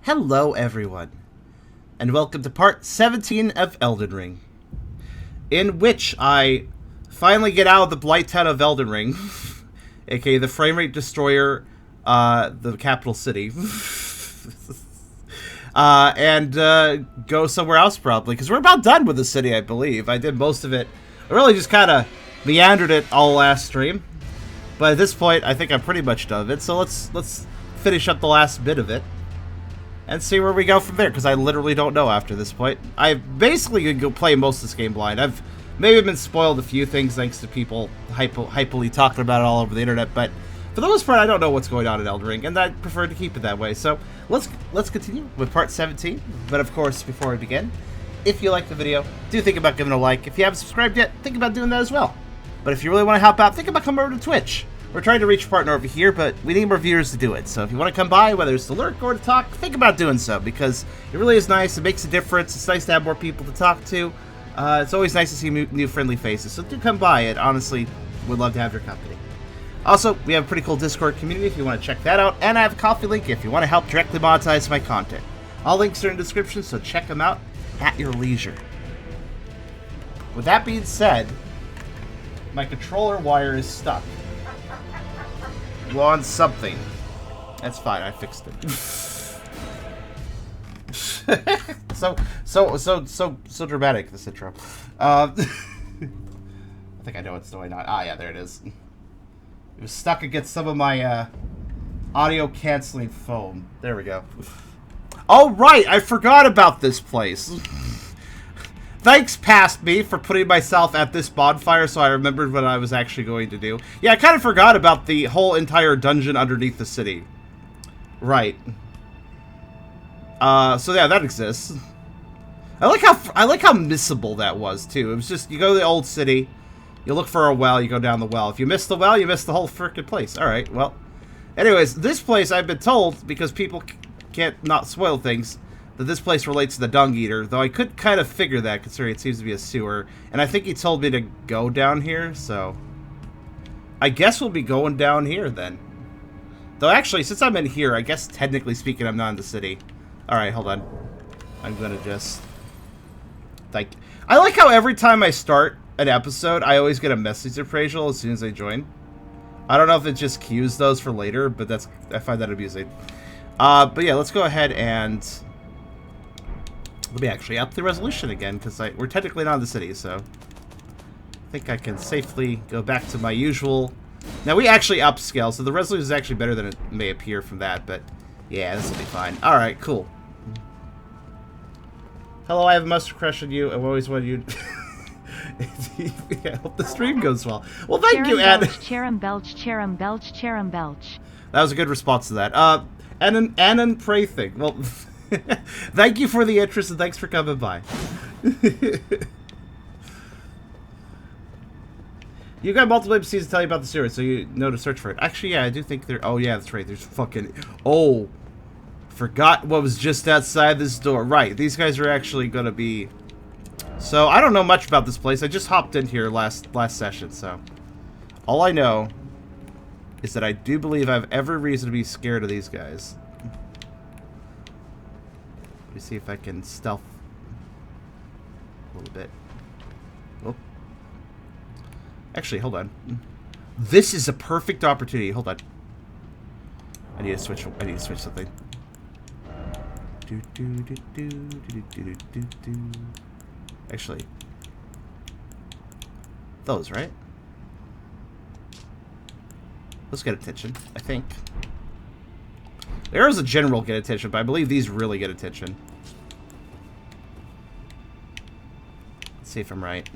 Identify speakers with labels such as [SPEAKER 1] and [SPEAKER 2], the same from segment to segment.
[SPEAKER 1] Hello everyone, and welcome to part 17 of Elden Ring, in which I finally get out of the blight town of Elden Ring, aka the frame rate destroyer, the capital city, and go somewhere else probably, because we're about done with the city, I believe. I did most of it. I really just kind of meandered it all last stream, but at this point I think I'm pretty much done with it, so let's finish up the last bit of it and see where we go from there, because I literally don't know after this point. I basically could go play most of this game blind. I've maybe been spoiled a few things thanks to people hypely talking about it all over the internet, but for the most part I don't know what's going on in Elden Ring, and I prefer to keep it that way. So let's continue with part 17, but of course, before we begin, if you like the video, do think about giving it a like. If you haven't subscribed yet, think about doing that as well. But if you really want to help out, think about coming over to Twitch. We're trying to reach a partner over here, but we need more viewers to do it. So if you want to come by, whether it's to lurk or to talk, think about doing so, because it really is nice. It makes a difference. It's nice to have more people to talk to. It's always nice to see new friendly faces. So do come by. It honestly would love to have your company. Also, we have a pretty cool Discord community if you want to check that out, and I have a Coffee link if you want to help directly monetize my content. All links are in the description, so check them out at your leisure. With that being said, my controller wire is stuck on something. That's fine, I fixed it. so dramatic, this intro. I think I know what's going on. Ah, yeah, there it is. It was stuck against some of my audio canceling foam. There we go. Oh right, I forgot about this place. Thanks, past me, for putting myself at this bonfire so I remembered what I was actually going to do. Yeah, I kind of forgot about the whole entire dungeon underneath the city. Right. So yeah, that exists. I like how missable that was, too. It was just, you go to the old city, you look for a well, you go down the well. If you miss the well, you miss the whole frickin' place. Alright, well. Anyways, this place, I've been told, because people can't not spoil things, that this place relates to the Dung Eater, though I could kind of figure that, considering it seems to be a sewer. And I think he told me to go down here, so I guess we'll be going down here, then. Though, actually, since I'm in here, I guess, technically speaking, I'm not in the city. Alright, hold on. I'm gonna just... I like how every time I start an episode, I always get a message appraisal as soon as I join. I don't know if it just cues those for later, but I find that amusing. But yeah, let's go ahead and... Let me actually up the resolution again, because we're technically not in the city, so I think I can safely go back to my usual. Now, we actually upscale, so the resolution is actually better than it may appear from that, but yeah, this will be fine. Alright, cool. Hello, I have a mustard crush on you. I've always wanted you I hope the stream goes well. Well, thank you, Ann.
[SPEAKER 2] Cherum belch, cherum belch, cherum belch.
[SPEAKER 1] That was a good response to that. Annan pray thing. Well... Thank you for the interest, and thanks for coming by. You got multiple NPCs to tell you about the series, so you know to search for it. Actually, yeah, I do think there... Oh, yeah, that's right. There's fucking... Oh, forgot what was just outside this door. Right, these guys are actually going to be... So, I don't know much about this place. I just hopped in here last session, so... All I know is that I do believe I have every reason to be scared of these guys. Let me see if I can stealth a little bit. Oh. Actually, hold on. This is a perfect opportunity. Hold on. I need to switch something. Actually, those, right? Those get attention, I think. The arrows in general get attention, but I believe these really get attention. Let's see if I'm right.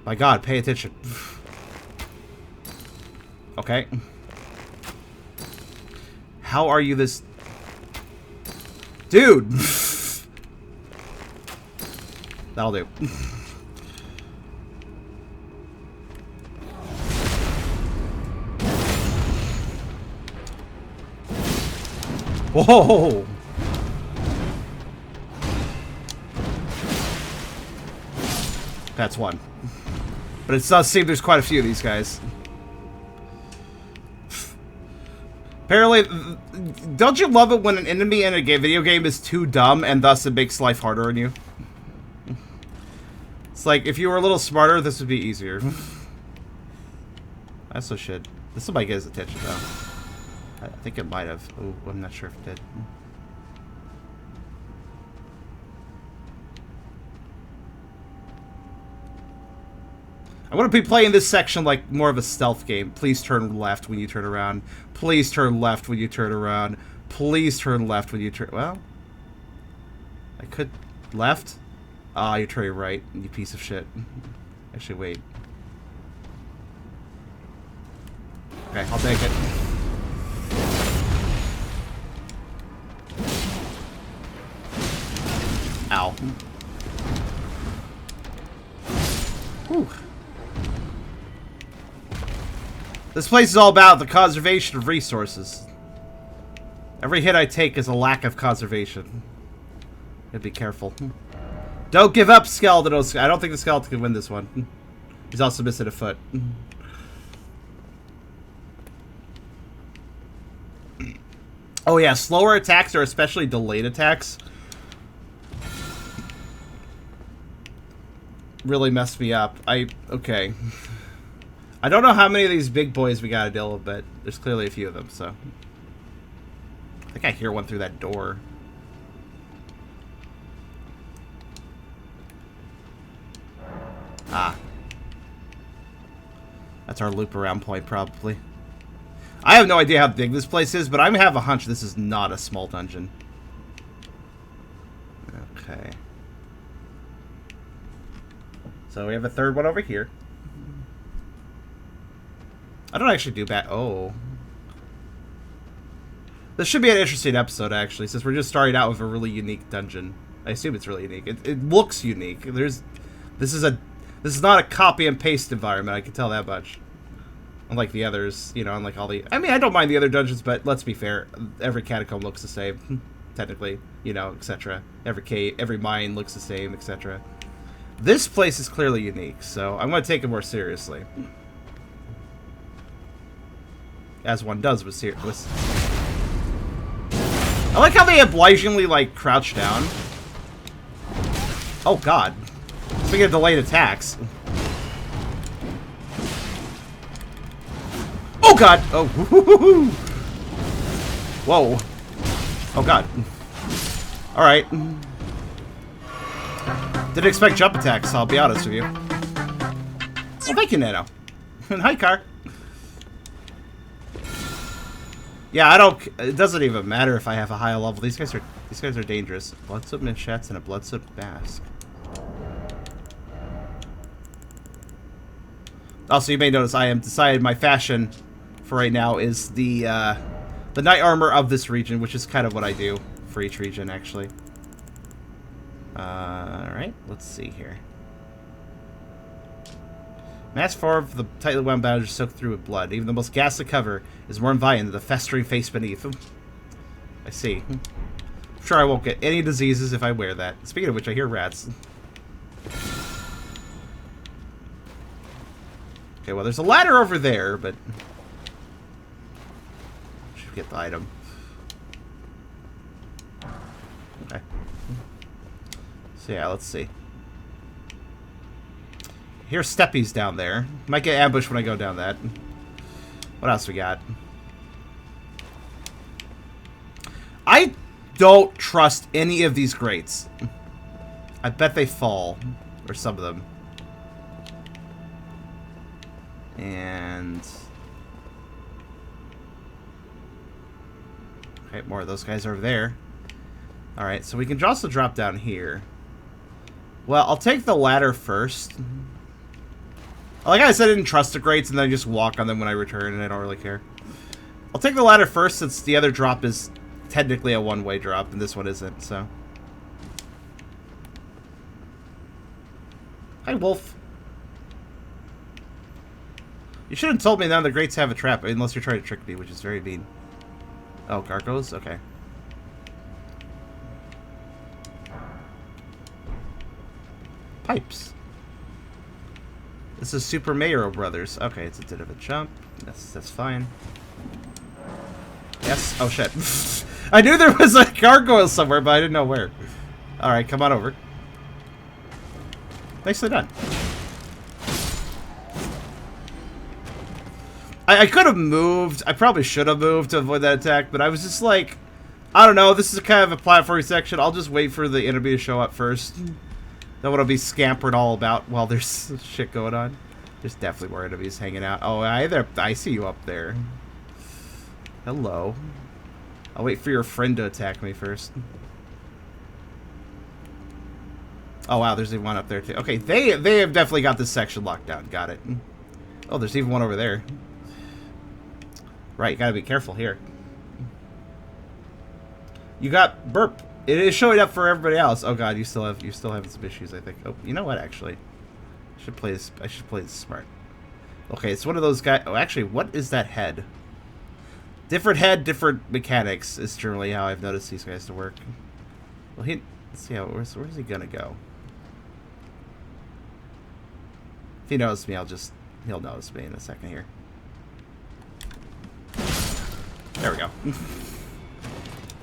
[SPEAKER 1] My God, pay attention. Okay. How are you this... Dude! That'll do. Whoa! That's one. But it does seem there's quite a few of these guys. Apparently, don't you love it when an enemy in a video game is too dumb and thus it makes life harder on you? It's like, if you were a little smarter, this would be easier. I also should. This might get his attention, though. I think it might have. Oh, I'm not sure if it did. I want to be playing this section like more of a stealth game. Please turn left when you turn around. Please turn left when you turn around. Please turn left when you turn... Well, I could... Left? Ah, you're turning right, you piece of shit. Actually, wait. Okay, I'll take it. Ow. Whew. This place is all about the conservation of resources. Every hit I take is a lack of conservation. Gotta be careful. Don't give up, skeleton. I don't think the skeleton can win this one. He's also missing a foot. Oh yeah, slower attacks are especially delayed attacks. Really messed me up. Okay. I don't know how many of these big boys we gotta deal with, but there's clearly a few of them, so. I think I hear one through that door. Ah. That's our loop around point, probably. I have no idea how big this place is, but I have a hunch this is not a small dungeon. Okay. So we have a third one over here. I don't actually do bad. Oh. This should be an interesting episode, actually, since we're just starting out with a really unique dungeon. I assume it's really unique. It looks unique. This is not a copy and paste environment, I can tell that much. Unlike the others, you know, unlike all the... I mean, I don't mind the other dungeons, but let's be fair. Every catacomb looks the same, technically, you know, etc. Every cave, every mine looks the same, etc. This place is clearly unique, so I'm going to take it more seriously. As one does with I like how they obligingly, like, crouch down. Oh, God. Speaking of delayed attacks. Oh, God! Oh, whoa. Oh, God. Alright. Didn't expect jump attacks, I'll be honest with you. Oh, thank you, Nano. And hi, car. Yeah, it doesn't even matter if I have a high level. These guys are dangerous. Blood-soaked machetes and a blood-soaked mask. Also, you may notice I am decided my fashion for right now is the knight armor of this region, which is kind of what I do for each region, actually. Alright, let's see here. Mass form of the tightly wound bandage is soaked through with blood. Even the most ghastly cover is more inviting than the festering face beneath. I see. I'm sure I won't get any diseases if I wear that. Speaking of which, I hear rats. Okay, well, there's a ladder over there, but... should get the item. Okay. So yeah, let's see. Here's steppies down there. Might get ambushed when I go down that. What else we got? I don't trust any of these grates. I bet they fall. Or some of them. And... okay, more of those guys over there. Alright, so we can also drop down here. Well, I'll take the ladder first. Like I said, I didn't trust the grates, and then I just walk on them when I return, and I don't really care. I'll take the ladder first, since the other drop is technically a one-way drop, and this one isn't, so. Hi, Wolf. You should have told me none of the grates have a trap, unless you're trying to trick me, which is very mean. Oh, Gargos? Okay. Pipes. This is Super Mario Brothers. Okay, it's a bit of a jump. That's fine. Yes. Oh shit. I knew there was a gargoyle somewhere, but I didn't know where. All right, come on over. Nicely done. I could have moved. I probably should have moved to avoid that attack, but I was just like, I don't know. This is kind of a platforming section. I'll just wait for the enemy to show up first. Don't want to be scampered all about while there's shit going on. There's definitely more enemies hanging out. Oh, I see you up there. Hello. I'll wait for your friend to attack me first. Oh wow, there's even one up there too. Okay, they have definitely got this section locked down. Got it. Oh, there's even one over there. Right, you gotta be careful here. You got burp. It is showing up for everybody else. Oh god, you still have some issues, I think. Oh, you know what? Actually, I should play this smart. Okay, it's one of those guys. Oh, actually, what is that head? Different head, different mechanics is generally how I've noticed these guys to work. Well, let's see how where's he gonna go? If he knows me, he'll notice me in a second here. There we go.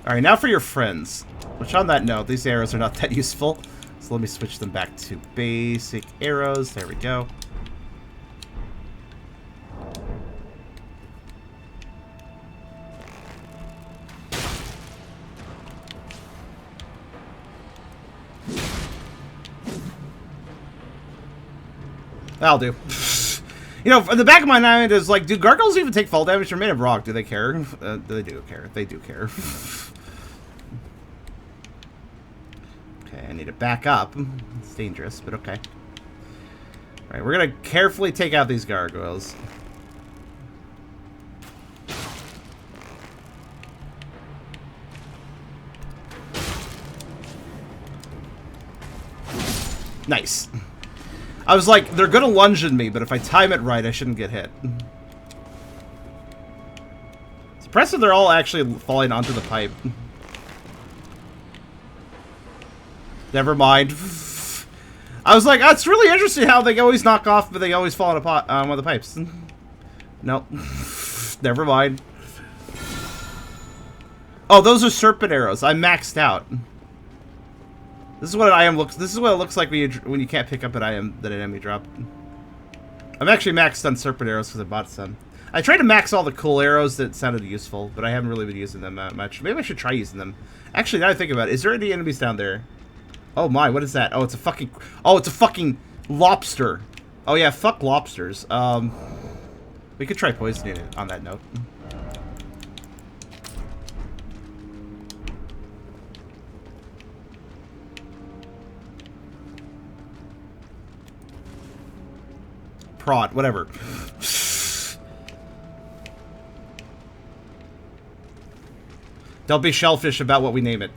[SPEAKER 1] Alright, now for your friends. Which on that note, these arrows are not that useful. So let me switch them back to basic arrows. There we go. That'll do. You know, in the back of my mind is like, do gargoyles even take fall damage? They're made of rock. Do they care? They do care. They do care. Okay, I need to back up. It's dangerous, but okay. Alright, we're gonna carefully take out these gargoyles. Nice. I was like, they're gonna lunge at me, but if I time it right, I shouldn't get hit. It's impressive they're all actually falling onto the pipe. Never mind. I was like, oh, it's really interesting how they always knock off, but they always fall on one of the pipes. Nope. Never mind. Oh, those are serpent arrows. I'm maxed out. This is what an item looks. This is what it looks like when you can't pick up an item that an enemy dropped. I'm actually maxed on serpent arrows because I bought some. I tried to max all the cool arrows that sounded useful, but I haven't really been using them that much. Maybe I should try using them. Actually, now I think about it, is there any enemies down there? Oh my, what is that? Oh, it's a fucking. Oh, it's a fucking lobster. Oh yeah, fuck lobsters. We could try poisoning it on that note. Prod, whatever. Don't be shellfish about what we name it.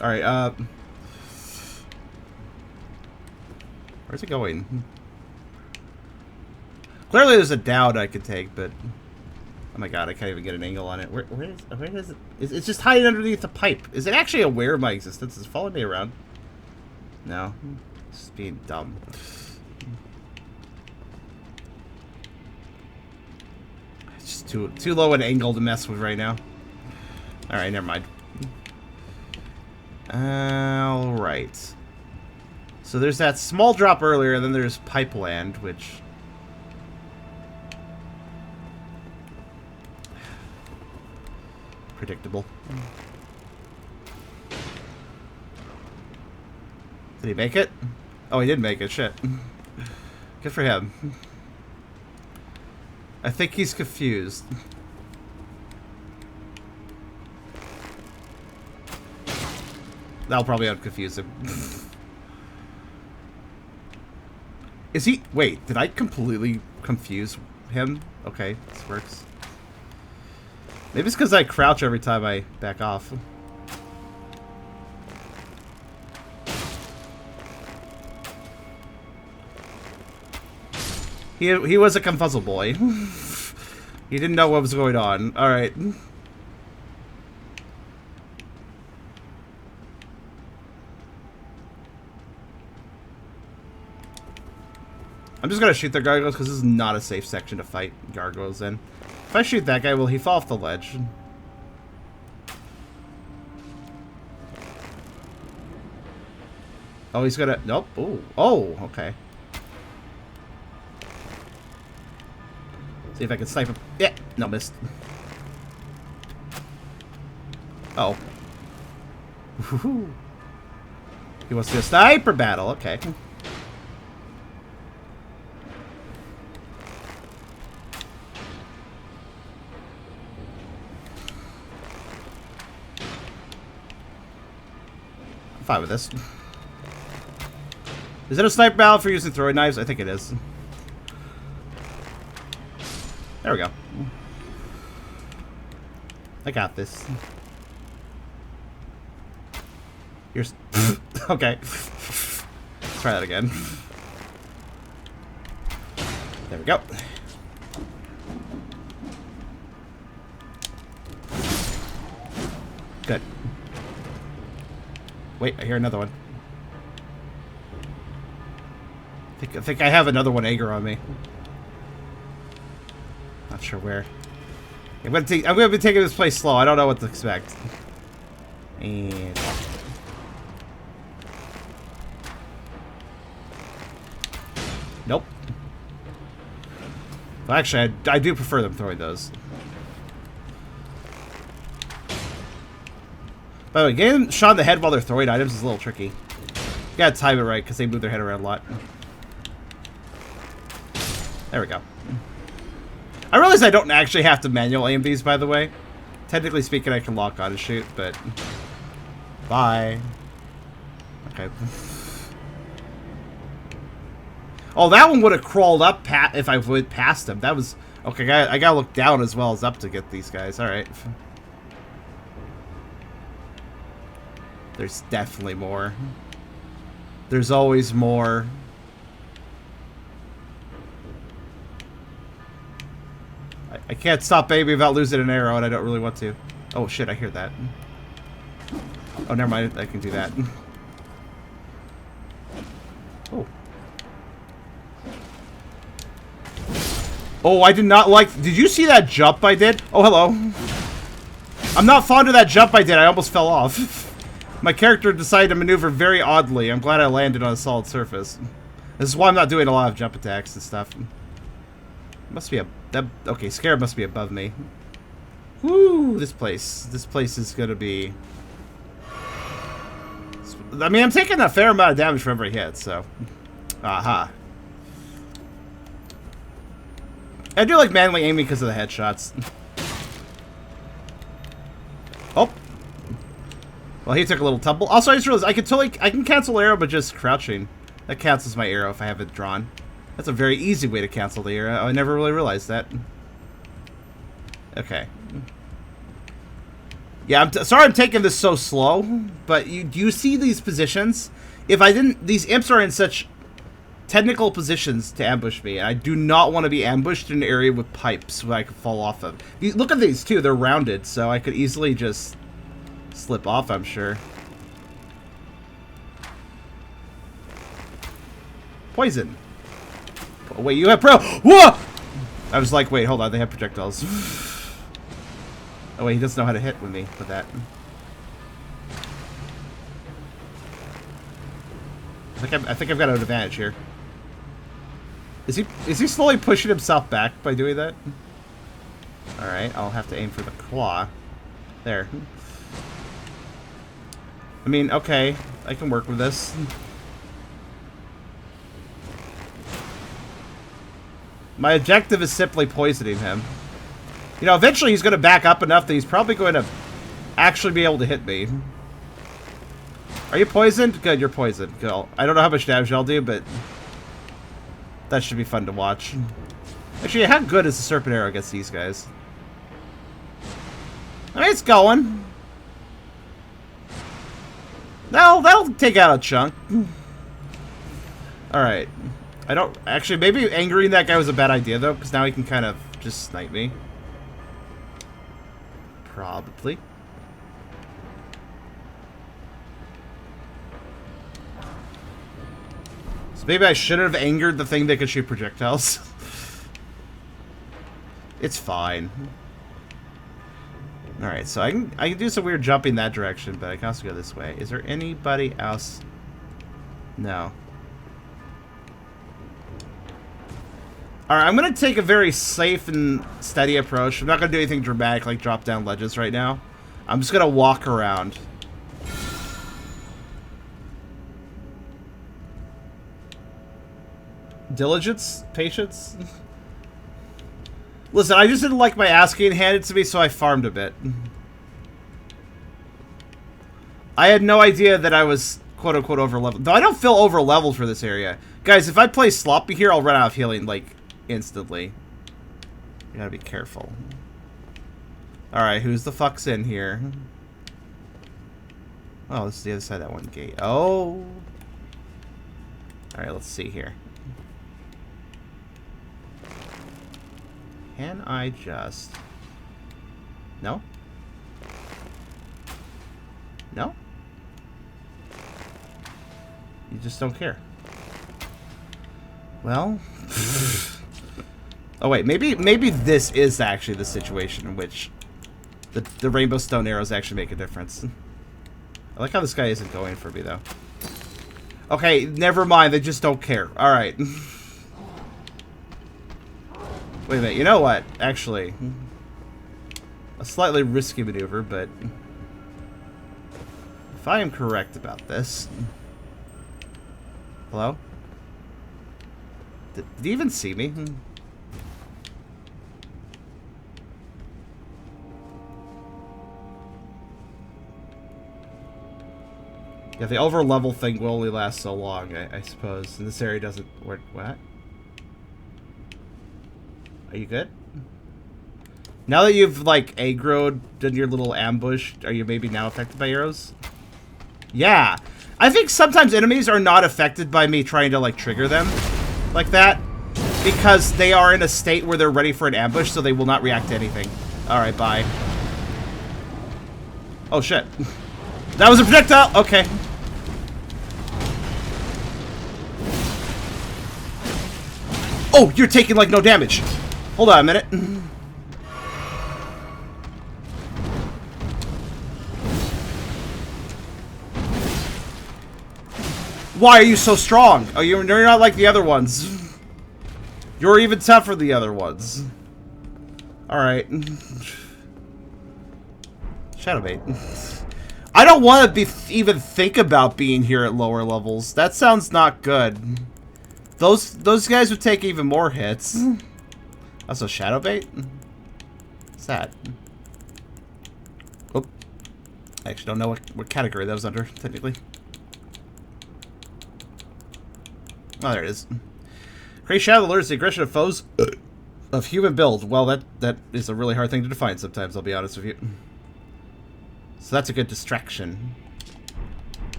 [SPEAKER 1] Alright, where's it going? Clearly there's a doubt I could take, but... Oh my god, I can't even get an angle on it. Where is it? It's just hiding underneath the pipe. Is it actually aware of my existence? Is it following me around? No. It's just being dumb. It's just too low an angle to mess with right now. Alright, never mind. Alright. So there's that small drop earlier, and then there's Pipeland, which... predictable. Did he make it? Oh, he did make it. Shit. Good for him. I think he's confused. That'll probably unconfuse him. Is he... Wait, did I completely confuse him? Okay, this works. Maybe it's because I crouch every time I back off. He was a confuzzle boy. He didn't know what was going on. Alright. I'm just gonna shoot the gargoyles because this is not a safe section to fight gargoyles in. If I shoot that guy, will he fall off the ledge? Oh, he's gonna... Nope. Ooh. Oh, okay. See if I can snipe him. Yeah. No, missed. Oh. He wants to do a sniper battle. Okay. I'm fine with this. Is it a sniper battle for using throwing knives? I think it is. There we go. I got this. You're... Okay. Let's try that again. There we go. Good. Wait, I hear another one. I think I have another one Ager on me. Not sure where. I'm gonna be taking this place slow. I don't know what to expect. And nope. Well, actually, I do prefer them throwing those. By the way, getting shot in the head while they're throwing items is a little tricky. You gotta time it right because they move their head around a lot. There we go. I realize I don't actually have to manual aim these, by the way. Technically speaking, I can lock on and shoot, but... Bye. Okay. Oh, that one would have crawled up if I went past him. That was... Okay, I gotta look down as well as up to get these guys. Alright. There's definitely more. There's always more. I can't stop aiming without losing an arrow, and I don't really want to. Oh shit, I hear that. Oh, never mind. I can do that. Oh. Oh, I did not like... Did you see that jump I did? Oh, hello. I'm not fond of that jump I did. I almost fell off. My character decided to maneuver very oddly. I'm glad I landed on a solid surface. This is why I'm not doing a lot of jump attacks and stuff. Must be a... okay, Scarab must be above me. Woo! This place. This place is gonna be... I mean, I'm taking a fair amount of damage for every hit, so... Aha. I do like manually aiming because of the headshots. Oh! Well, he took a little tumble. Also, I just realized I can cancel arrow, but just crouching. That cancels my arrow if I have it drawn. That's a very easy way to cancel the arrow. I never really realized that. Okay. Yeah, I'm sorry I'm taking this so slow, but do you see these positions? If I didn't... These imps are in such technical positions to ambush me, and I do not want to be ambushed in an area with pipes that I could fall off of. Look at these, too. They're rounded, so I could easily just slip off, I'm sure. Poison. Oh, wait, you have pro... Whoa! I was like, wait, hold on. They have projectiles. Oh, wait, he doesn't know how to hit with me with that. I think I've got an advantage here. Is he slowly pushing himself back by doing that? Alright, I'll have to aim for the claw. There. I mean, okay. I can work with this. My objective is simply poisoning him. You know, eventually he's going to back up enough that he's probably going to actually be able to hit me. Are you poisoned? Good, you're poisoned. Cool. I don't know how much damage I'll do, but that should be fun to watch. Actually, how good is the Serpent Arrow against these guys? I mean, it's going. That'll take out a chunk. Alright. I don't... Actually, maybe angering that guy was a bad idea, though, because now he can kind of just snipe me. Probably. So maybe I should have angered the thing that could shoot projectiles. It's fine. Alright, so I can do some weird jumping that direction, but I can also go this way. Is there anybody else? No. Alright, I'm going to take a very safe and steady approach. I'm not going to do anything dramatic like drop down ledges right now. I'm just going to walk around. Diligence? Patience? Listen, I just didn't like my ass getting handed to me, so I farmed a bit. I had no idea that I was quote-unquote over-leveled. Though I don't feel over-leveled for this area. Guys, if I play sloppy here, I'll run out of healing, like, instantly. You gotta be careful. Alright, who's the fuck's in here? Oh, this is the other side of that one gate. Oh! Alright, let's see here. Can I just... No? No? You just don't care. Well... oh wait, maybe this is actually the situation in which the rainbow stone arrows actually make a difference. I like how this guy isn't going for me, though. Okay, never mind, they just don't care. Alright. Wait a minute, you know what? Actually, a slightly risky maneuver, but if I am correct about this... Hello? Did he even see me? Yeah, the over-level thing will only last so long, I suppose. And this area doesn't... What? Are you good? Now that you've, like, aggroed, done your little ambush, are you maybe now affected by arrows? Yeah. I think sometimes enemies are not affected by me trying to, like, trigger them like that. Because they are in a state where they're ready for an ambush, so they will not react to anything. Alright, bye. Oh, shit. That was a projectile! Okay. Oh, you're taking, like, no damage. Hold on a minute. Why are you so strong? Oh, you're not like the other ones. You're even tougher than the other ones. Alright. Shadowbait. I don't want to even think about being here at lower levels. That sounds not good. Those guys would take even more hits. Also, Shadowbait? What's that? Oh. I actually don't know what category that was under, technically. Oh, there it is. Create shadow alerts the aggression of foes of human build. Well, that is a really hard thing to define sometimes, I'll be honest with you. So that's a good distraction.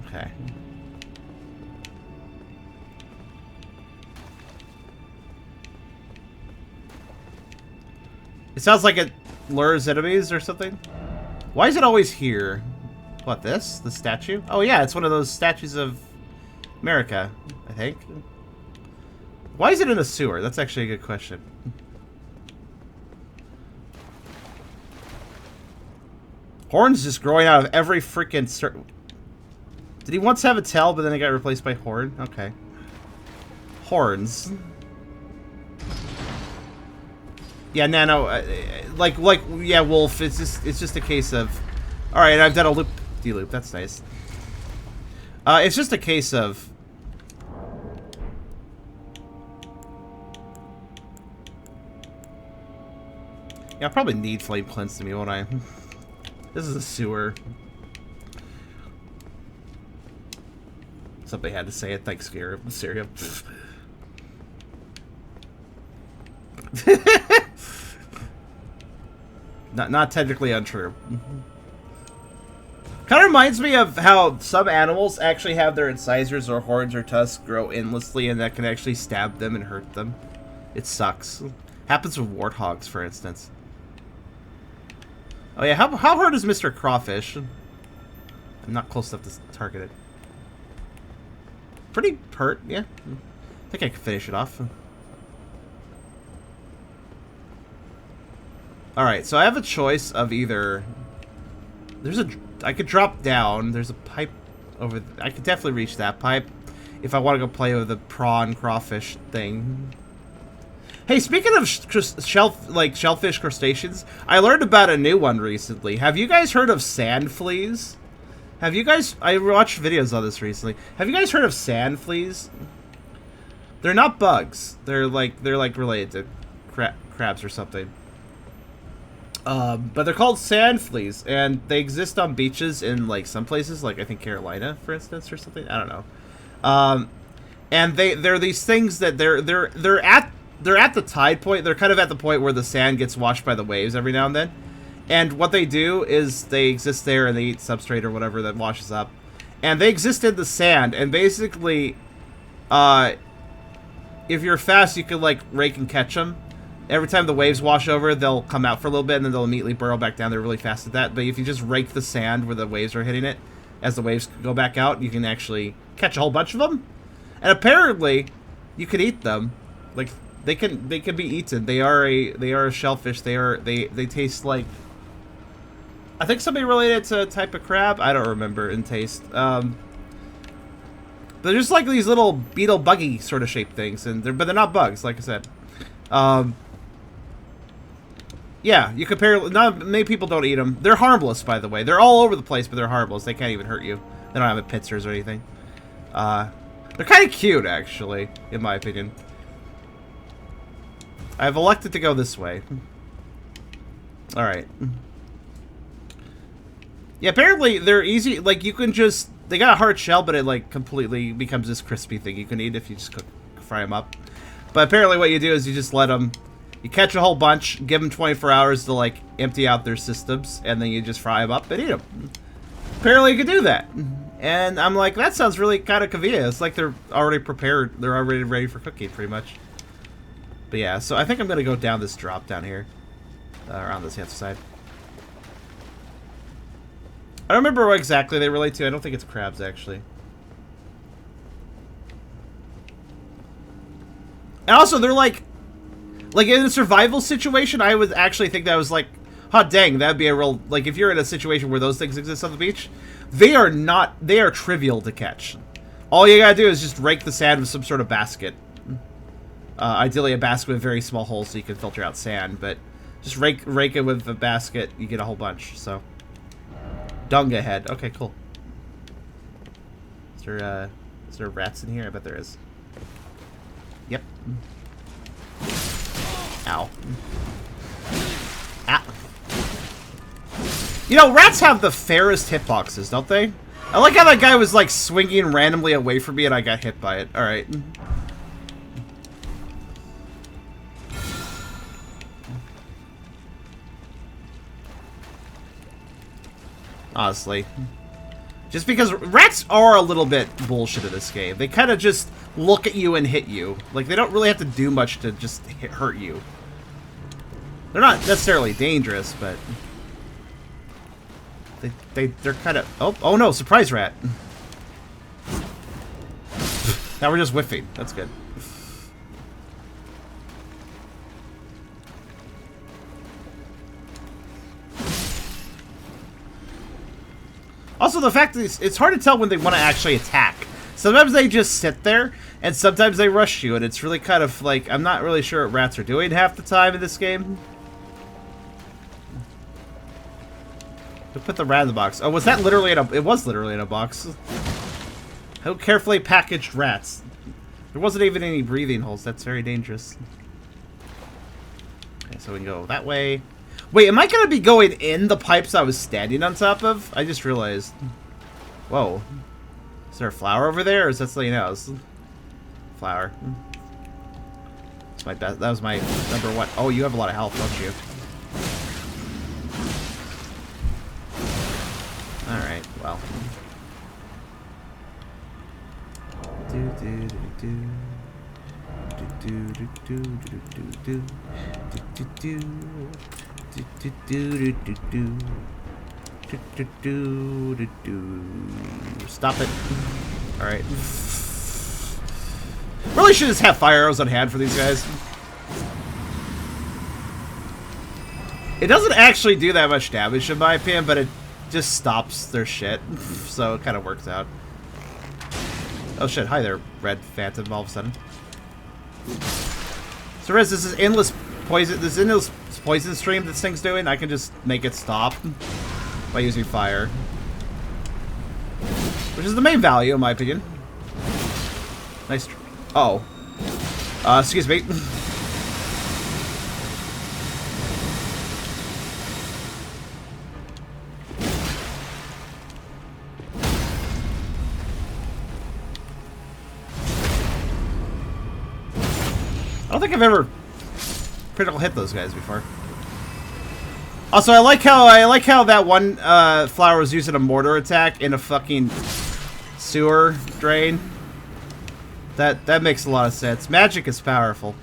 [SPEAKER 1] Okay. It sounds like it lures enemies or something. Why is it always here? What, this? The statue? Oh yeah, it's one of those statues of America, I think. Why is it in a sewer? That's actually a good question. Horns just growing out of every freaking... Did he once have a tail, but then it got replaced by horn? Okay. Horns. Yeah, Nano, yeah, Wolf. It's just a case of, all right. I've done a loop, de-loop. That's nice. It's just a case of. Yeah, I'll probably need flame cleanse to me, won't I? This is a sewer. Somebody had to say it. Thanks, Syria. Not technically untrue. Kind of reminds me of how some animals actually have their incisors or horns or tusks grow endlessly, and that can actually stab them and hurt them. It sucks. Happens with warthogs, for instance. Oh yeah, how hard is Mr. Crawfish? I'm not close enough to target it. pretty hurt, yeah. I think I can finish it off. Alright, so I have a choice of either... I could drop down. There's a pipe over... I could definitely reach that pipe if I want to go play with the prawn crawfish thing. Hey, speaking of shellfish crustaceans, I learned about a new one recently. Have you guys heard of sand fleas? Have you guys... I watched videos on this recently. Have you guys heard of sand fleas? They're not bugs. They're like related to crabs or something. But they're called sand fleas, and they exist on beaches in like some places, like I think Carolina, for instance, or something. I don't know. And they're these things that they're at the tide point. They're kind of at the point where the sand gets washed by the waves every now and then. And what they do is they exist there and they eat substrate or whatever that washes up. And they exist in the sand, and basically, if you're fast, you can like rake and catch them. Every time the waves wash over, they'll come out for a little bit, and then they'll immediately burrow back down. They're really fast at that. But if you just rake the sand where the waves are hitting it, as the waves go back out, you can actually catch a whole bunch of them. And apparently, you can eat them. Like they can be eaten. They are a shellfish. They taste like, I think somebody related to a type of crab. I don't remember in taste. They're just like these little beetle buggy sort of shaped things, but they're not bugs, like I said. Yeah, you compare. Not many people don't eat them. They're harmless, by the way. They're all over the place, but they're harmless. They can't even hurt you. They don't have pincers or anything. They're kind of cute, actually, in my opinion. I've elected to go this way. All right. Yeah, apparently they're easy. Like you can just. They got a hard shell, but it like completely becomes this crispy thing you can eat if you just fry them up. But apparently, what you do is you just let them. You catch a whole bunch, give them 24 hours to, like, empty out their systems, and then you just fry them up and eat them. Apparently you can do that. And I'm like, that sounds really kind of convenient. It's like they're already prepared. They're already ready for cooking, pretty much. But yeah, so I think I'm going to go down this drop down here. Around this answer side. I don't remember what exactly they relate to. I don't think it's crabs, actually. And also, they're like in a survival situation, I would actually think that was like, hot dang, that'd be a real, like, if you're in a situation where those things exist on the beach, they are trivial to catch. All you gotta do is just rake the sand with some sort of basket. Ideally a basket with very small holes so you can filter out sand, but just rake it with a basket, you get a whole bunch, so. Dung ahead. Okay, cool. Is there rats in here? I bet there is. Yep. Ow. Ow. You know, rats have the fairest hitboxes, don't they? I like how that guy was, like, swinging randomly away from me and I got hit by it. Alright. Honestly. Just because rats are a little bit bullshit in this game. They kind of just look at you and hit you. Like, they don't really have to do much to just hurt you. They're not necessarily dangerous, but... They're kind of... Oh no, surprise rat. Now we're just whiffing. That's good. Also, the fact that it's hard to tell when they want to actually attack. Sometimes they just sit there, and sometimes they rush you, and it's really kind of like... I'm not really sure what rats are doing half the time in this game. Who put the rat in the box? Oh, was that literally in a... It was literally in a box. How carefully packaged rats. There wasn't even any breathing holes. That's very dangerous. Okay, so we can go that way. Wait, am I going to be going in the pipes I was standing on top of? I just realized. Whoa. Is there a flower over there, or is that something else? Flower. That's my best. That was my number one. Oh, you have a lot of health, don't you? Alright, well. Stop it. Alright. Really should just have fire arrows on hand for these guys. It doesn't actually do that much damage in my opinion, but it just stops their shit. So it kind of works out. Oh shit, hi there, Red Phantom, all of a sudden. So Riz, this is endless poison stream this thing's doing. I can just make it stop by using fire. Which is the main value, in my opinion. Nice. Uh oh. Excuse me. I don't think I've ever critical hit those guys before. Also, I like how that one flower was using a mortar attack in a fucking sewer drain. That makes a lot of sense. Magic is powerful.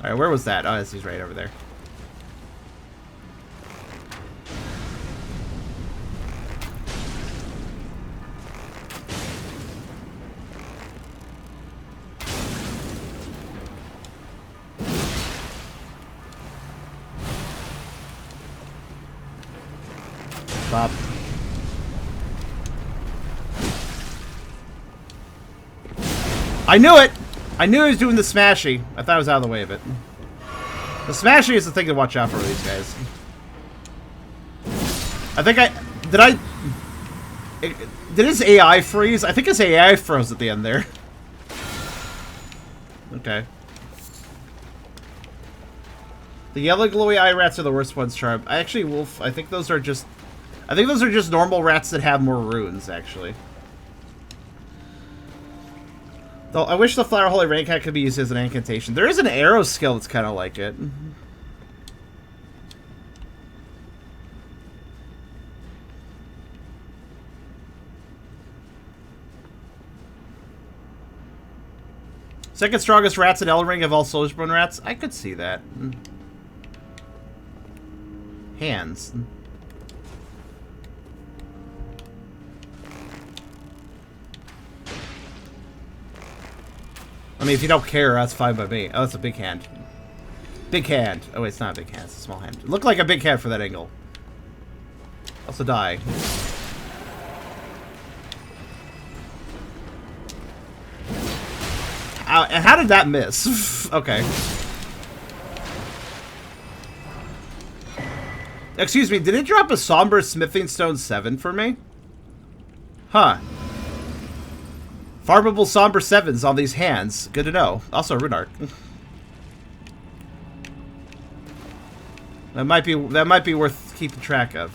[SPEAKER 1] All right, where was that? Oh, he's right over there. Bob. I knew it! I knew he was doing the smashy. I thought I was out of the way of it. The smashy is the thing to watch out for with these guys. I think did his AI freeze? I think his AI froze at the end there. Okay. The yellow glowy eye rats are the worst ones, Charm. I think those are just normal rats that have more runes, actually. Though I wish the Flower Holy Rain Cat could be used as an incantation. There is an arrow skill that's kind of like it. Second strongest rats in Elden Ring of all Soulsborne rats? I could see that. Hands. I mean, if you don't care, that's fine by me. Oh, that's a big hand. Big hand. Oh, wait, it's not a big hand. It's a small hand. It looked like a big hand for that angle. Also die. And how did that miss? Okay. Excuse me, did it drop a Somber Smithing Stone 7 for me? Huh. Farmable Somber 7s on these hands. Good to know. Also, Rune Art. That might be worth keeping track of.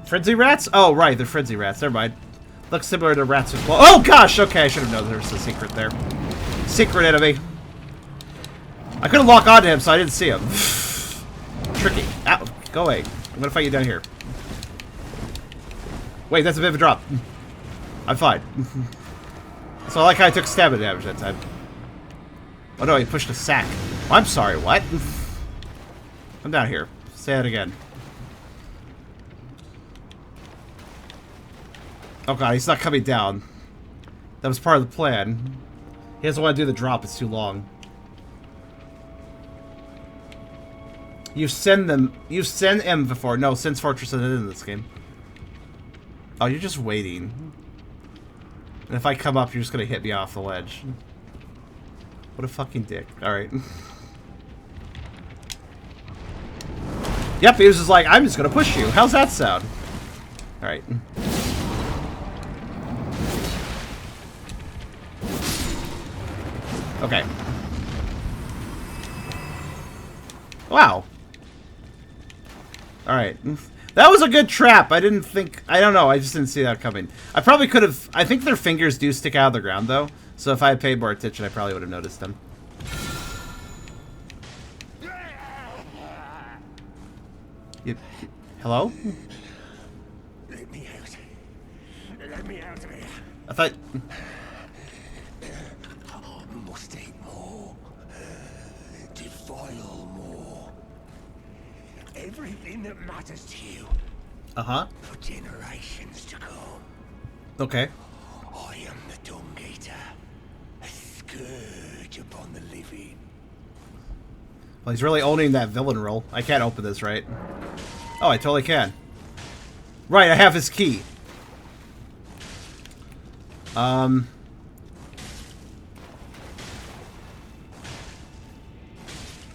[SPEAKER 1] Frenzy rats? Oh, right, they're frenzy rats. Never mind. Looks similar to rats with claws. Oh gosh! Okay, I should have known there was a secret there. Secret enemy. I couldn't lock onto him, so I didn't see him. Tricky. Ow. Go away. I'm gonna fight you down here. Wait, that's a bit of a drop. I'm fine. So I like how I took stamina damage that time. Oh no, he pushed a sack. Oh, I'm sorry, what? I'm down here. Say that again. Oh god, he's not coming down. That was part of the plan. He doesn't want to do the drop, it's too long. You've sent him before. No, since Fortress isn't in this game. Oh, you're just waiting. And if I come up, you're just gonna hit me off the ledge. What a fucking dick. Alright. Yep, he was just like, I'm just gonna push you. How's that sound? Alright. Okay. Wow. Alright. That was a good trap. I don't know. I just didn't see that coming. I probably could have... I think their fingers do stick out of the ground, though. So if I had paid more attention, I probably would have noticed them. Hello?
[SPEAKER 3] Let me out. Let me out of here.
[SPEAKER 1] I thought...
[SPEAKER 3] Must take more. Defile more. Every everything that matters to you
[SPEAKER 1] Uh-huh.
[SPEAKER 3] for generations to come.
[SPEAKER 1] Okay.
[SPEAKER 3] I am the Dung Eater, a scourge upon the living.
[SPEAKER 1] Well, he's really owning that villain role. I can't open this, right? Oh, I totally can. Right, I have his key.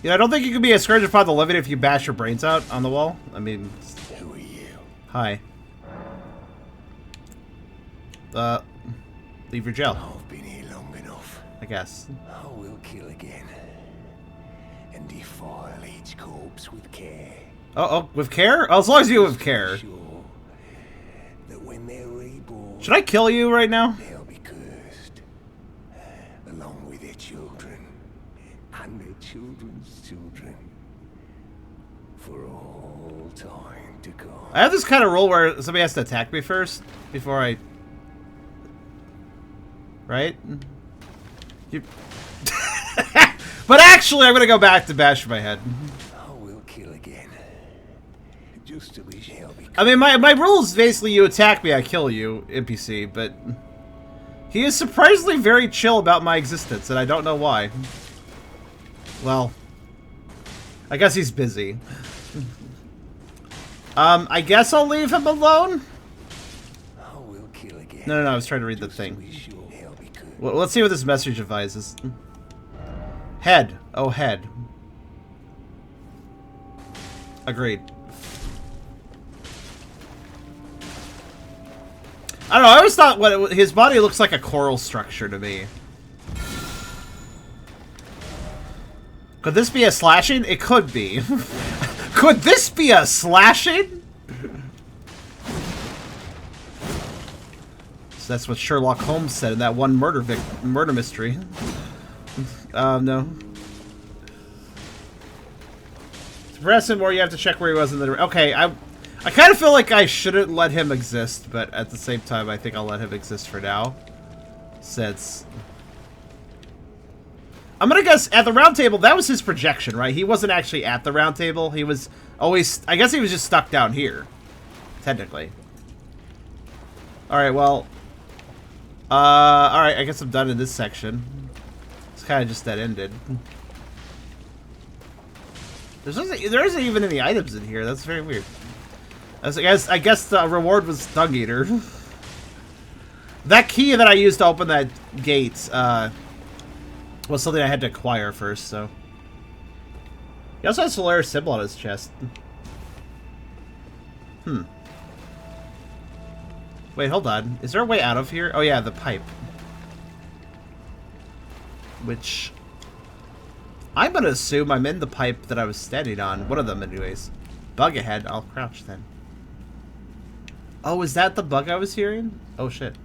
[SPEAKER 1] Yeah, I don't think you can be a scourge upon the living if you bash your brains out on the wall. I mean...
[SPEAKER 3] Who are you?
[SPEAKER 1] Hi. Leave your jail,
[SPEAKER 3] I've been here long enough.
[SPEAKER 1] I guess.
[SPEAKER 3] I will kill again. And defile each corpse with care.
[SPEAKER 1] Oh, with care? Oh, as long as you have care.
[SPEAKER 3] Sure that when they're reborn,
[SPEAKER 1] Should I kill you right now?
[SPEAKER 3] they'll be cursed. Along with their children. And their children's children. For all time to come.
[SPEAKER 1] I have this kind of rule where somebody has to attack me first before I... Right? You... But actually, I'm gonna go back to bash my head.
[SPEAKER 3] I will kill again. Just to be shall be.
[SPEAKER 1] I mean, my rule is basically you attack me, I kill you, NPC, but... He is surprisingly very chill about my existence, and I don't know why. Well... I guess he's busy. I guess I'll leave him alone?
[SPEAKER 3] I will kill again.
[SPEAKER 1] No, I was trying to read the
[SPEAKER 3] Just to
[SPEAKER 1] thing.
[SPEAKER 3] be sure they'll be cursed.
[SPEAKER 1] Well, let's see what this message advises. Head. Oh, head. Agreed. I don't know, I always thought his body looks like a coral structure to me. Could this be a slashing? It could be. Could this be a slashing? So that's what Sherlock Holmes said in that one murder mystery. No. To press him more, you have to check where he was in the... Okay, I kind of feel like I shouldn't let him exist, but at the same time, I think I'll let him exist for now. Since... I'm gonna guess, at the round table, that was his projection, right? He wasn't actually at the round table. He was always... I guess he was just stuck down here. Technically. Alright, well... alright, I guess I'm done in this section. It's kind of just that ended. There isn't even any items in here. That's very weird. I guess the reward was Dung Eater. That key that I used to open that gate was something I had to acquire first, so... He also has a Solaris symbol on his chest. Wait, hold on. Is there a way out of here? Oh yeah, the pipe. Which... I'm gonna assume I'm in the pipe that I was standing on. One of them, anyways. Bug ahead. I'll crouch then. Oh, is that the bug I was hearing? Oh, shit.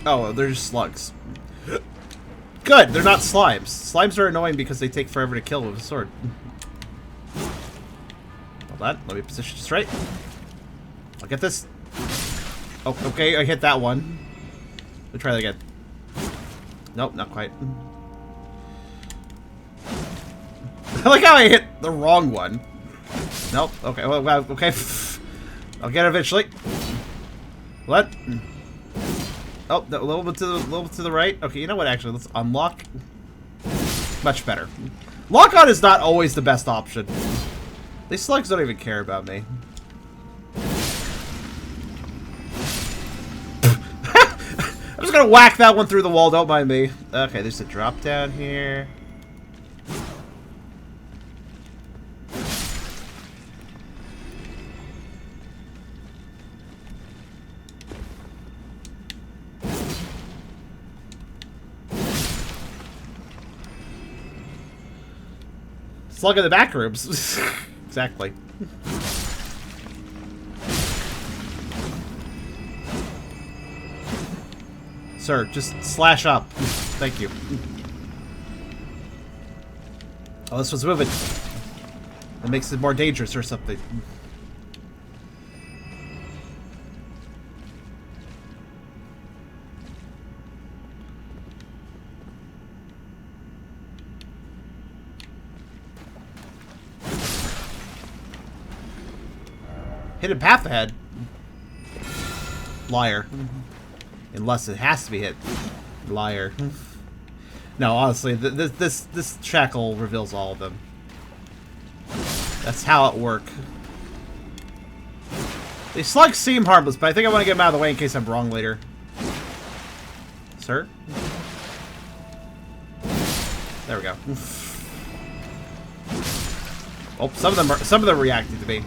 [SPEAKER 1] Oh, they're just slugs. Good, they're not slimes. Slimes are annoying because they take forever to kill with a sword. Hold on, let me position straight. I'll get this. Oh, okay, I hit that one. Let me try that again. Nope, not quite. I like how I hit the wrong one. Nope, okay, well, okay. I'll get it eventually. What? Oh, a little bit to the right. Okay, you know what? Actually, let's unlock. Much better. Lock on is not always the best option. These slugs don't even care about me. I'm just gonna whack that one through the wall. Don't mind me. Okay, there's a drop down here. Slug in the back rooms. Exactly. Sir, just slash up. Thank you. Oh, this was moving. That makes it more dangerous or something. Hit him half the head. Liar. Unless it has to be hit. Liar. No, honestly, this shackle reveals all of them. That's how it works. These slugs seem harmless, but I think I want to get them out of the way in case I'm wrong later. Sir? There we go. Oh, some of them reacted to me.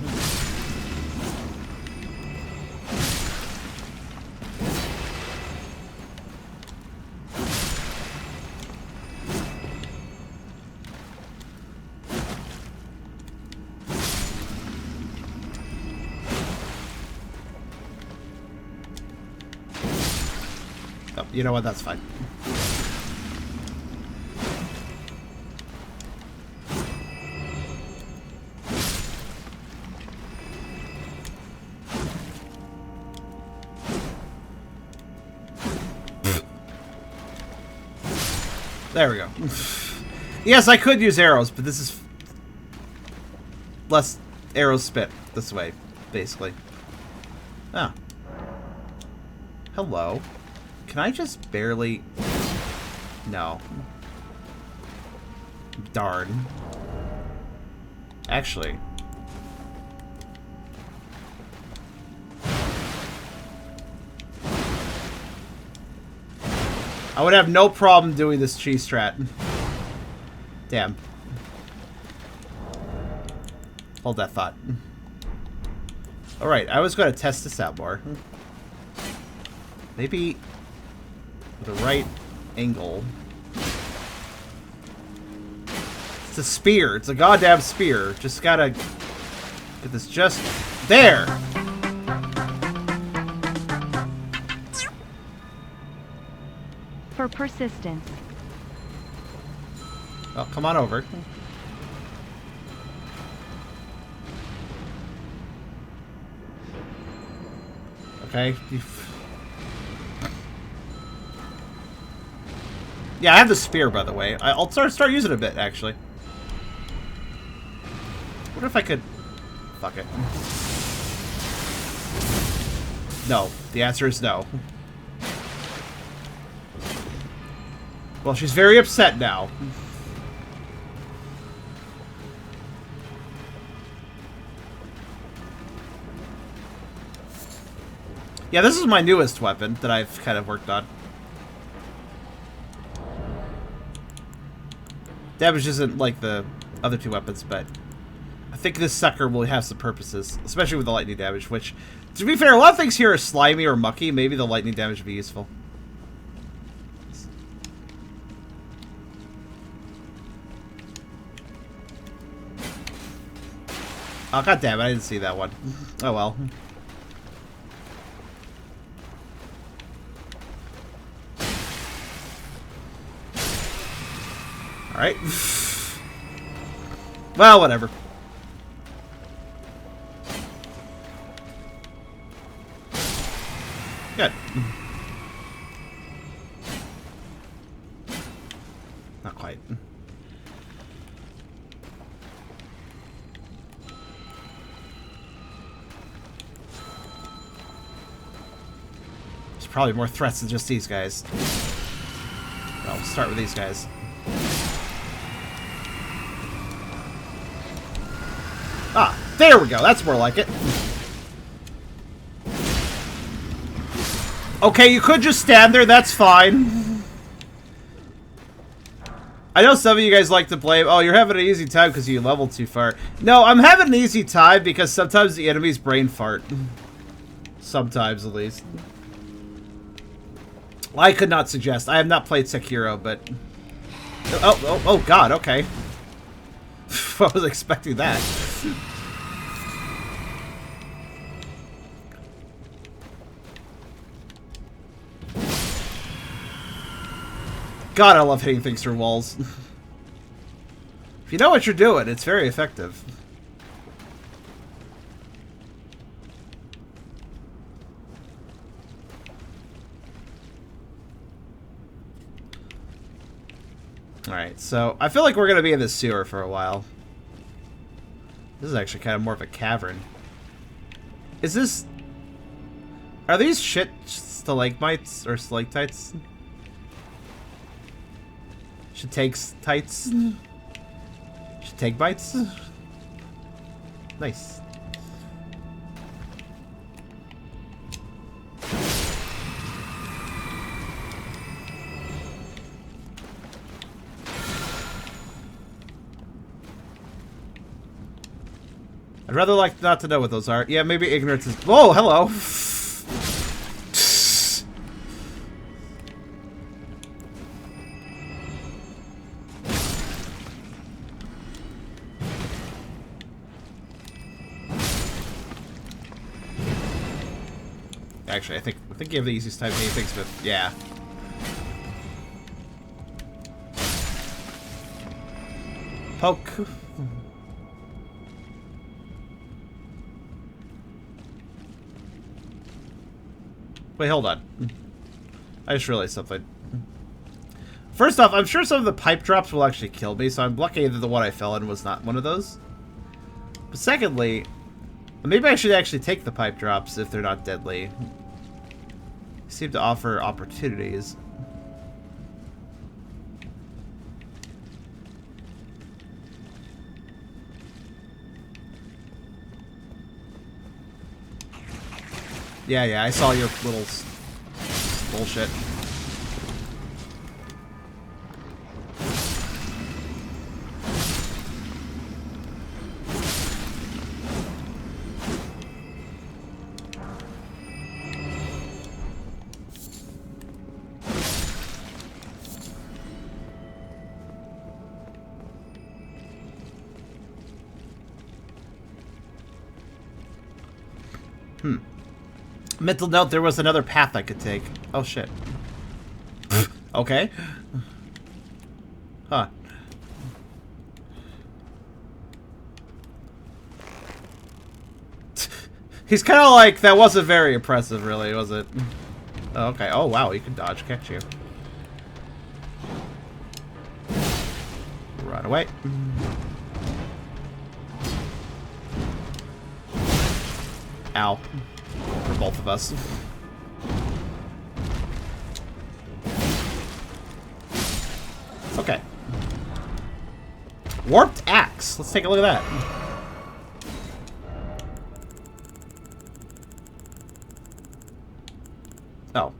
[SPEAKER 1] Oh, you know what? That's fine. There we go. Yes, I could use arrows, but this is less arrows spit this way, basically. Oh. Hello. Can I just barely... No. Darn. Actually. I would have no problem doing this cheese strat. Damn. Hold that thought. Alright, I was going to test this out more. Maybe the right angle. It's a spear. It's a goddamn spear. Just gotta get this just there.
[SPEAKER 2] For persistence.
[SPEAKER 1] Oh, come on over. Okay. Yeah, I have the spear, by the way. I'll start using it a bit, actually. What if I could... Fuck it. No. The answer is no. Well, she's very upset now. Yeah, this is my newest weapon that I've kind of worked on. Damage isn't like the other two weapons, but I think this sucker will have some purposes, especially with the lightning damage, which, to be fair, a lot of things here are slimy or mucky. Maybe the lightning damage would be useful. Oh, god damn it, I didn't see that one. Oh well. Alright. Well, whatever. Good. Not quite. There's probably more threats than just these guys. Well, we'll start with these guys. Ah, there we go. That's more like it. Okay, you could just stand there. That's fine. I know some of you guys like to blame, oh, you're having an easy time because you leveled too far. No, I'm having an easy time because sometimes the enemies brain fart. Sometimes, at least. I could not suggest. I have not played Sekiro, but... Oh, God, okay. I was expecting that. God, I love hitting things through walls. If you know what you're doing, it's very effective. Alright, so I feel like we're going to be in the sewer for a while. This is actually kind of more of a cavern. Is this... Are these shit stalagmites or stalactites? Should takes tights? Should take bites? Nice. I'd rather like not to know what those are. Yeah, maybe ignorance is... Whoa, hello! Actually, I think you have the easiest time hitting things with... Yeah. Poke. Wait, hold on. I just realized something. First off, I'm sure some of the pipe drops will actually kill me, so I'm lucky that the one I fell in was not one of those. But secondly, maybe I should actually take the pipe drops if they're not deadly. They seem to offer opportunities. Yeah, I saw your little bullshit. Mental note, there was another path I could take. Oh, shit. Okay. Huh. He's kind of like, that wasn't very impressive, really, was it? Oh, okay. Oh, wow, you can dodge, can't you? Run away. Ow. For both of us. Okay. Warped axe. Let's take a look at that. Oh.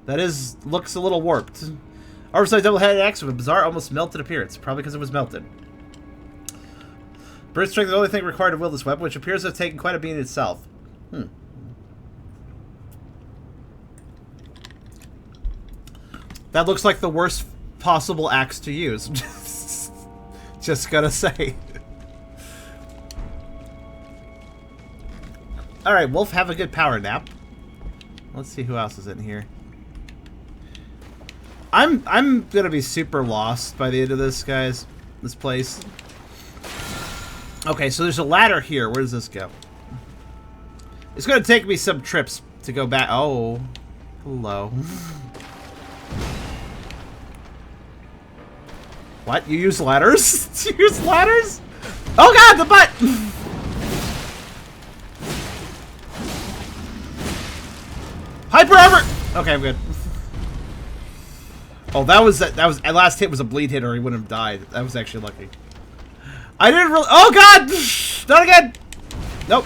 [SPEAKER 1] That looks a little warped. Oversized double-headed axe with a bizarre, almost melted appearance. Probably because it was melted. Burst strength is the only thing required to wield this weapon, which appears to have taken quite a beating itself. That looks like the worst possible axe to use. Just gotta say. Alright, Wolf, have a good power nap. Let's see who else is in here. I'm gonna be super lost by the end of this, guys. This place. Okay, so there's a ladder here. Where does this go? It's gonna take me some trips to go back. Oh, hello. What? You use ladders? You use ladders? Oh god, the butt! Hyper armor! Okay, I'm good. Oh, that was last hit was a bleed hit, or he wouldn't have died. That was actually lucky. I didn't really. Oh god! Not again! Nope.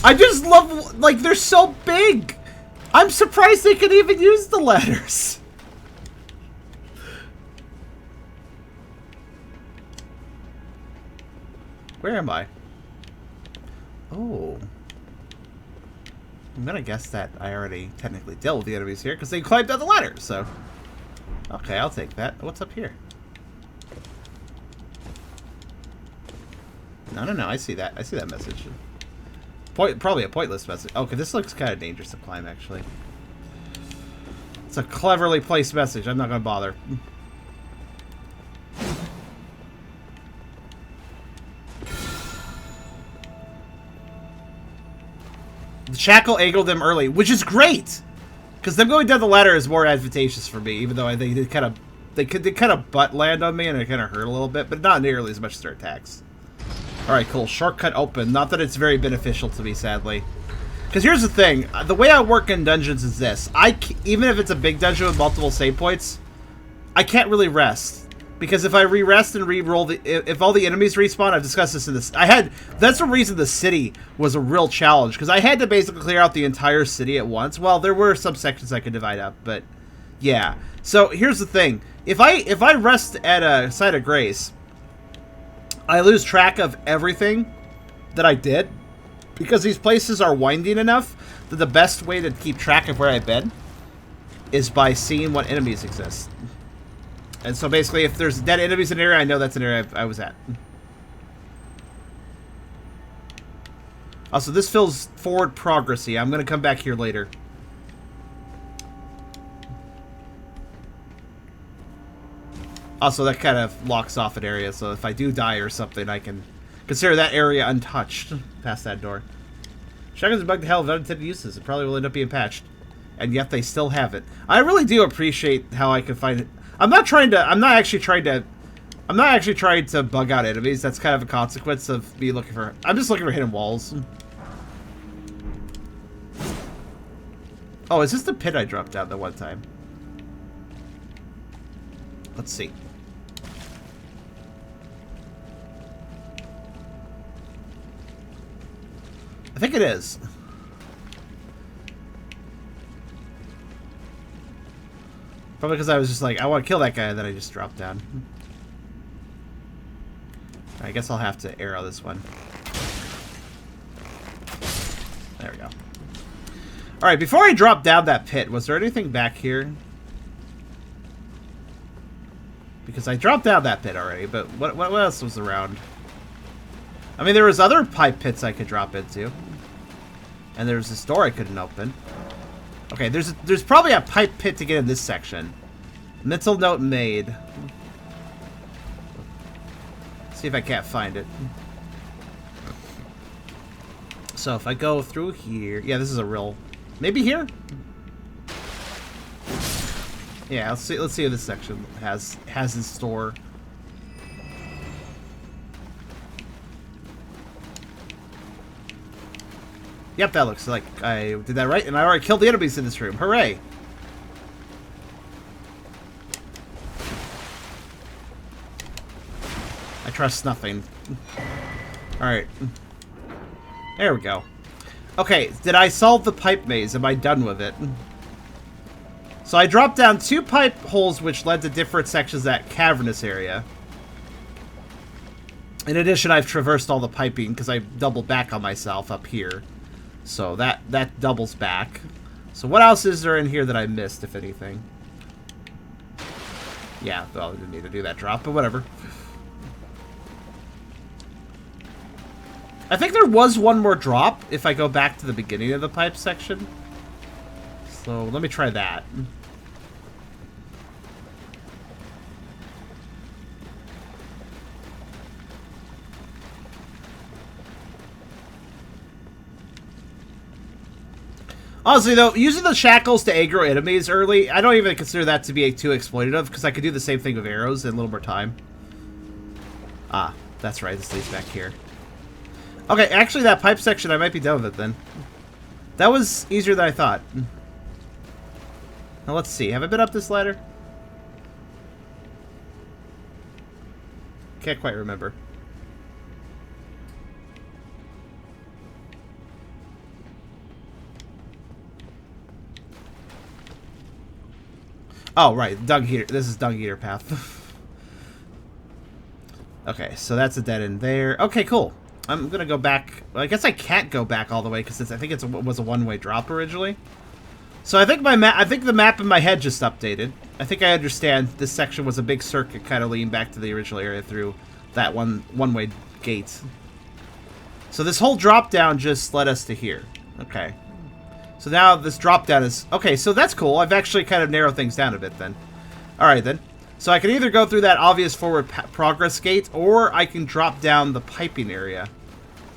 [SPEAKER 1] I just love, like, they're so big! I'm surprised they could even use the ladders. Where am I? Oh. I'm gonna guess that I already technically dealt with the enemies here, because they climbed down the ladder, so... Okay, I'll take that. What's up here? No, I see that. I see that message. Probably a pointless message. Okay, this looks kind of dangerous to climb, actually. It's a cleverly placed message. I'm not gonna bother. The shackle angled them early, which is great! Because them going down the ladder is more advantageous for me, even though I think they kind of butt land on me and it kind of hurt a little bit, but not nearly as much as their attacks. Alright, cool. Shortcut open. Not that it's very beneficial to me, sadly. Because here's the thing. The way I work in dungeons is this. Even if it's a big dungeon with multiple save points, I can't really rest. Because if I re-rest and re-roll if all the enemies respawn, I've discussed this in this. That's the reason the city was a real challenge. Because I had to basically clear out the entire city at once. Well, there were some sections I could divide up, but yeah. So here's the thing. If I rest at a site of grace, I lose track of everything that I did. Because these places are winding enough that the best way to keep track of where I've been is by seeing what enemies exist. And so basically, if there's dead enemies in an area, I know that's an area I was at. Also, this feels forward progressy. I'm going to come back here later. Also, that kind of locks off an area, so if I do die or something, I can consider that area untouched past that door. Shotguns bug the hell of unintended uses. It probably will end up being patched. And yet they still have it. I really do appreciate how I can find it. I'm not actually trying to bug out enemies. That's kind of a consequence of me looking for... I'm just looking for hidden walls. Oh, is this the pit I dropped down the one time? Let's see. I think it is. Probably because I was just like, I want to kill that guy, and then I just dropped down. I guess I'll have to arrow this one. There we go. Alright, before I drop down that pit, was there anything back here? Because I dropped down that pit already, but what else was around? I mean, there was other pipe pits I could drop into. And there's this door I couldn't open. Okay, there's probably a pipe pit to get in this section. Mental note made. See if I can't find it. So if I go through here, yeah, this is a real. Maybe here. Yeah, let's see if this section has in store. Yep, that looks like I did that right, and I already killed the enemies in this room. Hooray! I trust nothing. Alright. There we go. Okay, did I solve the pipe maze? Am I done with it? So I dropped down 2 pipe holes which led to different sections of that cavernous area. In addition, I've traversed all the piping because I doubled back on myself up here. So that doubles back. So what else is there in here that I missed, if anything? Yeah, well, I didn't need to do that drop, but whatever. I think there was one more drop if I go back to the beginning of the pipe section. So let me try that. Honestly, though, using the shackles to aggro enemies early, I don't even consider that to be too exploitative, because I could do the same thing with arrows in a little more time. Ah, that's right, this leads back here. Okay, actually, that pipe section, I might be done with it, then. That was easier than I thought. Now, let's see. Have I been up this ladder? Can't quite remember. Oh, right. Dung heater. This is dung heater path. Okay, so that's a dead end there. Okay, cool. I'm going to go back. Well, I guess I can't go back all the way because I think it was a one-way drop originally. So I think the map in my head just updated. I think I understand this section was a big circuit kind of leading back to the original area through that one-way gate. So this whole drop down just led us to here. Okay. So now this drop down is... Okay, so that's cool. I've actually kind of narrowed things down a bit then. Alright then. So I can either go through that obvious forward progress gate, or I can drop down the piping area.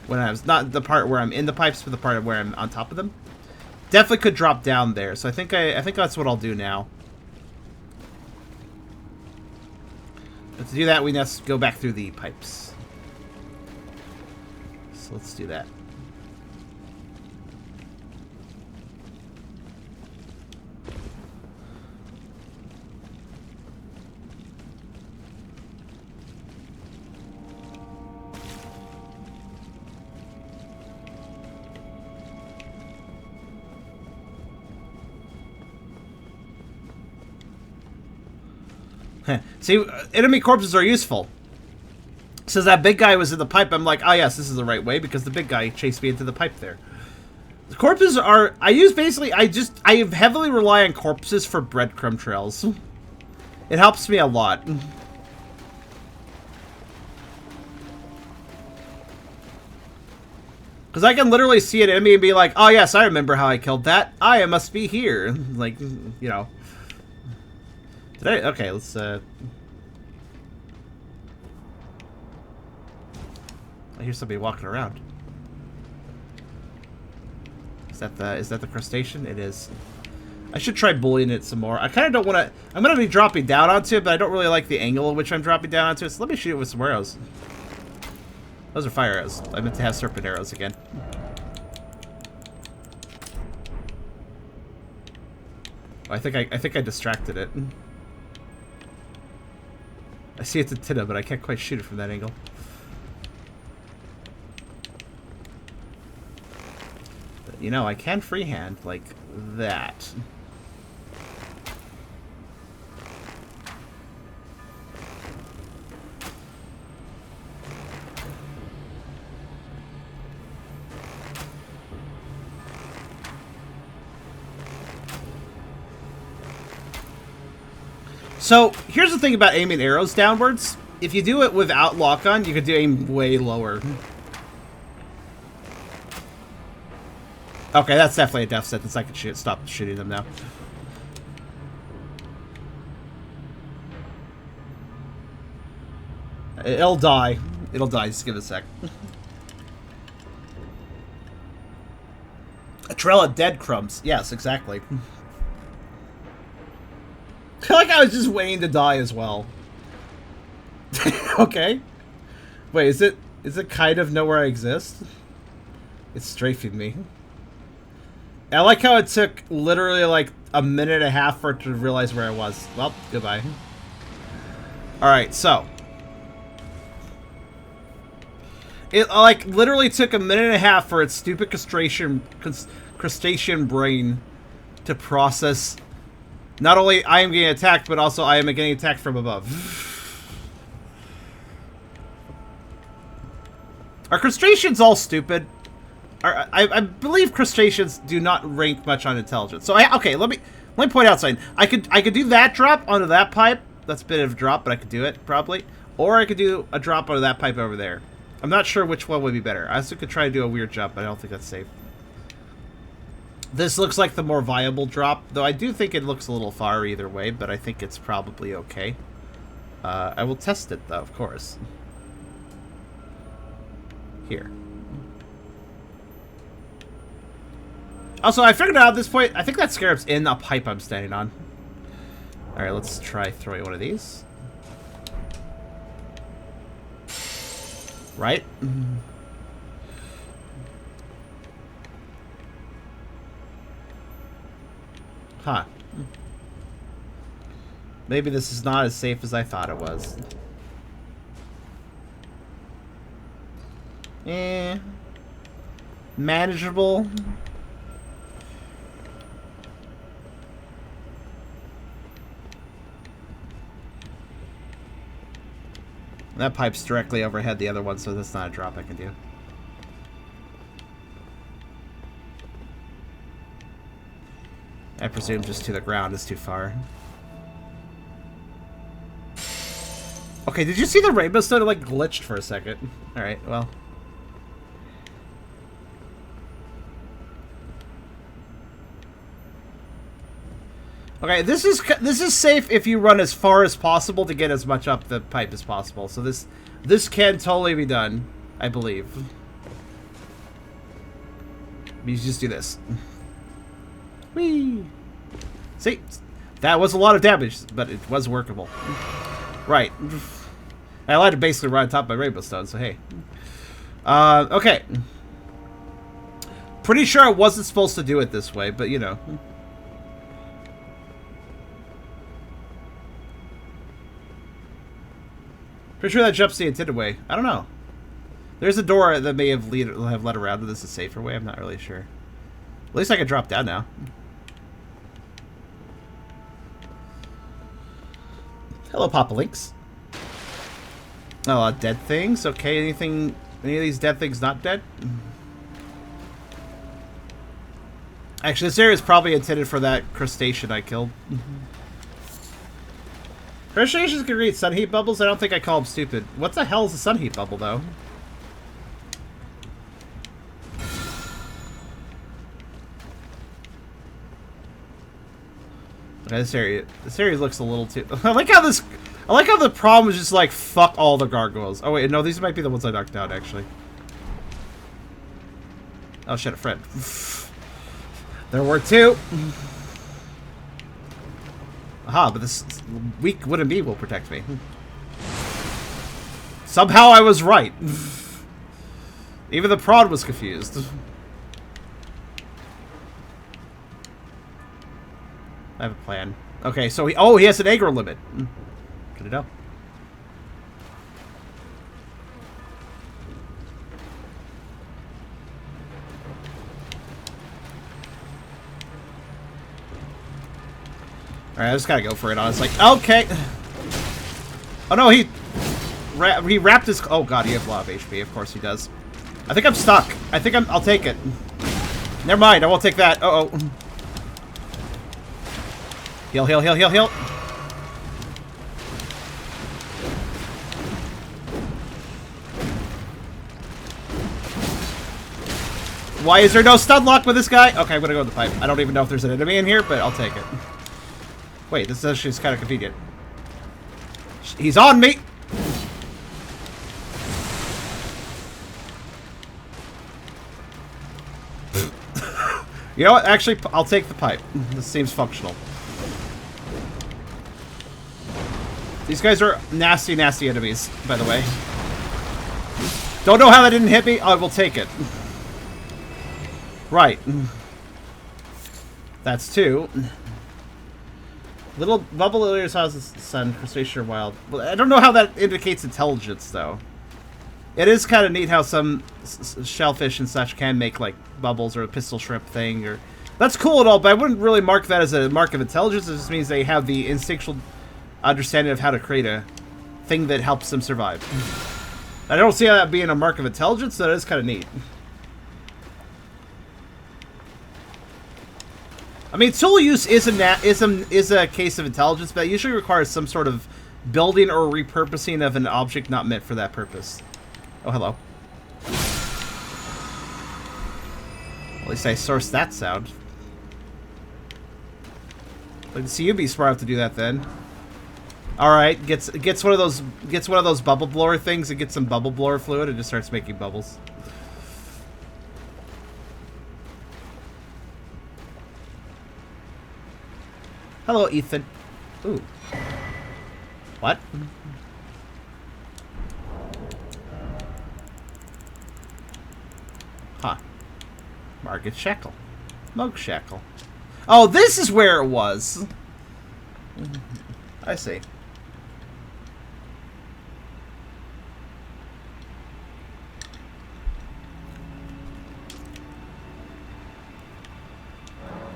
[SPEAKER 1] when I was not the part where I'm in the pipes, but the part where I'm on top of them. Definitely could drop down there, so I think that's what I'll do now. But to do that, we must go back through the pipes. So let's do that. See, enemy corpses are useful. Since that big guy was in the pipe, I'm like, oh yes, this is the right way, because the big guy chased me into the pipe there. The corpses are... I heavily rely on corpses for breadcrumb trails. It helps me a lot. Because I can literally see an enemy and be like, oh yes, I remember how I killed that. I must be here. Like, you know... Okay, let's I hear somebody walking around. Is that the crustacean? It is. I should try bullying it some more. I kind of don't want to... I'm going to be dropping down onto it, but I don't really like the angle at which I'm dropping down onto it, so let me shoot it with some arrows. Those are fire arrows. I meant to have serpent arrows again. I think I distracted it. I see it's a antenna, but I can't quite shoot it from that angle. But, you know, I can freehand like that. So, here's the thing about aiming arrows downwards. If you do it without lock-on, you could aim way lower. Okay, that's definitely a death sentence. I can stop shooting them now. It'll die. It'll die. Just give it a sec. A trail of dead crumbs. Yes, exactly. I feel like I was just waiting to die as well. Okay. Wait, is it kind of know where I exist? It's strafing me. I like how it took literally like a minute and a half for it to realize where I was. Well, goodbye. Alright, so. It like literally took a minute and a half for its stupid crustacean brain to process. Not only I am getting attacked, but also I am getting attacked from above. Are crustaceans all stupid? I believe crustaceans do not rank much on intelligence. So okay, let me point out something. I could do that drop onto that pipe. That's a bit of a drop, but I could do it probably. Or I could do a drop onto that pipe over there. I'm not sure which one would be better. I also could try to do a weird jump, but I don't think that's safe. This looks like the more viable drop, though I do think it looks a little far either way, but I think it's probably okay. I will test it, though, of course. Here. Also, I figured out at this point, I think that scarab's in a pipe I'm standing on. Alright, let's try throwing one of these. Right? Huh. Maybe this is not as safe as I thought it was. Manageable. That pipe's directly overhead the other one, so that's not a drop I can do. I presume just to the ground is too far. Okay, did you see the rainbow stone? It like glitched for a second. Alright, well. Okay, this is safe if you run as far as possible to get as much up the pipe as possible. So this can totally be done, I believe. You just do this. Whee! See? That was a lot of damage, but it was workable. Right. I allowed to basically run on top of my rainbow stone, so hey. Okay. Pretty sure I wasn't supposed to do it this way, but you know. Pretty sure that jumps the intended way. I don't know. There's a door that may have led around to this a safer way. I'm not really sure. At least I can drop down now. Hello, Papa Links. Oh, dead things? Okay, any of these dead things not dead? Actually, this area is probably intended for that crustacean I killed. Crustaceans can create sun heat bubbles. I don't think I call them stupid. What the hell is a sun heat bubble, though? Okay, this area looks a little too... I like how the problem is just like, fuck all the gargoyles. Oh wait, no, these might be the ones I knocked out, actually. Oh shit, a friend. There were two. Aha, but this weak wooden bee will protect me. Somehow I was right. Even the prod was confused. I have a plan. Okay, so he has an aggro limit. Good to know. Alright, I just gotta go for it. I was like, okay. Oh no, he wrapped his... Oh god, he has a lot of HP. Of course he does. I think I'm stuck. I'll take it. Never mind, I won't take that. Uh-oh. Heal, heal, heal, heal, heal. Why is there no stun lock with this guy? Okay, I'm gonna go with the pipe. I don't even know if there's an enemy in here, but I'll take it. Wait, this actually is kind of convenient. He's on me! You know what? Actually, I'll take the pipe. This seems functional. These guys are nasty, nasty enemies, by the way. Don't know how that didn't hit me. I will take it. Right. That's two. Little bubble lilies houses sun, crustacean or wild. Well, I don't know how that indicates intelligence, though. It is kind of neat how some shellfish and such can make, like, bubbles or a pistol shrimp thing. Or that's cool and all, but I wouldn't really mark that as a mark of intelligence. It just means they have the instinctual understanding of how to create a thing that helps them survive. I don't see how that being a mark of intelligence, so that is kind of neat. I mean, tool use is a case of intelligence, but it usually requires some sort of building or repurposing of an object not meant for that purpose. Oh, hello. At least I sourced that sound. Like, see, you'd be smart enough to do that then. All right, gets one of those bubble blower things and gets some bubble blower fluid and just starts making bubbles. Hello, Ethan. Ooh. What? Huh. Market Shackle. Mug Shackle. Oh, this is where it was. I see.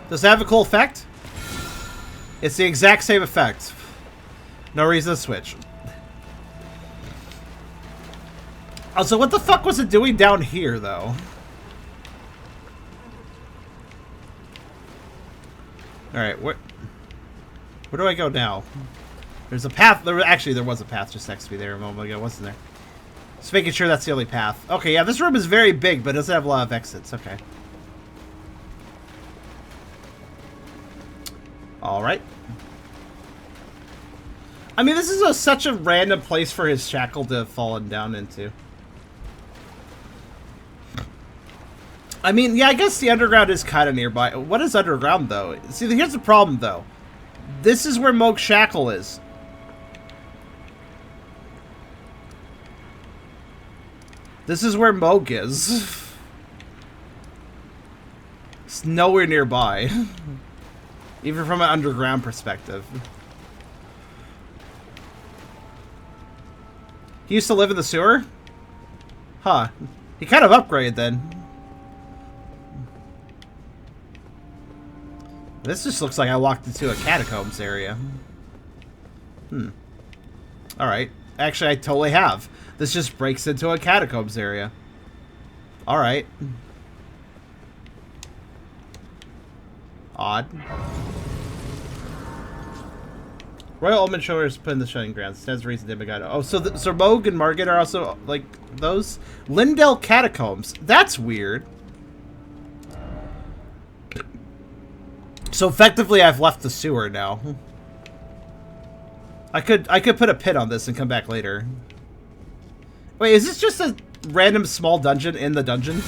[SPEAKER 1] Does it have a cool effect? It's the exact same effect. No reason to switch. Also, what the fuck was it doing down here, though? Alright, where do I go now? There's a path. Actually, there was a path just next to me there a moment ago, wasn't there? Just making sure that's the only path. Okay, yeah, this room is very big, but it doesn't have a lot of exits. Okay. Alright. I mean, this is such a random place for his shackle to have fallen down into. I mean, yeah, I guess the underground is kind of nearby. What is underground, though? See, here's the problem, though. This is where Moog Shackle is. This is where Moog is. It's nowhere nearby. Even from an underground perspective. He used to live in the sewer? Huh. He kind of upgraded then. This just looks like I walked into a catacombs area. Alright. Actually, I totally have. This just breaks into a catacombs area. Alright. Odd. Royal Almond Showers put in the Shining Grounds. Stands to reason Demigado. Oh, so so Moog and Margit are also, like, those? Lindell Catacombs. That's weird. So effectively, I've left the sewer now. I could put a pin on this and come back later. Wait, is this just a random small dungeon in the dungeon?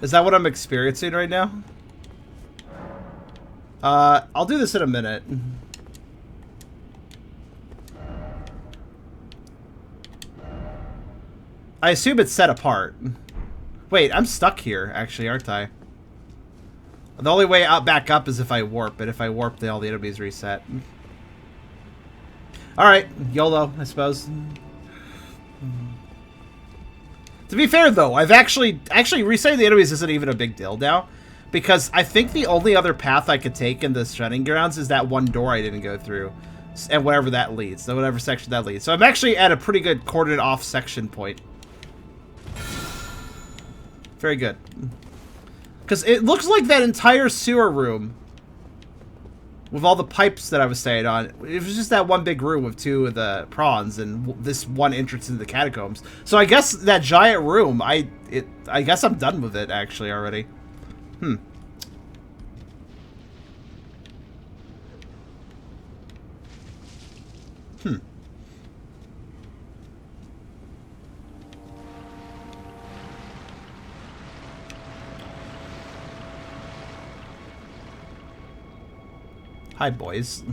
[SPEAKER 1] Is that what I'm experiencing right now? I'll do this in a minute. I assume it's set apart. Wait, I'm stuck here, actually, aren't I? The only way out back up is if I warp, but if I warp, then all the enemies reset. Alright, YOLO, I suppose. To be fair, though, I've actually resetting the enemies isn't even a big deal now, because I think the only other path I could take in the Shining Grounds is that one door I didn't go through, and whatever that leads, so whatever section that leads. So I'm actually at a pretty good coordinate off section point. Very good. Because it looks like that entire sewer room, with all the pipes that I was staying on, it was just that one big room with two of the prawns and this one entrance into the catacombs. So I guess that giant room, I guess I'm done with it actually already. Hi, boys.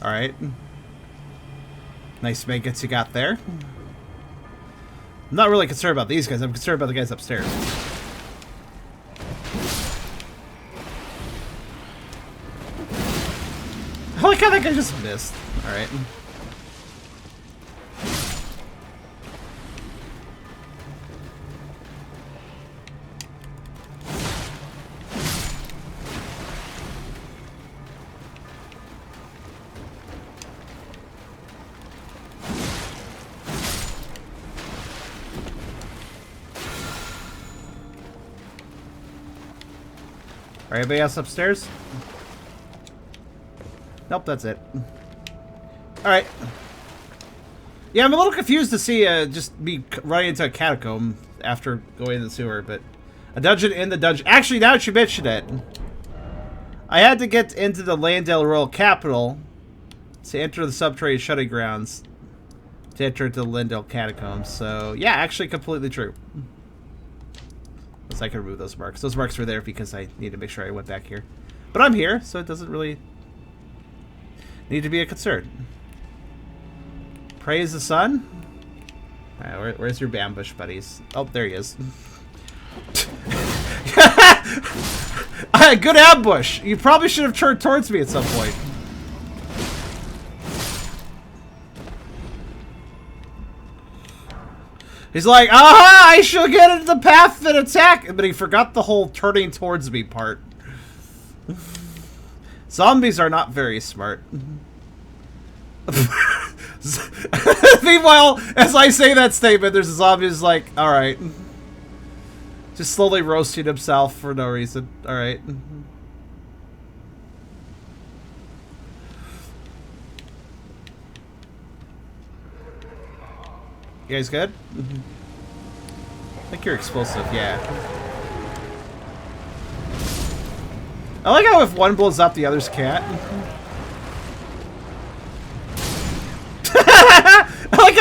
[SPEAKER 1] Alright. Nice maggots you got there. I'm not really concerned about these guys. I'm concerned about the guys upstairs. I like how that guy just missed. Alright. Alright, anybody else upstairs? Nope, that's it. Alright. Yeah, I'm a little confused to see just me running into a catacomb after going in the sewer, but a dungeon in the dungeon. Actually, now that you mention it, I had to get into the Landale Royal Capital to enter the subterranean shutting grounds to enter into the Lindell Catacombs. So, yeah, actually completely true. I can remove those marks. Those marks were there because I need to make sure I went back here. But I'm here, so it doesn't really need to be a concern. Praise the sun. Alright, where's your ambush buddies? Oh, there he is. Good ambush! You probably should have turned towards me at some point. He's like, aha, I shall get into the path and attack. But he forgot the whole turning towards me part. Zombies are not very smart. Meanwhile, as I say that statement, there's a zombie who's like, alright. Just slowly roasting himself for no reason. Alright. You guys good? I think you're explosive, yeah. I like how if one blows up, the others can't.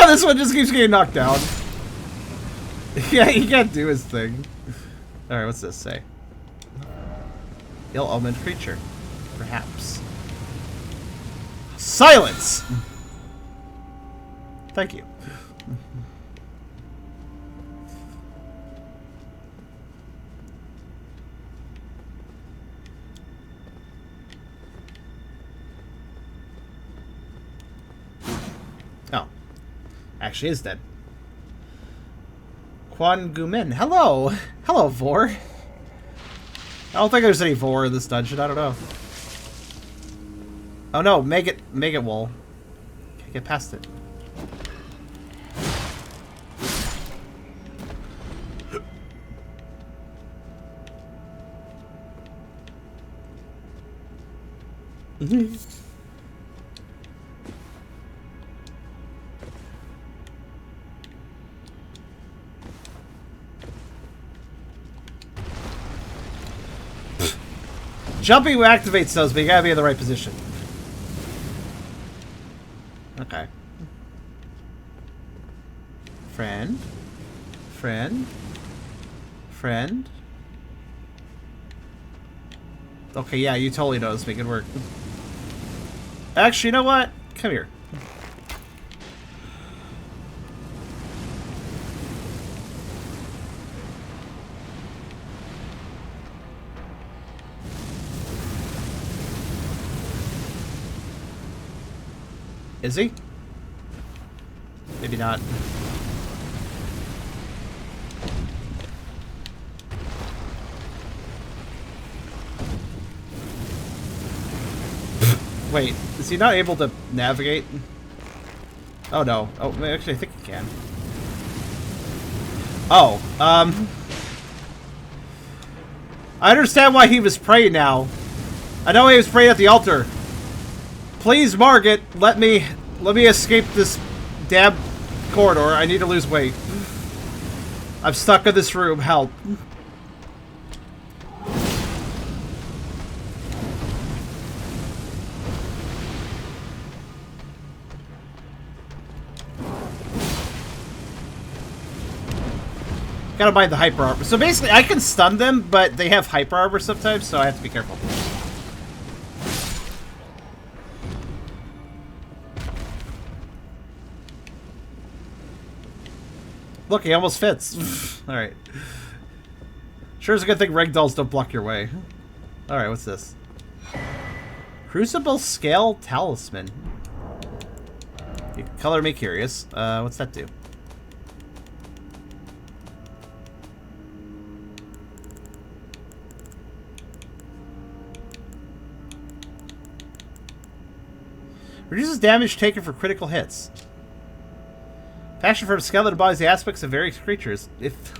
[SPEAKER 1] This one just keeps getting knocked down. Yeah, he can't do his thing. Alright, what's this say? Ill-omened creature. Perhaps. Silence! Thank you. Oh. Actually is dead. Quan Gumin. Hello! Hello, Vor. I don't think there's any Vor in this dungeon. I don't know. Oh no, make it wall. Can't get past it. Jumping activates those, but you gotta be in the right position. Okay. Friend. Friend. Friend. Okay, yeah, you totally know this. Make it work. Actually, you know what? Come here. Is he? Maybe not. Wait, is he not able to navigate? Oh no. Oh, actually I think he can. Oh, I understand why he was praying now. I know he was praying at the altar. Please, Margaret, let me escape this damn corridor. I need to lose weight. I'm stuck in this room. Help. Gotta mind the hyper armor. So basically, I can stun them, but they have hyper armor sometimes, so I have to be careful. Look, he almost fits. Alright. Sure is a good thing ragdolls don't block your way. Alright, what's this? Crucible Scale Talisman. You color me curious. What's that do? Reduces damage taken for critical hits. Fashion from a scale that embodies the aspects of various creatures. If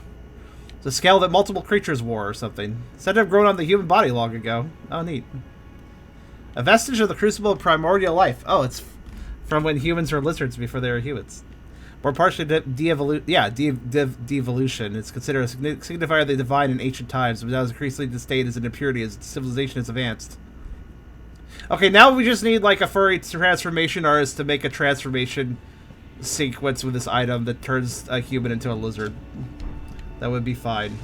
[SPEAKER 1] it's a scale that multiple creatures wore or something. Said to have grown on the human body long ago. Oh, neat. A vestige of the crucible of primordial life. Oh, it's from when humans were lizards before they were humans. More partially de-evolution. It's considered a signifier of the divine in ancient times, but now is increasingly disdained as an impurity as civilization has advanced. Okay, now we just need like a furry transformation artist to make a transformation sequence with this item that turns a human into a lizard. That would be fine.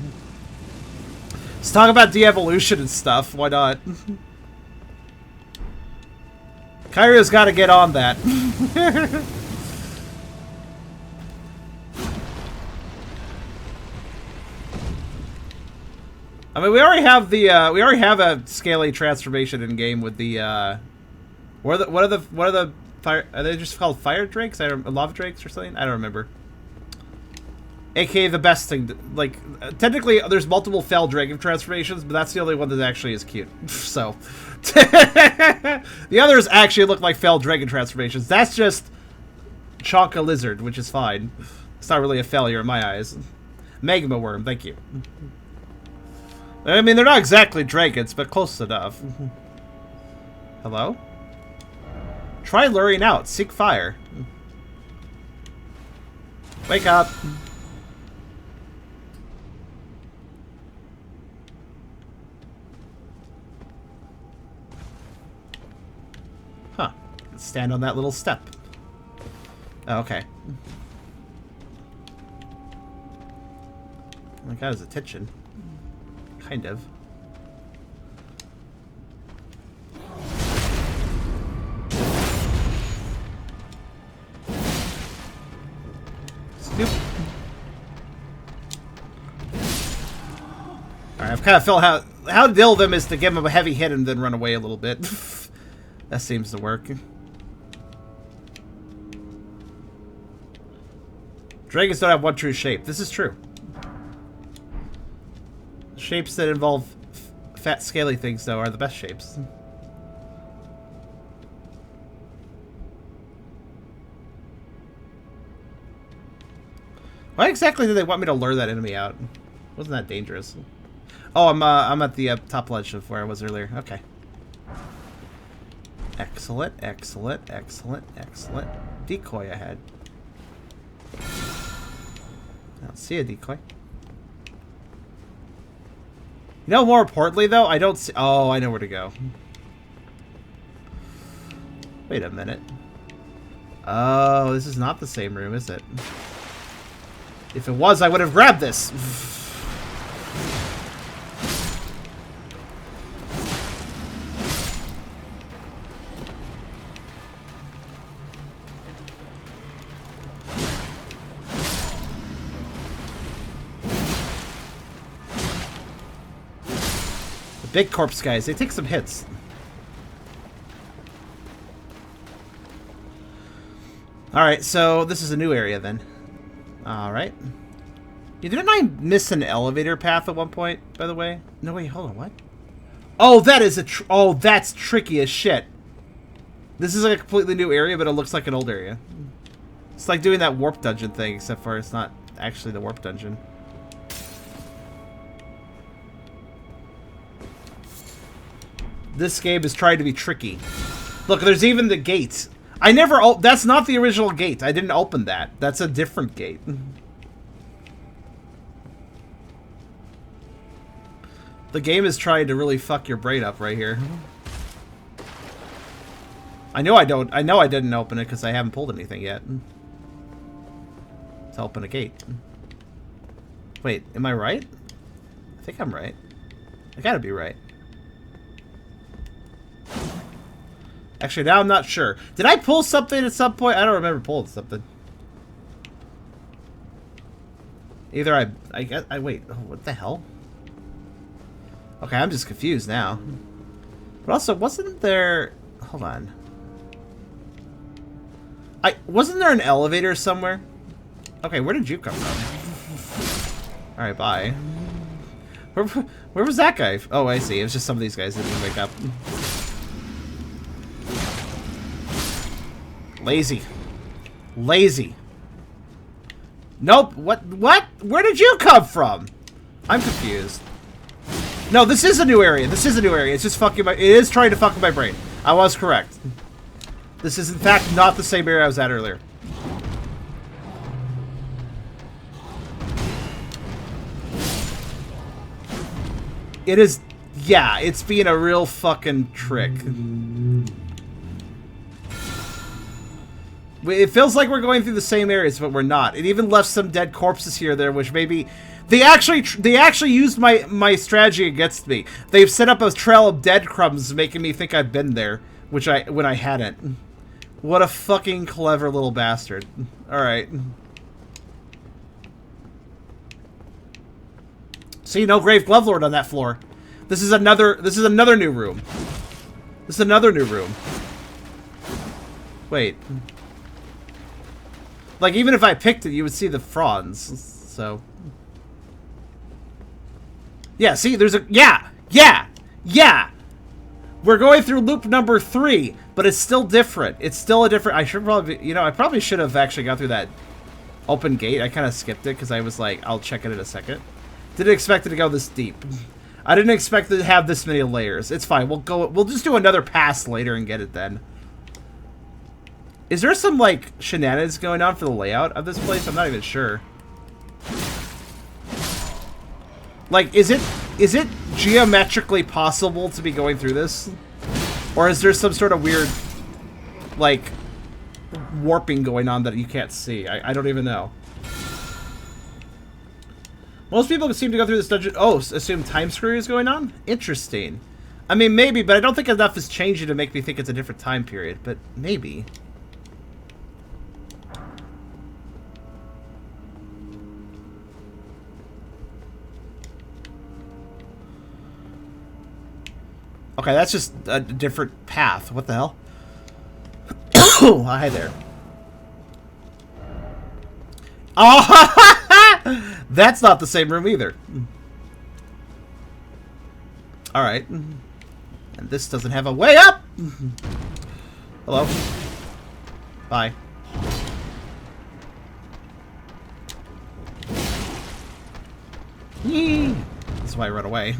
[SPEAKER 1] Let's talk about de-evolution and stuff. Why not? Kyrio's got to get on that. I mean, we already have a scaly transformation in game with the what are the fire? Are they just called fire drakes? Lava drakes or something? I don't remember. AKA the best thing. Like, technically, there's multiple fell dragon transformations, but that's the only one that actually is cute. So, the others actually look like fell dragon transformations. That's just Chonka lizard, which is fine. It's not really a failure in my eyes. Magma worm, thank you. I mean, they're not exactly dragons, but close enough. Hello? Try luring out. Seek fire. Wake up. Huh. Stand on that little step. Oh, okay. Oh my god, his attention. Kind of. Stupid. Alright, I've kind of felt how to deal with them is to give them a heavy hit and then run away a little bit. That seems to work. Dragons don't have one true shape. This is true. Shapes that involve fat, scaly things, though, are the best shapes. Why exactly did they want me to lure that enemy out? Wasn't that dangerous? Oh, I'm at the top ledge of where I was earlier. Okay. Excellent, excellent, excellent, excellent. Decoy ahead. I don't see a decoy. You know, more importantly, though, I don't see... Oh, I know where to go. Wait a minute. Oh, this is not the same room, is it? If it was, I would have grabbed this. Big corpse guys, they take some hits. Alright, so this is a new area then. Alright. Yeah, didn't I miss an elevator path at one point, by the way? No, wait, hold on, what? Oh, that is a oh, that's tricky as shit. This is like a completely new area, but it looks like an old area. It's like doing that warp dungeon thing, except for it's not actually the warp dungeon. This game is trying to be tricky. Look, there's even the gate. I never... That's not the original gate. I didn't open that. That's a different gate. The game is trying to really fuck your brain up right here. I know I didn't open it because I haven't pulled anything yet. To open a gate. Wait, am I right? I think I'm right. I gotta be right. Actually, now I'm not sure. Did I pull something at some point? I don't remember pulling something. Either I guess I wait. Oh, what the hell? Okay, I'm just confused now. But also, wasn't there? Hold on. Wasn't there an elevator somewhere? Okay, where did you come from? All right, bye. Where was that guy? Oh, I see. It was just some of these guys that didn't wake up. Lazy. Lazy. Nope. What? Where did you come from? I'm confused. No, this is a new area. This is a new area. It's just fucking it is trying to fuck with my brain. I was correct. This is, in fact, not the same area I was at earlier. It is... Yeah, it's being a real fucking trick. It feels like we're going through the same areas, but we're not. It even left some dead corpses here or there, which maybe... They actually used my strategy against me. They've set up a trail of dead crumbs, making me think I've been there, when I hadn't. What a fucking clever little bastard. Alright. See, no Grave Glovelord on that floor. This is another new room. This is another new room. Wait. Like, even if I picked it, you would see the fronds. So. Yeah, see, there's a... Yeah! We're going through loop number 3, but it's still different. It's still a different... I should probably... You know, I probably should have actually gone through that open gate. I kind of skipped it because I was like, I'll check it in a second. Didn't expect it to go this deep. I didn't expect it to have this many layers. It's fine. We'll just do another pass later and get it then. Is there some, like, shenanigans going on for the layout of this place? I'm not even sure. Like, is it geometrically possible to be going through this? Or is there some sort of weird, like, warping going on that you can't see. I don't even know. Most people seem to go through this dungeon... Oh, assume time screw is going on? Interesting. I mean, maybe, but I don't think enough is changing to make me think it's a different time period. But maybe. Okay, that's just a different path. What the hell? Oh, hi there. Oh, that's not the same room either. All right. And this doesn't have a way up. Hello. Bye. Yee. That's why I run away.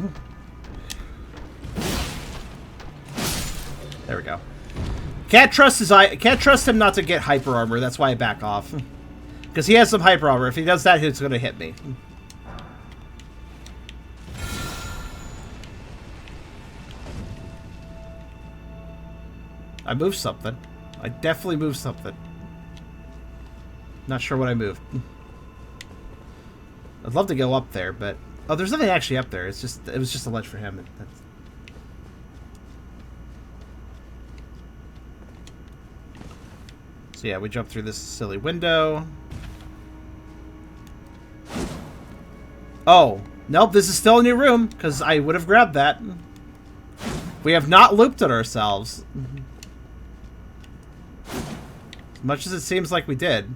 [SPEAKER 1] There we go. Can't trust him not to get hyper armor. That's why I back off. Because he has some hyper armor. If he does that, he's going to hit me. I moved something. I definitely moved something. Not sure what I moved. I'd love to go up there, but... Oh, there's nothing actually up there. It was just a ledge for him. So yeah, we jump through this silly window. Oh, nope, this is still a new room, because I would have grabbed that. We have not looped it ourselves. As much as it seems like we did.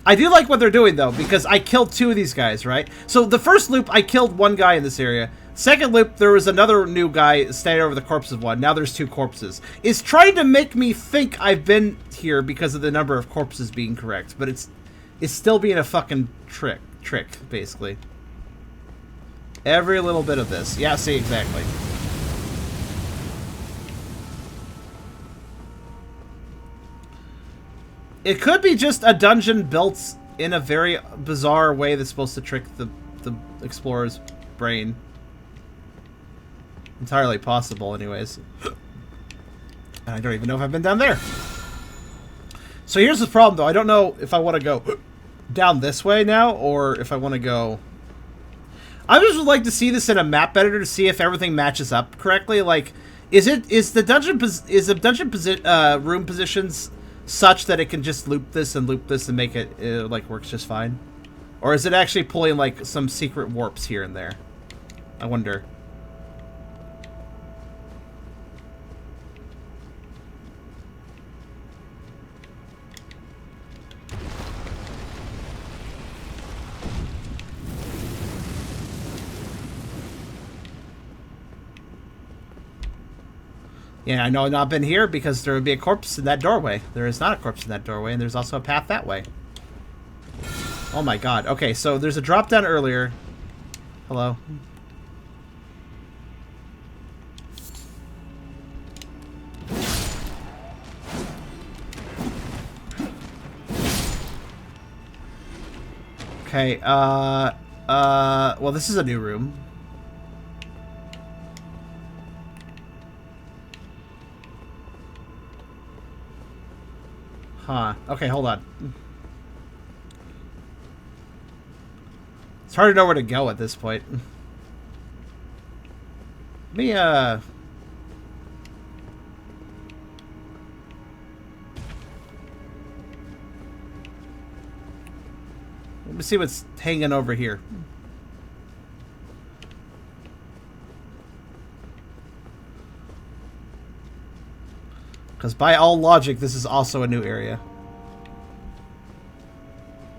[SPEAKER 1] I do like what they're doing, though, because I killed 2 of these guys, right? So the first loop, I killed 1 guy in this area. Second loop, there was another new guy standing over the corpse of 1. Now there's 2 corpses. It's trying to make me think I've been here because of the number of corpses being correct, but it's still being a fucking trick, basically. Every little bit of this. Yeah, see, exactly. It could be just a dungeon built in a very bizarre way that's supposed to trick the explorer's brain. Entirely possible, anyways. And I don't even know if I've been down there. So here's the problem, though. I don't know if I want to go down this way now, or if I want to go... I just would like to see this in a map editor to see if everything matches up correctly. Like, is the dungeon room positions such that it can just loop this and make it like works just fine, or is it actually pulling like some secret warps here and there? I wonder. Yeah, I know I've not been here because there would be a corpse in that doorway. There is not a corpse in that doorway, and there's also a path that way. Oh my god. Okay, so there's a drop down earlier. Hello. Okay, well, this is a new room. Huh. Okay, hold on. It's hard to know where to go at this point. Let me, let me see what's hanging over here. Because by all logic, this is also a new area.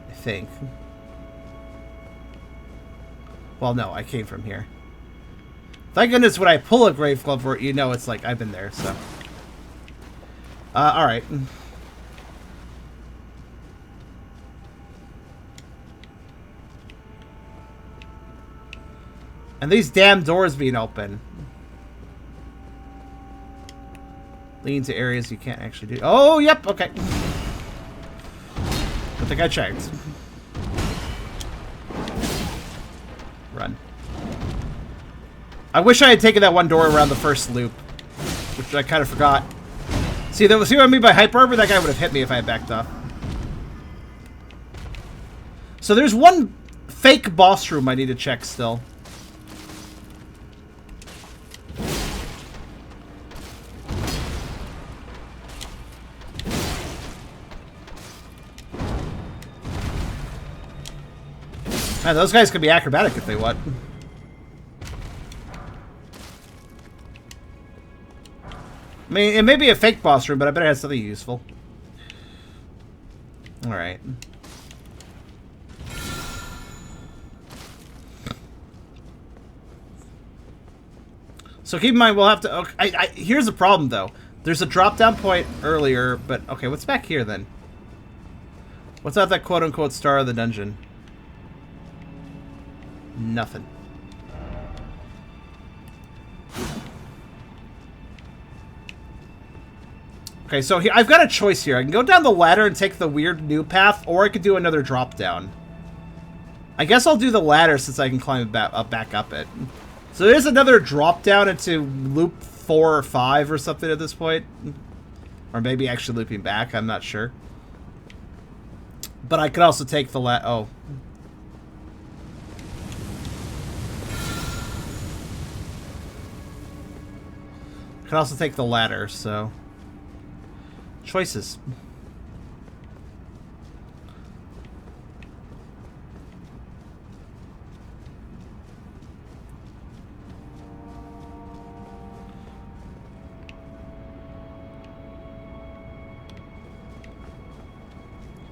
[SPEAKER 1] I think. Well, no, I came from here. Thank goodness when I pull a grave glove, you know it's like I've been there, so. Alright. And these damn doors being open. Lean to areas you can't actually do. Oh, yep, okay. I think I checked. Run. I wish I had taken that one door around the first loop, which I kind of forgot. See what I mean by hyper armor? That guy would have hit me if I had backed off. So there's one fake boss room I need to check still. Man, those guys could be acrobatic if they want. I mean, it may be a fake boss room, but I bet it has something useful. Alright. So keep in mind, we'll have to... Okay, here's the problem, though. There's a drop-down point earlier, but... Okay, what's back here, then? What's at that quote-unquote star of the dungeon? Nothing. Okay, so I've got a choice here. I can go down the ladder and take the weird new path, or I could do another drop-down. I guess I'll do the ladder since I can climb back up it. So there's another drop-down into loop 4 or 5 or something at this point. Or maybe actually looping back, I'm not sure. But I could also take the oh. I could also take the ladder, so... Choices.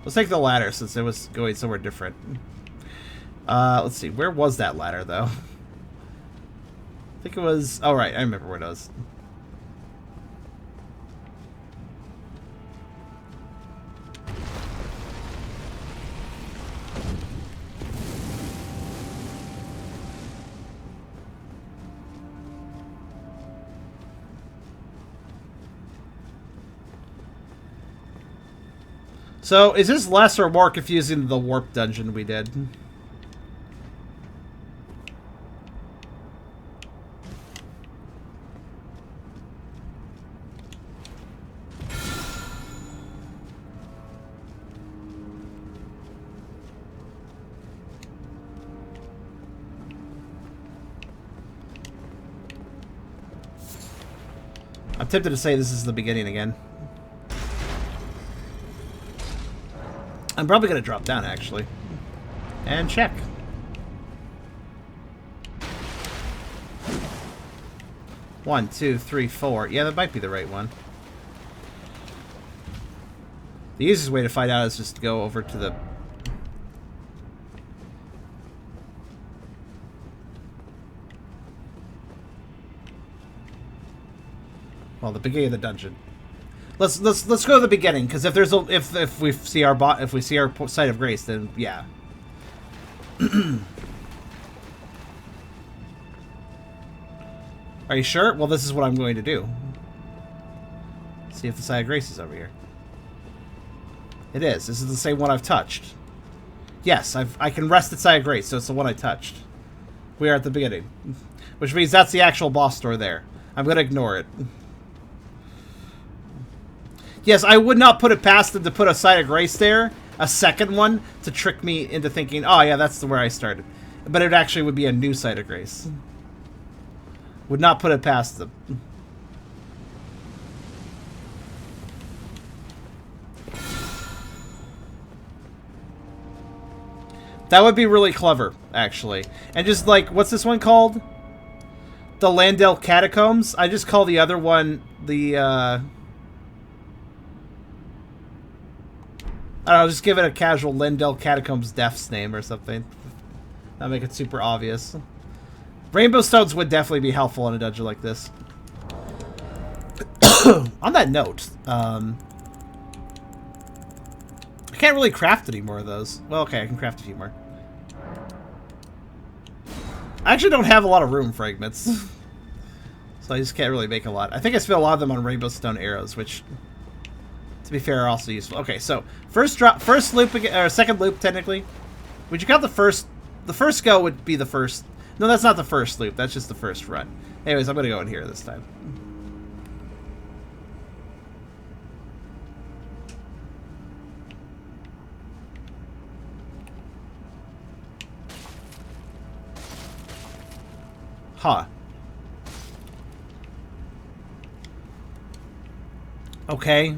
[SPEAKER 1] Let's take the ladder since it was going somewhere different. Let's see. Where was that ladder, though? I think it was... Oh, right. I remember where it was. So, is this less or more confusing than the warp dungeon we did? I'm tempted to say this is the beginning again. I'm probably going to drop down, actually. And check. One, two, three, four. Yeah, that might be the right one. The easiest way to find out is just to go over to the... Well, the beginning of the dungeon. Let's go to the beginning, because if there's a if we see our site of grace, then yeah. Are you sure? Well, this is what I'm going to do. See if the site of grace is over here. It is. This is the same one I've touched. Yes, I can rest at site of grace, so it's the one I touched. We are at the beginning, which means that's the actual boss door there. I'm going to ignore it. Yes, I would not put it past them to put a site of grace there, a second one, to trick me into thinking, oh yeah, that's where I started. But it actually would be a new site of grace. Would not put it past them. That would be really clever, actually. And just like, what's this one called? The Landell Catacombs? I just call the other one the, I don't know, just give it a casual Lendell Catacombs Death's name or something. That'll make it super obvious. Rainbow stones would definitely be helpful in a dungeon like this. On that note, I can't really craft any more of those. Well, okay, I can craft a few more. I actually don't have a lot of room fragments. So I just can't really make a lot. I think I spent a lot of them on rainbow stone arrows, which... to be fair, are also useful. Okay, so first loop again, or second loop technically. Would you count the first? The first go would be the first. No, that's not the first loop. That's just the first run. Anyways, I'm gonna go in here this time. Huh. Okay.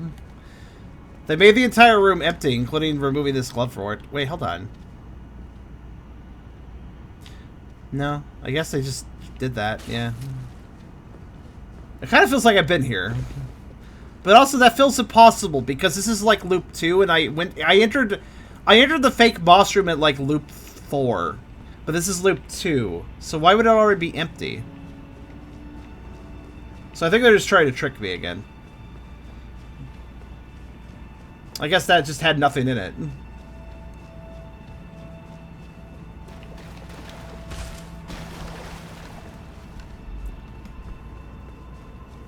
[SPEAKER 1] They made the entire room empty, including removing this glove for it. Wait, hold on. No, I guess they just did that, yeah. It kind of feels like I've been here. But also that feels impossible because this is like loop 2 and I entered the fake boss room at like loop 4. But this is loop 2. So why would it already be empty? So I think they're just trying to trick me again. I guess that just had nothing in it.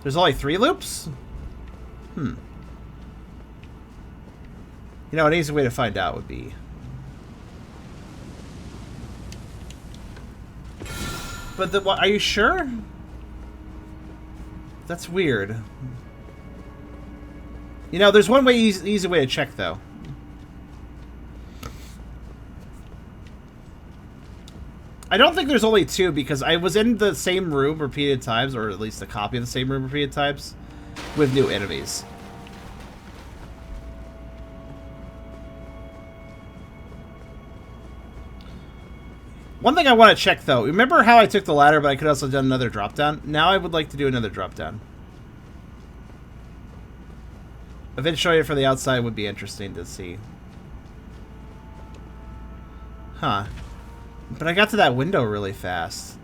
[SPEAKER 1] There's only 3 loops? Hmm. You know, an easy way to find out would be... But are you sure? That's weird. You know, there's one easy way to check, though. I don't think there's only 2, because I was in the same room repeated times, or at least a copy of the same room repeated times, with new enemies. One thing I want to check, though. Remember how I took the ladder, but I could also have done another drop-down? Now I would like to do another drop-down. A vid showing it from the outside would be interesting to see. Huh. But I got to that window really fast.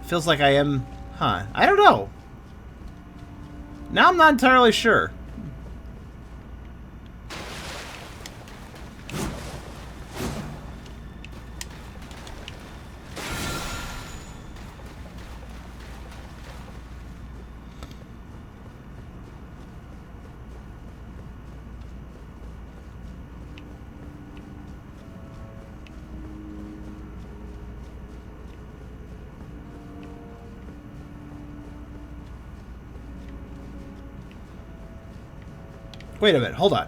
[SPEAKER 1] Feels like I am... Huh. I don't know. Now I'm not entirely sure. Wait a minute, hold on.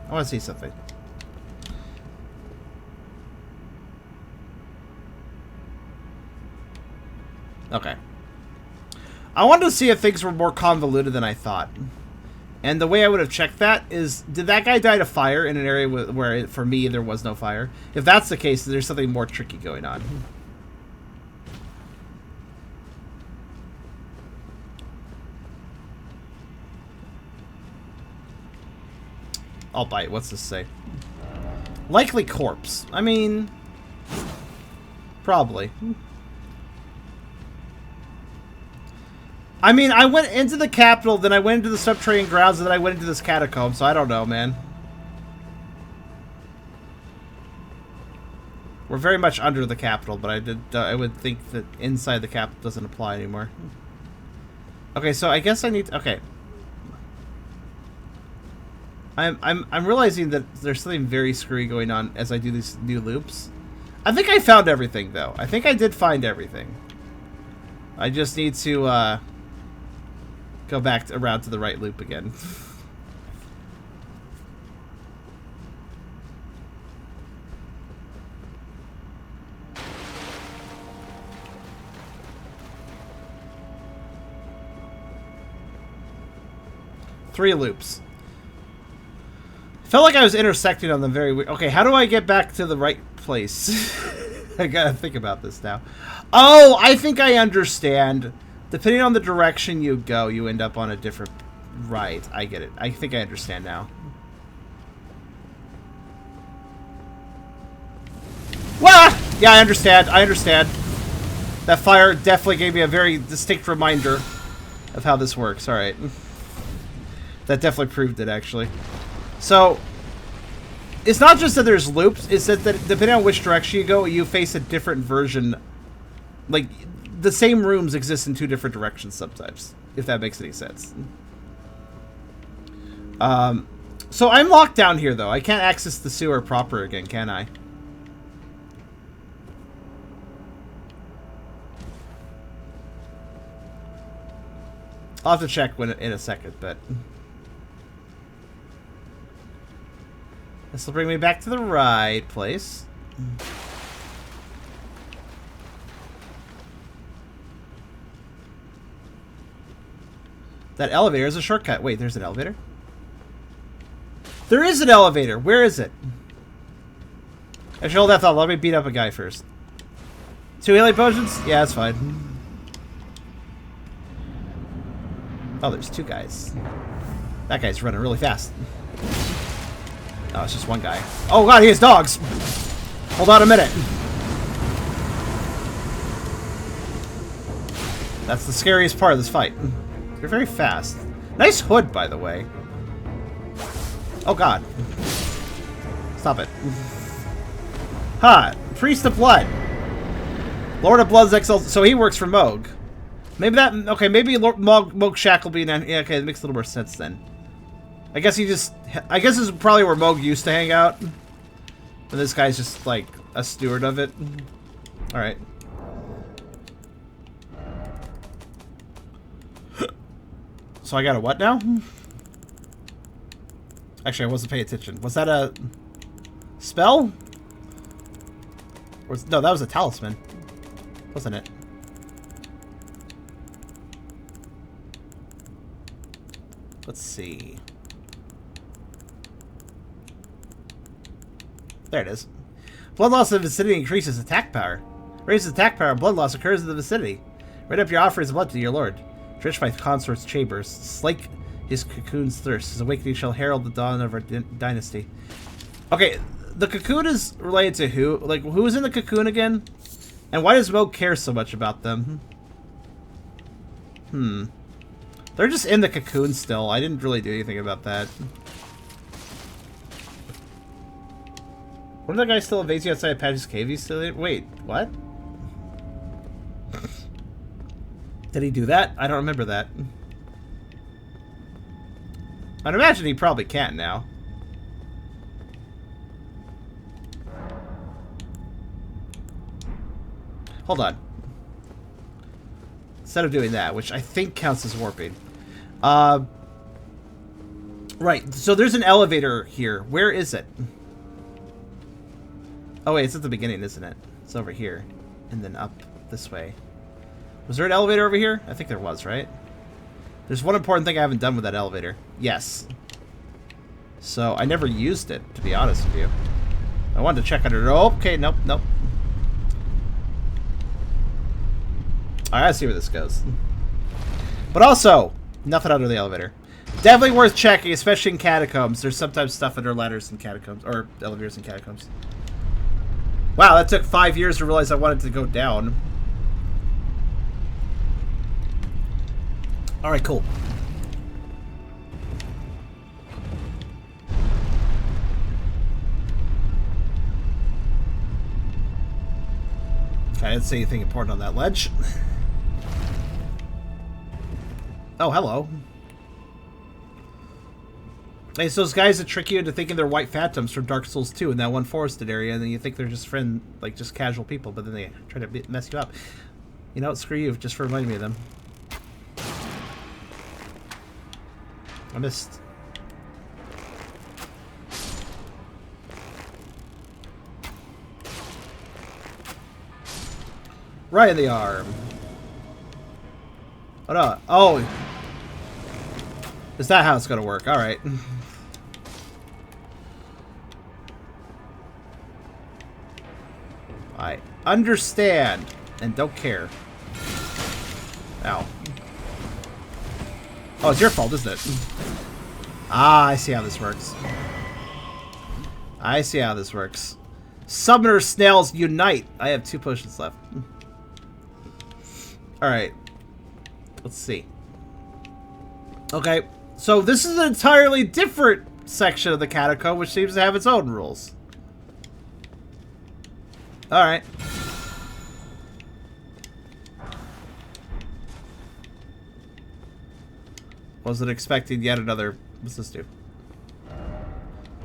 [SPEAKER 1] I want to see something. Okay. I wanted to see if things were more convoluted than I thought. And the way I would have checked that is, did that guy die to fire in an area where, for me, there was no fire? If that's the case, there's something more tricky going on. I'll bite. What's this say? Likely corpse. I mean... Probably. I mean, I went into the capital, then I went into the subterranean grounds, and then I went into this catacomb, so I don't know, man. We're very much under the capital, but I would think that inside the capital doesn't apply anymore. Okay, so I guess I need to... Okay. I'm realizing that there's something very screwy going on as I do these new loops. I think I found everything, though. I think I did find everything. I just need to go back around to the right loop again. Three loops. Felt like I was intersecting on them very weird. Okay, how do I get back to the right place? I gotta think about this now. Oh, I think I understand. Depending on the direction you go, you end up on a different... Right, I get it. I think I understand now. Wah! Yeah, I understand. I understand. That fire definitely gave me a very distinct reminder of how this works. Alright. That definitely proved it, actually. So, it's not just that there's loops, it's that depending on which direction you go, you face a different version. Like, the same rooms exist in two different directions sometimes, if that makes any sense. So I'm locked down here, though. I can't access the sewer proper again, can I? I'll have to check in a second, but... This will bring me back to the right place. That elevator is a shortcut. Wait, there's an elevator? There is an elevator. Where is it? Actually, hold that thought. Let me beat up a guy first. 2 healing potions? Yeah, that's fine. Oh, there's 2 guys. That guy's running really fast. Oh, it's just one guy. Oh god, he has dogs! Hold on a minute. That's the scariest part of this fight. You're very fast. Nice hood, by the way. Oh god. Stop it. Ha! Priest of Blood. Lord of Blood's exalted. So he works for Moog. Maybe that... Okay, maybe Moog Shackle being... Yeah, okay, it makes a little more sense then. I guess he just... I guess this is probably where Moog used to hang out. And this guy's just, like, a steward of it. Alright. So I got a what now? Actually, I wasn't paying attention. Was that a... spell? No, that was a talisman. Wasn't it? Let's see. There it is. Blood loss in the vicinity increases attack power. Raises attack power and blood loss occurs in the vicinity. Write up your offerings of blood to your lord. Drench my consort's chambers. Slake his cocoon's thirst. His awakening shall herald the dawn of our dynasty. Okay, the cocoon is related to who? Like, who is in the cocoon again? And why does Moog care so much about them? They're just in the cocoon still. I didn't really do anything about that. What if that guy still evades you outside Patch's cave? He's still there? Wait, what? Did he do that? I don't remember that. I'd imagine he probably can't now. Hold on. Instead of doing that, which I think counts as warping. Right, so there's an elevator here. Where is it? Oh wait, it's at the beginning, isn't it? It's over here. And then up this way. Was there an elevator over here? I think there was, right? There's one important thing I haven't done with that elevator. Yes. So, I never used it, to be honest with you. I wanted to check under it. Oh, okay, nope, nope. I gotta see where this goes. But also, nothing under the elevator. Definitely worth checking, especially in catacombs. There's sometimes stuff under ladders in catacombs, or elevators in catacombs. Wow, that took 5 years to realize I wanted to go down. Alright, cool. Okay, I didn't see anything important on that ledge. Oh, hello. Hey, it's those guys that trick you into thinking they're white phantoms from Dark Souls 2 in that one forested area, and then you think they're just just casual people, but then they try to mess you up. You know what? Screw you, just for reminding me of them. I missed. Right in the arm. Oh no. Oh. Is that how it's gonna work? Alright. I understand and don't care. Ow. Oh, it's your fault, isn't it? Ah, I see how this works. I see how this works. Summoner snails unite. I have 2 potions left. Alright. Let's see. Okay. So this is an entirely different section of the catacomb, which seems to have its own rules. Alright. Wasn't expecting yet another... What's this do?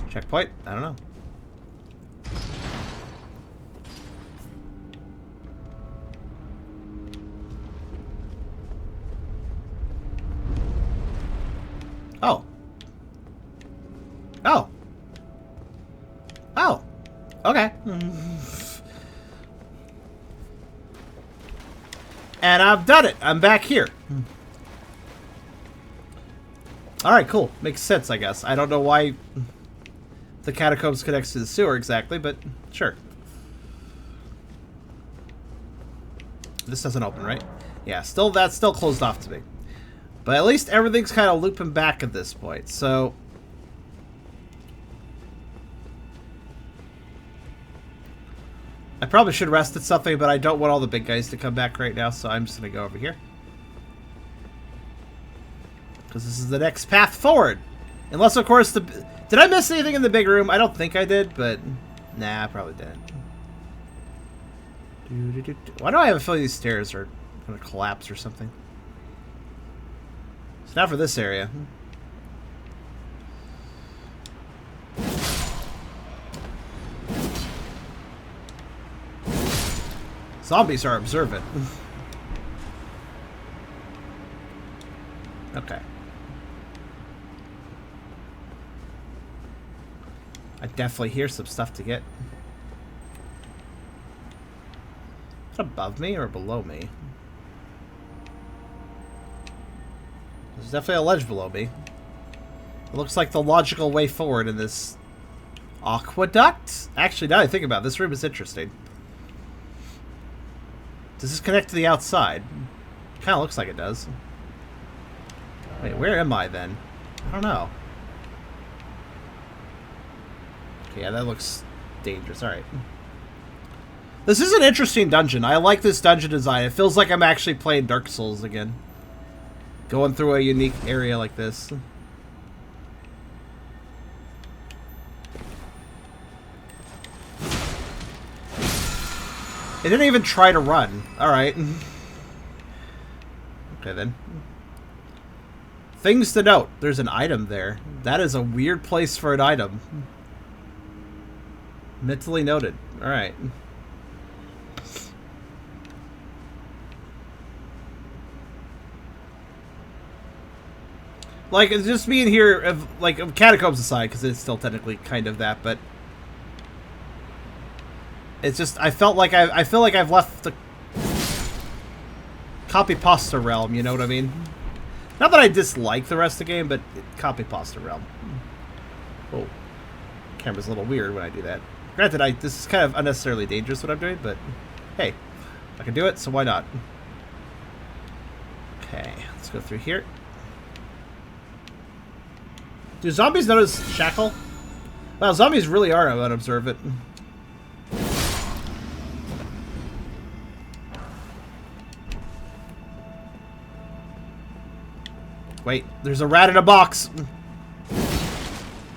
[SPEAKER 1] Checkpoint? I don't know. Oh. Oh. Oh. Okay. And I've done it. I'm back here. Alright, cool. Makes sense, I guess. I don't know why the catacombs connects to the sewer exactly, but sure. This doesn't open, right? Yeah, still that's still closed off to me. But at least everything's kind of looping back at this point, so... I probably should rest at something, but I don't want all the big guys to come back right now, so I'm just going to go over here. Because this is the next path forward. Unless, of course, the... Did I miss anything in the big room? I don't think I did, but... Nah, I probably didn't. Why do I have a feeling these stairs are going to collapse or something? It's not for this area. Zombies are observant. Okay. I definitely hear some stuff to get. Is it above me or below me? There's definitely a ledge below me. It looks like the logical way forward in this aqueduct. Actually, now that I think about it, this room is interesting. Does this connect to the outside? Kind of looks like it does. Wait, where am I then? I don't know. Okay, yeah, that looks dangerous. Alright. This is an interesting dungeon. I like this dungeon design. It feels like I'm actually playing Dark Souls again. Going through a unique area like this. It didn't even try to run. Alright. Okay, then. Things to note. There's an item there. That is a weird place for an item. Mentally noted. Alright. Like, it's just being here, like, catacombs aside, because it's still technically kind of that, but... It's just, I feel like I've left the copy pasta realm, you know what I mean? Not that I dislike the rest of the game, but copy pasta realm. Oh, camera's a little weird when I do that. Granted, this is kind of unnecessarily dangerous what I'm doing, but hey, I can do it, so why not? Okay, let's go through here. Do zombies notice Shackle? Wow, zombies really are unobservant. Wait, there's a rat in a box.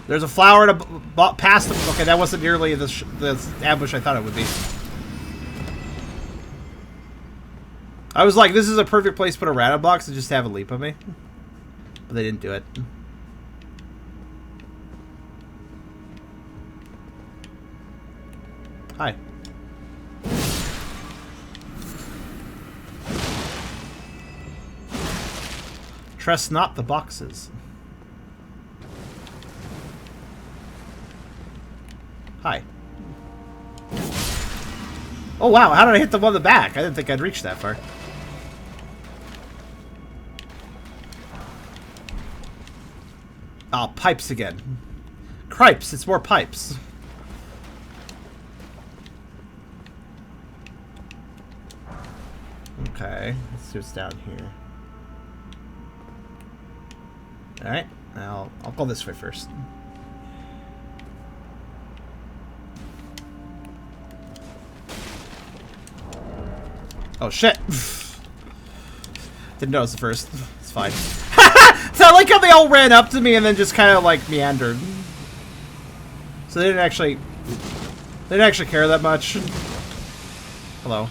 [SPEAKER 1] There's a flower in a past. Okay, that wasn't nearly the ambush I thought it would be. I was like, this is a perfect place to put a rat in a box and just have it leap at me. But they didn't do it. Hi. Trust not the boxes. Hi. Oh wow, how did I hit the one in the back? I didn't think I'd reach that far. Oh, pipes again. Cripes, it's more pipes. Okay, let's see what's down here. Alright, I'll go this way first. Oh shit! Didn't notice the first. It's fine. So I like how they all ran up to me and then just kind of like meandered. So they didn't actually care that much. Hello.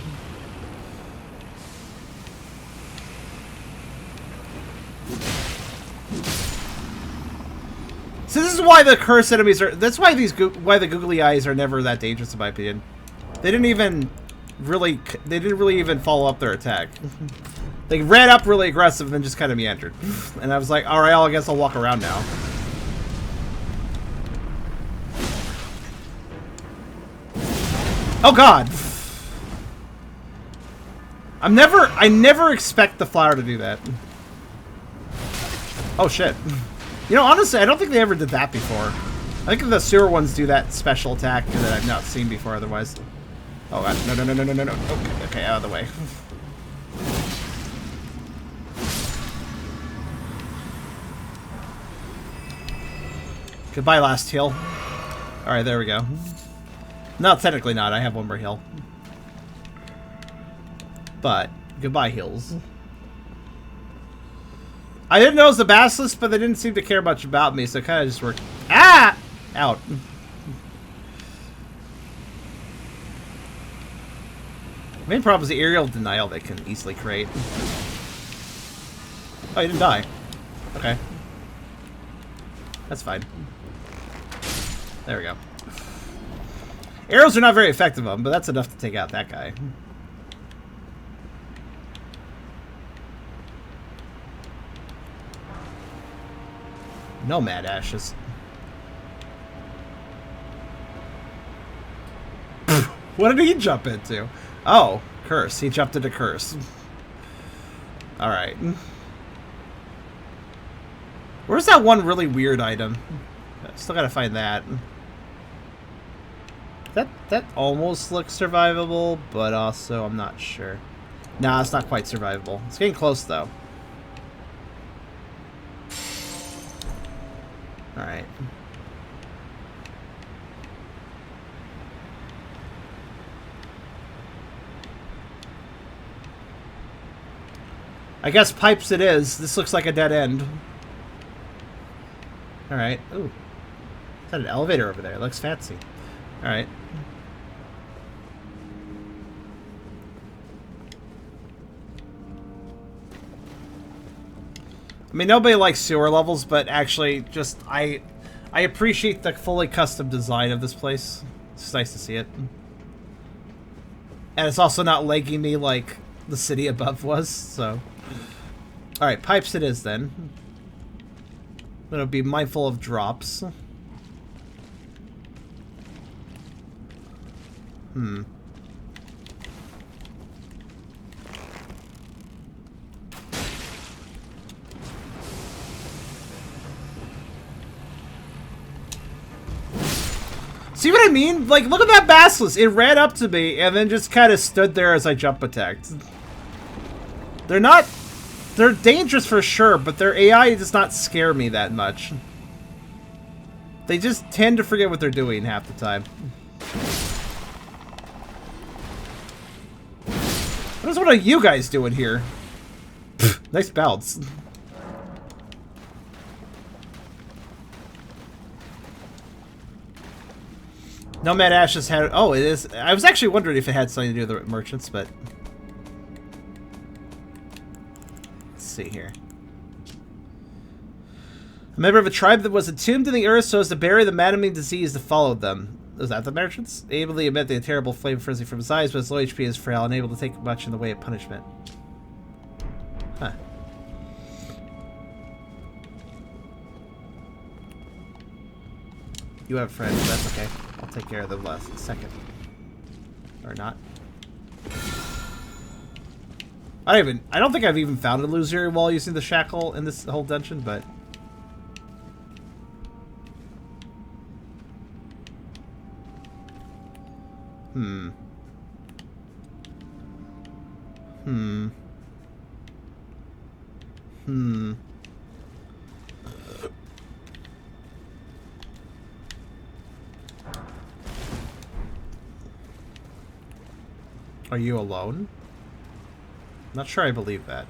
[SPEAKER 1] So this is why the cursed enemies are. That's why why the googly eyes are never that dangerous, in my opinion. They didn't really even follow up their attack. They ran up really aggressive and then just kind of meandered. And I was like, all right, I guess I'll walk around now. Oh God! I never expect the flower to do that. Oh shit. You know, honestly, I don't think they ever did that before. I think the sewer ones do that special attack that I've not seen before otherwise. Oh, no, no, no, no, no, no, no. Okay, okay, out of the way. Goodbye, last heal. Alright, there we go. No, technically not. I have one more heal. But, goodbye, heals. I didn't know it was the Basilisk, but they didn't seem to care much about me, so it kind of just worked. Ah! Out. The main problem is the aerial denial they can easily create. Oh, you didn't die. Okay. That's fine. There we go. Arrows are not very effective on them, but that's enough to take out that guy. Nomad ashes. What did he jump into? Oh, curse. He jumped into curse. Alright. Where's that one really weird item? Still gotta find that. That almost looks survivable, but also I'm not sure. Nah, it's not quite survivable. It's getting close, though. Alright. I guess pipes it is. This looks like a dead end. Alright. Ooh. Is that an elevator over there? It looks fancy. Alright. I mean, nobody likes sewer levels, but actually, just, I appreciate the fully custom design of this place. It's just nice to see it. And it's also not lagging me like the city above was, so... Alright, pipes it is, then. I'm gonna be mindful of drops. See what I mean? Like, look at that Basilisk. It ran up to me and then just kind of stood there as I jump attacked. They're not... They're dangerous for sure, but their AI does not scare me that much. They just tend to forget what they're doing half the time. What is one of you guys doing here? Nice bounce. Nomad Ashes had... Oh, it is... I was actually wondering if it had something to do with the merchants, but... Let's see here. A member of a tribe that was entombed in the earth so as to bury the maddening disease that followed them. Was that the merchants? Able to emit the terrible flame frenzy from his eyes, but his low HP is frail, unable to take much in the way of punishment. Huh. You have friends, that's okay. I'll take care of them last second. Or not. I don't think I've even found a illusory while using the shackle in this whole dungeon, but... Are you alone? I'm not sure I believe that.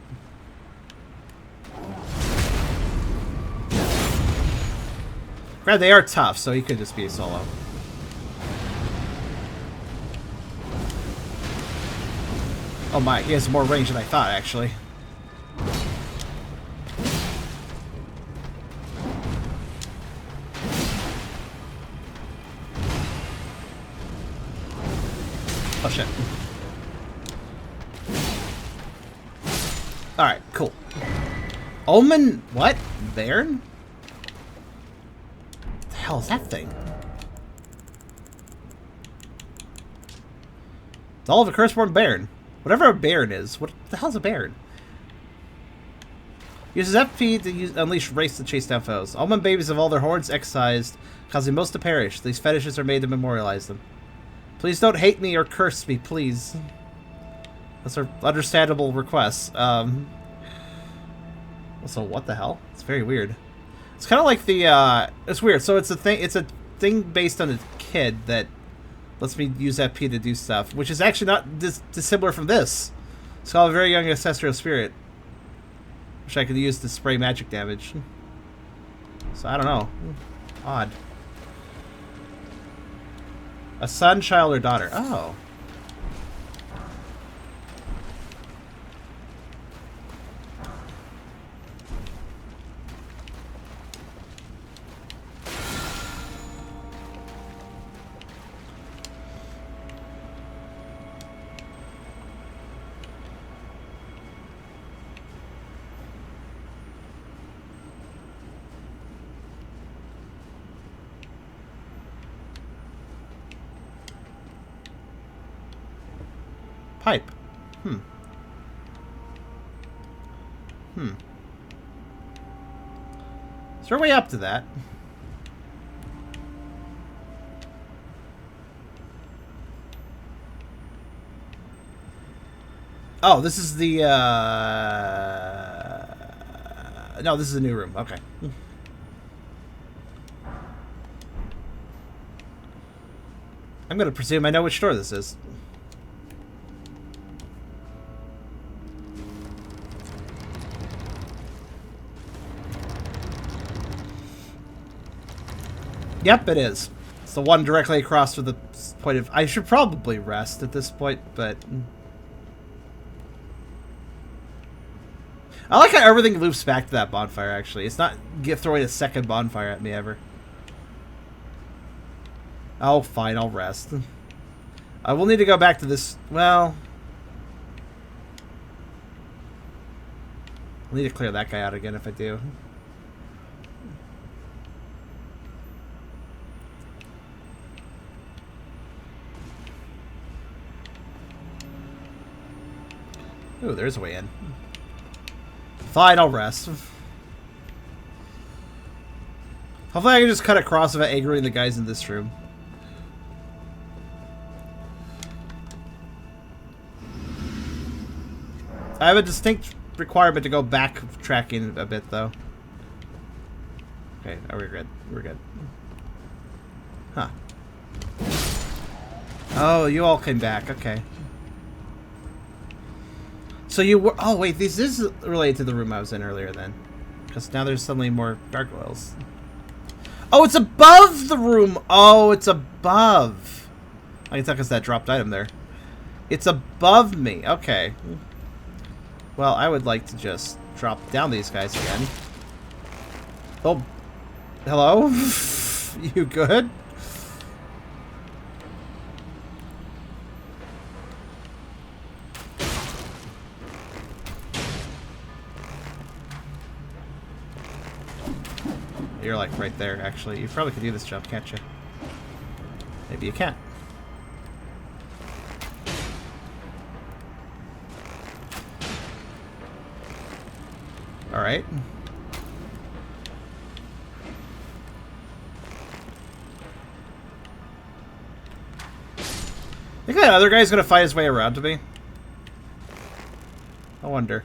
[SPEAKER 1] Granted, they are tough, so he could just be a solo. Oh my, he has more range than I thought, actually. Oh shit. Alright, cool. Omen... What? Baron? What the hell is that thing? It's all of a curse-born Baron. Whatever a Baron is. What the hell's a Baron? Uses FP to unleash race to chase down foes. All men babies have all their horns excised, causing most to perish. These fetishes are made to memorialize them. Please don't hate me or curse me, please. Those are understandable requests. Also, what the hell? It's very weird. It's kind of like the, it's weird. So it's a thing based on a kid that lets me use FP to do stuff, which is actually not dissimilar from this. It's called a very young ancestral spirit, which I could use to spray magic damage. So I don't know. Odd. A son, child, or daughter. Oh. Pipe. Is there a way up to that? Oh, this is the, no, this is a new room. Okay. I'm gonna presume I know which door this is. Yep, it is. It's the one directly across from the point of... I should probably rest at this point, but... I like how everything loops back to that bonfire, actually. It's not throwing a second bonfire at me, ever. Oh, fine, I'll rest. I will need to go back to this... Well... I'll need to clear that guy out again if I do. Ooh, there's a way in. Fine, I'll rest. Hopefully I can just cut across without angering the guys in this room. I have a distinct requirement to go backtracking a bit, though. Okay, oh, we're good. We're good. Huh. Oh, you all came back. Okay. So you were... Oh, wait. This is related to the room I was in earlier, then. Because now there's suddenly more gargoyles. Oh, it's above the room. Oh, it's above. I can tell because that dropped item there. It's above me. Okay. Well, I would like to just drop down these guys again. Oh. Hello? You good? You're like right there, actually. You probably could do this jump, can't you? Maybe you can't. Alright. Think that other guy's gonna fight his way around to me? I wonder.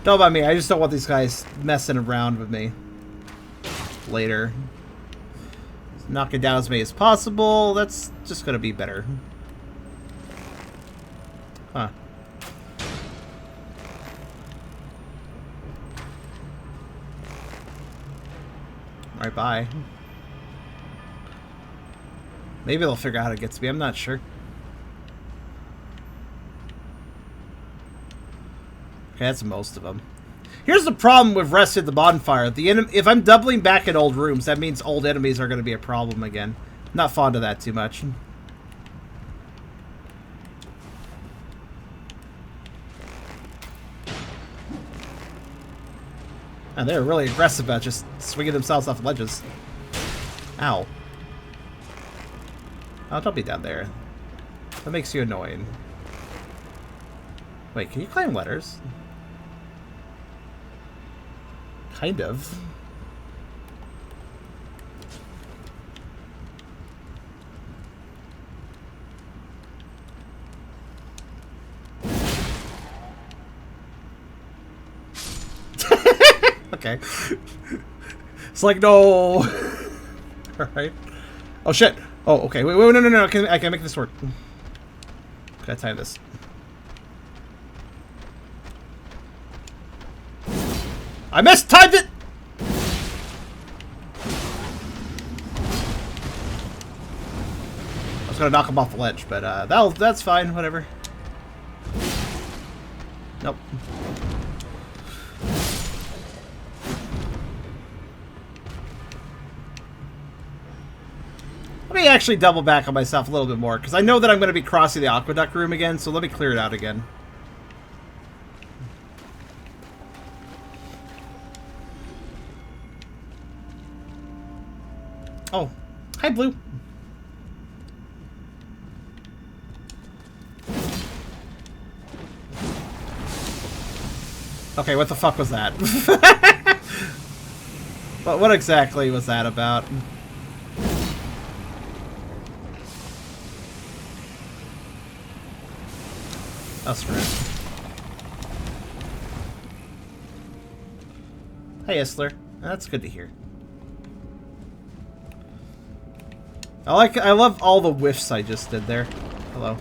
[SPEAKER 1] Don't about me, I just don't want these guys messing around with me later. Knock it down as many as possible. That's just gonna be better. Huh. Alright, bye. Maybe they'll figure out how to get to me, I'm not sure. Okay, that's most of them. Here's the problem with resting at the bonfire. If I'm doubling back in old rooms, that means old enemies are going to be a problem again. Not fond of that too much. And they're really aggressive about just swinging themselves off ledges. Ow. Oh, don't be down there. That makes you annoying. Wait, can you claim letters? Kind of. Okay. It's like, no. Alright. Oh, shit. Oh, okay. Wait, no. I can make this work. Gotta time this. I mistimed it! I was gonna knock him off the ledge, but that's fine, whatever. Nope. Let me actually double back on myself a little bit more, because I know that I'm going to be crossing the aqueduct room again, so let me clear it out again. Oh, hi, Blue. Okay, what the fuck was that? What exactly was that about? That's rude. Hey, Isler. That's good to hear. I love all the whiffs I just did there. Hello.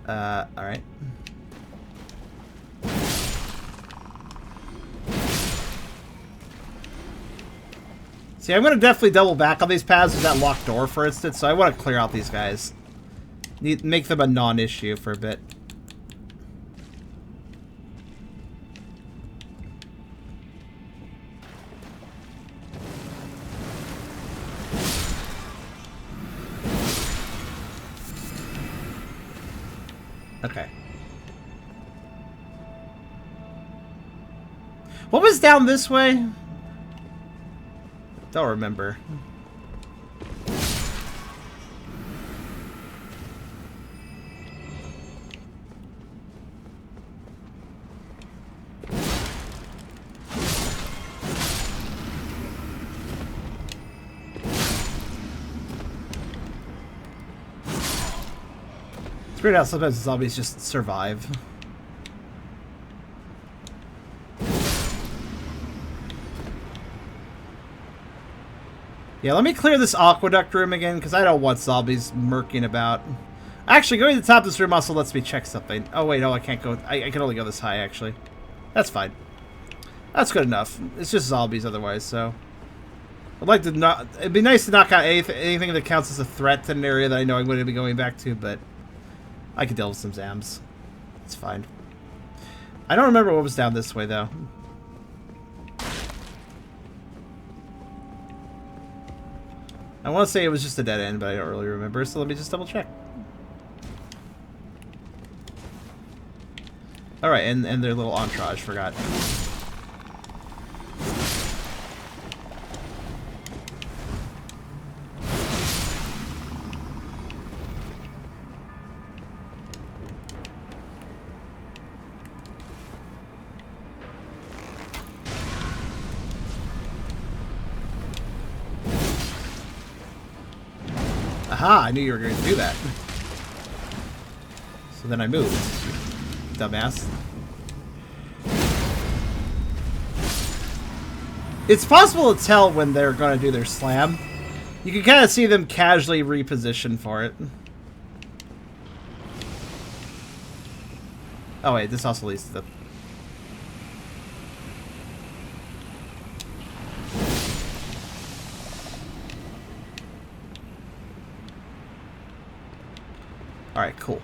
[SPEAKER 1] Alright. See, I'm gonna definitely double back on these paths with that locked door, for instance, so I want to clear out these guys. Make them a non-issue for a bit. Okay. What was down this way? Don't remember. It's weird how sometimes zombies just survive. Yeah, let me clear this aqueduct room again, because I don't want zombies murking about. Actually, going to the top of this room also lets me check something. Oh, wait, no, I can't go. I can only go this high, actually. That's fine. That's good enough. It's just zombies otherwise, so. I'd like to not. It'd be nice to knock out anything that counts as a threat to an area that I know I'm going to be going back to, but I can deal with some zams. It's fine. I don't remember what was down this way, though. I want to say it was just a dead end, but I don't really remember, so let me just double check. Alright, and their little entourage, forgot. Aha, I knew you were going to do that. So then I moved. Dumbass. It's possible to tell when they're going to do their slam. You can kind of see them casually reposition for it. Oh wait, this also leads to the... Alright, cool.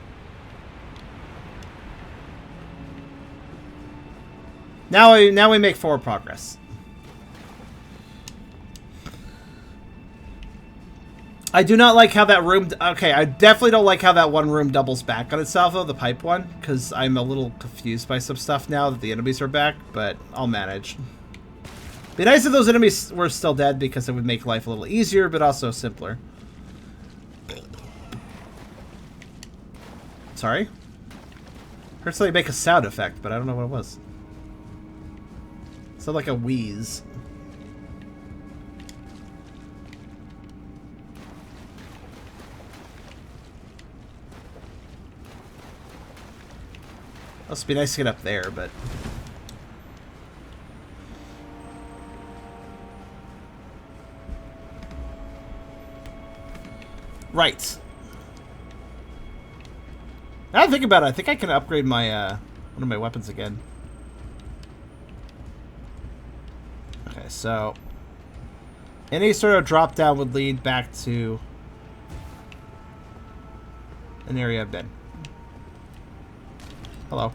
[SPEAKER 1] Now we make forward progress. I do not like how that room... Okay, I definitely don't like how that one room doubles back on itself, though, the pipe one, because I'm a little confused by some stuff now that the enemies are back, but I'll manage. Be nice if those enemies were still dead, because it would make life a little easier, but also simpler. Sorry? Heard something make a sound effect, but I don't know what it was. Sound like a wheeze. Must be nice to get up there, but... Right. Now I think about it, I think I can upgrade my, one of my weapons again. Okay, so... Any sort of drop down would lead back to... an area I've been. Hello.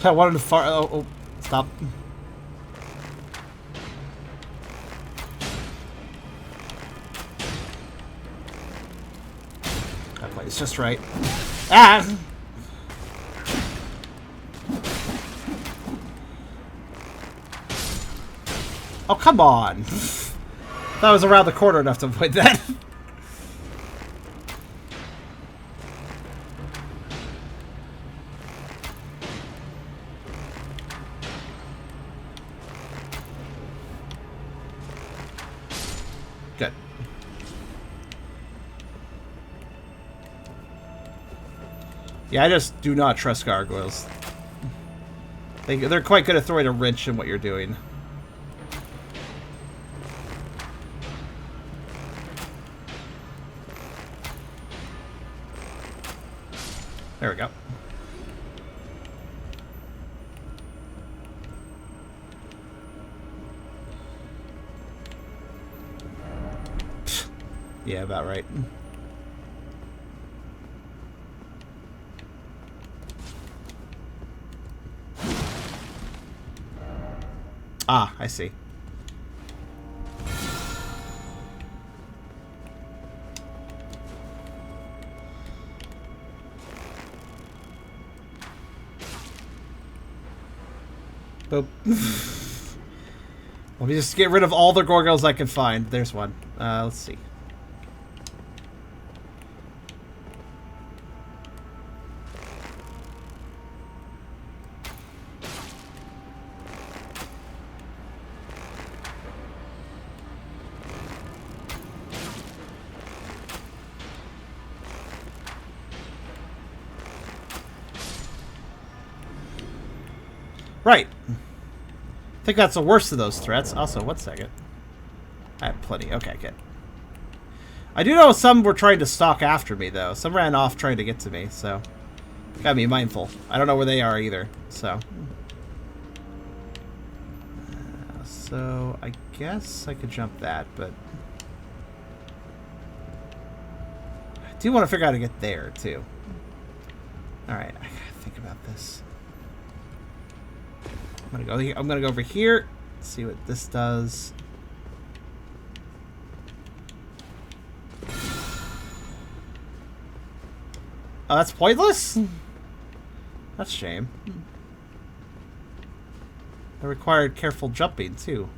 [SPEAKER 1] I wanted to far. Oh, stop. That plays just right. Ah! Oh, come on. That was around the corner enough to avoid that. Good. Yeah, I just do not trust gargoyles. They're quite good at throwing a wrench in what you're doing. There we go. Yeah, about right. Ah, I see. Boop. Let me just get rid of all the gargoyles I can find. There's one. Let's see. Right. I think that's the worst of those threats. Also, 1 second. I have plenty. Okay, good. I do know some were trying to stalk after me, though. Some ran off trying to get to me, so... Gotta be mindful. I don't know where they are, either, so... So, I guess I could jump that, but... I do want to figure out how to get there, too. Alright, I gotta think about this. I'm gonna go over here, see what this does. Oh, that's pointless? That's a shame. It required careful jumping, too.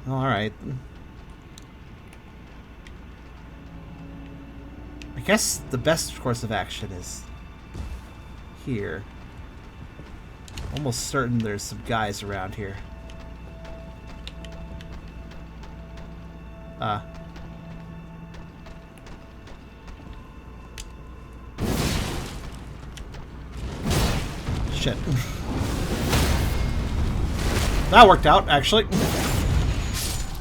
[SPEAKER 1] Alright. I guess the best course of action is here. Almost certain there's some guys around here. Shit. That worked out, actually.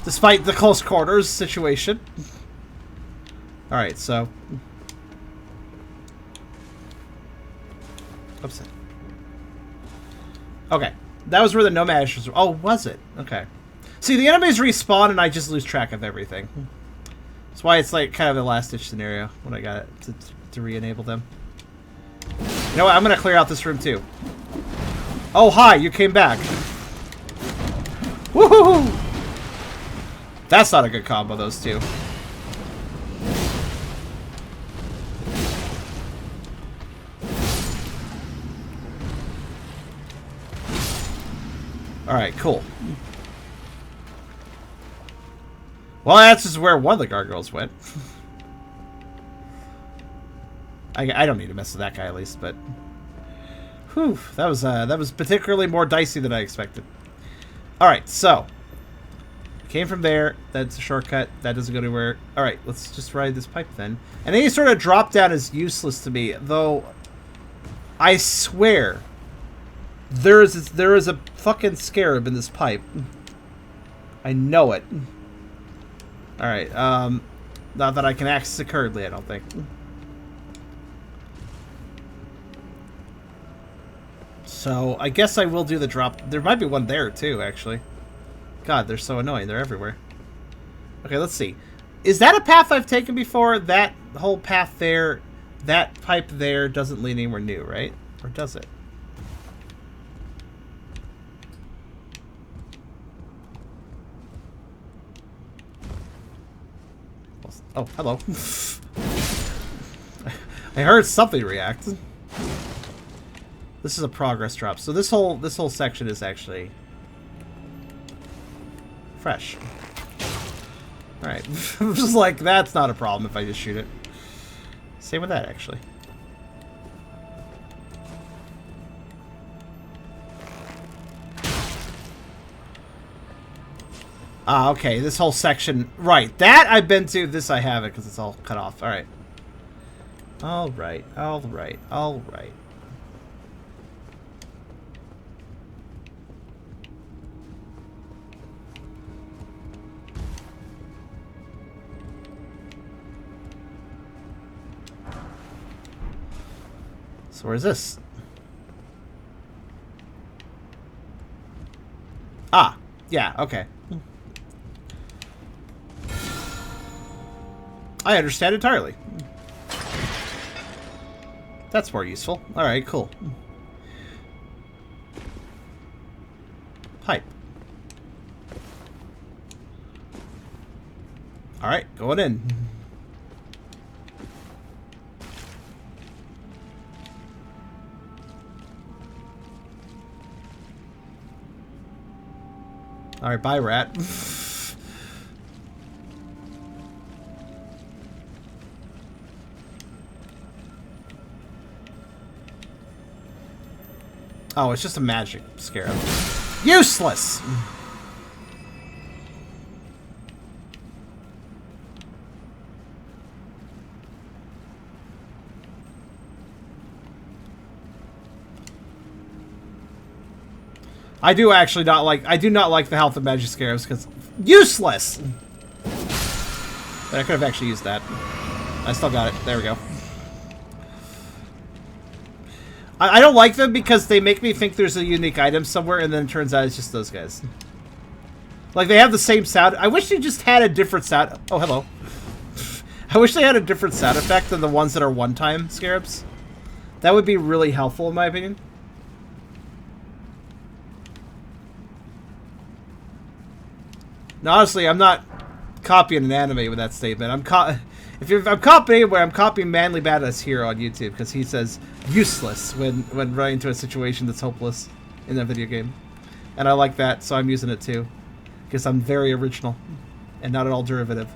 [SPEAKER 1] Despite the close quarters situation. Alright, so... Oops. Okay. That was where the nomad ashes were. Oh, was it? Okay. See, the enemies respawn and I just lose track of everything. That's why it's like kind of a last-ditch scenario when I got it to re-enable them. You know what? I'm going to clear out this room too. Oh, hi. You came back. Woohoo! That's not a good combo, those two. Alright, cool. Well, that's just where one of the gargoyles went. I don't need to mess with that guy at least, but... Whew, that was particularly more dicey than I expected. Alright, so... Came from there. That's a shortcut. That doesn't go anywhere. Alright, let's just ride this pipe then. And any sort of drop down is useless to me, though... I swear... There is a fucking scarab in this pipe. I know it. Alright, not that I can access it currently, I don't think. So, I guess I will do the drop. There might be one there, too, actually. God, they're so annoying. They're everywhere. Okay, let's see. Is that a path I've taken before? That whole path there, that pipe there doesn't lead anywhere new, right? Or does it? Oh, hello. I heard something react. This is a progress drop. So this whole section is actually fresh. Alright. I'm just like, that's not a problem if I just shoot it. Same with that, actually. Ah, okay, this whole section. Right, that I've been to. This I haven't because it's all cut off. Alright. Alright, alright, alright. So where's this? Ah, yeah, okay. I understand entirely. That's more useful. Alright, cool. Pipe. Alright, going in. Alright, bye, rat. Oh, it's just a magic scarab. Useless! I do actually not like... I do not like the health of magic scarabs because... Useless! But I could have actually used that. I still got it. There we go. I don't like them because they make me think there's a unique item somewhere and then it turns out it's just those guys. Like, they have the same sound. I wish they just had a different sound... Oh, hello. I wish they had a different sound effect than the ones that are one-time scarabs. That would be really helpful in my opinion. Now, honestly, I'm not copying an anime with that statement. I'm copying Manly Badass here on YouTube because he says useless when running into a situation that's hopeless in a video game, and I like that, so I'm using it too because I'm very original and not at all derivative.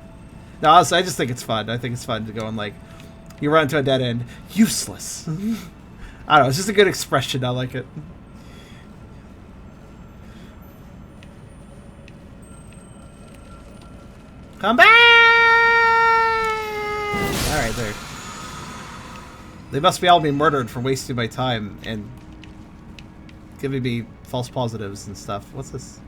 [SPEAKER 1] No, honestly, I just think it's fun. I think it's fun to go and like you run into a dead end, useless. I don't know. It's just a good expression. I like it. Come back! Alright, there. They must be all be murdered for wasting my time and giving me false positives and stuff. What's this?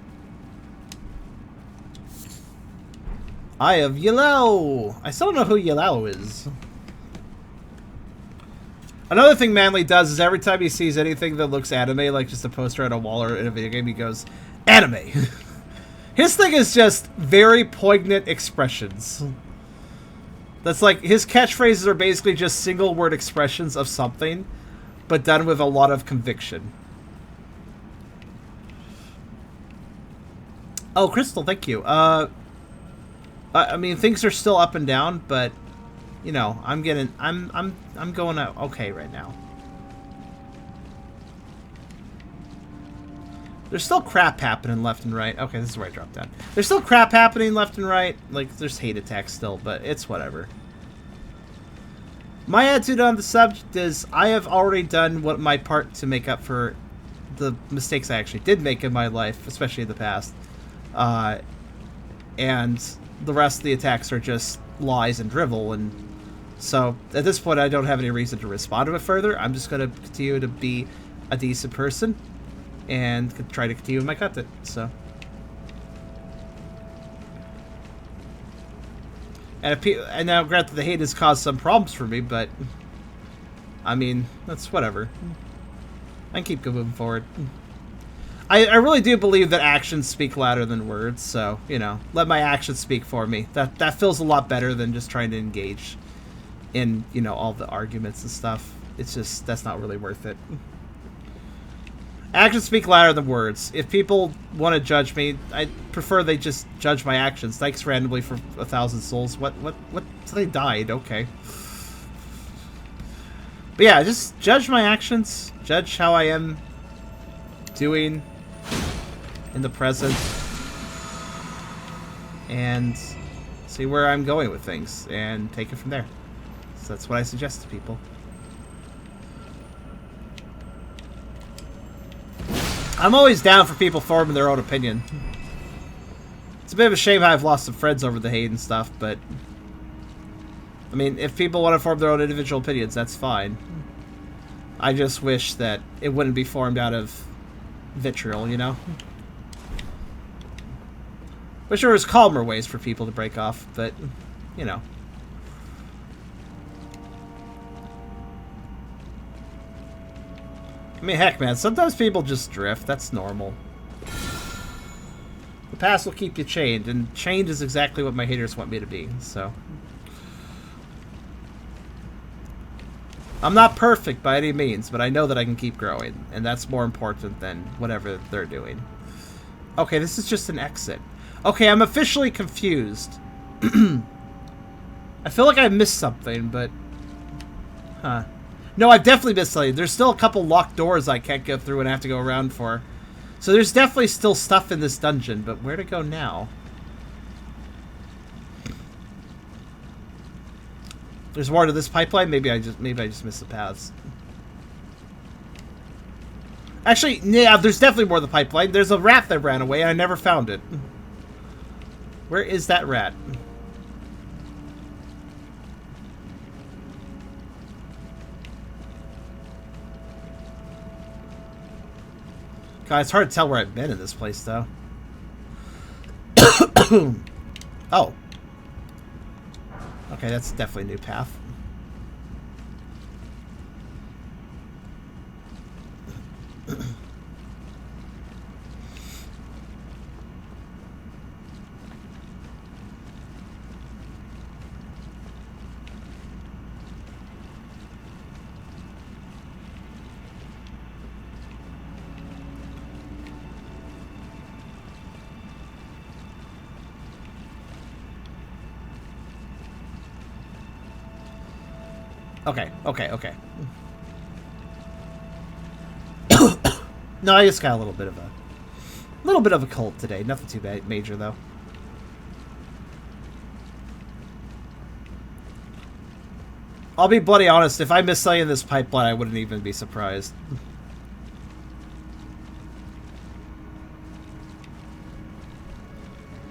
[SPEAKER 1] Eye of Yellow! I still don't know who Yellow is. Another thing Manly does is every time he sees anything that looks anime, like just a poster on a wall or in a video game, he goes, anime. His thing is just very poignant expressions. That's like, his catchphrases are basically just single word expressions of something, but done with a lot of conviction. Oh, Crystal, thank you. I mean, things are still up and down, but you know, I'm going out okay right now. There's still crap happening left and right. Okay, this is where I dropped down. There's still crap happening left and right. Like, there's hate attacks still, but it's whatever. My attitude on the subject is I have already done what my part to make up for the mistakes I actually did make in my life, especially in the past. And the rest of the attacks are just lies and drivel, and so at this point I don't have any reason to respond to it further. I'm just going to continue to be a decent person and try to continue with my content. So, and now granted the hate has caused some problems for me, but I mean, that's whatever. I can keep moving forward. I really do believe that actions speak louder than words, so, you know, let my actions speak for me. That feels a lot better than just trying to engage in, you know, all the arguments and stuff. It's just, that's not really worth it. Actions speak louder than words. If people want to judge me, I prefer they just judge my actions. Thanks randomly for 1,000 souls. What? So they died, okay. But yeah, just judge my actions. Judge how I am doing in the present, and see where I'm going with things, and take it from there. So that's what I suggest to people. I'm always down for people forming their own opinion. It's a bit of a shame how I've lost some friends over the hate and stuff, but I mean, if people want to form their own individual opinions, that's fine. I just wish that it wouldn't be formed out of vitriol, you know? Wish there was calmer ways for people to break off, but, you know. I mean, heck, man, sometimes people just drift. That's normal. The past will keep you chained, and chained is exactly what my haters want me to be, so. I'm not perfect by any means, but I know that I can keep growing, and that's more important than whatever they're doing. Okay, this is just an exit. Okay, I'm officially confused. I feel like I missed something, but... Huh. No, I've definitely missed something. There's still a couple locked doors I can't go through and I have to go around for. So there's definitely still stuff in this dungeon, but where to go now? There's more to this pipeline? Maybe I just missed the paths. Actually, yeah, there's definitely more to the pipeline. There's a rat that ran away and I never found it. Where is that rat? God, it's hard to tell where I've been in this place, though. Oh. Okay, that's definitely a new path. Okay. No, I just got a little bit of a cold today. Nothing too bad, major though. I'll be bloody honest. If I missed something in this pipeline, I wouldn't even be surprised.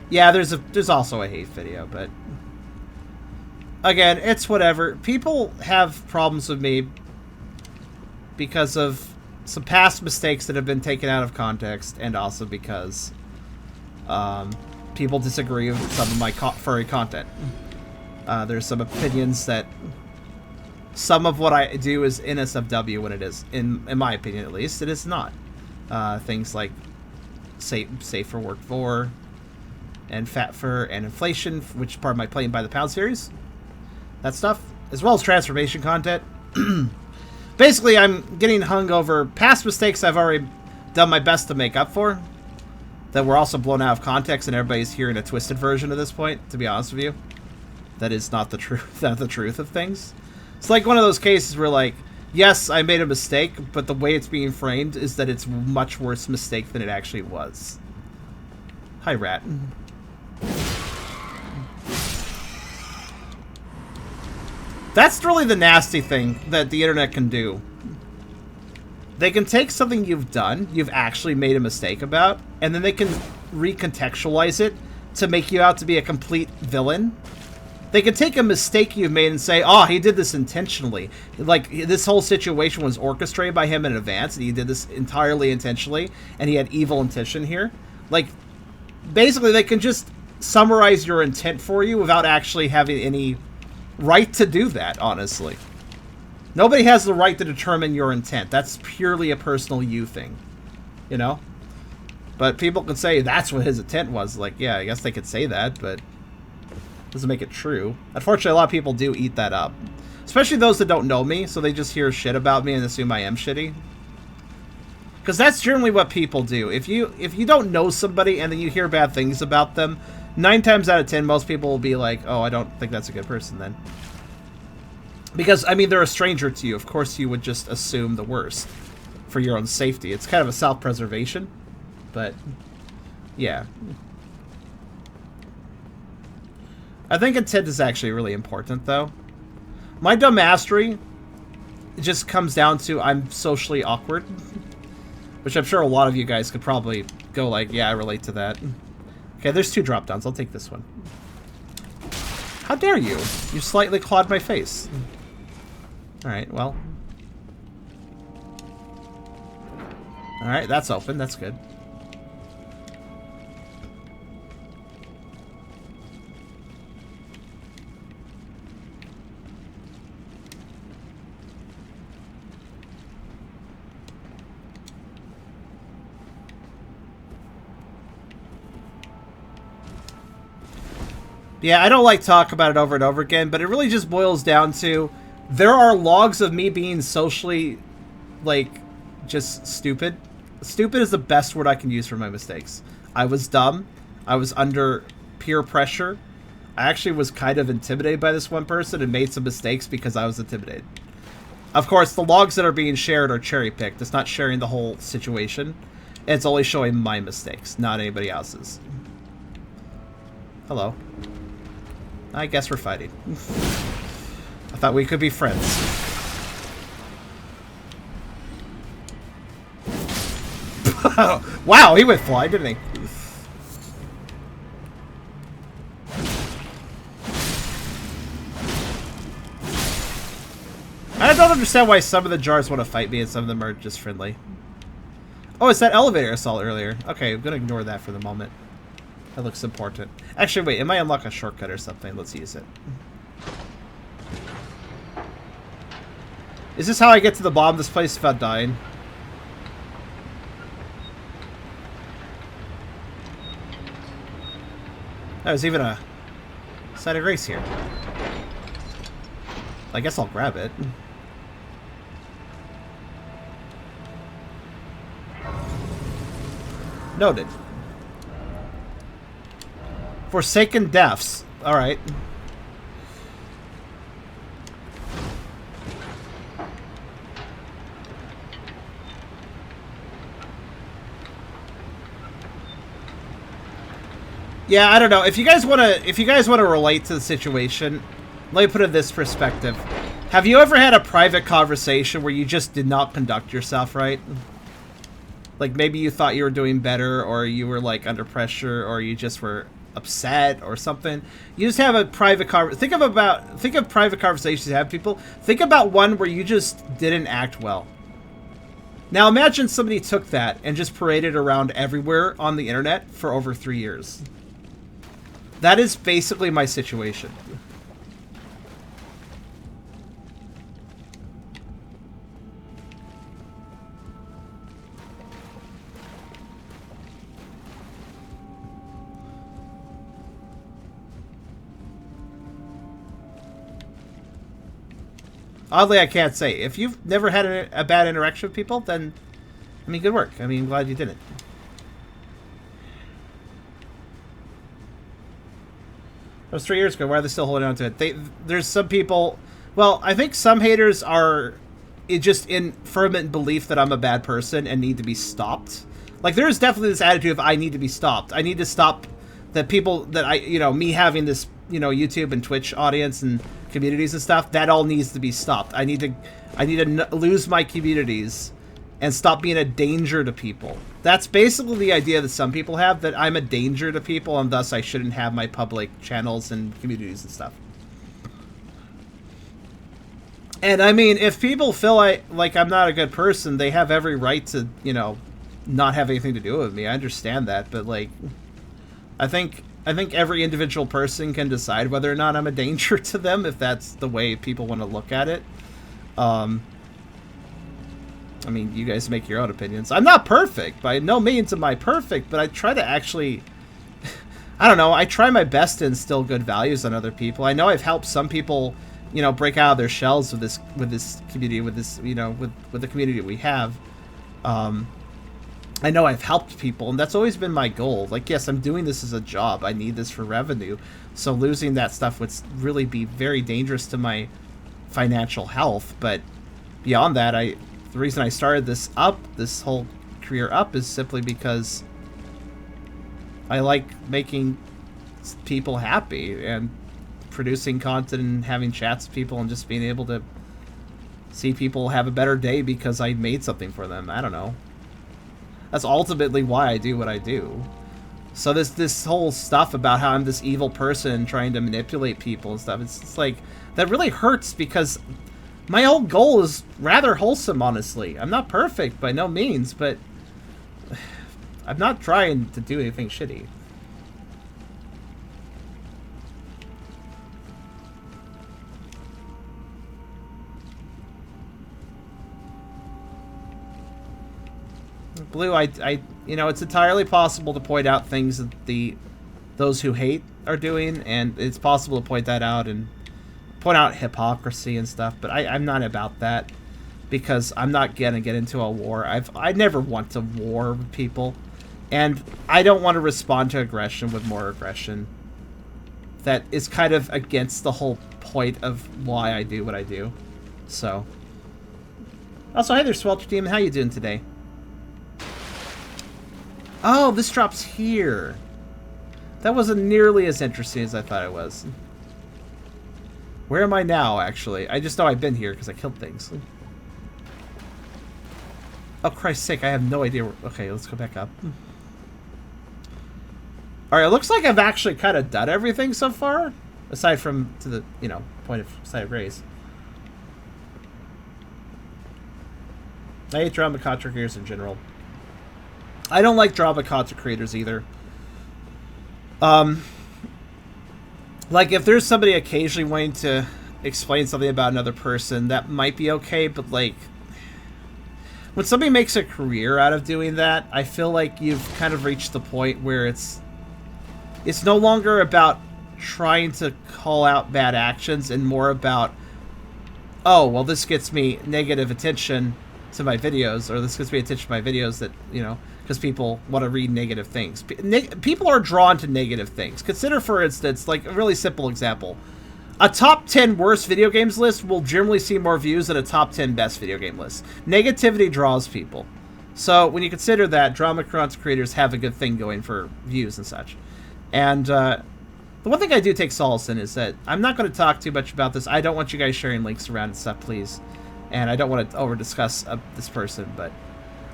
[SPEAKER 1] Yeah, there's also a hate video, but again, it's whatever. People have problems with me because of some past mistakes that have been taken out of context, and also because people disagree with some of my furry content. There's some opinions that some of what I do is NSFW when it is, in my opinion at least, it is not. Things like Safe for Work 4 and Fat Fur and Inflation, which is part of my Playing by the Pound series. That stuff, as well as transformation content. Basically, I'm getting hung over past mistakes I've already done my best to make up for, that were also blown out of context, and everybody's hearing a twisted version at this point, to be honest with you. That is not the truth, not the truth of things. It's like one of those cases where, like, yes, I made a mistake, but the way it's being framed is that it's a much worse mistake than it actually was. Hi, Rat. That's really the nasty thing that the internet can do. They can take something you've done, you've actually made a mistake about, and then they can recontextualize it to make you out to be a complete villain. They can take a mistake you've made and say, oh, he did this intentionally. Like, this whole situation was orchestrated by him in advance, and he did this entirely intentionally, and he had evil intention here. Like, basically, they can just summarize your intent for you without actually having any right to do that, honestly. Nobody has the right to determine your intent. That's purely a personal you thing, you know? But people can say that's what his intent was. Like, yeah, I guess they could say that, but doesn't make it true. Unfortunately, a lot of people do eat that up. Especially those that don't know me, so they just hear shit about me and assume I am shitty. Because that's generally what people do. If you don't know somebody and then you hear bad things about them, 9 times out of 10, most people will be like, oh, I don't think that's a good person then. Because, I mean, they're a stranger to you. Of course, you would just assume the worst for your own safety. It's kind of a self-preservation, but yeah. I think intent is actually really important, though. My dumb mastery just comes down to I'm socially awkward, which I'm sure a lot of you guys could probably go like, yeah, I relate to that. Okay, there's 2 drop-downs. I'll take this one. How dare you? You slightly clawed my face. Alright, well. Alright, that's open. That's good. Yeah, I don't like talk about it over and over again, but it really just boils down to there are logs of me being socially, like, just stupid. Stupid is the best word I can use for my mistakes. I was dumb. I was under peer pressure. I actually was kind of intimidated by this one person and made some mistakes because I was intimidated. Of course, the logs that are being shared are cherry-picked. It's not sharing the whole situation. It's only showing my mistakes, not anybody else's. Hello. I guess we're fighting. I thought we could be friends. Wow, he went flying, didn't he? I don't understand why some of the jars want to fight me and some of them are just friendly. Oh, it's that elevator I saw earlier. Okay, I'm going to ignore that for the moment. That looks important. Actually, wait, it might unlock a shortcut or something. Let's use it. Is this how I get to the bottom of this place without dying? There's even a side of grace here. I guess I'll grab it. Noted. Forsaken Deaths. Alright. Yeah, I don't know. If you guys want to relate to the situation, let me put it in this perspective. Have you ever had a private conversation where you just did not conduct yourself right? Like maybe you thought you were doing better, or you were like under pressure, or you just were upset or something. You just have a private think of private conversations you have with people. Think about one where you just didn't act well. Now imagine somebody took that and just paraded around everywhere on the internet for over 3 years. That is basically my situation. Oddly, I can't say. If you've never had a bad interaction with people, then, I mean, good work. I mean, I'm glad you didn't. That was 3 years ago. Why are they still holding on to it? There's some people... Well, I think some haters are just in fervent belief that I'm a bad person and need to be stopped. Like, there's definitely this attitude of I need to be stopped. I need to stop the people that me having this, YouTube and Twitch audience and communities and stuff, that all needs to be stopped. I need to lose my communities and stop being a danger to people. That's basically the idea that some people have, that I'm a danger to people and thus I shouldn't have my public channels and communities and stuff. And I mean, if people feel like I'm not a good person, they have every right to, not have anything to do with me. I understand that, but like, I think every individual person can decide whether or not I'm a danger to them if that's the way people want to look at it. I mean, you guys make your own opinions. I'm not perfect. By no means am I perfect, but I try to actually... I don't know. I try my best to instill good values on other people. I know I've helped some people, break out of their shells with this community, with the community we have. I know I've helped people, and that's always been my goal. Like, yes, I'm doing this as a job. I need this for revenue. So losing that stuff would really be very dangerous to my financial health. But beyond that, the reason I started this whole career up, is simply because I like making people happy and producing content and having chats with people and just being able to see people have a better day because I made something for them. I don't know. That's ultimately why I do what I do. So this whole stuff about how I'm this evil person trying to manipulate people and stuff, it's like, that really hurts because my whole goal is rather wholesome, honestly. I'm not perfect by no means, but I'm not trying to do anything shitty. Blue, it's entirely possible to point out things that those who hate are doing, and it's possible to point that out and point out hypocrisy and stuff, but I'm not about that, because I'm not gonna get into a war. I never want to war with people, and I don't want to respond to aggression with more aggression. That is kind of against the whole point of why I do what I do. So, also, hey there, Swelter Team, how you doing today? Oh, this drops here. That wasn't nearly as interesting as I thought it was. Where am I now, actually? I just know I've been here because I killed things. Oh, Christ's sake, I have no idea where... Okay, let's go back up. Alright, it looks like I've actually kind of done everything so far. Aside from to the, point of side raise. I hate drama content creators in general. I don't like drama content creators either. Like, if there's somebody occasionally wanting to explain something about another person, that might be okay, but, like, when somebody makes a career out of doing that, I feel like you've kind of reached the point where it's no longer about trying to call out bad actions and more about, oh, well, this gets me negative attention to my videos, or this gets me attention to my videos that, because people want to read negative things. People are drawn to negative things. Consider, for instance, like a really simple example. A top 10 worst video games list will generally see more views than a top 10 best video game list. Negativity draws people. So when you consider that, drama content creators have a good thing going for views and such. And the one thing I do take solace in is that I'm not going to talk too much about this. I don't want you guys sharing links around and stuff, please. And I don't want to over-discuss this person, but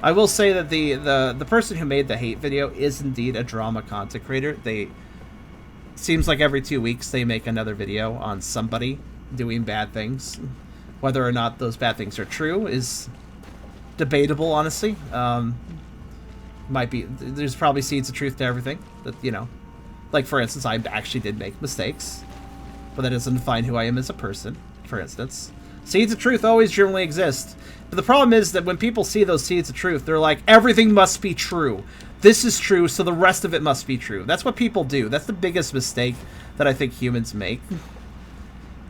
[SPEAKER 1] I will say that the person who made the hate video is indeed a drama content creator. Seems like every 2 weeks they make another video on somebody doing bad things. Whether or not those bad things are true is debatable, honestly. Might be, there's probably seeds of truth to everything. That, like, for instance, I actually did make mistakes, but that doesn't define who I am as a person, for instance. Seeds of truth always generally exist. But the problem is that when people see those seeds of truth, they're like, everything must be true. This is true, so the rest of it must be true. That's what people do. That's the biggest mistake that I think humans make.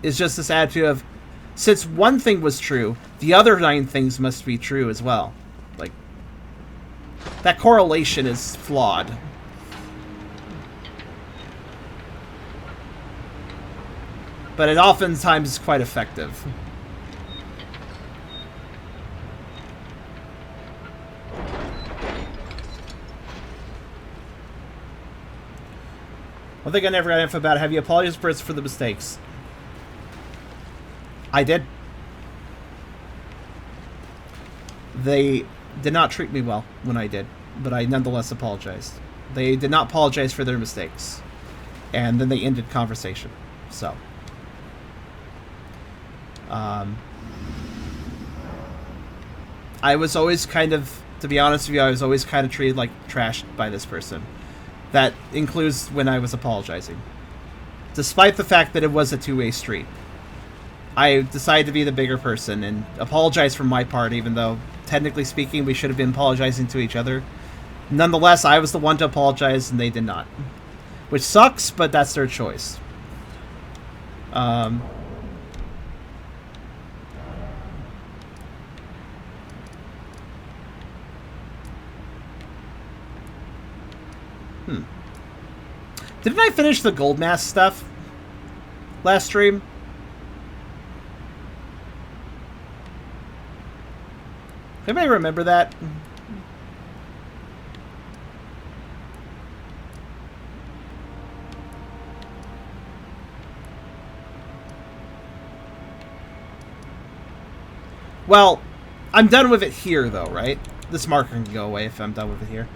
[SPEAKER 1] Is just this attitude of, since one thing was true, the other 9 things must be true as well. Like, that correlation is flawed. But it oftentimes is quite effective. One thing I never got info about, have you apologized for the mistakes? I did. They did not treat me well when I did, but I nonetheless apologized. They did not apologize for their mistakes. And then they ended conversation. So. I was always kind of, to be honest with you, I was always kind of treated like trash by this person. That includes when I was apologizing. Despite the fact that it was a two-way street. I decided to be the bigger person and apologize for my part, even though, technically speaking, we should have been apologizing to each other. Nonetheless, I was the one to apologize, and they did not. Which sucks, but that's their choice. Didn't I finish the gold mask stuff last stream? Anybody remember that? Well, I'm done with it here, though, right? This marker can go away if I'm done with it here.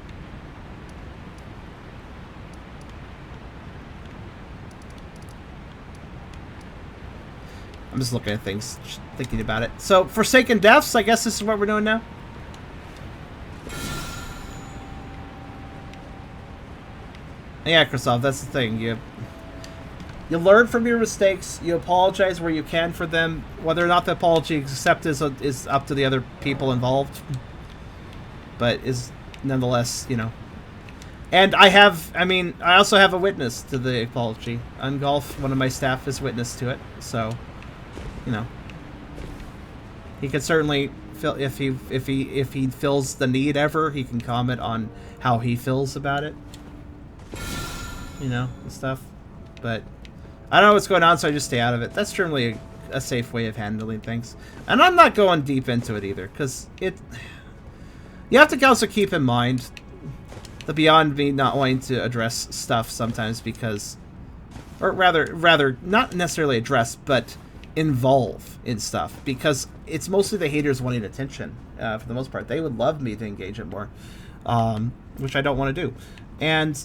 [SPEAKER 1] I'm just looking at things, just thinking about it. So, Forsaken Deaths, I guess this is what we're doing now. Yeah, Christoph, that's the thing. You learn from your mistakes. You apologize where you can for them. Whether or not the apology is accepted is up to the other people involved. But is nonetheless, you know. And I also have a witness to the apology. Ungolf, one of my staff, is witness to it. So, you know, he could certainly feel if he feels the need ever, he can comment on how he feels about it. You know, and stuff. But I don't know what's going on, so I just stay out of it. That's generally a safe way of handling things. And I'm not going deep into it either, because you have to also keep in mind the beyond me not wanting to address stuff sometimes because, or rather not necessarily address, but involve in stuff, because it's mostly the haters wanting attention for the most part. They would love me to engage it more, which I don't want to do. And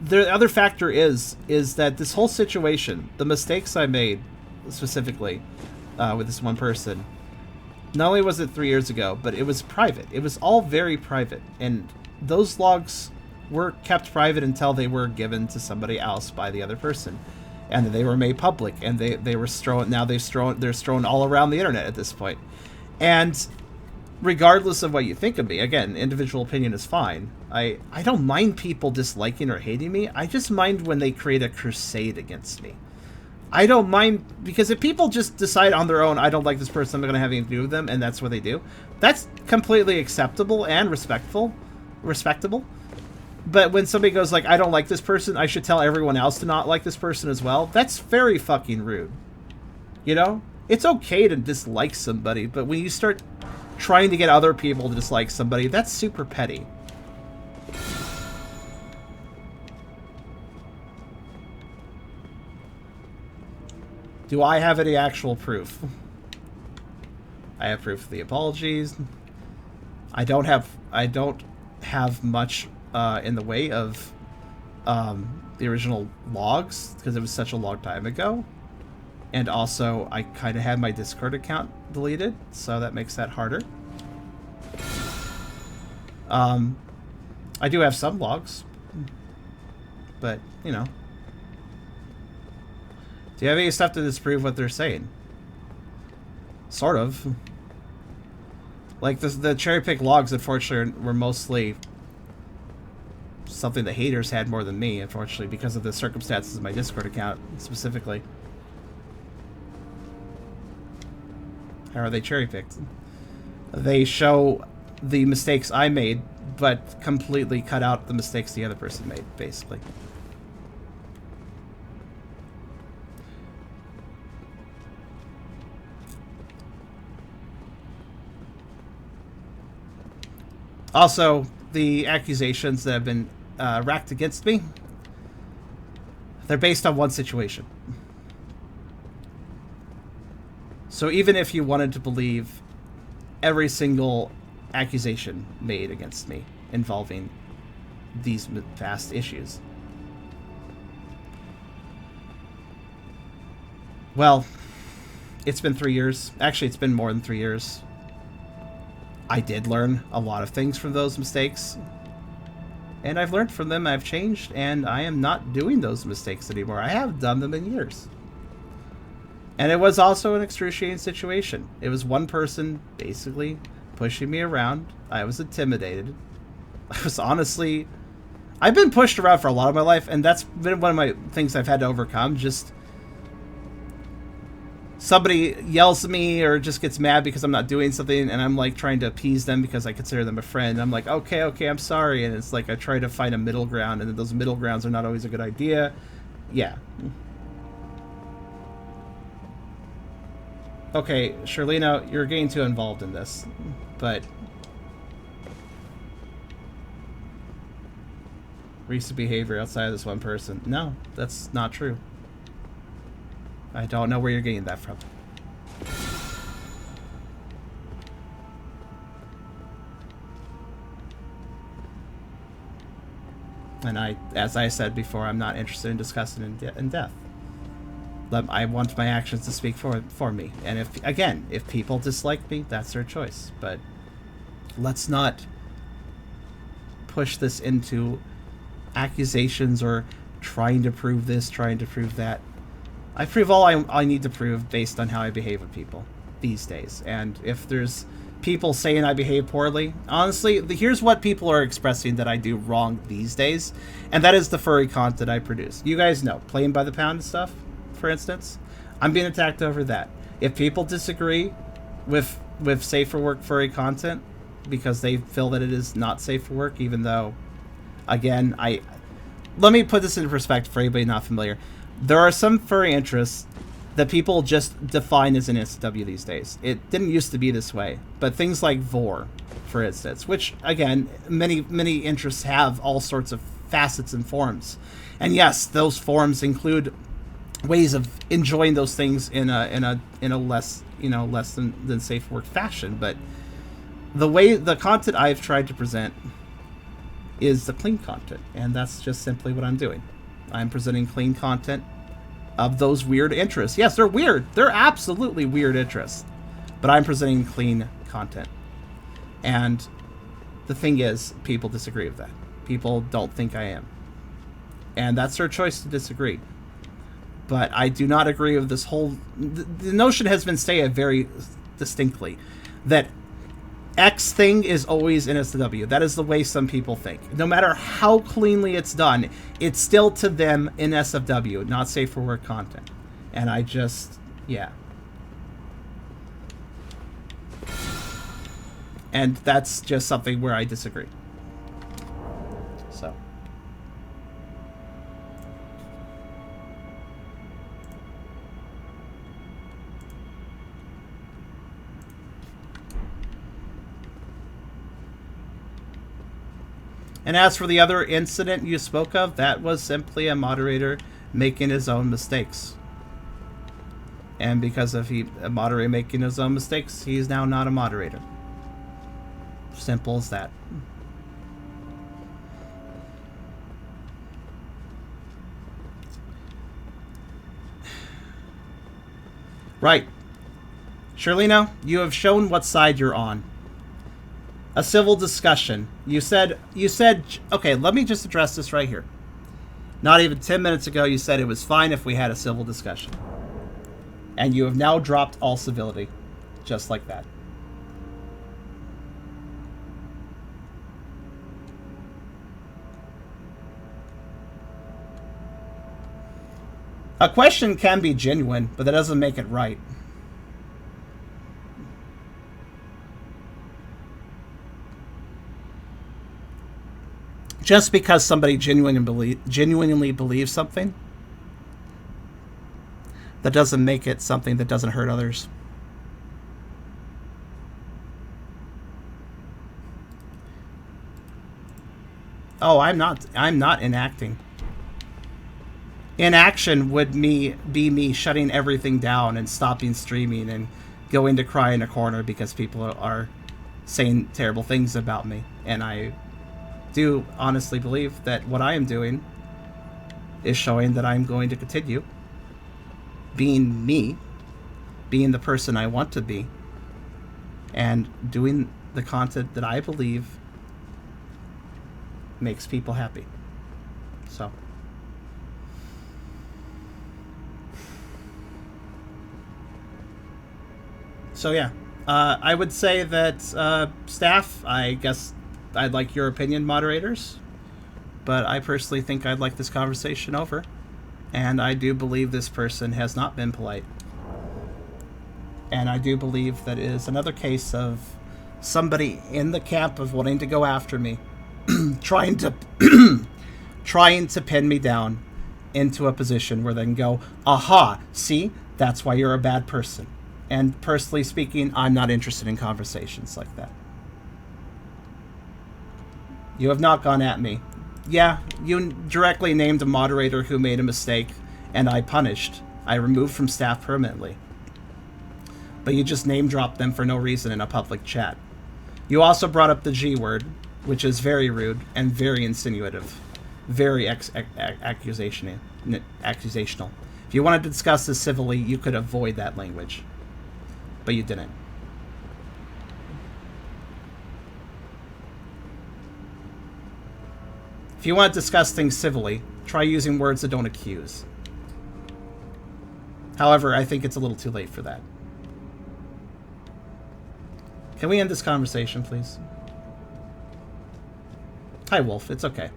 [SPEAKER 1] the other factor is that this whole situation, the mistakes I made specifically with this one person, not only was it 3 years ago, but it was private. It was all very private, and those logs were kept private until they were given to somebody else by the other person, and they were made public, and they were thrown. Now they're thrown all around the internet at this point. And regardless of what you think of me, again, individual opinion is fine. I don't mind people disliking or hating me. I just mind when they create a crusade against me. I don't mind, because if people just decide on their own, I don't like this person, I'm not going to have anything to do with them, and that's what they do, that's completely acceptable and respectable. But when somebody goes like, I don't like this person, I should tell everyone else to not like this person as well, that's very fucking rude. You know? It's okay to dislike somebody, but when you start trying to get other people to dislike somebody, that's super petty. Do I have any actual proof? I have proof of the apologies. I don't have much in the way of the original logs, because it was such a long time ago. And also, I kind of had my Discord account deleted, so that makes that harder. I do have some logs, but, you know. Do you have any stuff to disprove what they're saying? Sort of. Like, the cherry-picked logs, unfortunately, were mostly something the haters had more than me, unfortunately, because of the circumstances of my Discord account, specifically. How are they cherry-picked? They show the mistakes I made, but completely cut out the mistakes the other person made, basically. Also, the accusations that have been racked against me, they're based on one situation. So even if you wanted to believe every single accusation made against me involving these vast issues, well, it's been 3 years. Actually, it's been more than 3 years. I did learn a lot of things from those mistakes, and I've learned from them. I've changed, and I am not doing those mistakes anymore. I have done them in years. And it was also an excruciating situation. It was one person basically pushing me around. I was intimidated. I was honestly... I've been pushed around for a lot of my life, and that's been one of my things I've had to overcome. Just... somebody yells at me or just gets mad because I'm not doing something, and I'm like trying to appease them because I consider them a friend. I'm like, okay, I'm sorry. And it's like I try to find a middle ground, and those middle grounds are not always a good idea. Yeah. Okay, Shirlena, you're getting too involved in this, but... recent behavior outside of this one person. No, that's not true. I don't know where you're getting that from. And as I said before, I'm not interested in discussing in depth. I want my actions to speak for me. And if people dislike me, that's their choice. But let's not push this into accusations or trying to prove this, trying to prove that. I prove all I need to prove based on how I behave with people these days. And if there's people saying I behave poorly, honestly, here's what people are expressing that I do wrong these days, and that is the furry content I produce. You guys know, playing by the pound and stuff, for instance, I'm being attacked over that. If people disagree with safe for work furry content because they feel that it is not safe for work, even though, again, let me put this into perspective for anybody not familiar. There are some furry interests that people just define as an SW these days. It didn't used to be this way, but things like vor, for instance, which, again, many interests have all sorts of facets and forms. And yes, those forms include ways of enjoying those things in a less than safe work fashion. But the content I've tried to present is the clean content, and that's just simply what I'm doing. I'm presenting clean content of those weird interests. Yes, they're weird. They're absolutely weird interests. But I'm presenting clean content. And the thing is, people disagree with that. People don't think I am. And that's their choice to disagree. But I do not agree with this whole... The notion has been stated very distinctly that X thing is always in SW. That is the way some people think. No matter how cleanly it's done, it's still to them in SFW, not safe for work content. And I just, yeah. And that's just something where I disagree. So. And as for the other incident you spoke of, that was simply a moderator making his own mistakes. And because of a moderator making his own mistakes, he's now not a moderator. Simple as that. Right. Shirlena, you have shown what side you're on. A civil discussion. You said, okay, let me just address this right here. Not even 10 minutes ago, you said it was fine if we had a civil discussion. And you have now dropped all civility. Just like that. A question can be genuine, but that doesn't make it right. Just because somebody genuinely believes something, that doesn't make it something that doesn't hurt others. Oh, I'm not enacting. Inaction would be me shutting everything down and stopping streaming and going to cry in a corner because people are saying terrible things about me. And I do honestly believe that what I am doing is showing that I'm going to continue being me, being the person I want to be, and doing the content that I believe makes people happy. So yeah, I would say that staff, I guess I'd like your opinion, moderators, but I personally think I'd like this conversation over, and I do believe this person has not been polite, and I do believe that it is another case of somebody in the camp of wanting to go after me, trying to pin me down into a position where they can go, aha, see, that's why you're a bad person. And personally speaking, I'm not interested in conversations like that. You have not gone at me. Yeah, you directly named a moderator who made a mistake, and I punished. I removed from staff permanently. But you just name-dropped them for no reason in a public chat. You also brought up the G word, which is very rude and very insinuative. Very accusational. If you wanted to discuss this civilly, you could avoid that language. But you didn't. If you want to discuss things civilly, try using words that don't accuse. However, I think it's a little too late for that. Can we end this conversation, please? Hi, Wolf. It's okay.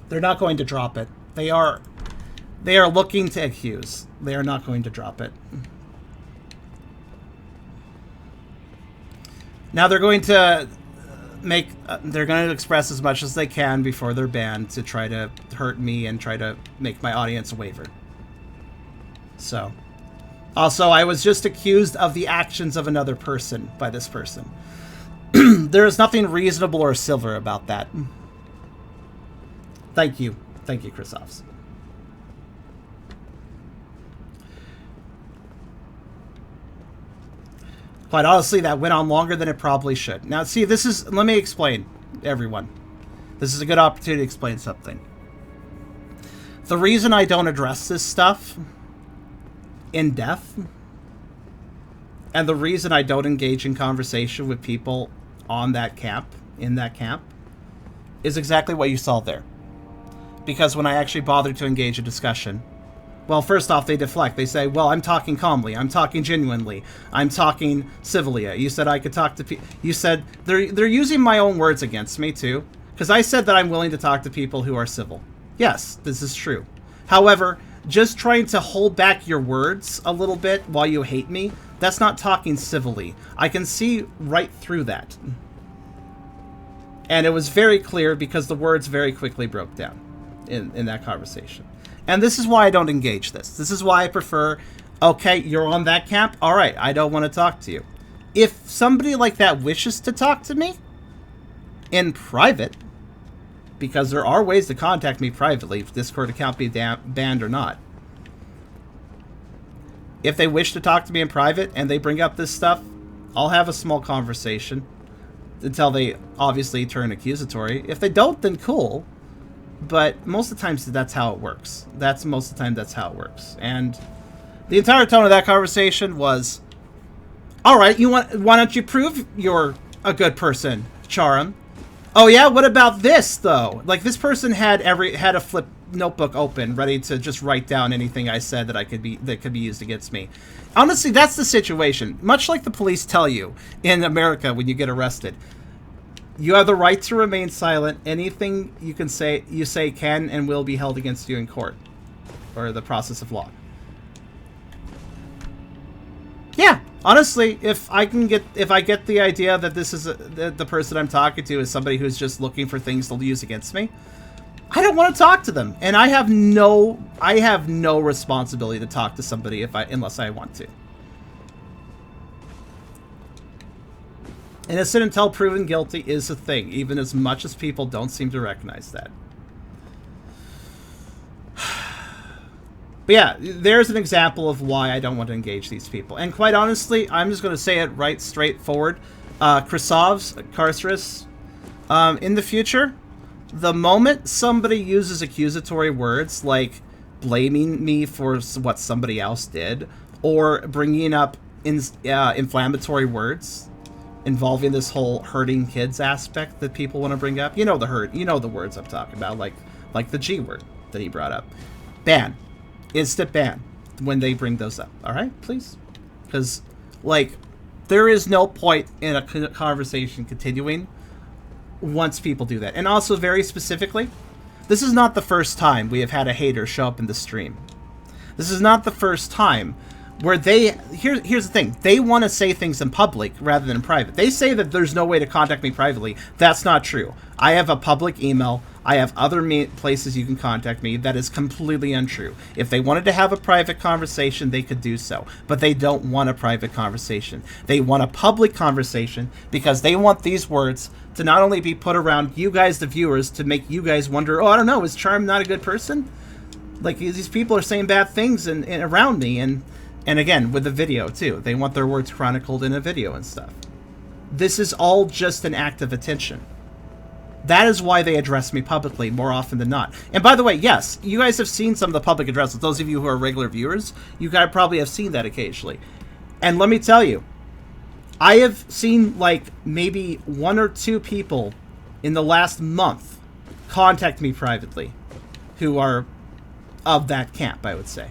[SPEAKER 1] They're not going to drop it. They are looking to accuse. They are not going to drop it. Now they're going to they're going to express as much as they can before they're banned to try to hurt me and try to make my audience waver. So, also, I was just accused of the actions of another person by this person. There is nothing reasonable or silver about that. Thank you, Christophs. Quite honestly, that went on longer than it probably should. Now, see, let me explain, everyone. This is a good opportunity to explain something. The reason I don't address this stuff in depth, and the reason I don't engage in conversation with people on that camp, in that camp, is exactly what you saw there. Because when I actually bother to engage a discussion, well, first off, they deflect. They say, well, I'm talking calmly. I'm talking genuinely. I'm talking civilly. You said I could talk to people. You said they're using my own words against me, too. Because I said that I'm willing to talk to people who are civil. Yes, this is true. However, just trying to hold back your words a little bit while you hate me, that's not talking civilly. I can see right through that. And it was very clear because the words very quickly broke down in that conversation. And this is why I don't engage this. This is why I prefer, okay, you're on that camp? All right, I don't want to talk to you. If somebody like that wishes to talk to me in private, because there are ways to contact me privately, if Discord account be banned or not. If they wish to talk to me in private and they bring up this stuff, I'll have a small conversation until they obviously turn accusatory. If they don't, then cool. But most of the times, that's how it works. Most of the time, that's how it works. And the entire tone of that conversation was, all right, why don't you prove you're a good person, Charum? Oh yeah, what about this though? Like, this person had a flip notebook open, ready to just write down anything I said that could be used against me. Honestly, that's the situation. Much like the police tell you in America when you get arrested. You have the right to remain silent. Anything you say can and will be held against you in court or the process of law. Yeah, honestly, if I get the idea that this is the person I'm talking to is somebody who's just looking for things to use against me, I don't want to talk to them, and I have no responsibility to talk to somebody unless I want to. Innocent until proven guilty is a thing, even as much as people don't seem to recognize that. But yeah, there's an example of why I don't want to engage these people. And quite honestly, I'm just going to say it right straightforward. Krasov's, Carcerus, in the future, the moment somebody uses accusatory words like blaming me for what somebody else did, or bringing up inflammatory words involving this whole hurting kids aspect that people want to bring up, you know the words I'm talking about, like the G word that he brought up. Ban. Instant ban when they bring those up. All right, please, because like there is no point in a conversation continuing once people do that. And also, very specifically, this is not the first time we have had a hater show up in the stream. This is not the first time where here's the thing, they want to say things in public rather than in private. They say that there's no way to contact me privately. That's not true. I have a public email. I have other places you can contact me. That is completely untrue. If they wanted to have a private conversation, they could do so. But they don't want a private conversation. They want a public conversation because they want these words to not only be put around you guys, the viewers, to make you guys wonder, oh, I don't know, is Charm not a good person? Like, these people are saying bad things around me. And again, with the video, too. They want their words chronicled in a video and stuff. This is all just an act of attention. That is why they address me publicly more often than not. And by the way, yes, you guys have seen some of the public addresses. Those of you who are regular viewers, you guys probably have seen that occasionally. And let me tell you, I have seen like maybe 1 or 2 people in the last month contact me privately who are of that camp, I would say.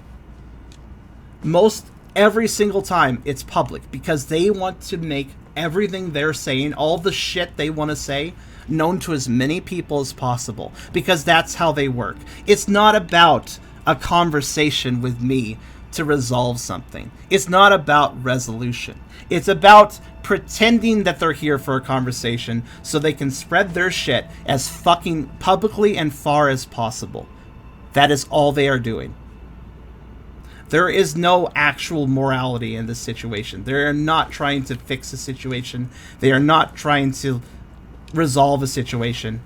[SPEAKER 1] Every single time it's public because they want to make everything they're saying, all the shit they want to say, known to as many people as possible, because that's how they work. It's not about a conversation with me to resolve something. It's not about resolution. It's about pretending that they're here for a conversation so they can spread their shit as fucking publicly and far as possible. That is all they are doing. There is no actual morality in this situation. They are not trying to fix a situation. They are not trying to resolve a situation.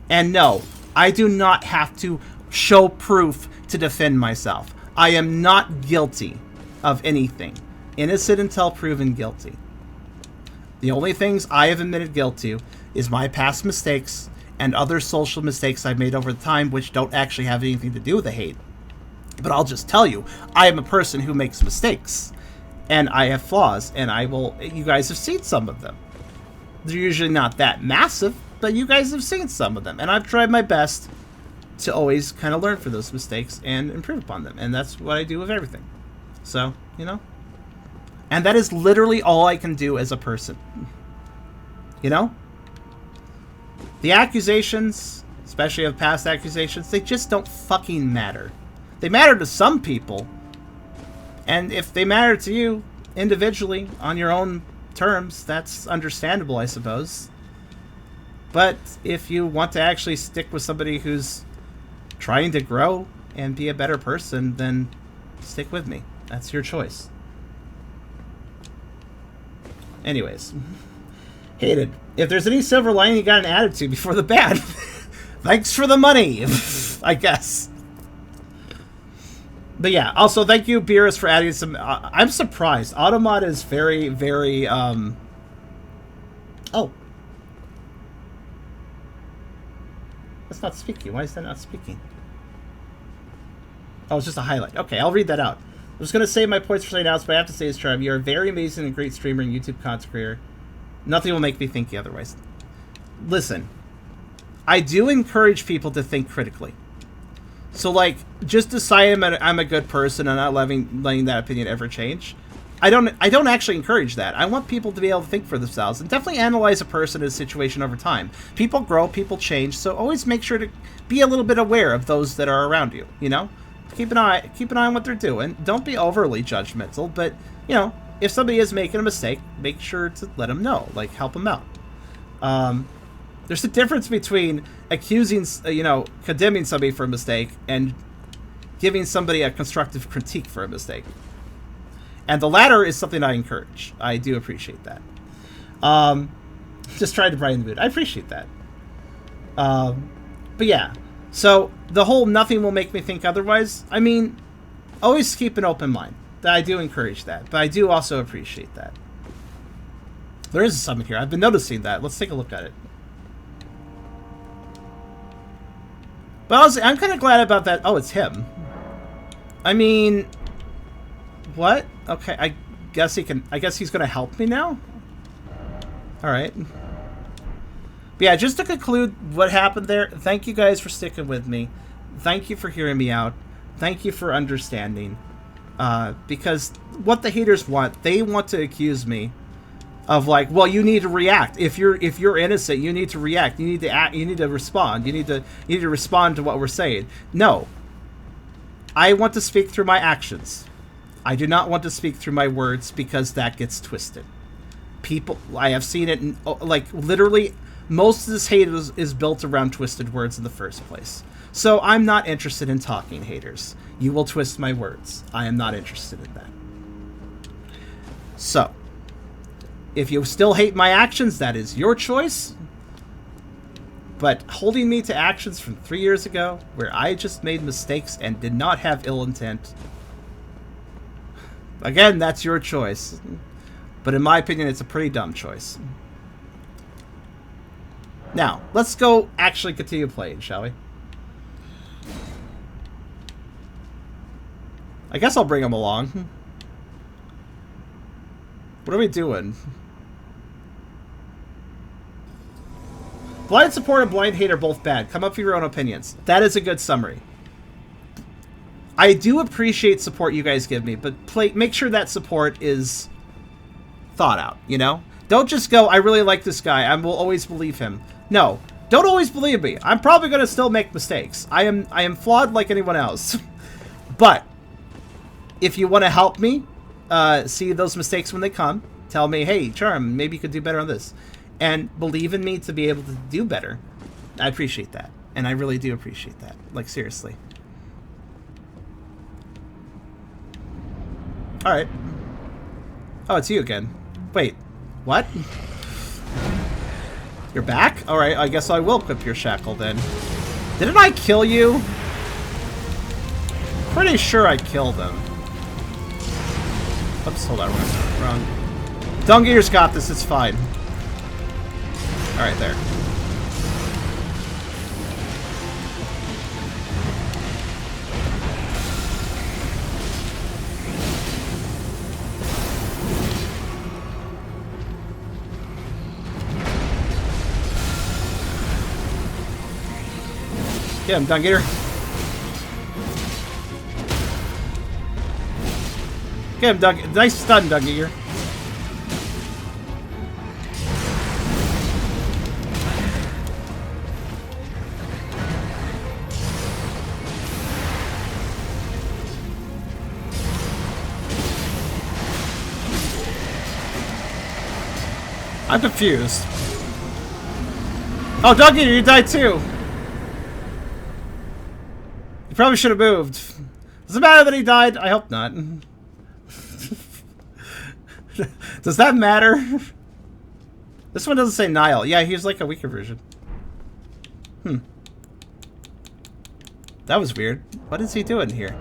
[SPEAKER 1] And no, I do not have to show proof to defend myself. I am not guilty of anything. Innocent until proven guilty. The only things I have admitted guilt to is my past mistakes and other social mistakes I've made over time, which don't actually have anything to do with the hate. But I'll just tell you, I am a person who makes mistakes. And I have flaws, and you guys have seen some of them. They're usually not that massive, but you guys have seen some of them. And I've tried my best to always kind of learn from those mistakes and improve upon them. And that's what I do with everything. So, you know? And that is literally all I can do as a person. You know? The accusations, especially of past accusations, they just don't fucking matter. They matter to some people. And if they matter to you individually on your own terms, that's understandable, I suppose. But if you want to actually stick with somebody who's trying to grow and be a better person, then stick with me. That's your choice. Anyways. Hated. If there's any silver lining you got an attitude before the ban, thanks for the money, I guess. But yeah, also thank you, Beerus, for adding some... I'm surprised. Automod is very, very... Oh. That's not speaking. Why is that not speaking? Oh, it's just a highlight. Okay, I'll read that out. I was going to save my points for something else, but I have to say this, Charm. You're a very amazing and great streamer and YouTube content creator. Nothing will make me think otherwise. Listen, I do encourage people to think critically. So, like, just decide I'm a good person and not letting that opinion ever change. I don't actually encourage that. I want people to be able to think for themselves and definitely analyze a person and a situation over time. People grow, people change, so always make sure to be a little bit aware of those that are around you, you know? Keep an eye on what they're doing. Don't be overly judgmental, but, you know, if somebody is making a mistake, make sure to let them know, like help them out. There's a difference between accusing, you know, condemning somebody for a mistake and giving somebody a constructive critique for a mistake. And the latter is something I encourage. I do appreciate that. Just trying to brighten the mood. I appreciate that. But yeah, so the whole nothing will make me think otherwise, I mean, always keep an open mind. I do encourage that, but I do also appreciate that. There is a summon here. I've been noticing that. Let's take a look at it. But I'm kind of glad about that. Oh, it's him. I mean, what? Okay, I guess he can. I guess he's going to help me now. All right. But yeah, just to conclude what happened there. Thank you guys for sticking with me. Thank you for hearing me out. Thank you for understanding. Because what the haters want, they want to accuse me of like, well, you need to react. If you're innocent, you need to react. You need to act. You need to respond. You need to respond to what we're saying. No. I want to speak through my actions. I do not want to speak through my words because that gets twisted. People, I have seen it, like literally, most of this hate is built around twisted words in the first place. So I'm not interested in talking, haters. You will twist my words. I am not interested in that. So, if you still hate my actions, that is your choice. But holding me to actions from 3 years ago, where I just made mistakes and did not have ill intent, again, that's your choice. But in my opinion, it's a pretty dumb choice. Now, let's go actually continue playing, shall we? I guess I'll bring him along. What are we doing? Blind support and blind hate are both bad. Come up with your own opinions. That is a good summary. I do appreciate support you guys give me, but make sure that support is thought out, you know? Don't just go, I really like this guy, I will always believe him. No, don't always believe me. I'm probably going to still make mistakes. I am flawed like anyone else. But if you want to help me see those mistakes when they come, tell me, hey, Charm, maybe you could do better on this. And believe in me to be able to do better. I appreciate that. And I really do appreciate that. Like, seriously. Alright. Oh, it's you again. Wait. What? You're back? Alright, I guess I will equip your shackle then. Didn't I kill you? Pretty sure I killed him. Oops, hold on. Wrong. Dungeater's got this, it's fine. Alright, there. Get him, Dungeater. Get him, Dungeater. Nice stun, Dungeater. I'm confused. Oh, Dungeater, you died too. You probably should have moved. Does it matter that he died? I hope not. Does that matter? This one doesn't say Nile. Yeah, he's like a weaker version. That was weird. What is he doing here?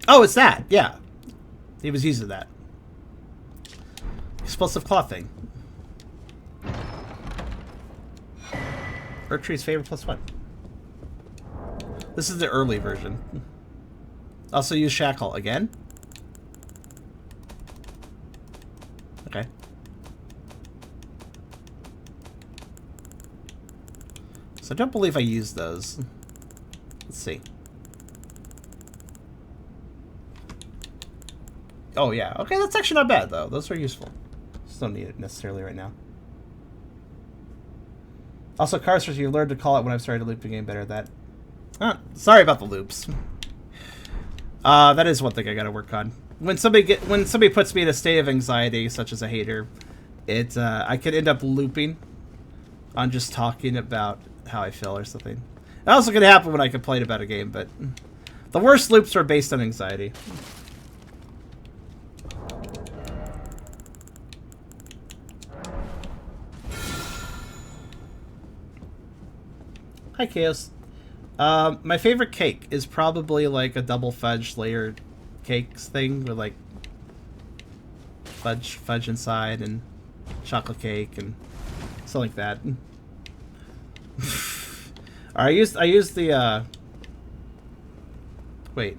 [SPEAKER 1] Oh, it's that. Yeah. He was using that. Explosive cloth thing. Tree's favorite +1. This is the early version. Also use Shackle again. Okay. So I don't believe I used those. Let's see. Oh yeah, okay, that's actually not bad though. Those are useful. Just don't need it necessarily right now. Also, Carsters, you learned to call it when I've started to loop the game better at that. Sorry about the loops. That is one thing I gotta work on. When somebody puts me in a state of anxiety, such as a hater, I could end up looping on just talking about how I feel or something. That also could happen when I complain about a game, but the worst loops are based on anxiety. Hi, Chaos. My favorite cake is probably like a double fudge layered cakes thing with like fudge inside and chocolate cake and something like that. I used the wait.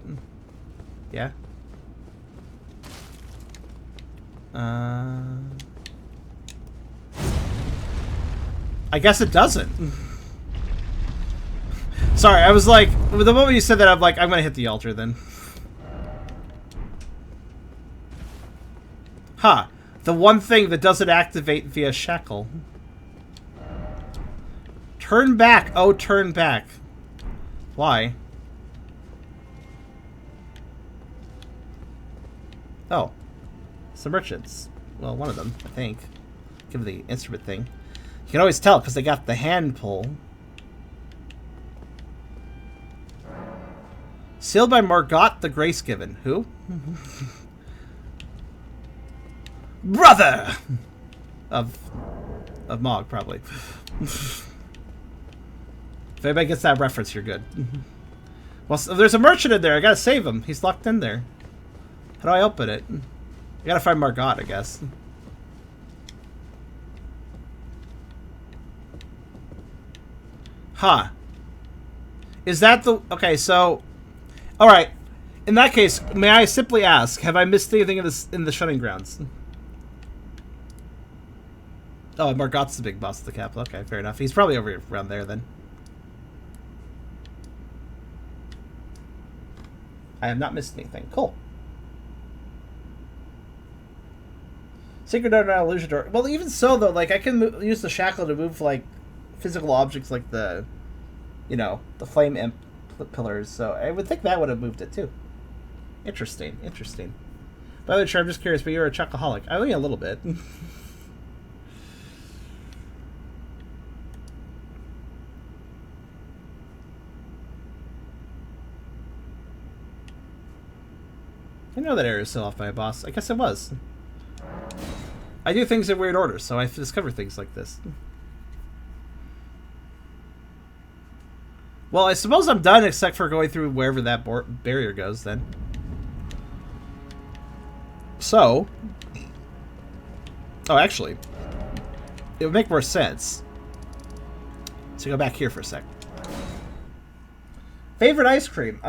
[SPEAKER 1] Yeah. I guess it doesn't. Sorry, I was like, the moment you said that, I'm like, I'm gonna hit the altar then. Huh. The one thing that doesn't activate via Shackle. Turn back. Oh, turn back. Why? Oh. Some merchants. Well, one of them, I think. Give the instrument thing. You can always tell because they got the hand pull. Sealed by Margot the Grace Given. Who? Brother! Of Mog, probably. If anybody gets that reference, you're good. Well, so there's a merchant in there. I gotta save him. He's locked in there. How do I open it? I gotta find Margot, I guess. Huh. Is that the... Okay, so... Alright. In that case, may I simply ask, have I missed anything in the shutting grounds? Oh, Margot's the big boss of the capital. Okay, fair enough. He's probably over around there, then. I have not missed anything. Cool. Secret door, not illusion door. Well, even so, though, like, I can use the shackle to move, like, physical objects like the, you know, the flame imp pillars. So I would think that would have moved it, too. Interesting. Interesting. By the way, sure, I'm just curious, but you're a chocoholic. I only a little bit. I know that area is still off by a boss. I guess it was. I do things in weird order, so I discover things like this. Well, I suppose I'm done except for going through wherever that barrier goes, then. So... Oh, actually, it would make more sense to go back here for a sec. Favorite ice cream?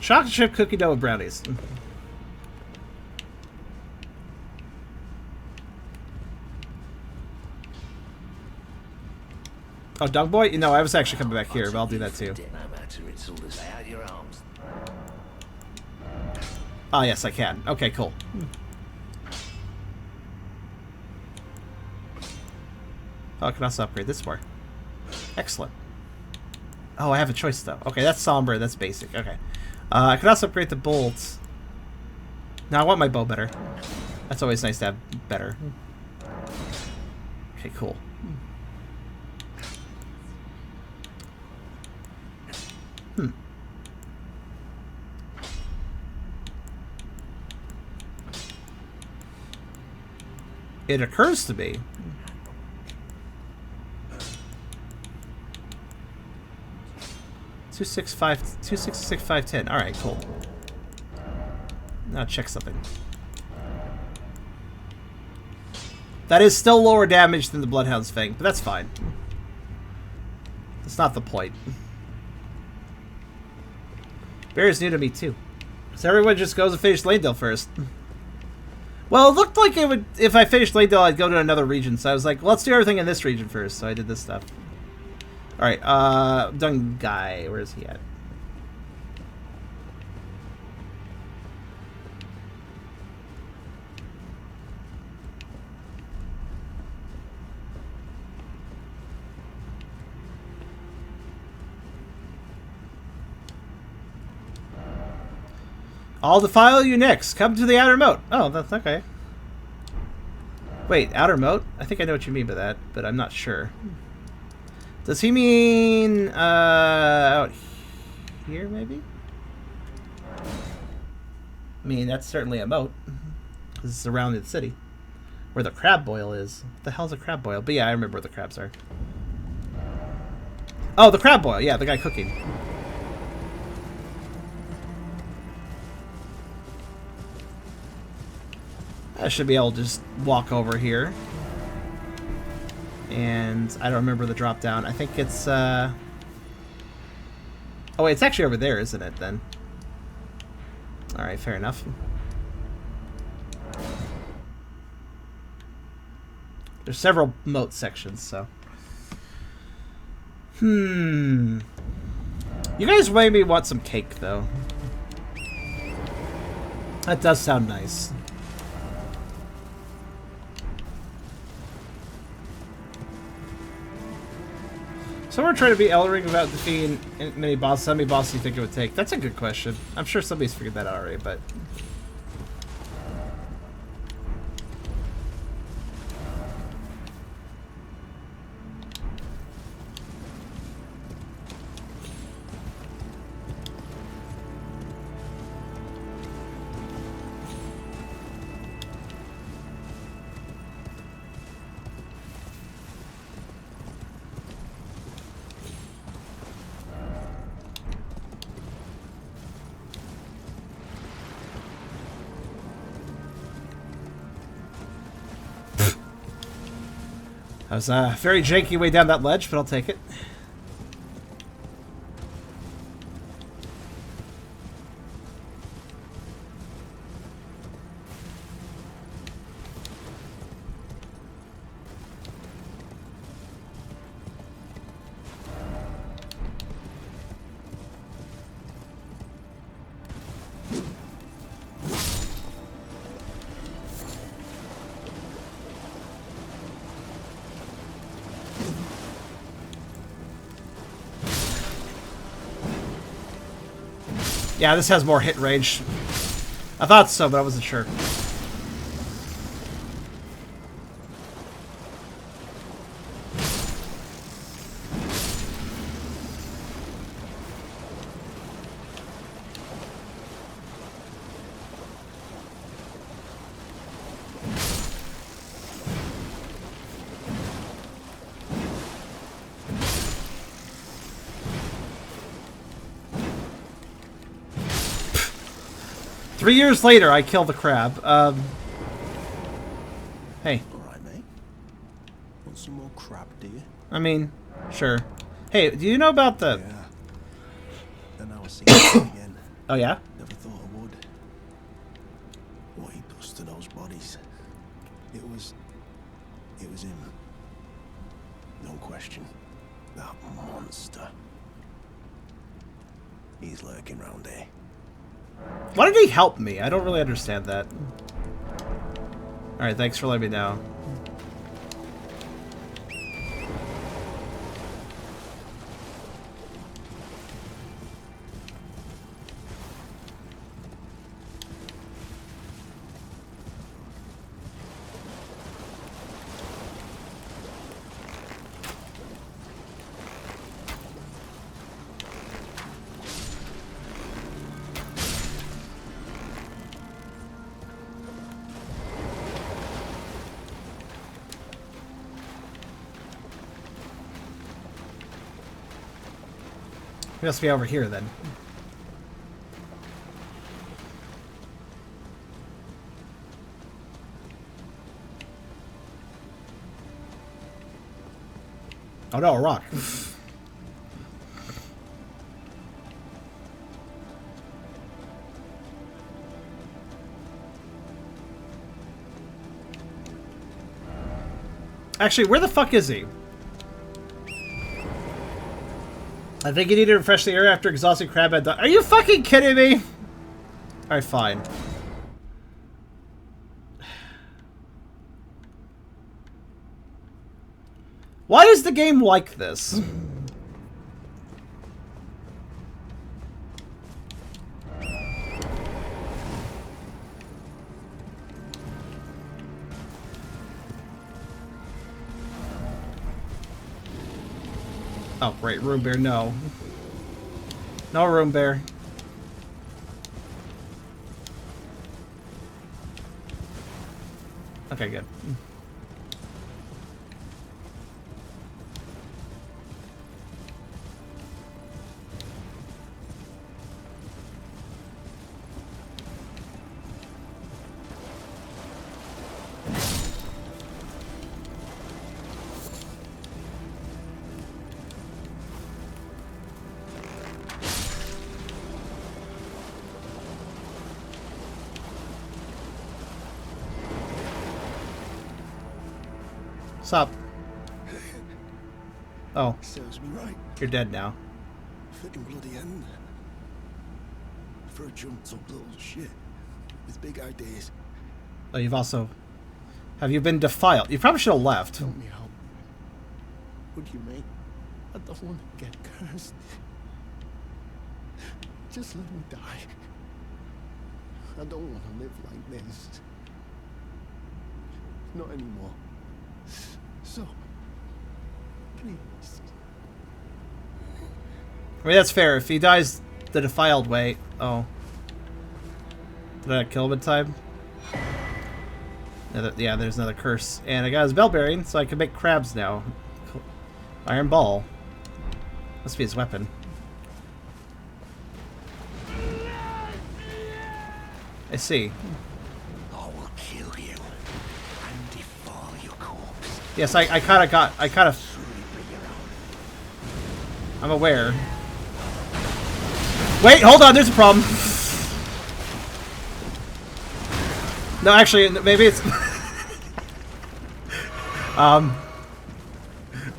[SPEAKER 1] Chocolate chip cookie dough with brownies. Oh, Dog Boy? No, I was actually coming back here, but I'll do that too. Oh, yes, I can. Okay, cool. Oh, I can also upgrade this more. Excellent. Oh, I have a choice, though. Okay, that's somber. That's basic. Okay. I can also upgrade the bolts. Now, I want my bow better. That's always nice to have better. Okay, cool. It occurs to me... 266,510. Alright, cool. Now check something. That is still lower damage than the Bloodhound's Fang, but that's fine. That's not the point. Bear is new to me too. So everyone just goes and finish Lanedale first. Well, it looked like it would. If I finished Lanedale, I'd go to another region. So I was like, well, let's do everything in this region first. So I did this stuff. All right, Dung Guy, where is he at? I'll defile you next. Come to the outer moat. Oh, that's okay. Wait, outer moat? I think I know what you mean by that, but I'm not sure. Does he mean out here, maybe? I mean, that's certainly a moat. Because it's surrounding the city. Where the crab boil is. What the hell's a crab boil? But yeah, I remember where the crabs are. Oh, the crab boil. Yeah, the guy cooking. I should be able to just walk over here. And I don't remember the drop down. I think it's oh wait, it's actually over there, isn't it then? Alright, fair enough. There's several moat sections, so. You guys maybe want some cake though. That does sound nice. So we're trying to beat Elden Ring without defeating many bosses. How many bosses do you think it would take? That's a good question. I'm sure somebody's figured that out already, but... That was a very janky way down that ledge, but I'll take it. Yeah, this has more hit range. I thought so, but I wasn't sure. Three years later, I kill the crab. Hey.
[SPEAKER 4] Alright, mate. Want some more crab, do you?
[SPEAKER 1] I mean, sure. Hey, do you know about the...
[SPEAKER 4] Yeah. And now I see it again.
[SPEAKER 1] Oh, yeah?
[SPEAKER 4] Never thought I would. What he does to those bodies. It was him. No question. That monster. He's lurking round here.
[SPEAKER 1] Why did he help me? I don't really understand that. Alright, thanks for letting me know. He must be over here then. Oh no, a rock. Actually, where the fuck is he? I think you need to refresh the area after exhausting crab had done. Are you fucking kidding me? Alright, fine. Why is the game like this? Oh, great. Room bear, no. No room bear. Okay, good. Sup? Oh,
[SPEAKER 4] Serves me right.
[SPEAKER 1] you're dead now.
[SPEAKER 4] Fitting bloody end. For a jumped up little shit with big ideas.
[SPEAKER 1] Oh, you've also... Have you been defiled? You probably should have left.
[SPEAKER 4] Help me out. Would you, mate? I don't want to get cursed. Just let me die. I don't want to live like this. Not anymore. So, please.
[SPEAKER 1] I mean, that's fair. If he dies the defiled way... Oh. Did I kill him in time? Yeah, there's another curse. And I got his bell bearing, so I can make crabs now. Iron ball. Must be his weapon. I see.
[SPEAKER 3] I will kill you and defile your corpse.
[SPEAKER 1] Yes, I kind of got... I kind of... I'm aware. Wait, hold on, there's a problem. No, actually, maybe it's...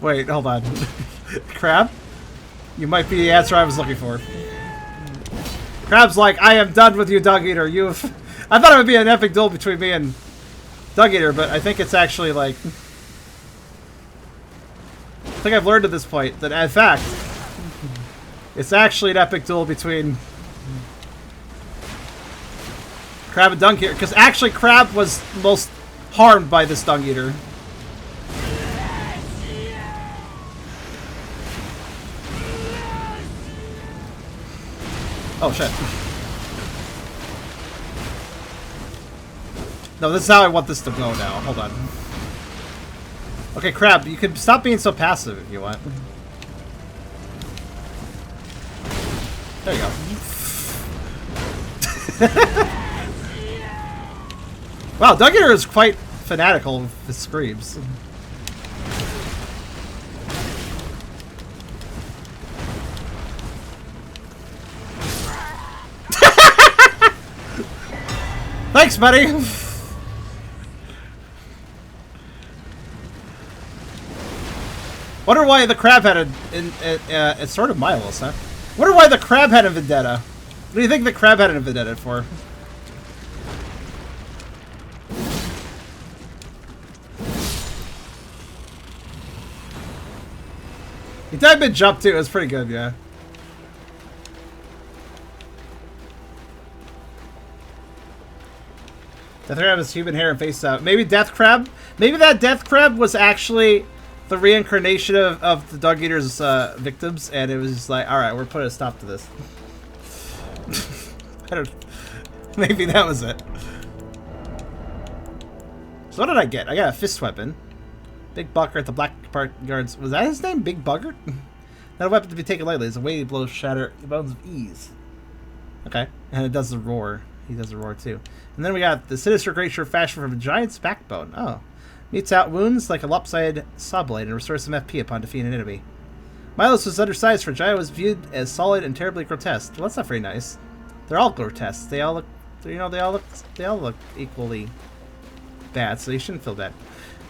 [SPEAKER 1] Wait, hold on. Crab? You might be the answer I was looking for. Crab's like, I am done with you, Dug Eater. You've... I thought it would be an epic duel between me and Dug Eater, but I think it's actually like... I think I've learned at this point that, in fact, it's actually an epic duel between Crab and Dung Eater, because actually Crab was most harmed by this Dung Eater. Oh shit. No, this is how I want this to go now. Hold on. Okay, Crab, you can stop being so passive if you want. There you go. Wow, Dung Eater is quite fanatical with his screams. Thanks, buddy! Wonder why the crab had it's sort of mindless, huh? Wonder why the crab had a vendetta. What do you think the crab had a vendetta for? He died mid-jump too, it was pretty good, yeah. Death Crab has human hair and face out. Maybe Death Crab? Maybe that Death Crab was actually the reincarnation of the Dug Eater's victims, and it was just like, alright, we're putting a stop to this. I don't... Maybe that was it. So what did I get? I got a fist weapon. Big Bucker at the Black Park Guards. Was that his name? Big Bugger? Not a weapon to be taken lightly. It's a weighty blow shatter the bones of ease. Okay. And it does the roar. He does the roar too. And then we got the sinister creature fashioned from a giant's backbone. Oh. Meets out wounds like a lopsided saw blade and restores some FP upon defeating an enemy. Milos was undersized for a giant, was viewed as solid and terribly grotesque. Well, that's not very nice. They're all grotesque. They all look, they all look equally bad, so you shouldn't feel bad.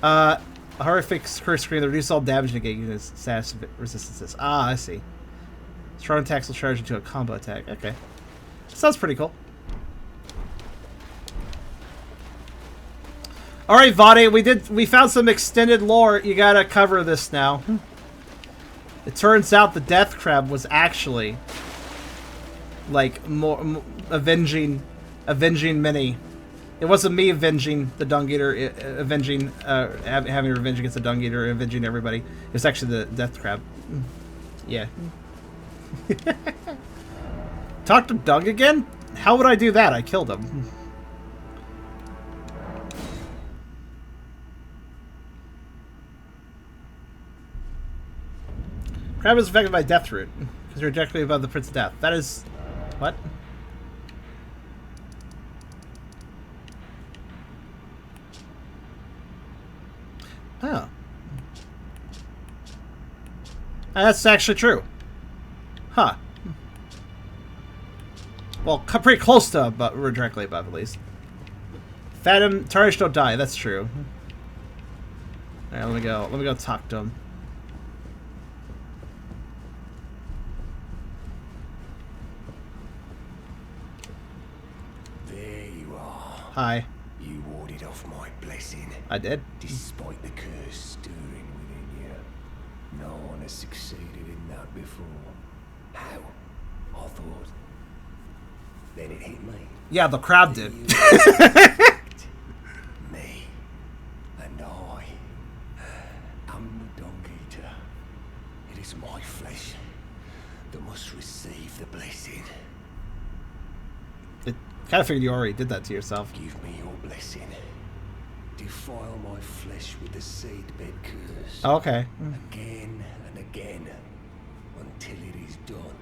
[SPEAKER 1] A horrific curse screen that reduces all damage and negate units' status resistances. Ah, I see. Strong attacks will charge into a combo attack. Okay. Sounds pretty cool. Alright, Vade, we found some extended lore. You gotta cover this now. It turns out the death crab was actually like more avenging Minnie. It wasn't me avenging the Dung Eater, having revenge against the Dung Eater, avenging everybody. It was actually the death crab. Yeah. Talk to Doug again? How would I do that? I killed him. Crab is affected by Death Root, because you're directly above the Prince of Death. That is... what? Oh. That's actually true. Huh. Well, pretty close to, but we're directly above at least. Phantom Tarish don't die. That's true. All right, let me go. Let me go talk to him.
[SPEAKER 3] There you are.
[SPEAKER 1] Hi.
[SPEAKER 3] You warded off my blessing.
[SPEAKER 1] I did.
[SPEAKER 3] Despite the curse stirring within you. No one has succeeded in that before. How? I thought. Then it hit me.
[SPEAKER 1] Yeah, the crab did.
[SPEAKER 3] Me and I am the Dung Eater. It is my flesh that must receive the blessing.
[SPEAKER 1] It kind of figured you already did that to yourself.
[SPEAKER 3] Give me your blessing. Defile my flesh with the seedbed curse.
[SPEAKER 1] Oh, okay.
[SPEAKER 3] Again and again until it is done.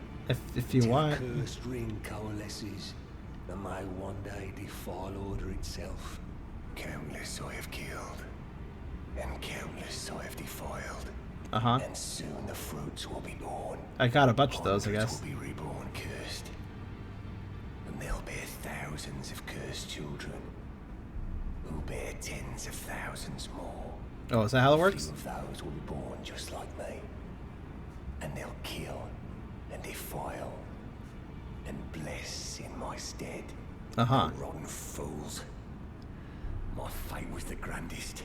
[SPEAKER 1] If you
[SPEAKER 3] Till
[SPEAKER 1] want.
[SPEAKER 3] the cursed ring coalesces, and may one day defile order itself. Countless I have killed, and countless I have defiled.
[SPEAKER 1] Uh-huh.
[SPEAKER 3] And soon the fruits will be born.
[SPEAKER 1] I got a bunch of those, I
[SPEAKER 3] Hundreds
[SPEAKER 1] guess.
[SPEAKER 3] will be reborn cursed, and they'll bear thousands of cursed children, who bear tens of thousands more.
[SPEAKER 1] Oh, is that how it
[SPEAKER 3] A
[SPEAKER 1] works?
[SPEAKER 3] few of those will be born just like me, and they'll kill and defile and bless in my stead.
[SPEAKER 1] Uh-huh.
[SPEAKER 3] The rotten fools. My fate was the grandest,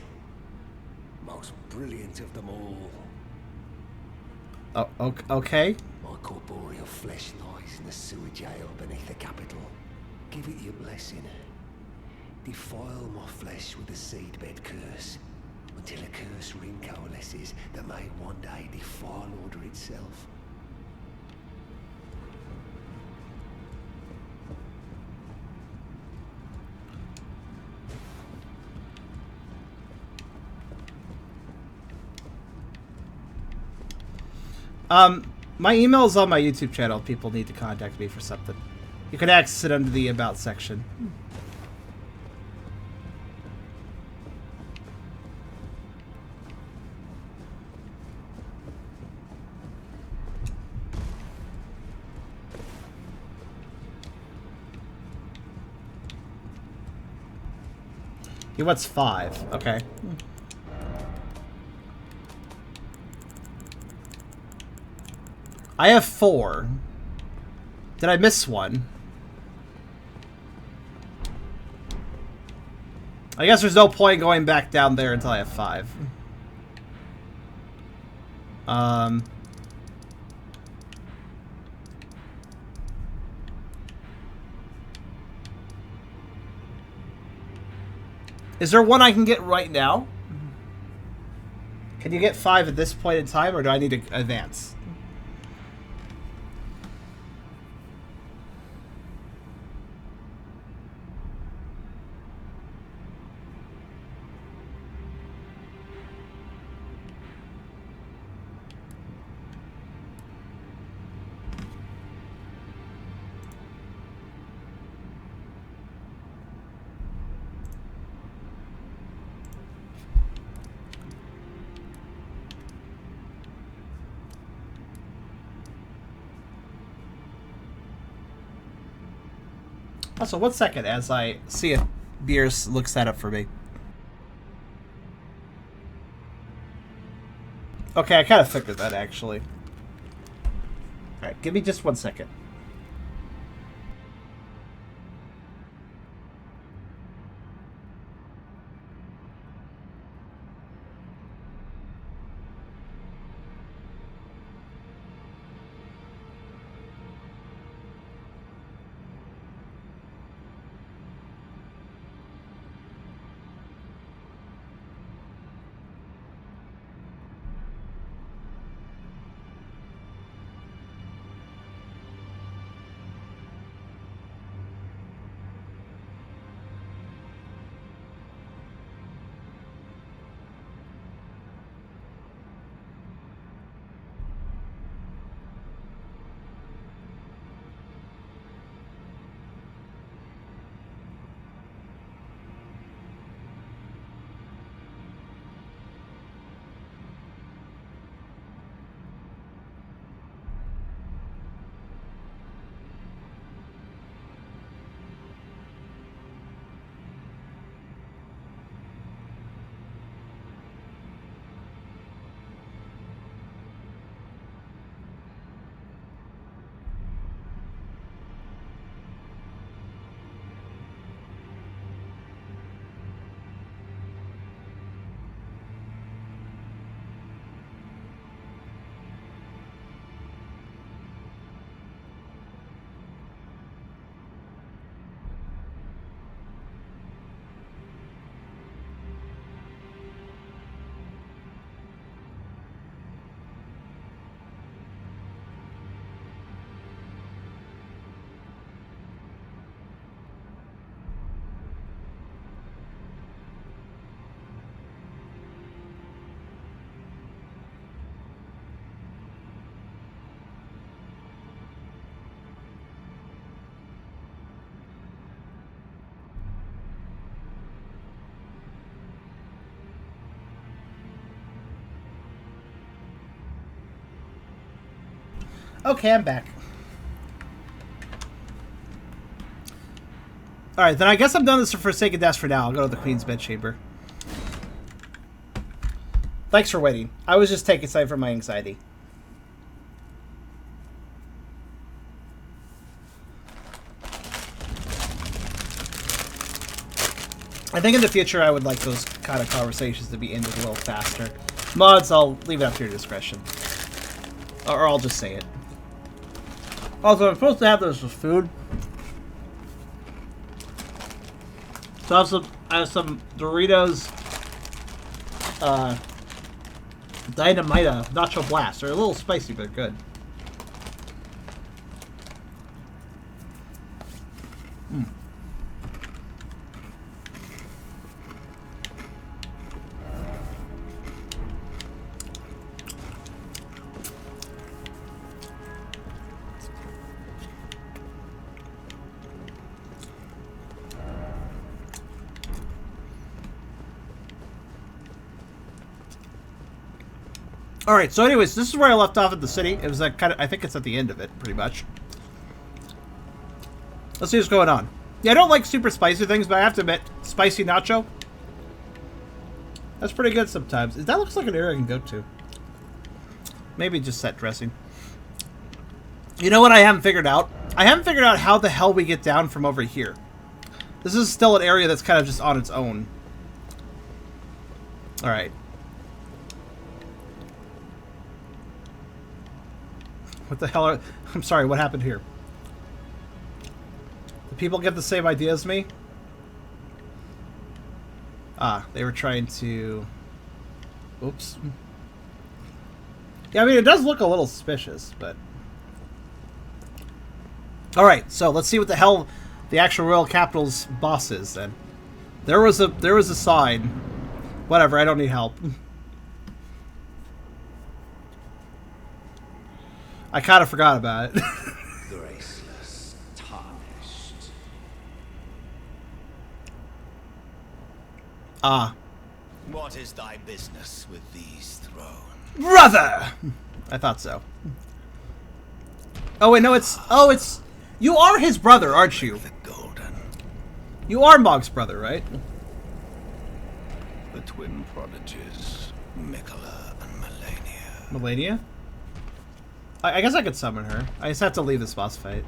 [SPEAKER 3] most brilliant of them all.
[SPEAKER 1] Oh, okay.
[SPEAKER 3] My corporeal flesh lies in the sewer jail beneath the capital. Give it your blessing. Defile my flesh with the seedbed curse, until a curse ring coalesces that may one day defile order itself.
[SPEAKER 1] My email's on my YouTube channel if people need to contact me for something. You can access it under the About section. He wants 5. Okay. I have 4. Did I miss one? I guess there's no point going back down there until I have 5. Is there one I can get right now? Can you get 5 at this point in time, or do I need to advance? Also, 1 second as I see if Beers looks that up for me. Okay, I kind of figured that, actually. Alright, give me just 1 second. Okay, I'm back. Alright, then I guess I'm done with this Forsaken Desk for now. I'll go to the Queen's Bedchamber. Thanks for waiting. I was just taking time from my anxiety. I think in the future I would like those kind of conversations to be ended a little faster. Mods, I'll leave it up to your discretion. Or I'll just say it. Also, I'm supposed to have this with food. So I have some Doritos Dynamita Nacho Blast. They're a little spicy, but good. Alright, so anyways, this is where I left off at the city. It was like kind of, I think it's at the end of it, pretty much. Let's see what's going on. Yeah, I don't like super spicy things, but I have to admit, spicy nacho, that's pretty good sometimes. That looks like an area I can go to. Maybe just set dressing. You know what I haven't figured out? I haven't figured out how the hell we get down from over here. This is still an area that's kind of just on its own. Alright. What the hell are... I'm sorry, what happened here? Do people get the same idea as me? Ah, they were trying to... Oops. Yeah, I mean, it does look a little suspicious, but... Alright, so let's see what the hell the actual Royal Capital's boss is, then. There was a sign. Whatever, I don't need help. I kind of forgot about it.
[SPEAKER 3] Graceless, tarnished.
[SPEAKER 1] Ah.
[SPEAKER 5] What is thy business with these thrones?
[SPEAKER 1] Brother! I thought so. Oh, wait, no, it's... Oh, it's... You are his brother, aren't you?
[SPEAKER 5] The golden
[SPEAKER 1] You are Mog's brother, right?
[SPEAKER 5] The twin prodigies, Mikola and Melania.
[SPEAKER 1] Melania? I guess I could summon her. I just have to leave this boss fight.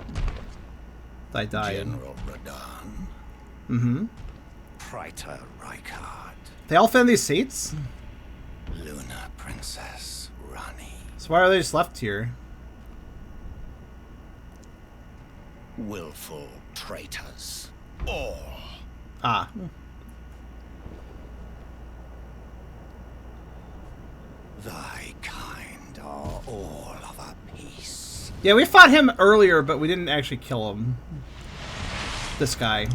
[SPEAKER 1] I die.
[SPEAKER 5] General Radahn.
[SPEAKER 1] Mm-hmm.
[SPEAKER 5] Praetor Rykard.
[SPEAKER 1] They all fit in these seats?
[SPEAKER 5] Luna Princess Rani.
[SPEAKER 1] So why are they just left here?
[SPEAKER 5] Willful traitors. All.
[SPEAKER 1] Ah.
[SPEAKER 5] Thy kind are all of a piece.
[SPEAKER 1] Yeah, we fought him earlier, but we didn't actually kill him. This guy.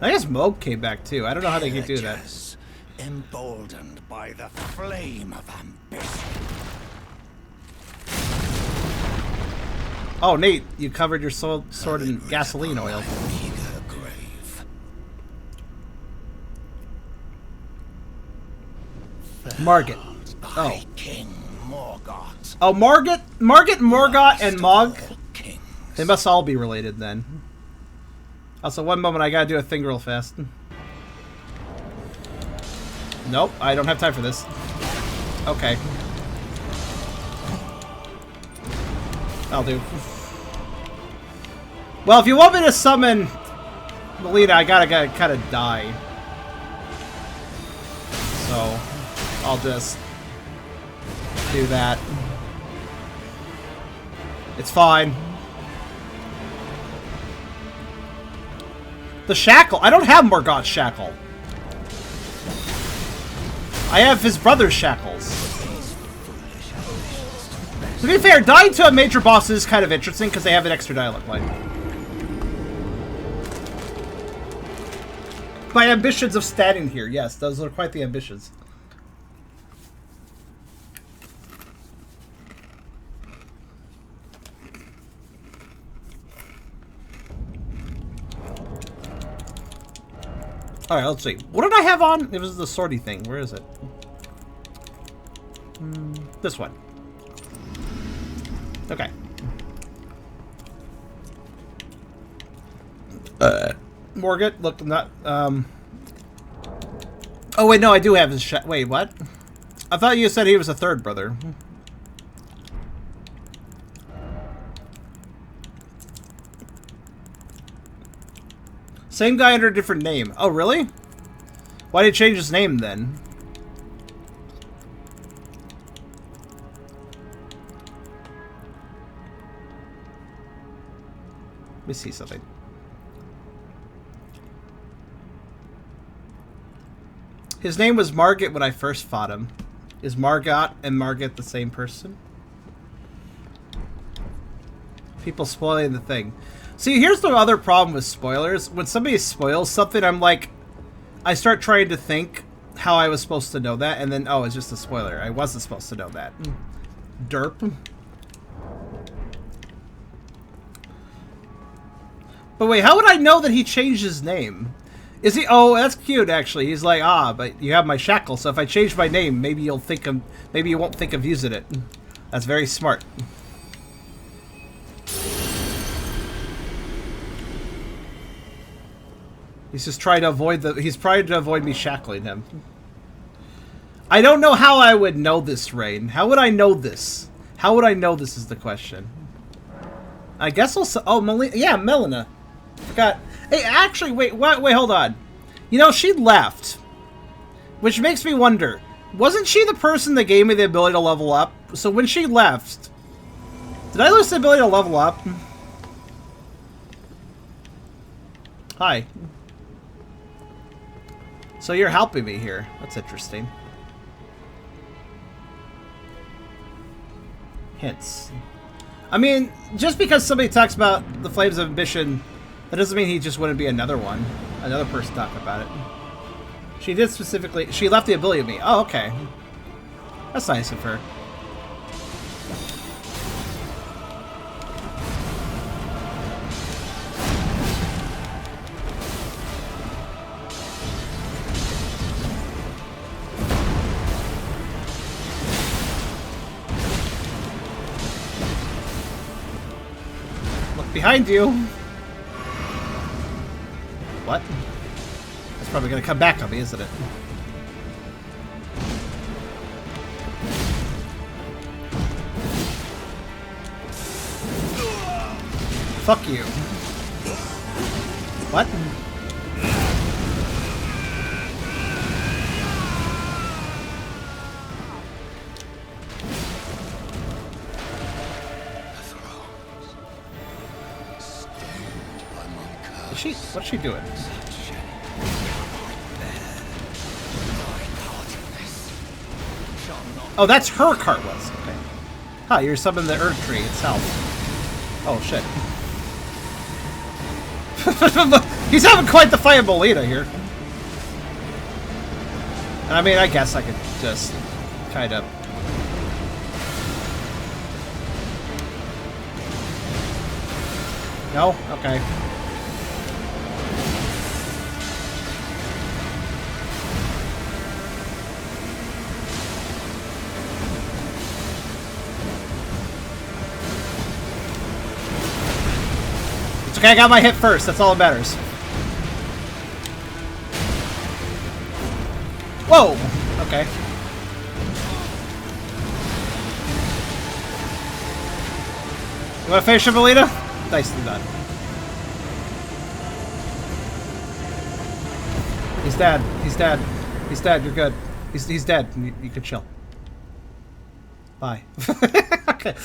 [SPEAKER 1] I guess Moog came back too. I don't know how they could do that.
[SPEAKER 5] Pillagers, emboldened by the flame of ambition.
[SPEAKER 1] Oh, Nate, you covered your sword in gasoline oil.
[SPEAKER 5] Meager grave.
[SPEAKER 1] Margit.
[SPEAKER 5] By King Morgoth.
[SPEAKER 1] Oh, Margit, Morgoth, and Mog.
[SPEAKER 5] Kings.
[SPEAKER 1] They must all be related then. Also, one moment, I gotta do a thing real fast. Nope, I don't have time for this. Okay. I'll do. Well, if you want me to summon Melina, I gotta kind of die. So, I'll just do that. It's fine. The shackle. I don't have Morgoth's shackle. I have his brother's shackles. To be fair, dying to a major boss is kind of interesting because they have an extra dialogue line. My ambitions of standing here. Yes, those are quite the ambitions. Alright, let's see. What did I have on? It was the swordy thing. Where is it? This one. Okay. Morgoth, look, not, Oh, wait, no, I do have his wait, what? I thought you said he was a third brother. Same guy under a different name. Oh, really? Why did he change his name, then? Let me see something. His name was Margit when I first fought him. Is Margot and Margit the same person? People spoiling the thing. See, here's the other problem with spoilers. When somebody spoils something, I'm like... I start trying to think how I was supposed to know that, and then, oh, it's just a spoiler. I wasn't supposed to know that. Derp. But wait, how would I know that he changed his name? Is he? Oh, that's cute, actually. He's like, ah, but you have my shackle, so if I change my name, maybe you'll think of, maybe you won't think of using it. That's very smart. He's just trying to avoid he's trying to avoid me shackling him. I don't know how I would know this, Rain. How would I know this? How would I know this is the question. I guess I'll... Oh, yeah, Melina. Forgot. Hey, actually, wait, hold on. You know, she left. Which makes me wonder. Wasn't she the person that gave me the ability to level up? So when she left... Did I lose the ability to level up? Hi. So you're helping me here. That's interesting. Hints. I mean, just because somebody talks about the Flames of Ambition, that doesn't mean he just wouldn't be another one. Another person talking about it. She did specifically... She left the ability of me. Oh, okay. That's nice of her. Look behind you. What? That's probably gonna come back on me, isn't it? Fuck you. What? What's she doing? Oh, that's her Cartwells. Okay. Huh, you're summoning the Erd Tree itself. Oh, shit. He's having quite the fight of Molina here. I mean, I guess I could just kind of... No? Okay. It's okay, I got my hit first. That's all that matters. Whoa! Okay. You want to finish him, Melina? Nicely done. He's dead. He's dead. He's dead. You're good. He's dead. You can chill. Bye. Okay.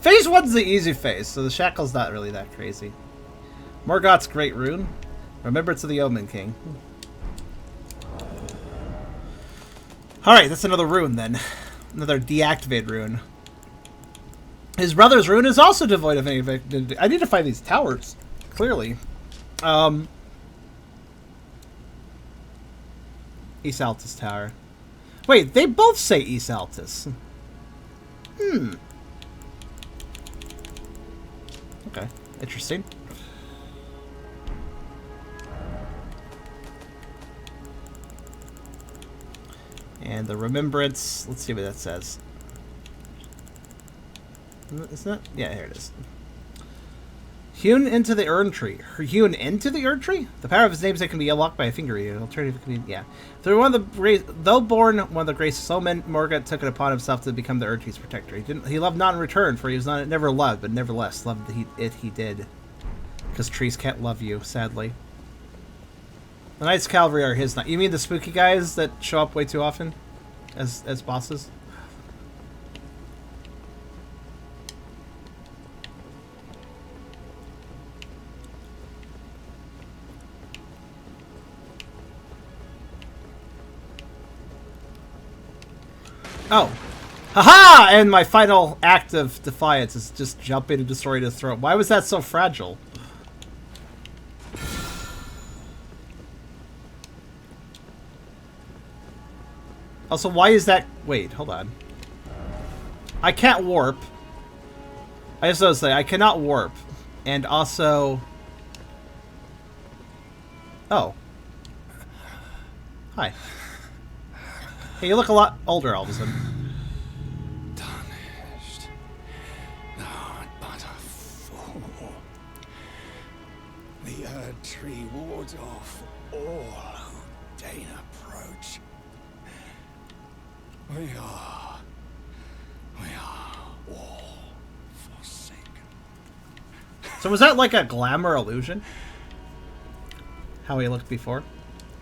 [SPEAKER 1] Phase 1's the easy phase, so the Shackle's not really that crazy. Morgoth's Great Rune. Remembrance of the Omen King. Alright, that's another rune then. Another deactivated rune. His brother's rune is also devoid of any... I need to find these towers, clearly. East Altus Tower. Wait, they both say East Altus. Okay, interesting. And the remembrance, let's see what that says. Isn't it? Yeah, here it is. Hewn into the Erd Tree. Hewn into the Erd Tree? The power of his namesake can be unlocked by a finger. An alternative can be, yeah. Though born one of the gracious omen, Morgoth took it upon himself to become the Erd Tree's protector. He loved not in return, for he was not never loved, but nevertheless loved he did. Because trees can't love you, sadly. The Knights Cavalry are his. You mean the spooky guys that show up way too often as bosses? Oh. Haha! And my final act of defiance is just jumping and destroying his throat. Why was that so fragile? Also, why is that... Wait, hold on. I can't warp. I just want to say, I cannot warp. And also... Oh. Hi. Hey, you look a lot older all of a sudden.
[SPEAKER 5] Tarnished. Not but a fool. The Erd Tree wards off all who deign approach. We are all forsaken.
[SPEAKER 1] So was that like a glamour illusion? How he looked before?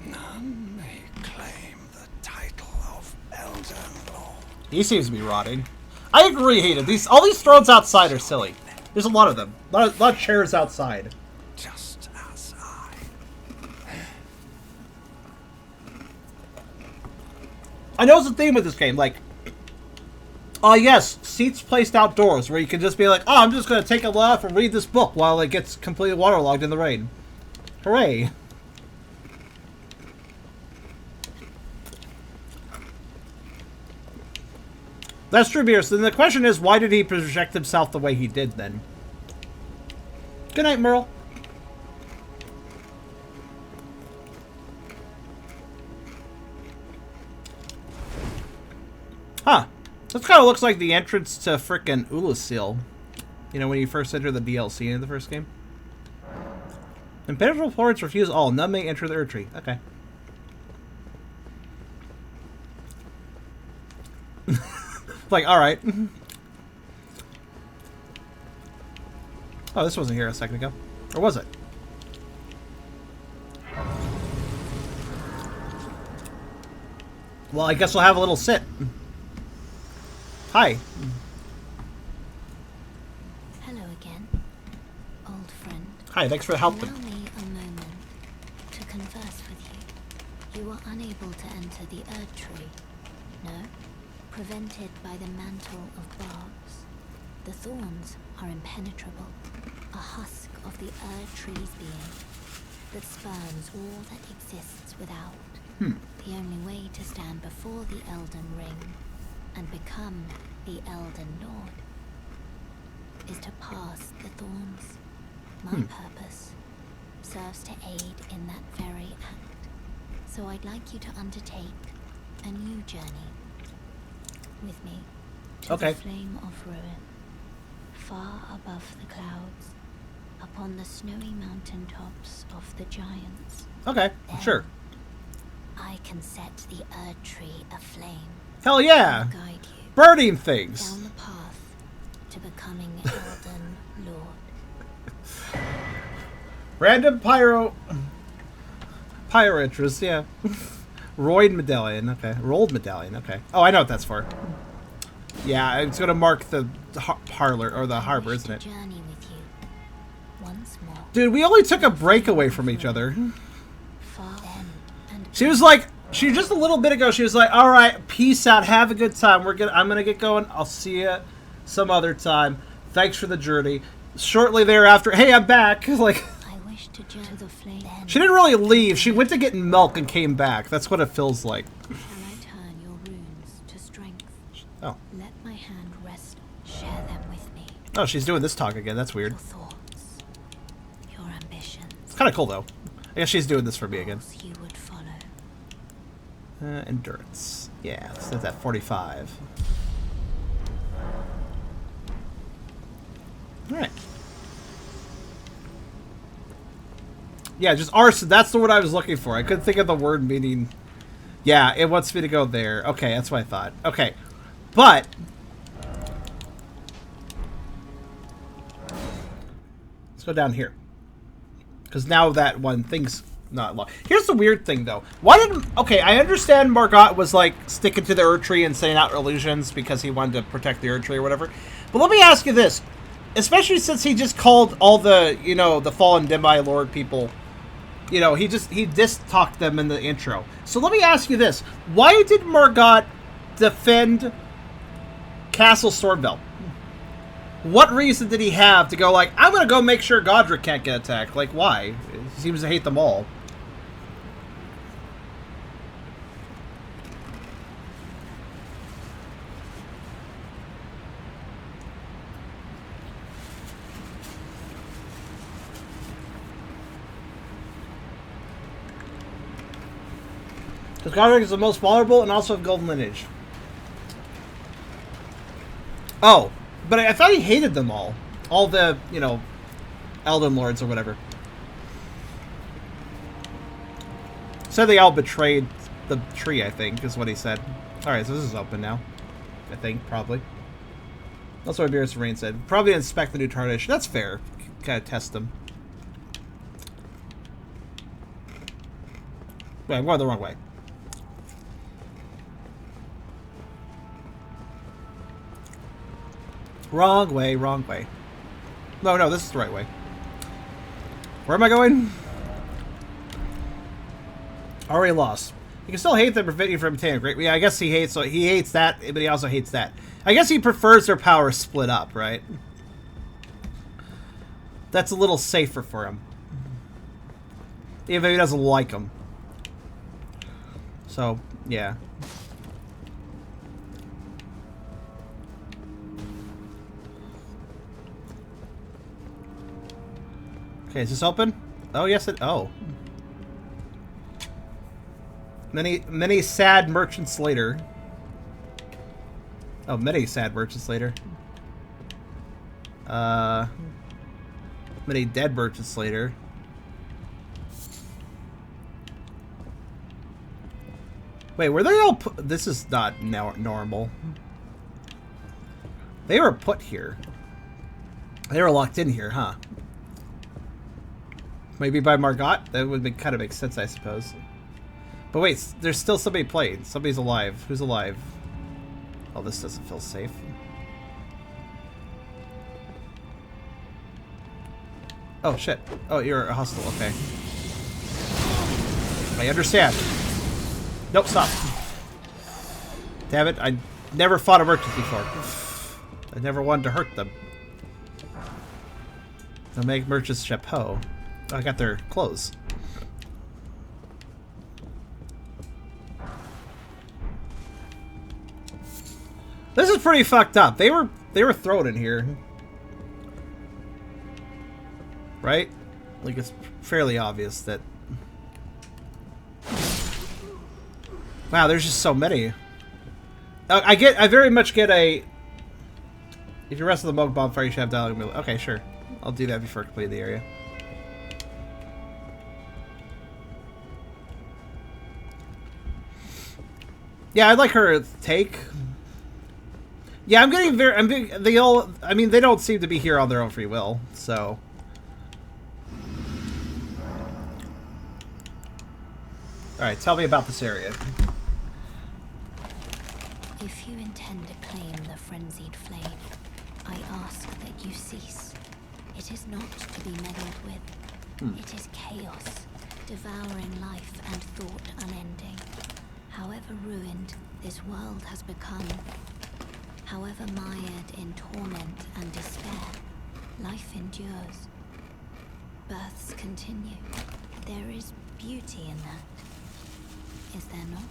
[SPEAKER 5] None may claim the title of Elden Lord.
[SPEAKER 1] He seems to be rotting. I agree, Hayden. All these thrones outside are silly. There's a lot of them. A lot of chairs outside.
[SPEAKER 5] Just as I.
[SPEAKER 1] I know it's the theme of this game, like... Oh yes, seats placed outdoors, where you can just be like, oh, I'm just going to take a laugh and read this book while it gets completely waterlogged in the rain. Hooray. That's true, Beers. Then the question is, why did he project himself the way he did, then? Good night, Merle. Huh. This kind of looks like the entrance to frickin' Ulasil. You know, when you first enter the DLC in the first game? Impenetrable ports refuse all. None may enter the Erdtree. Okay. Like, alright. Oh, this wasn't here a second ago. Or was it? Well, I guess we'll have a little sit. Hi.
[SPEAKER 6] Hello again, old friend.
[SPEAKER 1] Hi, thanks for helping.
[SPEAKER 6] Allow me a moment to converse with you. You are unable to enter the Erdtree. No? Prevented by the mantle of barbs. The thorns are impenetrable. A husk of the Erdtree's being that spurns all that exists without. The only way to stand before the Elden Ring and become the Elden Lord is to pass the thorns. My purpose serves to aid in that very act. So I'd like you to undertake a new journey with me to the flame of ruin, far above the clouds, upon the snowy mountain tops of the giants.
[SPEAKER 1] Okay,
[SPEAKER 6] Then
[SPEAKER 1] sure.
[SPEAKER 6] I can set the Erdtree aflame.
[SPEAKER 1] Hell yeah!
[SPEAKER 6] And guide you
[SPEAKER 1] Burning things!
[SPEAKER 6] down the path to becoming Elden Lord.
[SPEAKER 1] Random pyro interest, yeah. Roid medallion, okay. Rolled medallion, okay. Oh, I know what that's for. Yeah, it's gonna mark the parlor, or the harbor, isn't it?
[SPEAKER 6] Journey with you once more.
[SPEAKER 1] Dude, we only took a break away from each other.
[SPEAKER 6] Far then and
[SPEAKER 1] She was like, just a little bit ago, she was like, alright, peace out, have a good time. I'm gonna get going, I'll see you some other time. Thanks for the journey. Shortly thereafter, hey, I'm back. Like,
[SPEAKER 6] I wish to journey to the flame. Then
[SPEAKER 1] she didn't really leave. She went to get milk and came back. That's what it feels like.
[SPEAKER 6] can I turn your runes to strength?
[SPEAKER 1] Oh.
[SPEAKER 6] Let my hand rest. Share them with me.
[SPEAKER 1] Oh, she's doing this talk again. That's weird.
[SPEAKER 6] Your thoughts, your ambitions.
[SPEAKER 1] It's kind of cool, though. I guess she's doing this for me again.
[SPEAKER 6] Goals you would follow.
[SPEAKER 1] Endurance. Yeah, that's at 45. Alright. Yeah, just arson. That's the word I was looking for. I couldn't think of the word meaning... Yeah, it wants me to go there. Okay, that's what I thought. Okay. But... let's go down here. Because now that one thing's not locked. Here's the weird thing, though. Why didn't... Okay, I understand Margot was, like, sticking to the Erdtree and saying out illusions because he wanted to protect the Erdtree or whatever. But let me ask you this. Especially since he just called all the, you know, the fallen demi-lord people... You know, he dis-talked them in the intro. So let me ask you this. Why did Margot defend Castle Stormveil? What reason did he have to go like, I'm going to go make sure Godric can't get attacked? Like, why? He seems to hate them all. Because Godric is the most vulnerable and also of golden lineage. Oh, but I thought he hated them all. All the, you know, Elden Lords or whatever. Said they all betrayed the tree, I think, is what he said. Alright, so this is open now. I think, probably. That's what Beerus Rain said. Probably inspect the new Tarnish. That's fair. Kind of test them. Wait, I'm going the wrong way. Wrong way, wrong way. No, this is the right way. Where am I going? Already lost. You can still hate them, prevent you from obtaining great. Yeah, I guess he hates that, but he also hates that. I guess he prefers their power split up, right? That's a little safer for him. Even if he doesn't like them. So, yeah. Okay, is this open? Oh, yes it... Oh. Many sad merchants later. Oh, many sad merchants later. Many dead merchants later. Wait, were they all put... This is not normal. They were put here. They were locked in here, huh? Maybe by Margot? That would kind of make sense, I suppose. But wait, there's still somebody playing. Somebody's alive. Who's alive? Oh, this doesn't feel safe. Oh, shit. Oh, you're a hostile. Okay. I understand. Nope, stop. Damn it, I never fought a merchant before. I never wanted to hurt them. They'll make merchants chapeau. Oh, I got their clothes. This is pretty fucked up. They were thrown in here. Right? Like, it's fairly obvious that... Wow, there's just so many. I very much get a... If you rest of the Moog Bonfire, you should have dialogue. Okay, sure. I'll do that before I complete the area. Yeah, I'd like her take. Yeah, I'm getting very... they all... I mean, they don't seem to be here on their own free will, so... Alright, tell me about this area.
[SPEAKER 6] If you intend to claim the frenzied flame, I ask that you cease. It is not to be meddled with. It is chaos, devouring life and thought unending. However ruined this world has become, however mired in torment and despair, life endures. Births continue. There is beauty in that. Is there not?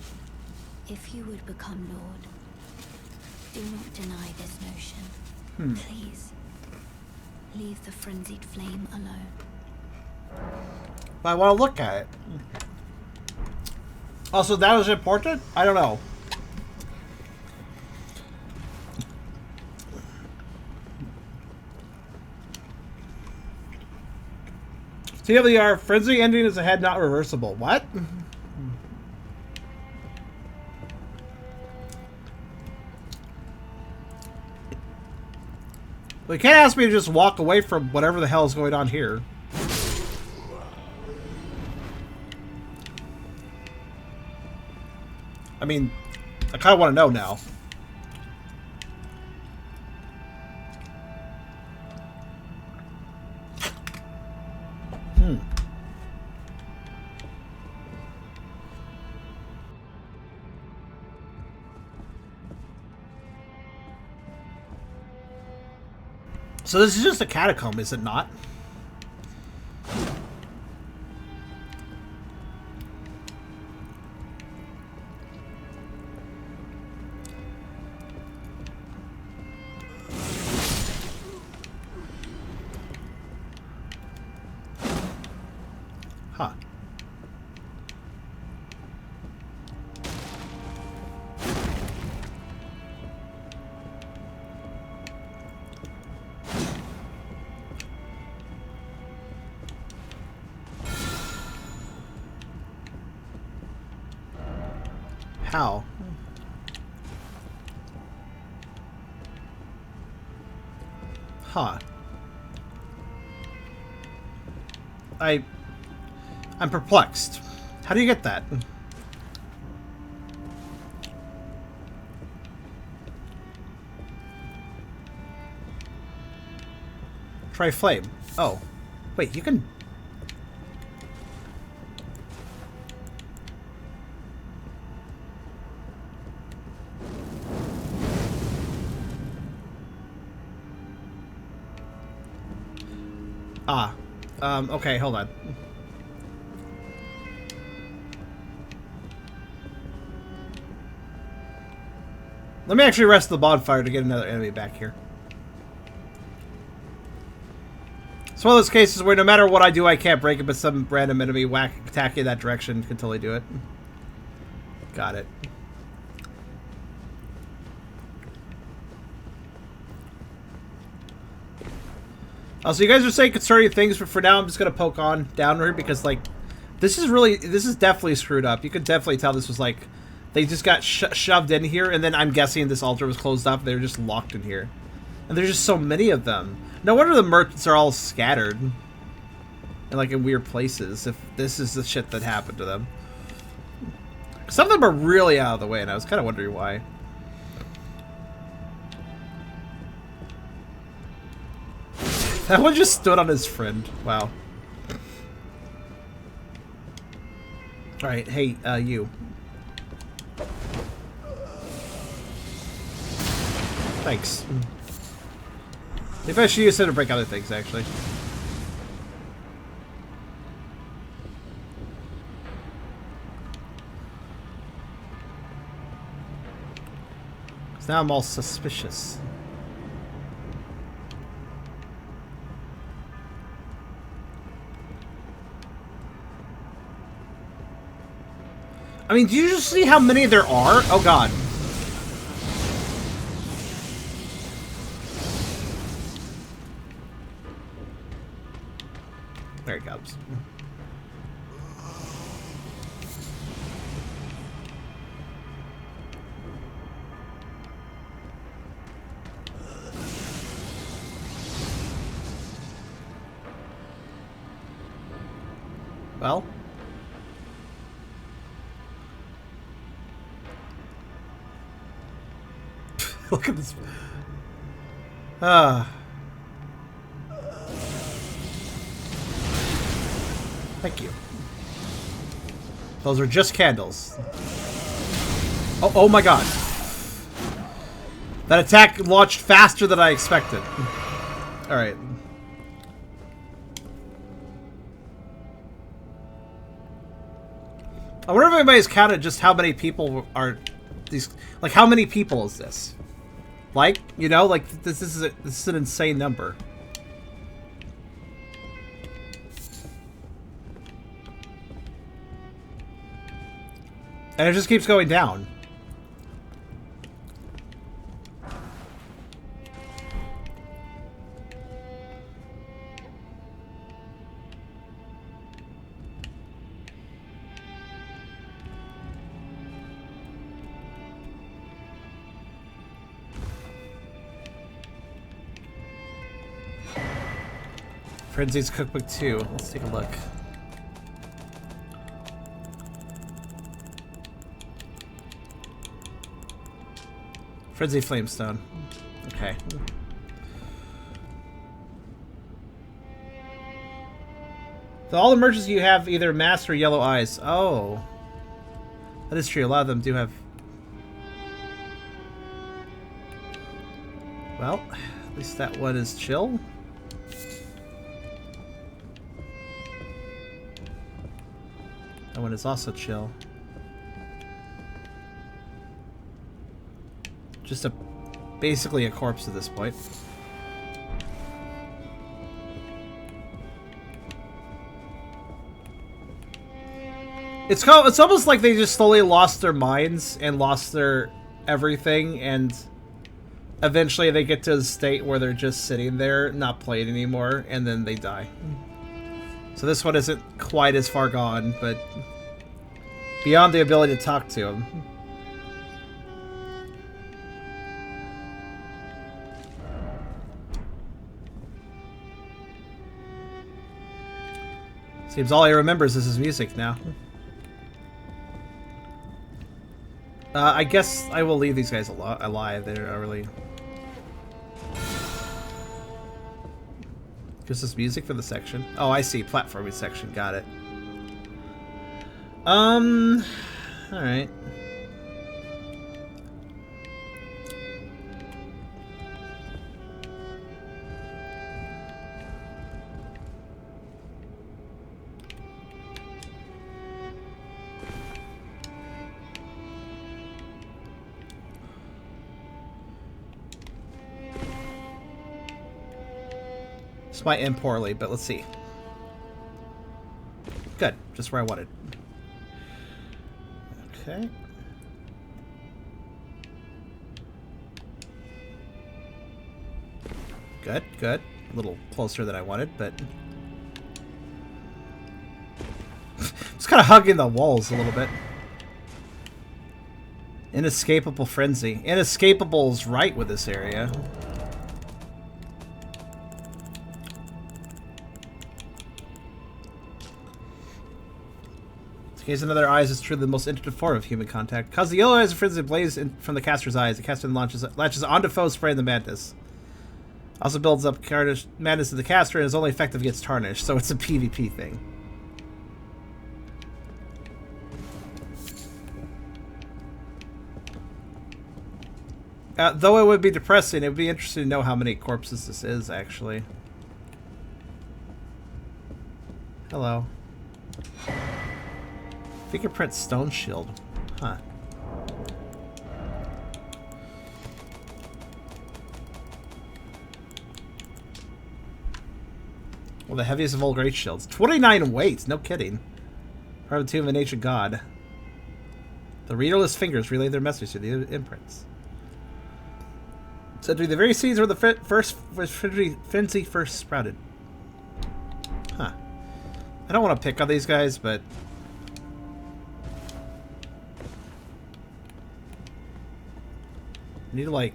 [SPEAKER 6] If you would become Lord, do not deny this notion. Please, leave the frenzied flame alone.
[SPEAKER 1] I want to look at it. Also, that was important? I don't know. TLDR, frenzy ending is ahead, not reversible. What? Well, you can't ask me to just walk away from whatever the hell is going on here. I mean, I kind of want to know now. So this is just a catacomb, is it not? Huh. How? Huh. I'm perplexed. How do you get that? Try flame. Oh. Wait, you can... okay, hold on. Let me actually rest the bonfire to get another enemy back here. It's one of those cases where no matter what I do, I can't break it, but some random enemy attacking that direction can totally do it. Got it. So you guys are saying concerning things, but for now I'm just gonna poke on downward because like this is definitely screwed up. You can definitely tell this was like They just got shoved in here, and then I'm guessing this altar was closed off. They were just locked in here. And there's just so many of them. No wonder the merchants are all scattered. And like in weird places, if this is the shit that happened to them. Some of them are really out of the way, and I was kind of wondering why. That one just stood on his friend. Wow. Alright, hey, you. Thanks. Maybe I should use it to break other things, actually. Now I'm all suspicious. I mean, do you just see how many there are? Oh god. There it comes. Well. Look at this. Thank you. Those are just candles. Oh, oh my god. That attack launched faster than I expected. Alright. I wonder if anybody's counted just how many people are these. Like, how many people is this? Like, you know, like this is an insane number. And it just keeps going down. Frenzy's Cookbook 2. Let's take a look. Frenzy Flamestone. Okay. So all the merchants you have either masked or yellow eyes. Oh. That is true. A lot of them do have... Well, at least that one is chill. That one is also chill. Just basically a corpse at this point. It's almost like they just slowly lost their minds and lost their everything, and eventually they get to a state where they're just sitting there, not playing anymore, and then they die. So this one isn't quite as far gone, but beyond the ability to talk to him. Seems all he remembers is his music now. I guess I will leave these guys alive. They're not really... Just this music for the section. Oh, I see. Platforming section. Got it. Alright. This might end poorly, but let's see. Good. Just where I wanted. Okay. Good, good. A little closer than I wanted, but... It's kind of hugging the walls a little bit. Inescapable frenzy. Inescapable's right with this area. Gaze in other eyes is truly the most intimate form of human contact. Cause the yellow eyes of frenzy blaze from the caster's eyes. The caster then latches onto foes, spraying the madness. Also builds up madness in the caster and is only effective against tarnish, so it's a PvP thing. Though it would be depressing, it would be interesting to know how many corpses this is, actually. Hello. Fingerprint stone shield. Huh. Well, the heaviest of all great shields. 29 weight, no kidding. Part of the tomb of an ancient god. The readerless fingers relay their message to the imprints. Said during the very seeds where the frenzy first sprouted. Huh. I don't want to pick on these guys, but I need to, like,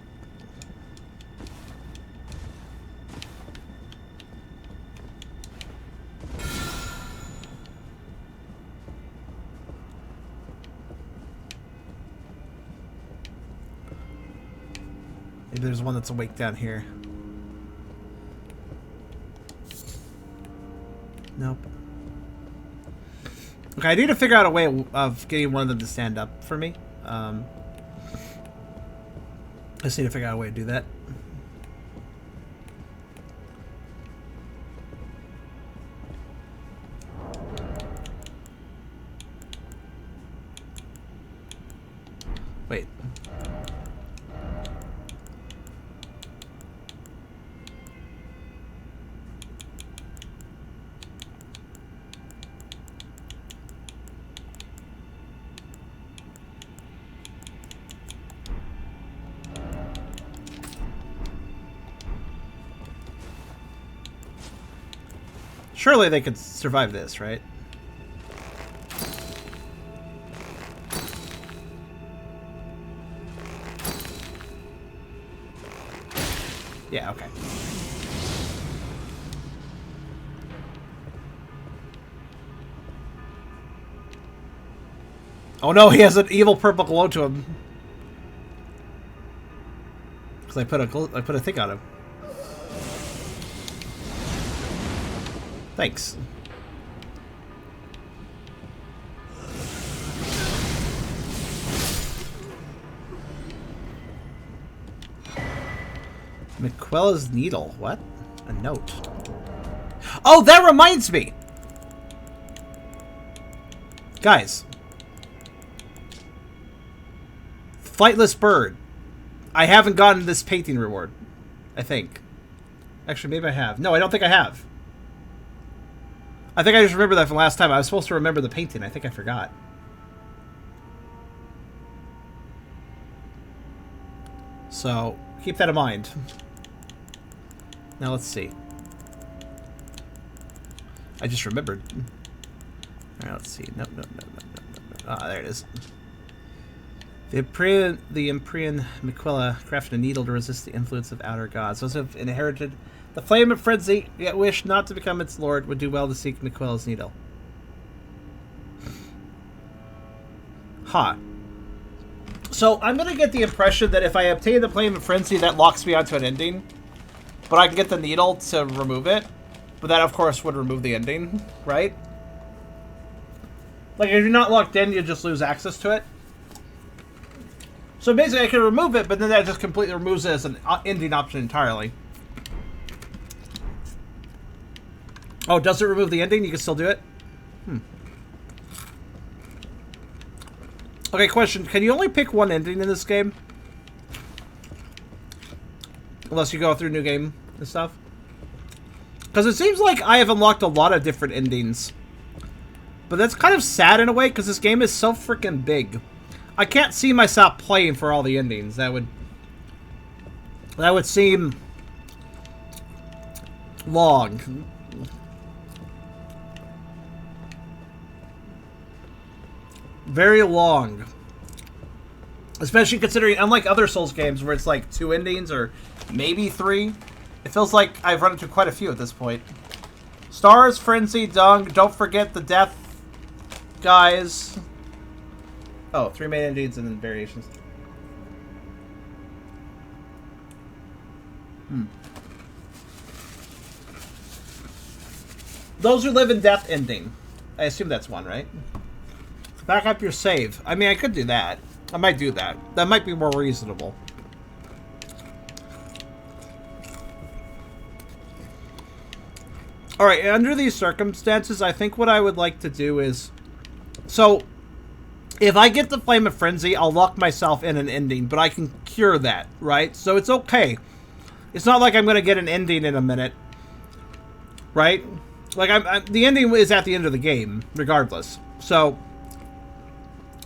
[SPEAKER 1] maybe there's one that's awake down here. Nope. Okay, I need to figure out a way of getting one of them to stand up for me. I just need to figure out a way to do that. Wait. Surely they could survive this, right? Yeah, okay. Oh no, he has an evil purple glow to him. Because I put a thing on him. Thanks. Miquella's needle. What? A note. Oh, that reminds me! Guys. Flightless bird. I haven't gotten this painting reward. I think. Actually, maybe I have. No, I don't think I have. I think I just remember that from last time. I was supposed to remember the painting. I think I forgot. So, keep that in mind. Now, let's see. I just remembered. Alright, let's see. No. Ah, there it is. The Empyrean Miquella crafted a needle to resist the influence of outer gods. Those who have inherited the flame of frenzy, yet wish not to become its lord, would do well to seek Miquella's needle. Ha. So, I'm gonna get the impression that if I obtain the flame of frenzy, that locks me onto an ending. But I can get the needle to remove it. But that, of course, would remove the ending, right? Like, if you're not locked in, you just lose access to it. So basically, I can remove it, but then that just completely removes it as an ending option entirely. Oh, does it remove the ending? You can still do it? Okay, question. Can you only pick one ending in this game? Unless you go through new game and stuff? Because it seems like I have unlocked a lot of different endings. But that's kind of sad in a way, because this game is so freaking big. I can't see myself playing for all the endings. That would seem long. Very long. Especially considering, unlike other Souls games where it's like 2 endings or maybe 3, it feels like I've run into quite a few at this point. Stars, Frenzy, Dung, don't forget the death guys. Oh, 3 main endings and then variations. Those who live in death ending. I assume that's one, right? Back up your save. I mean, I could do that. I might do that. That might be more reasonable. Alright, under these circumstances, I think what I would like to do is... So, if I get the Flame of Frenzy, I'll lock myself in an ending, but I can cure that, right? So it's okay. It's not like I'm going to get an ending in a minute. Right? Like, the ending is at the end of the game, regardless. So,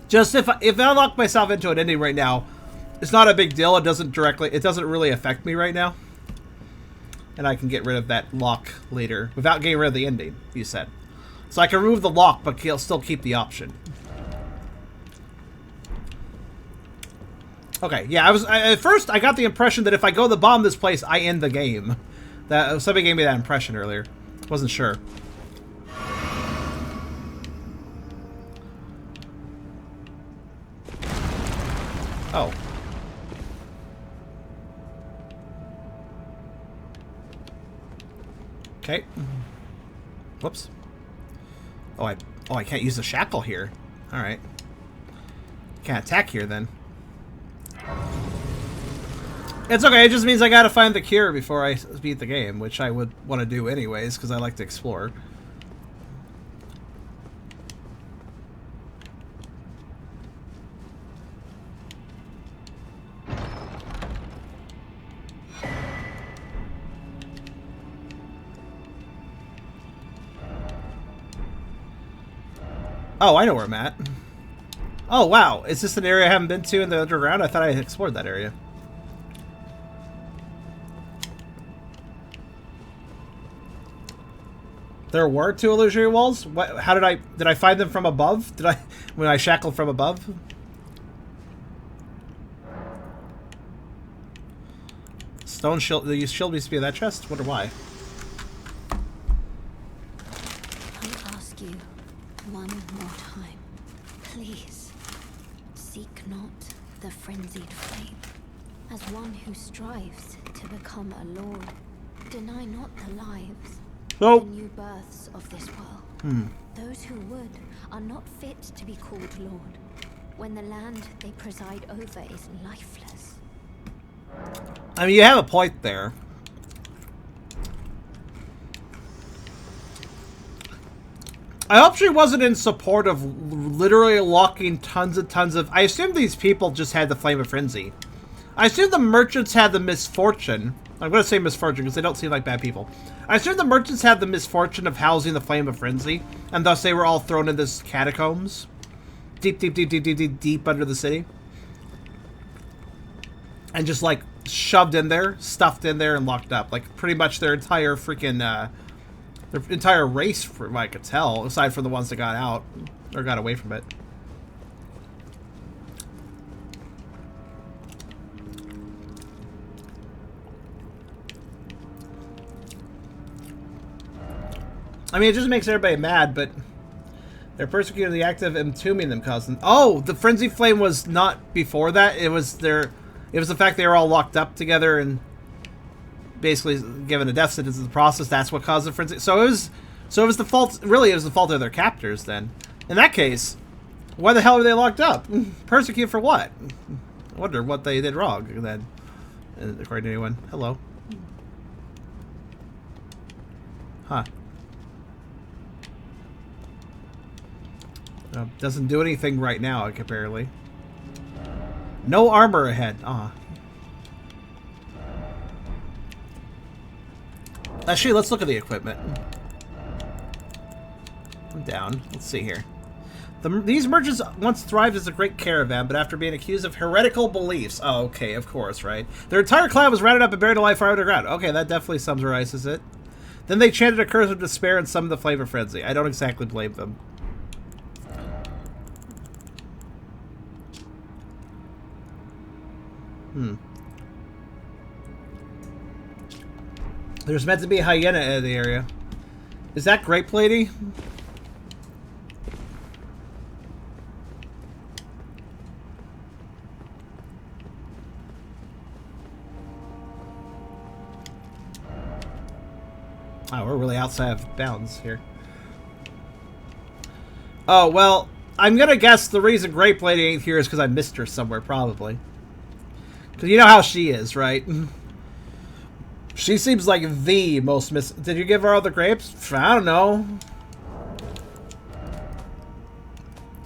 [SPEAKER 1] just if I lock myself into an ending right now, it's not a big deal. It doesn't really affect me right now. And I can get rid of that lock later without getting rid of the ending, you said. So I can remove the lock, but still keep the option. Okay, yeah, at first I got the impression that if I go to bomb this place, I end the game. Somebody gave me that impression earlier. Wasn't sure. Oh. Okay. Whoops. Oh, I can't use the shackle here. All right. Can't attack here then. It's okay, it just means I gotta find the cure before I beat the game, which I would want to do anyways, because I like to explore. Oh, I know where I'm at. Oh, wow. Is this an area I haven't been to in the underground? I thought I had explored that area. There were 2 illusory walls? What? How did I find them from above? When I shackled from above? Stone shield. The shield needs to be in that chest? Wonder why.
[SPEAKER 6] I'll ask you one more time. Please, seek not the frenzied flame. As one who strives to become a lord, deny not the lives, the new births of this world. Those who would are not fit to be called lord, when the land they preside over is lifeless.
[SPEAKER 1] I mean, you have a point there. I actually wasn't in support of literally locking tons of... I assumed these people just had the Flame of Frenzy. I assumed the merchants had the misfortune... I'm going to say misfortune because they don't seem like bad people. I assumed the merchants had the misfortune of housing the Flame of Frenzy, and thus they were all thrown in this catacombs. Deep under the city. And just, like, shoved in there, stuffed in there, and locked up. Like, pretty much their entire freaking, their entire race, from what I could tell, aside from the ones that got out, or got away from it. I mean, it just makes everybody mad, but they're persecuting the act of entombing them, causing... Oh, the Frenzy Flame was not before that. It was their... It was the fact they were all locked up together and basically given a death sentence in the process. That's what caused the frenzy. So it was the fault. Really, it was the fault of their captors. Then, in that case, why the hell are they locked up? Persecuted for what? I wonder what they did wrong. Then, according to anyone, hello. Huh. Doesn't do anything right now, apparently. No armor ahead. Ah. Actually, let's look at the equipment. I'm down. Let's see here. These merchants once thrived as a great caravan, but after being accused of heretical beliefs... Oh, okay, of course, right? Their entire clan was rounded up and buried alive far underground. Okay, that definitely summarizes it. Then they chanted a curse of despair and summoned the Flame of Frenzy. I don't exactly blame them. There's meant to be a hyena in the area. Is that Grape Lady? Oh, we're really outside of bounds here. Oh, well, I'm gonna guess the reason Grape Lady ain't here is because I missed her somewhere, probably. Because you know how she is, right? She seems like the most Did you give her all the grapes? I don't know.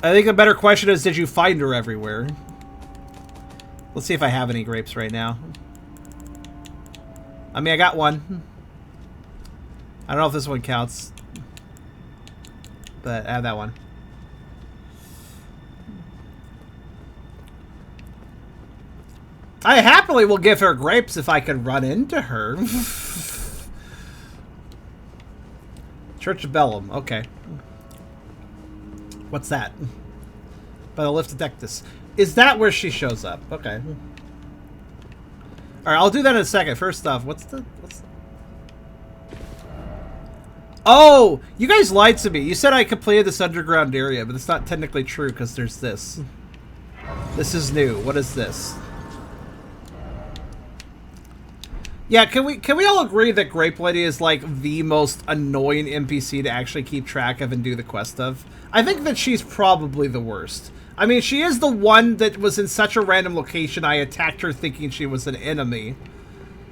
[SPEAKER 1] I think a better question is, did you find her everywhere? Let's see if I have any grapes right now. I mean, I got one. I don't know if this one counts. But I have that one. I happily will give her grapes if I can run into her. Church of Bellum, okay. What's that? By the lift detectus. Is that where she shows up? Okay. Alright, I'll do that in a second. First off, what's the... Oh! You guys lied to me. You said I completed this underground area, but it's not technically true because there's this. This is new. What is this? Yeah, can we all agree that Grape Lady is like the most annoying NPC to actually keep track of and do the quest of? I think that she's probably the worst. I mean, she is the one that was in such a random location I attacked her thinking she was an enemy.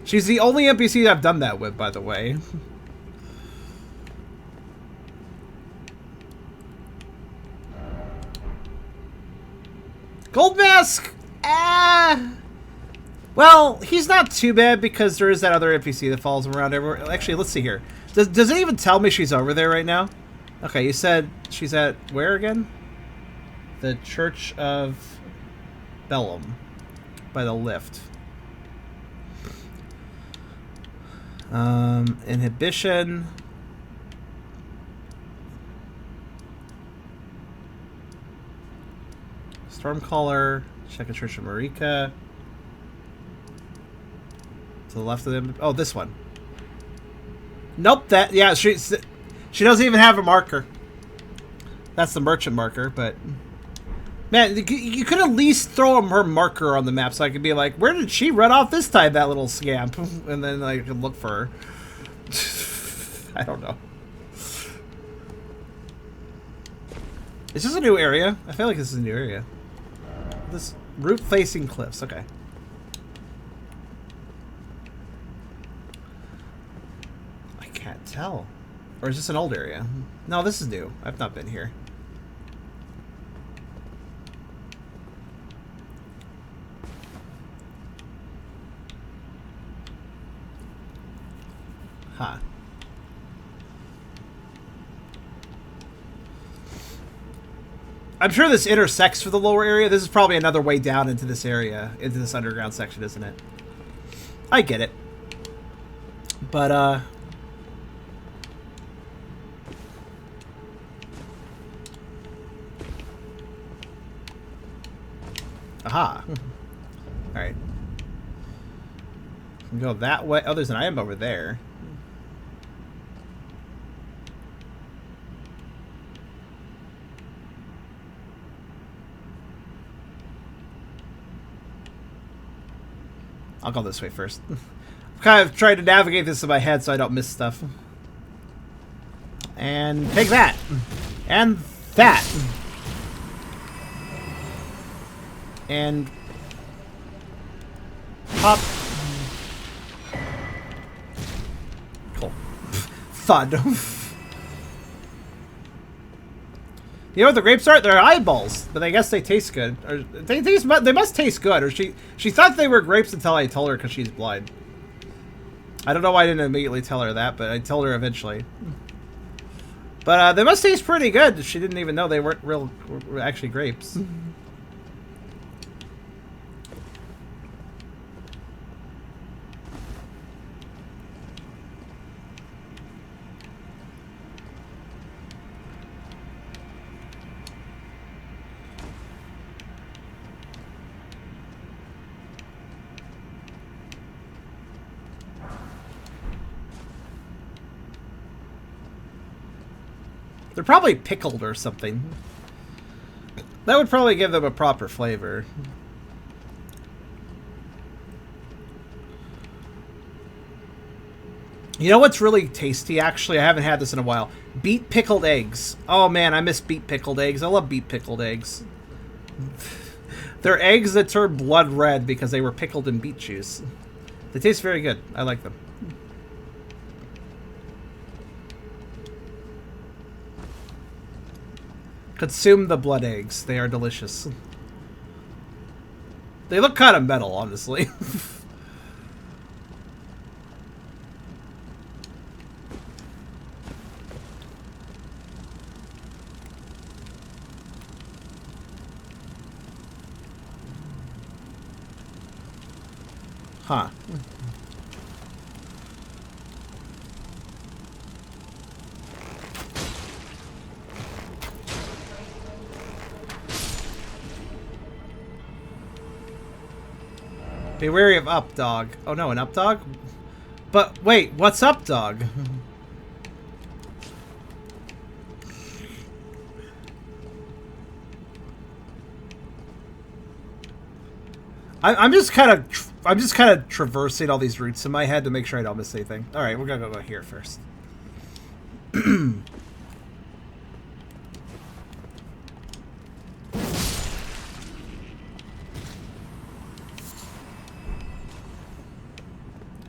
[SPEAKER 1] She's the only NPC that I've done that with, by the way. Gold Mask! Ah! Well, he's not too bad because there is that other NPC that follows him around everywhere. Actually, let's see here. Does it even tell me she's over there right now? Okay, you said she's at where again? The Church of Bellum. By the lift. Inhibition. Stormcaller. Check a Church of Marika. To the left of them. Oh, this one. Nope, that... Yeah, she doesn't even have a marker. That's the merchant marker, but... Man, you could at least throw her marker on the map so I could be like, where did she run off this time, that little scamp? And then I could look for her. I don't know. Is this a new area? I feel like this is a new area. This roof-facing cliffs. Okay. I can't tell. Or is this an old area? No, this is new. I've not been here. Huh. I'm sure this intersects for the lower area. This is probably another way down into this area, into this underground section, isn't it? I get it. But, aha. Alright. Can go that way. Oh, there's an item over there. I'll go this way first. I'm kind of trying to navigate this in my head so I don't miss stuff. And take that. And that. And pop. Cool. Thud. You know what the grapes are? They're eyeballs, but I guess they taste good. Or they must taste good. Or she thought they were grapes until I told her because she's blind. I don't know why I didn't immediately tell her that, but I told her eventually. But they must taste pretty good. She didn't even know they weren't were actually grapes. They're probably pickled or something. That would probably give them a proper flavor. You know what's really tasty, actually? I haven't had this in a while. Beet pickled eggs. Oh, man, I miss beet pickled eggs. I love beet pickled eggs. They're eggs that turn blood red because they were pickled in beet juice. They taste very good. I like them. Consume the blood eggs. They are delicious. They look kind of metal, honestly. Huh. Be wary of up dog. Oh no, an up dog? But wait, what's up dog? I'm just kind of traversing all these routes in my head to make sure I don't miss anything. All right, we're gonna go here first.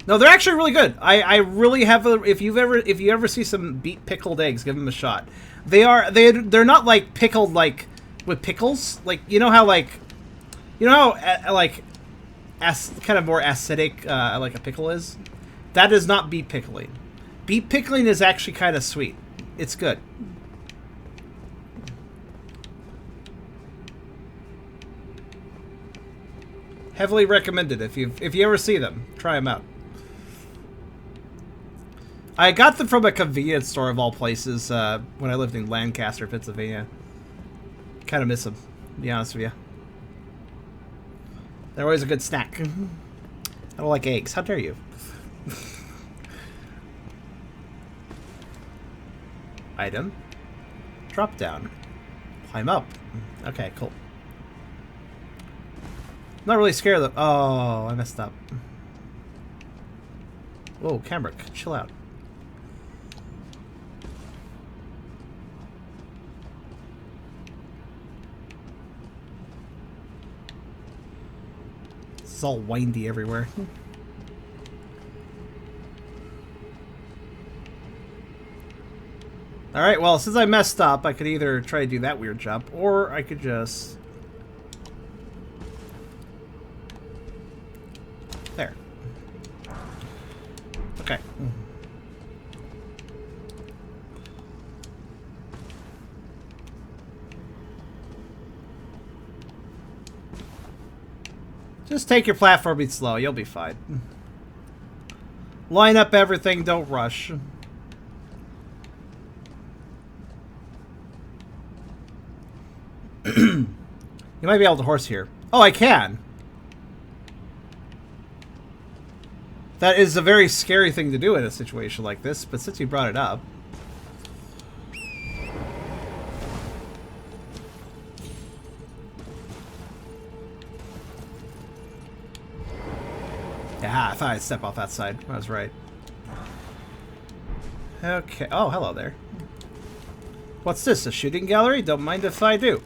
[SPEAKER 1] No, they're actually really good. I really have a, if you ever see some beet pickled eggs, give them a shot. They're not like pickled like with pickles. Like you know how like like kind of more acidic like a pickle is. That is not beet pickling. Beet pickling is actually kind of sweet. It's good. Heavily recommended if you ever see them, try them out. I got them from a convenience store of all places when I lived in Lancaster, Pennsylvania. Kind of miss them, to be honest with you. They're always a good snack. I don't like eggs. How dare you? Item. Drop down. Climb up. Okay, cool. Not really scared of them. Oh, I messed up. Whoa, Cambric, chill out. It's all windy everywhere. Alright, well, since I messed up, I could either try to do that weird jump, or I could just... There. Okay. Just take your platforming slow, you'll be fine. Line up everything, don't rush. You might be able to horse here. Oh, I can! That is a very scary thing to do in a situation like this, but since you brought it up... Yeah, I thought I'd step off that side. I was right. Okay. Oh, hello there. What's this? A shooting gallery? Don't mind if I do.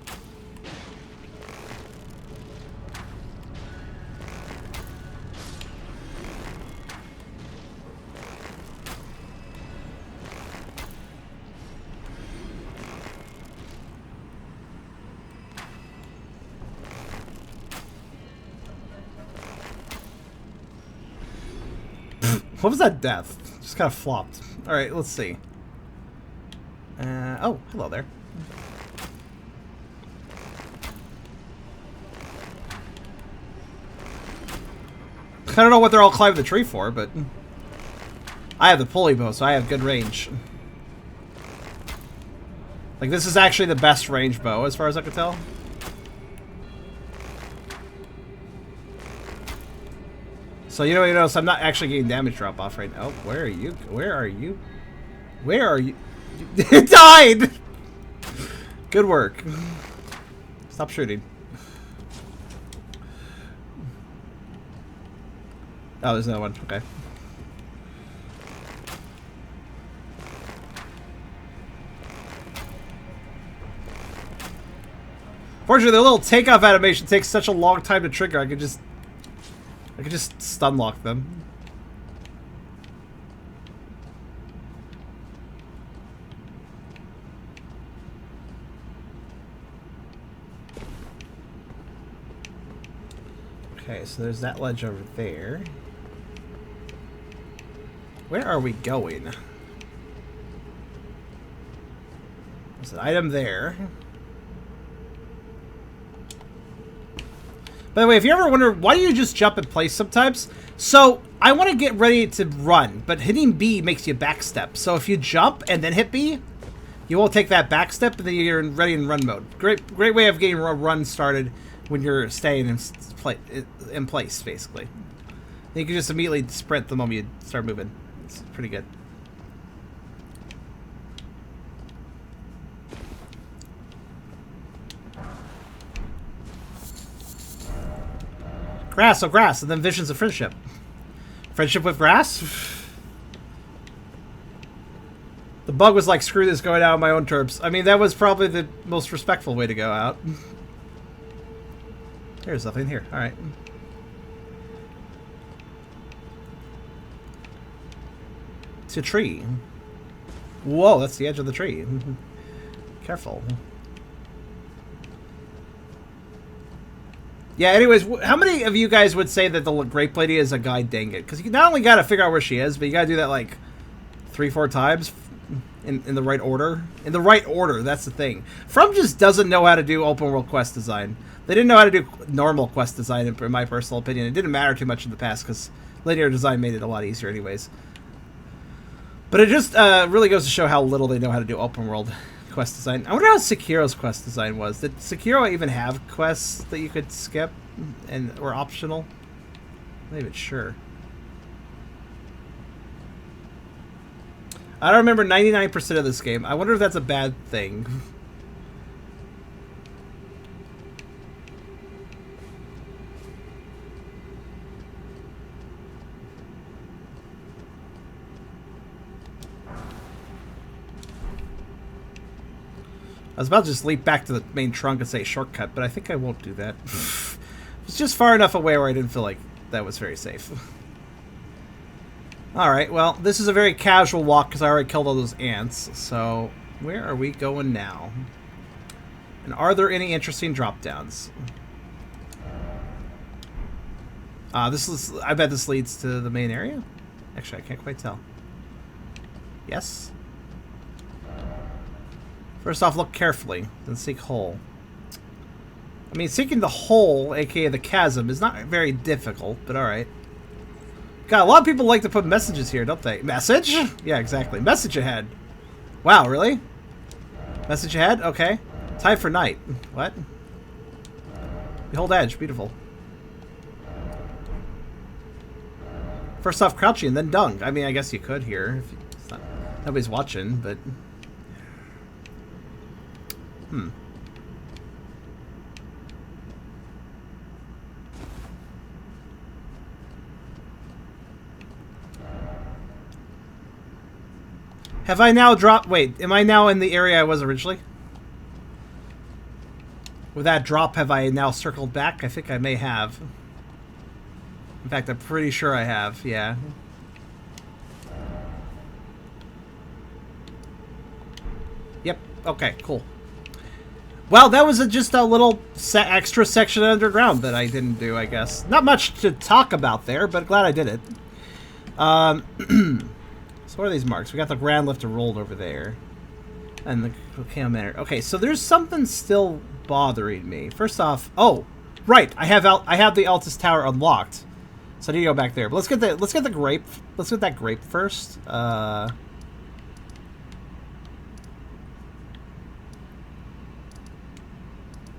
[SPEAKER 1] What was that death? Just kind of flopped. Alright, let's see. Oh, hello there. I don't know what they're all climbing the tree for, but... I have the pulley bow, so I have good range. Like, this is actually the best range bow, as far as I can tell. So you notice I'm not actually getting damage drop off right now. Oh, where are you? Where are you? Where are you? It died! Good work. Stop shooting. Oh, there's another one. Okay. Fortunately, the little takeoff animation takes such a long time to trigger. I could just stun lock them. Okay, so there's that ledge over there. Where are we going? There's an item there. By the way, if you ever wonder why do you just jump in place sometimes? So, I want to get ready to run, but hitting B makes you backstep. So if you jump and then hit B, you won't take that backstep, and then you're in ready in run mode. Great way of getting a run started when you're staying in place, basically. You can just immediately sprint the moment you start moving. It's pretty good. Grass, oh grass, and then visions of friendship. Friendship with grass? The bug was like, screw this, going out on my own terms. I mean, that was probably the most respectful way to go out. There's nothing here. Alright. It's a tree. Whoa, that's the edge of the tree. Careful. Yeah, anyways, how many of you guys would say that the Grape Lady is a guy dang it? Because you not only got to figure out where she is, but you got to do that like 3-4 times in the right order. In the right order, that's the thing. From just doesn't know how to do open world quest design. They didn't know how to do normal quest design, in my personal opinion. It didn't matter too much in the past because linear design made it a lot easier anyways. But it just really goes to show how little they know how to do open world quest design. I wonder how Sekiro's quest design was. Did Sekiro even have quests that you could skip and were optional? I'm not even sure. I don't remember 99% of this game. I wonder if that's a bad thing. I was about to just leap back to the main trunk and say shortcut, but I think I won't do that. It's just far enough away where I didn't feel like that was very safe. Alright, well, this is a very casual walk because I already killed all those ants. So, where are we going now? And are there any interesting drop-downs? I bet this leads to the main area? Actually, I can't quite tell. Yes? First off, look carefully, then seek hole. I mean, seeking the hole, aka the chasm, is not very difficult, but alright. God, a lot of people like to put messages here, don't they? Message? Yeah, exactly. Message ahead. Wow, really? Message ahead? Okay. Time for night. What? Behold edge. Beautiful. First off, crouching, then dung. I mean, I guess you could here. If it's not, nobody's watching, but... Have I now dropped... Wait, am I now in the area I was originally? With that drop, have I now circled back? I think I may have. In fact, I'm pretty sure I have, yeah. Yep, okay, cool. Well, that was just a little extra section underground that I didn't do, I guess. Not much to talk about there, but glad I did it. So what are these marks? We got the ground lifter rolled over there. And the volcano. Okay, so there's something still bothering me. First off, oh, right, I have the Altus Tower unlocked. So I need to go back there. But let's get the grape. Let's get that grape first.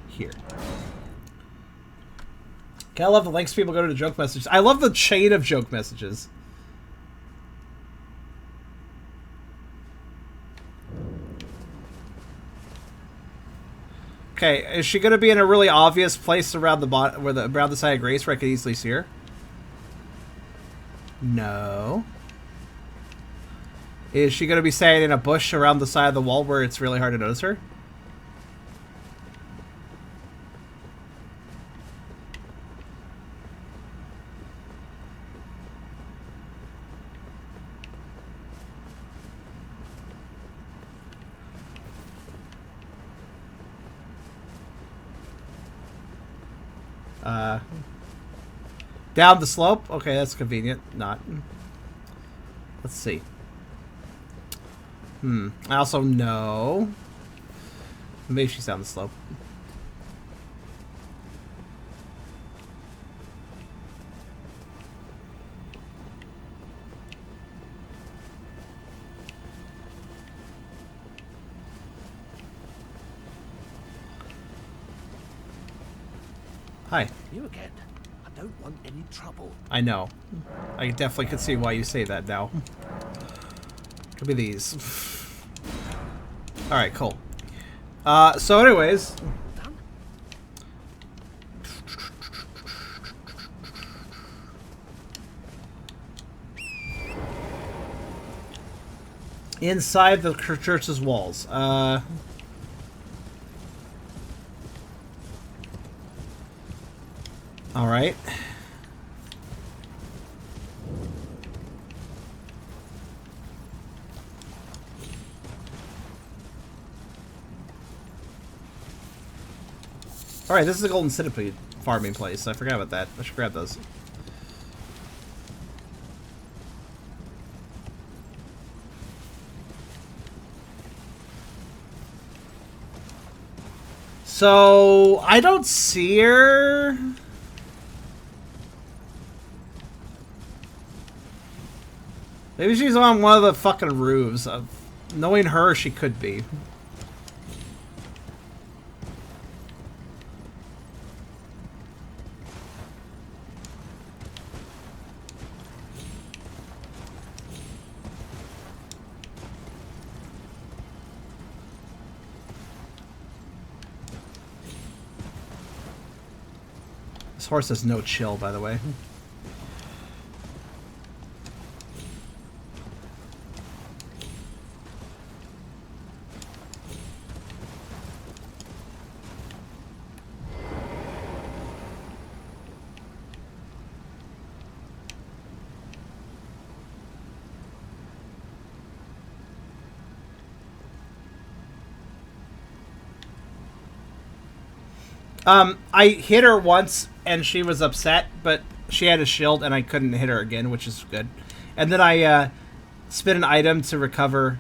[SPEAKER 1] Here. Okay, I love the lengths people go to joke messages. I love the chain of joke messages. Okay, is she gonna be in a really obvious place around the bottom, around the side of Grace, where I could easily see her? No. Is she gonna be staying in a bush around the side of the wall where it's really hard to notice her? Down the slope? Okay, that's convenient. Not. Let's see. I also know. Maybe she's down the slope. Hi.
[SPEAKER 3] You again. I don't want any trouble.
[SPEAKER 1] I know. I definitely could see why you say that now. Could be these. Alright, cool. So anyways.
[SPEAKER 3] Done?
[SPEAKER 1] Inside the church's walls. Alright. Alright, this is a golden centipede farming place. I forgot about that. I should grab those. So, I don't see her. Maybe she's on one of the fucking roofs. Knowing her, she could be. This horse has no chill, by the way. I hit her once and she was upset, but she had a shield and I couldn't hit her again, which is good. And then I spent an item to recover,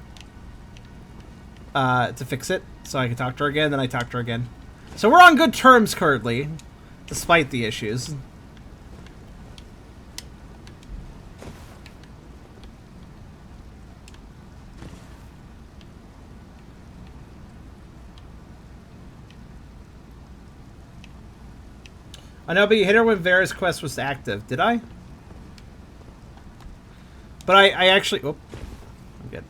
[SPEAKER 1] to fix it, so I could talk to her again, then I talked to her again. So we're on good terms currently, despite the issues. I know, but you hit her when Vera's quest was active. Did I? But I actually... Oh. I'm good.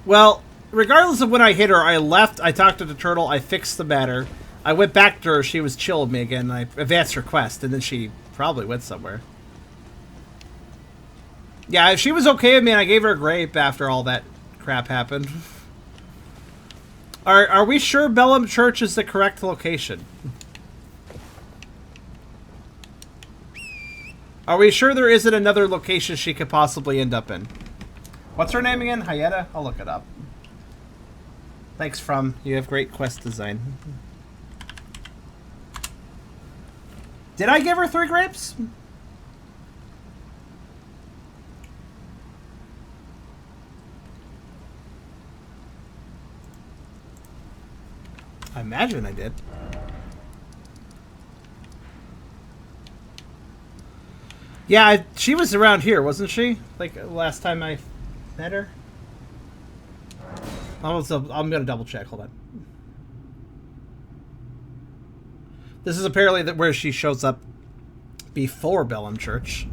[SPEAKER 1] Well, regardless of when I hit her, I left, I talked to the turtle, I fixed the matter. I went back to her, she was chill with me again, and I advanced her quest, and then she probably went somewhere. Yeah, if she was okay with me and I gave her a grape after all that crap happened. Are we sure Bellum Church is the correct location? Are we sure there isn't another location she could possibly end up in? What's her name again? Hayeta? I'll look it up. Thanks, From. You have great quest design. Did I give her 3 grapes? I imagine I did. Yeah, she was around here, wasn't she? Like, last time I met her? I'm gonna double check, hold on. This is apparently where she shows up before Bellum Church.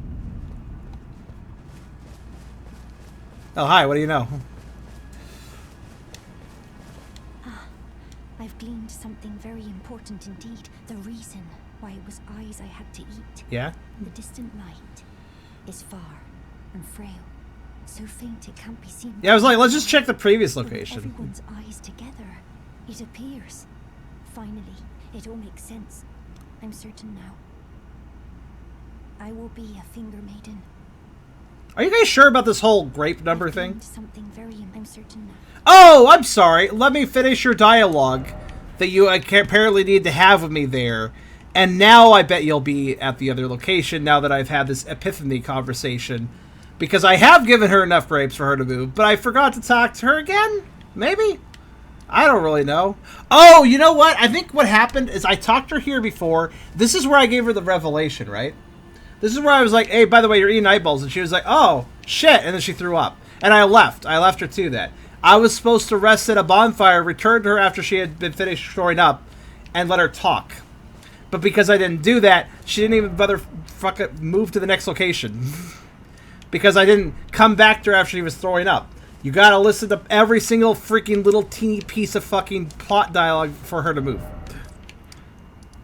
[SPEAKER 1] Oh, hi, what do you know?
[SPEAKER 6] I've gleaned something very important indeed. The reason why it was eyes I had to eat.
[SPEAKER 1] Yeah?
[SPEAKER 6] The distant light is far and frail. So faint it can't be seen.
[SPEAKER 1] Yeah, I was like, let's just check the previous
[SPEAKER 6] But with
[SPEAKER 1] location.
[SPEAKER 6] everyone's eyes together, it appears. Finally, it all makes sense. I'm certain now. I will be a finger maiden.
[SPEAKER 1] Are you guys sure about this whole grape number
[SPEAKER 6] I've
[SPEAKER 1] thing?
[SPEAKER 6] gleaned something very. I'm certain now.
[SPEAKER 1] Oh, I'm sorry. Let me finish your dialogue that you apparently need to have with me there. And now I bet you'll be at the other location now that I've had this epiphany conversation. Because I have given her enough grapes for her to move, but I forgot to talk to her again? Maybe? I don't really know. Oh, you know what? I think what happened is I talked to her here before. This is where I gave her the revelation, right? This is where I was like, hey, by the way, you're eating eyeballs. And she was like, oh, shit. And then she threw up. And I left. I left her to that. I was supposed to rest at a bonfire, return to her after she had been finished throwing up, and let her talk. But because I didn't do that, she didn't even bother fucking move to the next location. Because I didn't come back to her after she was throwing up. You gotta listen to every single freaking little teeny piece of fucking plot dialogue for her to move.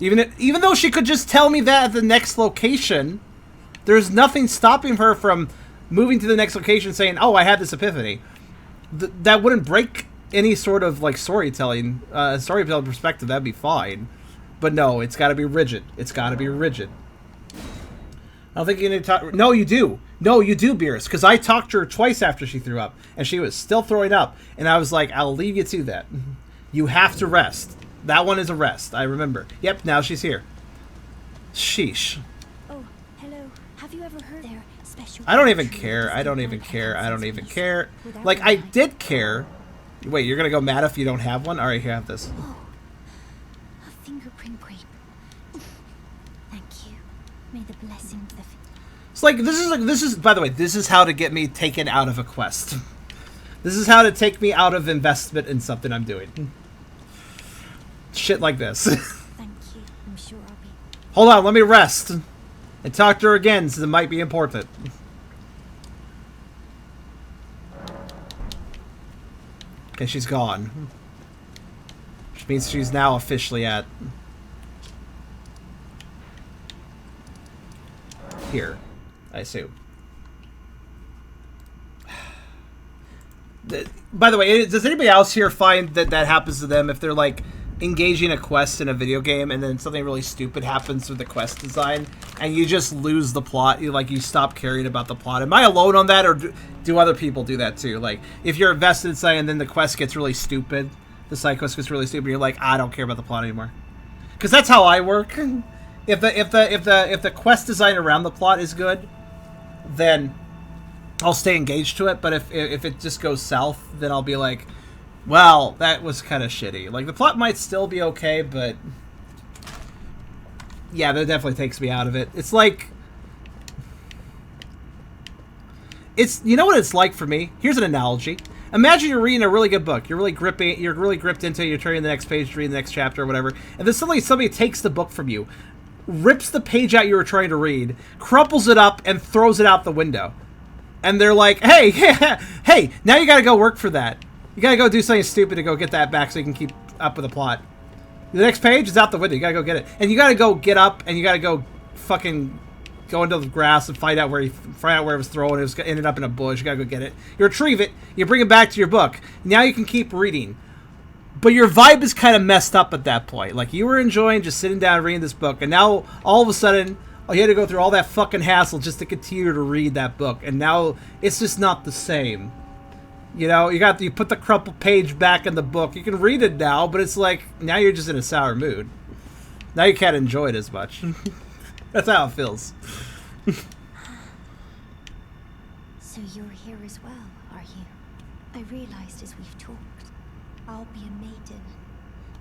[SPEAKER 1] Even though she could just tell me that at the next location, there's nothing stopping her from moving to the next location saying, oh, I had this epiphany. That wouldn't break any sort of like storytelling perspective. That'd be fine. But no, it's gotta be rigid. It's gotta be rigid. I don't think you need to talk. No, you do. No, you do, Beerus. Because I talked to her twice after she threw up. And she was still throwing up. And I was like, I'll leave you to that. You have to rest. That one is a rest. I remember. Yep, now she's here. Sheesh.
[SPEAKER 6] Oh, hello. Have you ever heard their special...
[SPEAKER 1] I don't even care. I don't even care. I don't even care. Like, I did care. Wait, you're going to go mad if you don't have one? All right, here, have this.
[SPEAKER 6] Oh, a fingerprint grape. Thank you. May the blessing of the...
[SPEAKER 1] It's like, this is, by the way, this is how to get me taken out of a quest. This is how to take me out of investment in something I'm doing. Shit like this.
[SPEAKER 6] Thank you. I'm sure I'll be...
[SPEAKER 1] Hold on, let me rest. And talk to her again, since it might be important. Okay, she's gone. Which means she's now officially at... here, I assume. By the way, does anybody else here find that that happens to them if they're like engaging a quest in a video game and then something really stupid happens with the quest design and you just lose the plot? You stop caring about the plot. Am I alone on that, or do other people do that too? Like, if you're invested in something and then the quest gets really stupid, the side quest gets really stupid, you're like, I don't care about the plot anymore. Because that's how I work. If the quest design around the plot is good, then I'll stay engaged to it. But if it just goes south, then I'll be like, well, that was kind of shitty. Like, the plot might still be okay, but yeah, that definitely takes me out of it. It's like, you know what it's like for me? Here's an analogy. Imagine you're reading a really good book. You're really gripped into it. You're turning the next page to read the next chapter or whatever. And then suddenly somebody takes the book from you, rips the page out you were trying to read, crumples it up, and throws it out the window. And they're like, hey, hey, now you gotta go work for that. You gotta go do something stupid to go get that back so you can keep up with the plot. The next page is out the window. You gotta go get it. And you gotta go get up, and you gotta go fucking go into the grass and find out where it was thrown. It was ended up in a bush. You gotta go get it. You retrieve it. You bring it back to your book. Now you can keep reading. But your vibe is kind of messed up at that point. Like, you were enjoying just sitting down and reading this book, and now all of a sudden, you had to go through all that fucking hassle just to continue to read that book, and now it's just not the same. You know, you put the crumpled page back in the book. You can read it now, but it's like, now you're just in a sour mood. Now you can't enjoy it as much. That's how it feels.
[SPEAKER 6] So you're here as well, are you? I realized as we've talked, I'll be a maiden,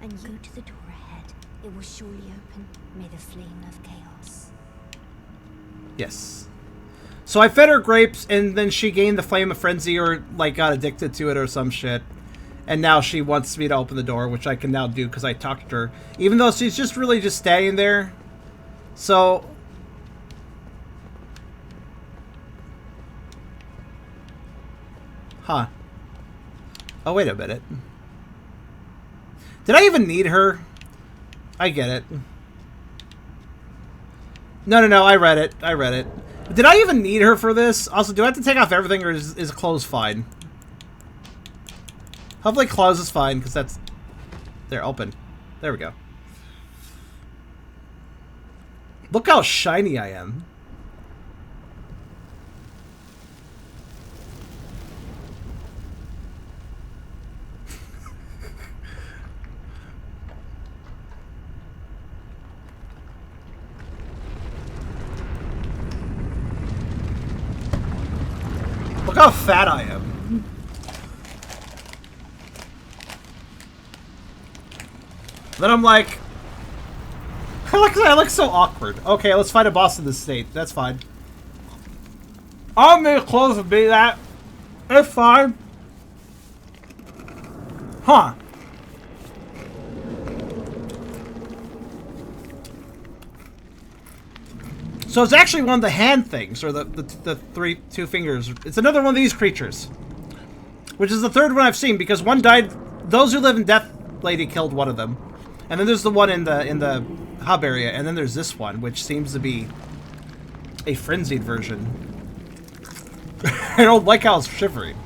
[SPEAKER 6] and you go to the door ahead. It will surely open. May the flame of chaos.
[SPEAKER 1] Yes. So I fed her grapes, and then she gained the flame of frenzy, or like got addicted to it or some shit. And now she wants me to open the door, which I can now do because I talked to her. Even though she's just really just standing there. So... Huh. Oh, wait a minute. Did I even need her? I get it. No, I read it. Did I even need her for this? Also, do I have to take off everything, or is clothes fine? Hopefully clothes is fine, because that's... They're open. There we go. Look how shiny I am. Look how fat I am. Then I'm like... I look so awkward. Okay, let's find a boss in this state. That's fine. I'll make clothes would be that. It's fine. Huh. So it's actually one of the hand things, or the two fingers. It's another one of these creatures. Which is the third one I've seen, because one died... Those who live in Death Lady killed one of them. And then there's the one in the hub area, and then there's this one, which seems to be a frenzied version. I don't like how it's shivering.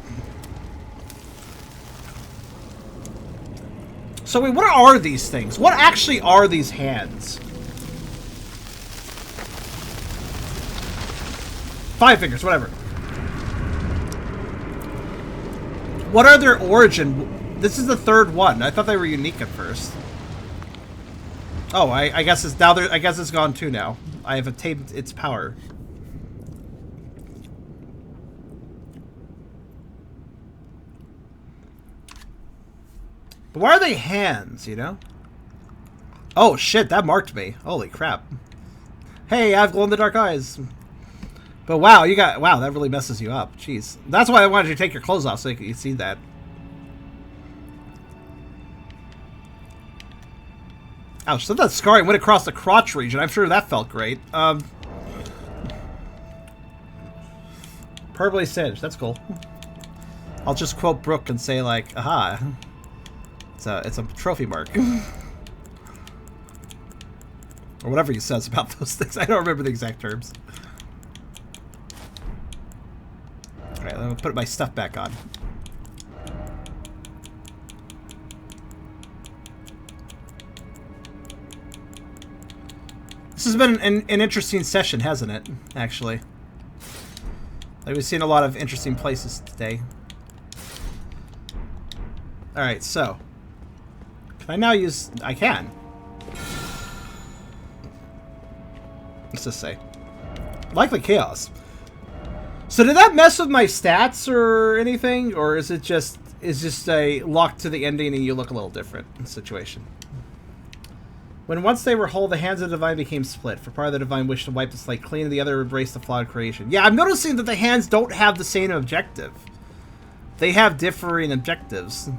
[SPEAKER 1] So wait, what are these things? What actually are these hands? 5 fingers, whatever. What are their origin? This is the third one. I thought they were unique at first. Oh, I guess it's now. I guess it's gone too now. I have attained its power. But why are they hands? You know? Oh shit! That marked me. Holy crap! Hey, I have glow-in-the-dark eyes. But wow, wow, that really messes you up. Jeez, that's why I wanted you to take your clothes off so you could see that. Ouch, so that scarring went across the crotch region. I'm sure that felt great. Purpley singed. That's cool. I'll just quote Brooke and say like, aha. It's a trophy mark. Or whatever he says about those things. I don't remember the exact terms. Alright, let me put my stuff back on. This has been an interesting session, hasn't it? Actually. Like, we've seen a lot of interesting places today. Alright, so. Can I now use... I can. What's this say? Likely chaos. So did that mess with my stats or anything? Or is it just... a lock to the ending and you look a little different situation? When once they were whole, the hands of the divine became split. For part of the divine wished to wipe the slate clean, and the other embraced the flawed creation. Yeah, I'm noticing that the hands don't have the same objective. They have differing objectives.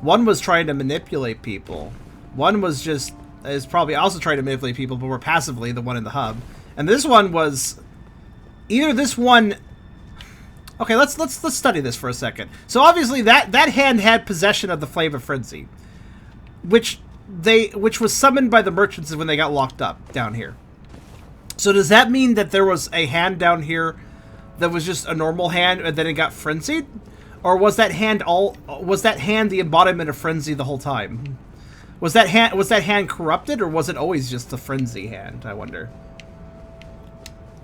[SPEAKER 1] One was trying to manipulate people. One was just... is probably also trying to manipulate people, but more passively, the one in the hub. And this one was... either this one... Okay, let's study this for a second. So obviously that hand had possession of the Flame of Frenzy. Which was summoned by the merchants when they got locked up down here. So does that mean that there was a hand down here that was just a normal hand and then it got frenzied? Or was that hand the embodiment of frenzy the whole time? Was that hand corrupted, or was it always just the frenzy hand, I wonder?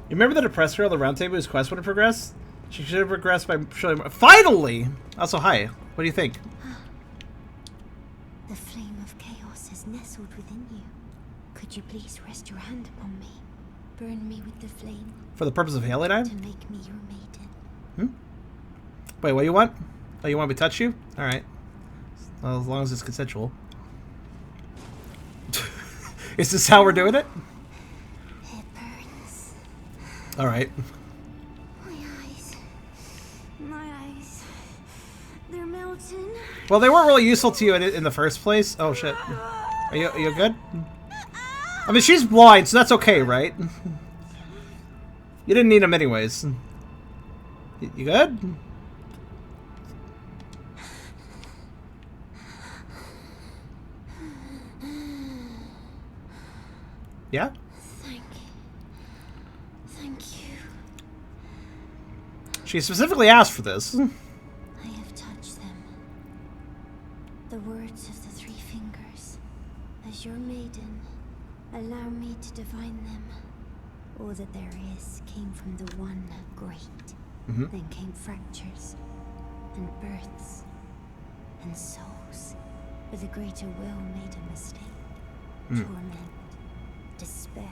[SPEAKER 1] You remember the depressed girl at the round table whose quest would have progressed? She should have progressed by showing... Finally! Also, hi. What do you think?
[SPEAKER 6] The flame of chaos is nestled within you. Could you please rest your hand upon me? Burn me with the flame.
[SPEAKER 1] For the purpose of hailing time?
[SPEAKER 6] To make me your maiden.
[SPEAKER 1] Wait, what do you want? Oh, you want me to touch you? Alright. Well, as long as it's consensual. Is this how we're doing it?
[SPEAKER 6] It burns.
[SPEAKER 1] Alright.
[SPEAKER 6] My eyes. They're melting.
[SPEAKER 1] Well, they weren't really useful to you in the first place. Oh, shit. Are you good? I mean, she's blind, so that's okay, right? You didn't need them anyways. You good? Yeah?
[SPEAKER 6] Thank you.
[SPEAKER 1] She specifically asked for this.
[SPEAKER 6] I have touched them. The words of the three fingers. As your maiden, allow me to divine them. All that there is came from the one great. Then came fractures, and births, and souls. But the greater will made a mistake. Torment, despair,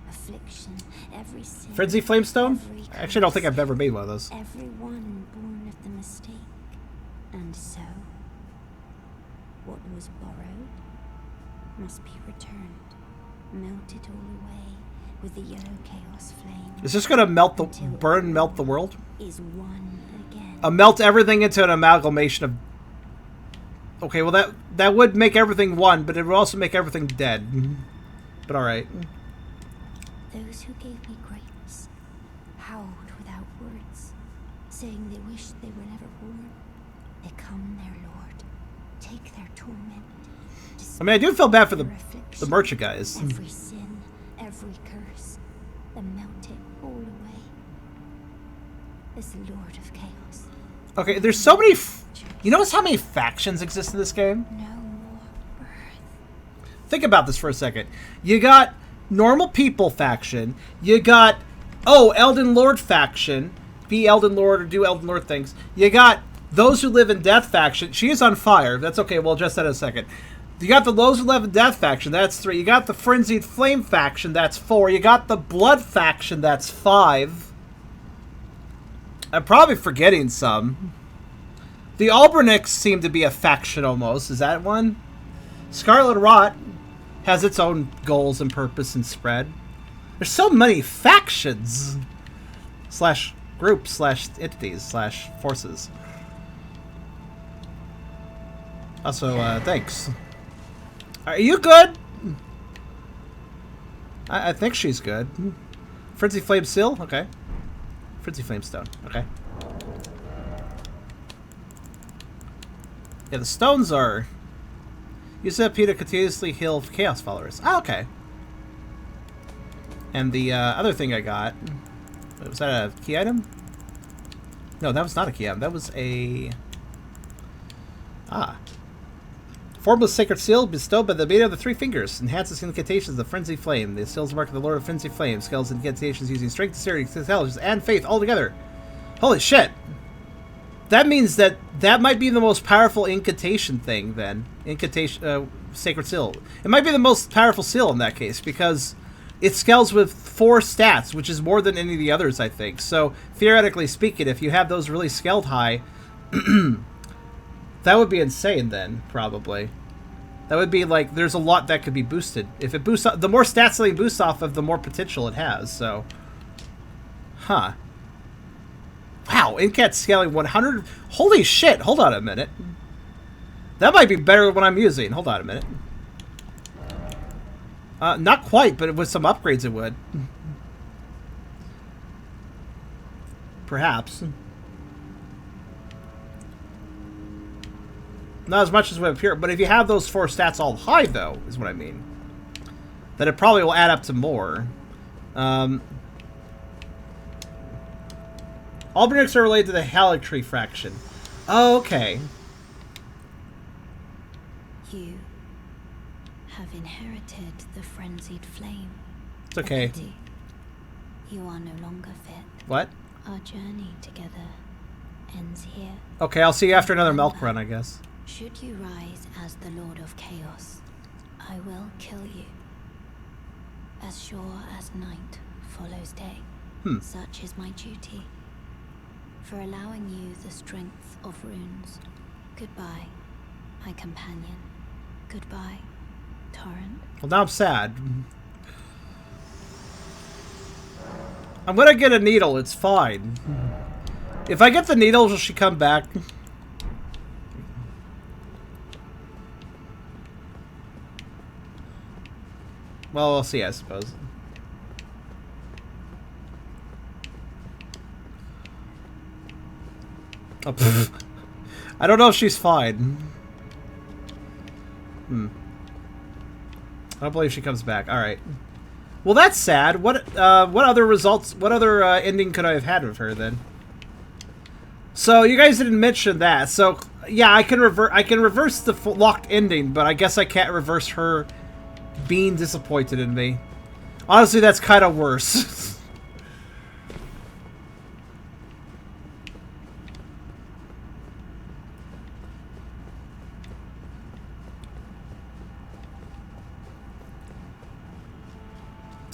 [SPEAKER 6] affliction, every sin.
[SPEAKER 1] Frenzy Flamestone?
[SPEAKER 6] Every
[SPEAKER 1] I actually don't think
[SPEAKER 6] curse,
[SPEAKER 1] I've ever made one of those.
[SPEAKER 6] everyone born of the mistake. And so, what was borrowed must be returned, melted all away with the yellow chaos flame.
[SPEAKER 1] Is this gonna melt the
[SPEAKER 6] Until
[SPEAKER 1] melt the world?
[SPEAKER 6] is one again.
[SPEAKER 1] Melt everything into an amalgamation of. Okay, well that would make everything one, but it would also make everything dead. But all right.
[SPEAKER 6] Those who gave me grace howled without words, saying they wished they were never born. They come, their lord, take their torment.
[SPEAKER 1] I mean, I do feel bad for the
[SPEAKER 6] affliction,
[SPEAKER 1] merchant guys.
[SPEAKER 6] Every sin, every curse, and melt it all away. As the Lord of Chaos.
[SPEAKER 1] Okay, there's so many. You notice how many factions exist in this game?
[SPEAKER 6] No more birth.
[SPEAKER 1] Think about this for a second. You got normal people faction. You got Elden Lord faction. Be Elden Lord or do Elden Lord things. You got those who live in death faction. She is on fire. That's okay. We'll address that in a second. You got the those who live in death faction. That's 3. You got the frenzied flame faction. That's 4. You got the blood faction. That's 5. I'm probably forgetting some. The Albernics seem to be a faction almost. Is that one? Scarlet Rot has its own goals and purpose and spread. There's so many factions. Slash groups, slash entities, slash forces. Also, thanks. Are you good? I think she's good. Frenzy Flame Seal? Okay. Frenzy Flame Stone. Okay. Yeah, the stones are... Use that to continuously heal Chaos followers. Oh, okay. And the other thing I got... Was that a key item? No, that was not a key item. That was a... Formless Sacred Seal bestowed by the maiden of the three fingers. Enhances incantations of the Frenzy Flame. The seals mark the Lord of Frenzy Flame. Scales incantations using strength, dexterity, intelligence, and faith all together. Holy shit! That means that might be the most powerful incantation thing, then. Incantation, Sacred Seal. It might be the most powerful seal in that case, because it scales with 4 stats, which is more than any of the others, I think. So, theoretically speaking, if you have those really scaled high, that would be insane then, probably. That would be like, there's a lot that could be boosted. If it boosts, the more stats something boosts off of, the more potential it has, so. Huh. Wow, Incat scaling 100. Holy shit, hold on a minute. That might be better than what I'm using. Hold on a minute. Not quite, but with some upgrades it would. Perhaps. Not as much as Web Pure, but if you have those 4 stats all high, though, is what I mean, then it probably will add up to more. Albernics are related to the Halictree fraction. Oh, okay.
[SPEAKER 6] You have inherited the frenzied flame.
[SPEAKER 1] It's okay.
[SPEAKER 6] Pity. You are no longer fit.
[SPEAKER 1] What?
[SPEAKER 6] Our journey together ends here.
[SPEAKER 1] Okay, I'll see you after another milk run, I guess.
[SPEAKER 6] Should you rise as the Lord of Chaos, I will kill you. As sure as night follows day, such is my duty. For allowing you the strength of runes. Goodbye, my companion. Goodbye, Torrent.
[SPEAKER 1] Well, now I'm sad. I'm gonna get a needle, it's fine. If I get the needle, will she come back? Well, we'll see, I suppose. Oh, pfft. I don't know if she's fine. I don't believe she comes back. All right. Well, that's sad. What other results? What other ending could I have had with her then? So you guys didn't mention that. So yeah, I can reverse the locked ending, but I guess I can't reverse her being disappointed in me. Honestly, that's kind of worse.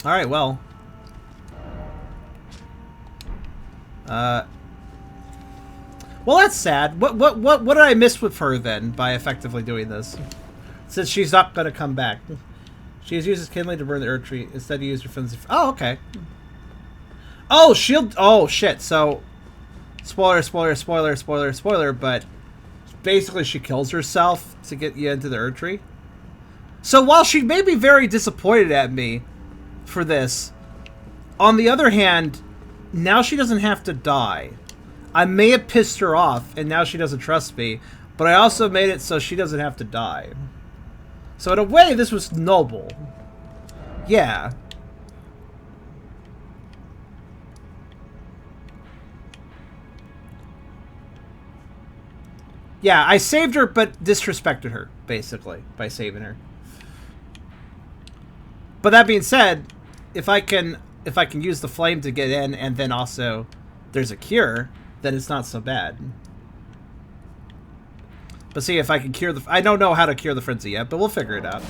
[SPEAKER 1] All right, well. Well, that's sad. What did I miss with her then by effectively doing this? Since she's not gonna come back. She has used his kindling to burn the earth tree. Instead, he used her friends. Oh, okay. Oh, shield. Oh, shit. So, spoiler, but basically she kills herself to get you into the earth tree. So while she may be very disappointed at me for this, on the other hand, now she doesn't have to die. I may have pissed her off, and now she doesn't trust me, but I also made it so she doesn't have to die. So in a way, this was noble. Yeah. Yeah, I saved her, but disrespected her, basically, by saving her. But that being said, if I can use the flame to get in, and then also there's a cure, then it's not so bad. But see, if I can cure the... I don't know how to cure the frenzy yet, but we'll figure it out.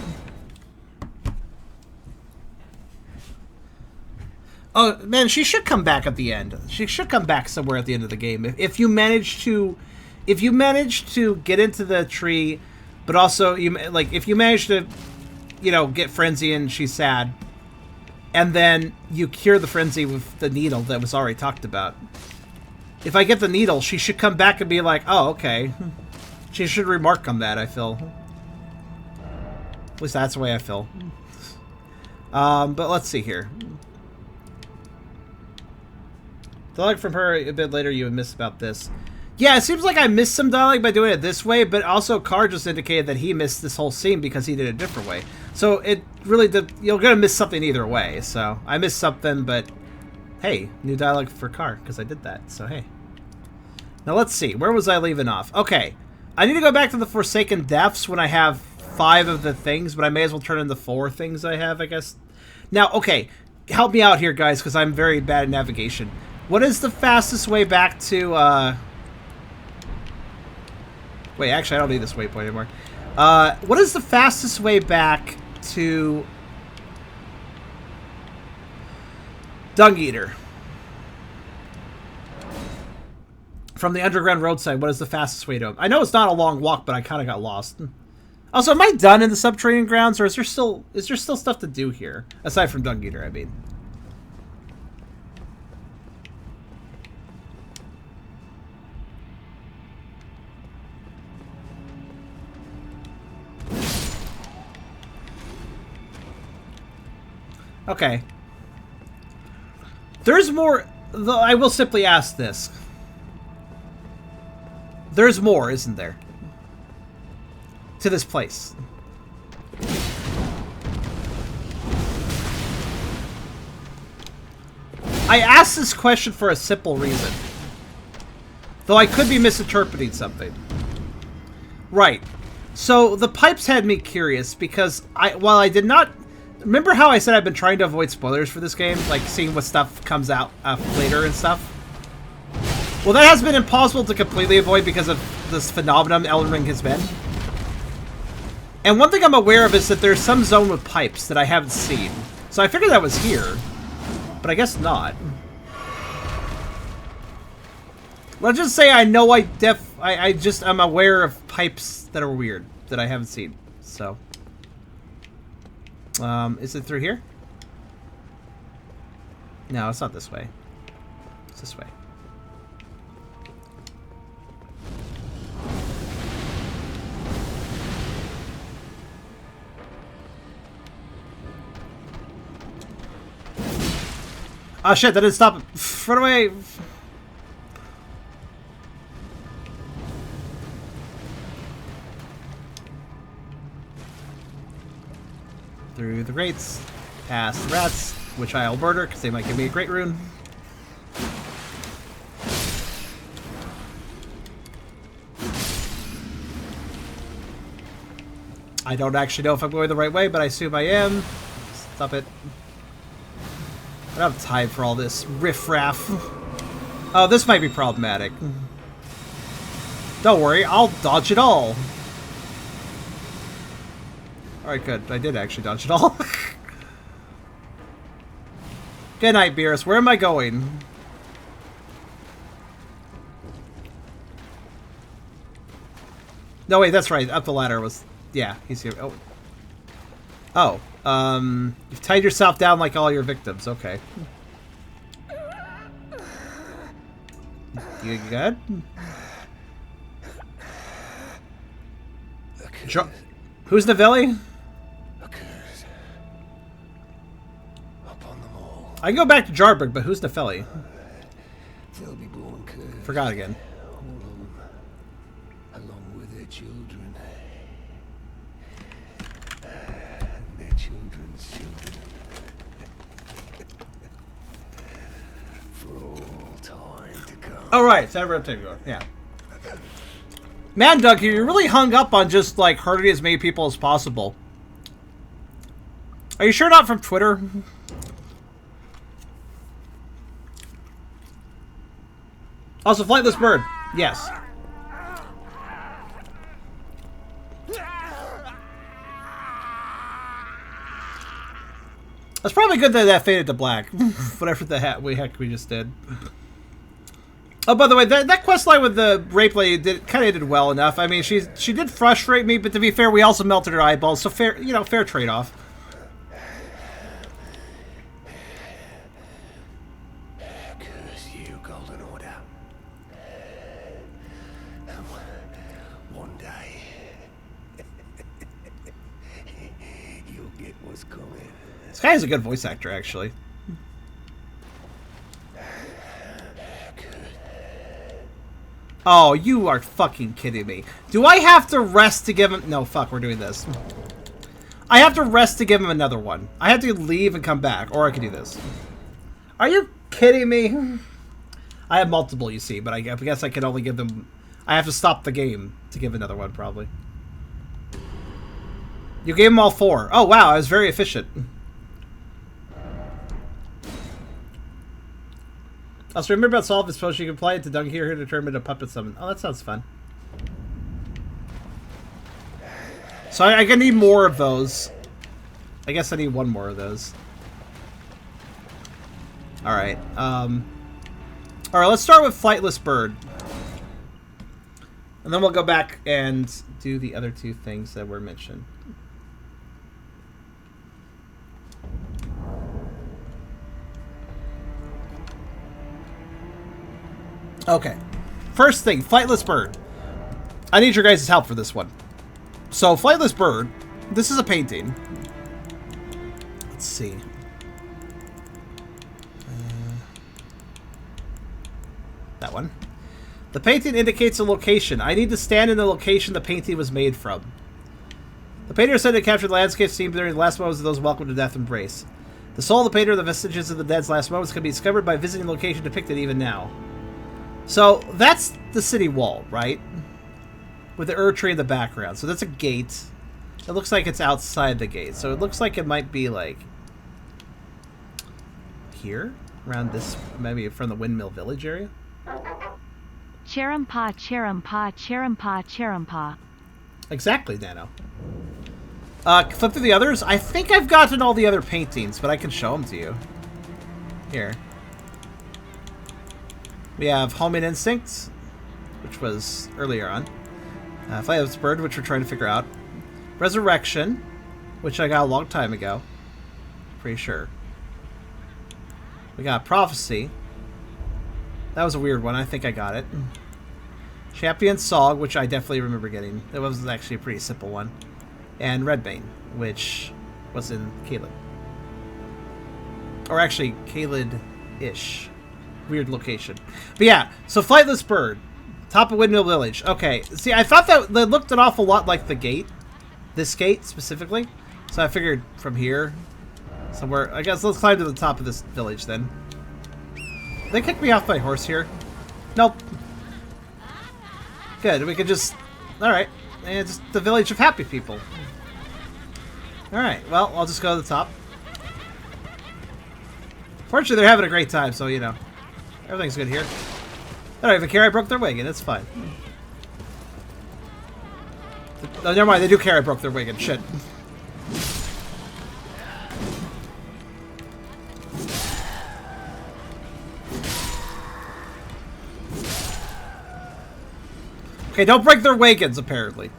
[SPEAKER 1] Oh, man, she should come back at the end. She should come back somewhere at the end of the game. If you manage to... If you manage to get into the tree, but also, if you manage to, get frenzy and she's sad, and then you cure the frenzy with the needle that was already talked about. If I get the needle, she should come back and be like, oh, okay. She should remark on that, I feel. At least that's the way I feel. But let's see here. Dialogue from her a bit later you would miss about this. Yeah, it seems like I missed some dialogue by doing it this way, but also Carr just indicated that he missed this whole scene because he did it a different way. So it really did, you're going to miss something either way. So I missed something, but hey, new dialogue for Carr because I did that. So hey. Now let's see. Where was I leaving off? Okay. I need to go back to the Forsaken Depths when I have 5 of the things, but I may as well turn in the 4 things I have, I guess. Now, okay. Help me out here, guys, because I'm very bad at navigation. What is the fastest way back to, Wait, actually, I don't need this waypoint anymore. What is the fastest way back to Dung Eater? From the underground roadside, what is the fastest way to him? I know it's not a long walk, but I kind of got lost. Also, am I done in the subterranean grounds, or is there still stuff to do here aside from Dung Eater? I mean. Okay. There's more, though I will simply ask this. There's more, isn't there? To this place. I asked this question for a simple reason. Though I could be misinterpreting something. Right. So, the pipes had me curious because while I did not... Remember how I said I've been trying to avoid spoilers for this game? Like, seeing what stuff comes out later and stuff? Well, that has been impossible to completely avoid because of this phenomenon Elden Ring has been. And one thing I'm aware of is that there's some zone with pipes that I haven't seen. So I figured that was here. But I guess not. Let's just say I know I'm aware of pipes that are weird that I haven't seen. So... is it through here? No, it's not this way. It's this way. Oh shit, that didn't stop it. Run away! through the grates, past the rats, which I'll murder because they might give me a great rune. I don't actually know if I'm going the right way, but I assume I am. Stop it. I don't have time for all this riffraff. Oh, this might be problematic. Don't worry, I'll dodge it all. Alright, good. I did actually dodge it all. Good night, Beerus. Where am I going? No, wait, that's right. Up the ladder was... Yeah, he's here. Oh. You've tied yourself down like all your victims. Okay. You good? Who's Navilli? I can go back to Jarberg, but who's Nepheli? Forgot again.
[SPEAKER 3] Along with their children. And their children's children. For all time to come.
[SPEAKER 1] Alright, so everyone take it. Yeah. Man, Doug, you're really hung up on just, like, hurting as many people as possible. Are you sure not from Twitter? Also, flightless bird. Yes. That's probably good that that faded to black. Whatever the heck we just did. Oh, by the way, that quest line with the rape lady kind of did well enough. I mean, she did frustrate me, but to be fair, we also melted her eyeballs, so fair, you know, fair trade-off.
[SPEAKER 3] Curse you, Golden Order. One day, you'll get what's coming.
[SPEAKER 1] This guy is a good voice actor, actually. Oh, you are fucking kidding me. Do I have to rest to give him... No, fuck, we're doing this. I have to rest to give him another one. I have to leave and come back, or I could do this. Are you kidding me? I have multiple, you see, but I guess I can only give them... I have to stop the game to give another one, probably. You gave them all 4. Oh, wow, I was very efficient. Also, remember about Solve this potion, you can apply it to Dung here to turn into a puppet summon. Oh, that sounds fun. So I need more of those. I guess I need one more of those. Alright. Alright, let's start with Flightless Bird. And then we'll go back and do the other 2 things that were mentioned. Okay. First thing, Flightless Bird. I need your guys' help for this one. So, Flightless Bird, this is a painting. Let's see. That one. The painting indicates a location. I need to stand in the location the painting was made from. The painter said to capture the landscape scene during the last moments of those welcome to death embrace. The soul of the painter, the vestiges of the dead's last moments, can be discovered by visiting the location depicted even now. So, that's the city wall, right? With the Erd tree in the background. So that's a gate. It looks like it's outside the gate. So it looks like it might be, like... here? Around this, maybe from the Windmill Village area?
[SPEAKER 2] Cherimpa, cherimpa, cherimpa, cherimpa.
[SPEAKER 1] Exactly, Nano. Flip through the others. I think I've gotten all the other paintings, but I can show them to you. Here. We have Homing Instincts, which was earlier on. Flightless Bird, which we're trying to figure out. Resurrection, which I got a long time ago. Pretty sure. We got Prophecy. That was a weird one. I think I got it. Champion Song, which I definitely remember getting. It was actually a pretty simple one. And Redbane, which was in Caelid. Or actually, Caelid-ish. Weird location. But yeah, so Flightless Bird. Top of Windmill Village. Okay, see, I thought that looked an awful lot like the gate. This gate, specifically. So I figured from here, somewhere. I guess let's climb to the top of this village then. They kicked me off my horse here. Nope. Good. We could just. All right. And just the village of happy people. All right. Well, I'll just go to the top. Fortunately, they're having a great time, so you know, everything's good here. All right, Vicari broke their wagon. It's fine. Oh, never mind. They do care I broke their wagon. Shit. Okay, don't break their wagons, apparently.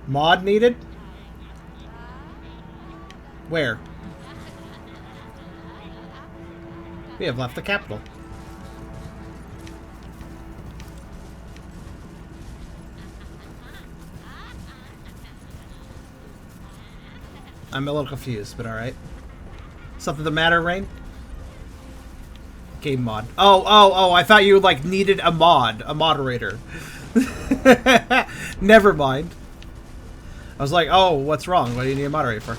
[SPEAKER 1] Mod needed? Where? We have left the capital. I'm a little confused, but alright. Something the matter, Rain? Game mod. Oh, I thought you, like, needed a mod. A moderator. Never mind. I was like, oh, what's wrong? What do you need a moderator for?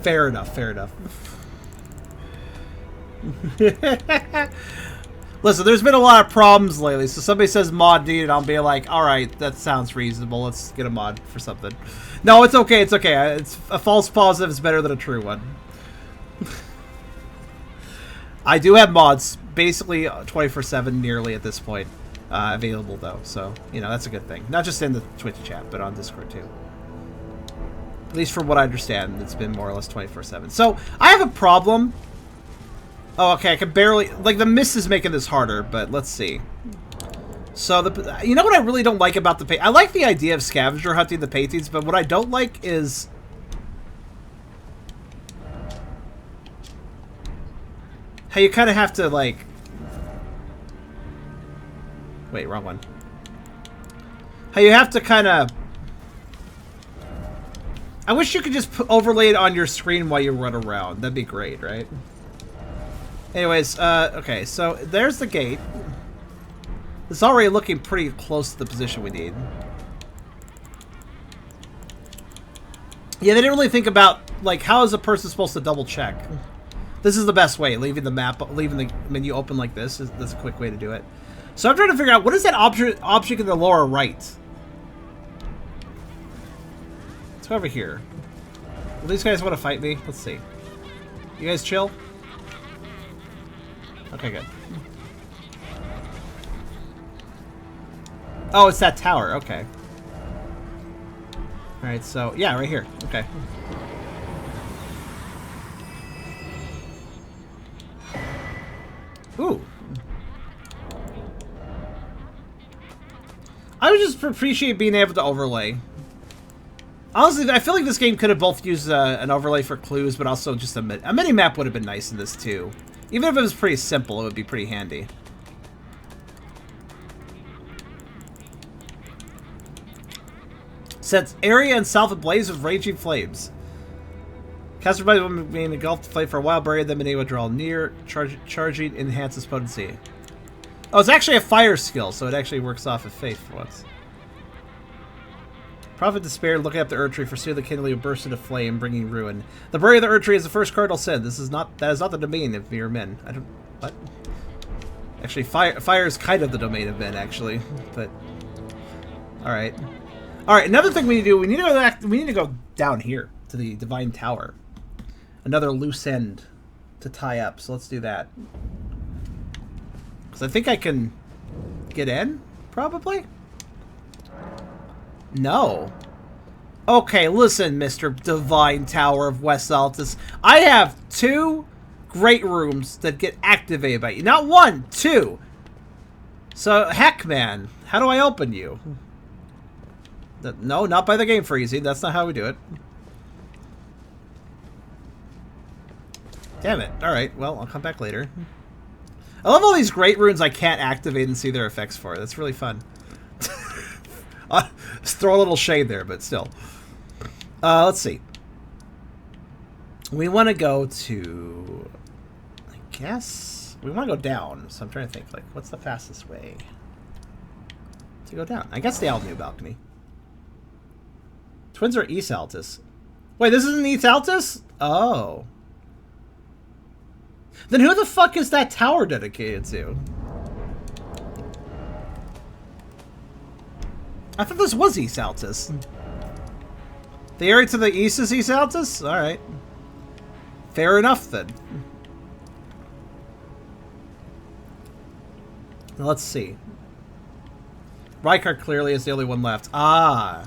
[SPEAKER 1] Fair enough, fair enough. Listen, there's been a lot of problems lately, so somebody says mod needed, I'll be like, alright, that sounds reasonable, let's get a mod for something. No, it's okay, it's okay. It's a false positive is better than a true one. I do have mods, basically 24/7 nearly at this point, available though, so, you know, that's a good thing. Not just in the Twitch chat, but on Discord too. At least from what I understand, it's been more or less 24/7. So, I have a problem. Oh, okay, I can barely... Like, the mist is making this harder, but let's see. So, you know what I really don't like about the... I like the idea of scavenger hunting the paintings, but what I don't like is... how you kind of have to, like... Wait, wrong one. How you have to kind of... I wish you could just overlay it on your screen while you run around. That'd be great, right? Anyways, okay, so there's the gate. It's already looking pretty close to the position we need. Yeah, they didn't really think about, like, how is a person supposed to double check? This is the best way, leaving the map, leaving the menu open like this. That's a quick way to do it. So I'm trying to figure out, what is that object in the lower right? Let's go over here. Will these guys want to fight me? Let's see. You guys chill? Okay, good. Oh, it's that tower. Okay. Alright, so, yeah, right here. Okay. Ooh. I would just appreciate being able to overlay. Honestly, I feel like this game could have both used an overlay for clues, but also just a mini-map would have been nice in this, too. Even if it was pretty simple, it would be pretty handy. Sets area and south ablaze with raging flames. Cast everybody will be engulfed, flame for a while, bury them in a draw near. Charging enhances potency. Oh, it's actually a fire skill, so it actually works off of faith for once. Prophet despair, looking up the Erd tree, foreseeing the kindling will burst into flame, bringing ruin. The bury of the Erd tree is the first cardinal sin. That is not the domain of mere men. I don't... What? Actually, fire is kind of the domain of men, actually. But... Alright. Alright, another thing we need to do, we need to go down here, to the Divine Tower. Another loose end to tie up, so let's do that. Because I think I can get in, probably? No. Okay, listen, Mr. Divine Tower of West Altus. I have 2 great rooms that get activated by you. Not 1, 2. So, heck, man. How do I open you? No, not by the game freezing. That's not how we do it. Damn it. Alright, well, I'll come back later. I love all these great runes I can't activate and see their effects for. That's really fun. Just throw a little shade there, but still. Let's see. We want to go to... I guess... We want to go down, so I'm trying to think, like, what's the fastest way to go down? I guess the Avenue balcony. Twins are East Altus. Wait, this isn't East Altus? Oh. Then who the fuck is that tower dedicated to? I thought this was East Altus. The area to the east is East Altus? Alright. Fair enough, then. Now, let's see. Rykard clearly is the only one left. Ah.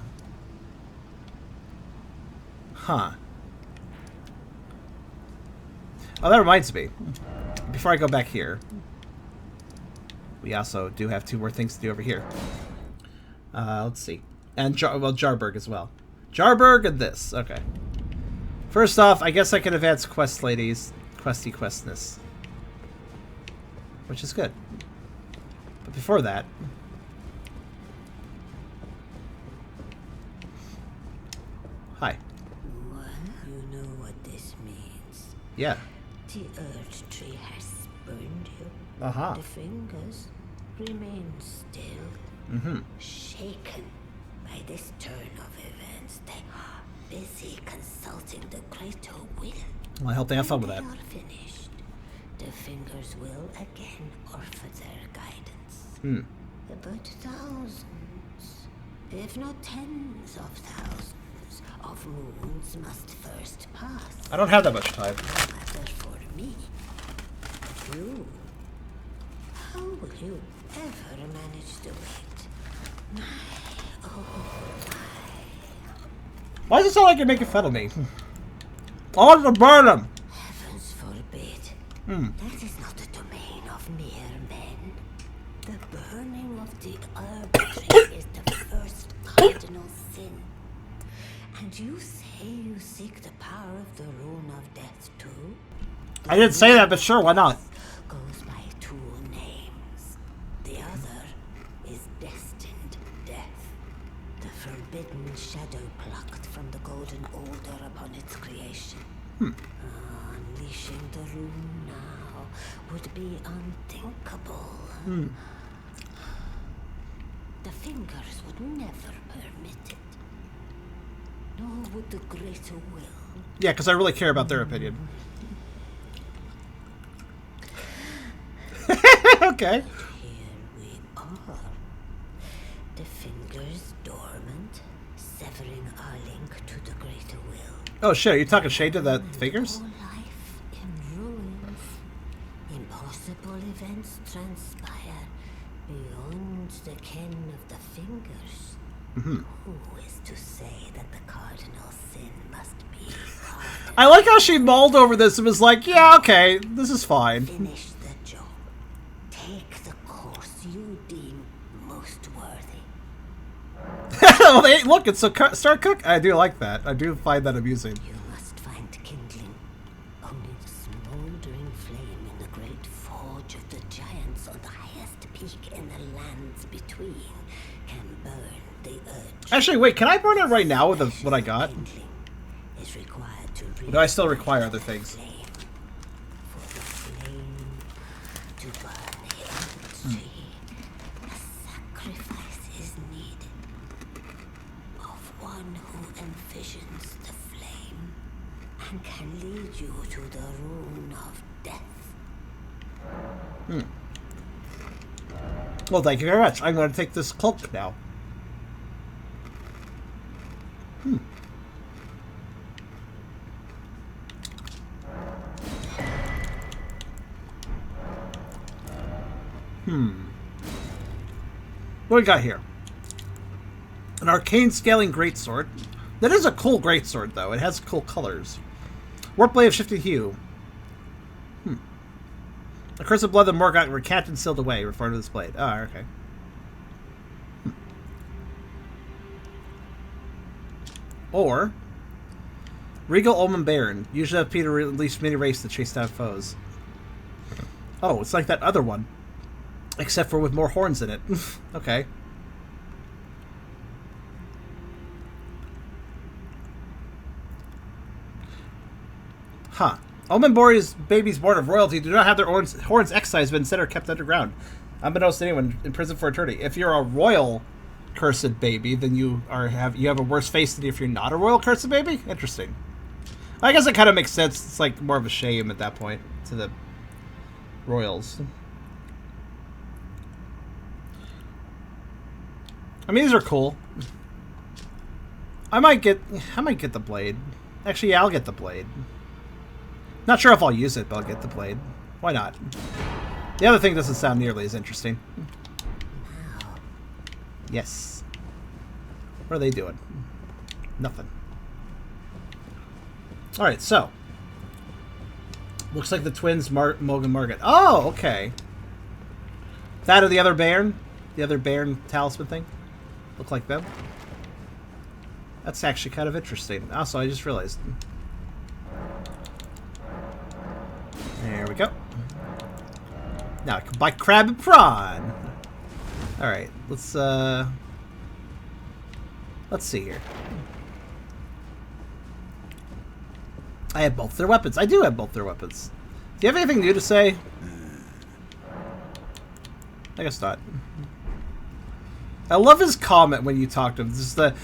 [SPEAKER 1] Huh. Oh, that reminds me. Before I go back here, we also do have 2 more things to do over here. Let's see. And, Jarburg as well. Jarburg and this. Okay. First off, I guess I can advance quest ladies. Questy questness. Which is good. But before that... Hi.
[SPEAKER 3] Well, you know what this means.
[SPEAKER 1] Yeah.
[SPEAKER 3] The Earth Tree has spurned you.
[SPEAKER 1] Uh-huh.
[SPEAKER 3] The fingers remain still.
[SPEAKER 1] Mm-hmm.
[SPEAKER 3] Shaken by this turn of events, they are busy consulting the greater will.
[SPEAKER 1] Well, I hope they have fun with that.
[SPEAKER 3] When they are finished, the fingers will again offer their guidance.
[SPEAKER 1] Hmm.
[SPEAKER 3] But thousands, if not tens of thousands, of moons must first pass.
[SPEAKER 1] I don't have that much time.
[SPEAKER 3] No matter for me. You. How will you ever manage to wait? Oh my.
[SPEAKER 1] Why does it sound like you're making fun of me? I want to burn them!
[SPEAKER 3] Heavens forbid. That is not the domain of mere men. The burning of the herb tree is the first cardinal sin. And you say you seek the power of the rune of death too?
[SPEAKER 1] I didn't say that, but sure, why not?
[SPEAKER 3] Goes by 2 names. The other is destined death. The forbidden shadow plucked from the golden order upon its creation. Unleashing the rune now would be unthinkable. The fingers would never permit it. Nor would the greater will.
[SPEAKER 1] Yeah, because I really care about their opinion. Okay.
[SPEAKER 3] Here we are. The fingers dormant, severing our link to the greater will.
[SPEAKER 1] Oh shit, are you talking shade to the fingers?
[SPEAKER 3] All life in ruins. Impossible events transpire beyond the ken of the fingers. Who is to say that the cardinal sin must be pardoned?
[SPEAKER 1] I like how she mulled over this and was like, yeah, okay, this is fine.
[SPEAKER 3] Finish the job. Take the course you deem most worthy.
[SPEAKER 1] Well, hey, look, it's a start cook. I do like that. I do find that amusing.
[SPEAKER 3] You must find kindling. Only the smoldering flame in the great forge of the giants on the highest peak in the lands between can burn the urge.
[SPEAKER 1] Actually, wait, can I burn it right now with what I got?
[SPEAKER 3] Kindling is required to
[SPEAKER 1] Or do I still require other things?
[SPEAKER 3] flame. For the flame to burn the earth tree, a sacrifice is needed of one who envisions the flame and can lead you to the rune of death.
[SPEAKER 1] Well, thank you very much. I'm going to take this cloak now. What do we got here? An arcane scaling greatsword. That is a cool greatsword, though. It has cool colors. Warp blade of shifting hue. A curse of blood that Morgoth recapped and sealed away, referring to this blade. Oh, okay. Or Regal Omen Baron. Usually have Peter release mini race to chase down foes. Oh, it's like that other one. Except for with more horns in it. Okay. Huh. Omen babies born of royalty do not have their horns excised, but instead are kept underground, unbeknownst to anyone, in prison for eternity. If you're a royal cursed baby, then you have a worse face than if you're not a royal cursed baby. Interesting. I guess it kind of makes sense. It's like more of a shame at that point to the royals. I mean, these are cool. I might get the blade. Actually, yeah, I'll get the blade. Not sure if I'll use it, but I'll get the blade. Why not? The other thing doesn't sound nearly as interesting. Yes. What are they doing? Nothing. Alright, so. Looks like the twins, Mogan Margaret. Oh, okay. That or the other bairn? The other bairn talisman thing? Look like them? That's actually kind of interesting. Also, I just realized. There we go. Now I can buy crab and prawn. Alright, let's see here. I have both their weapons. I do have both their weapons. Do you have anything new to say? I guess not. I love his comment when you talk to him. Just the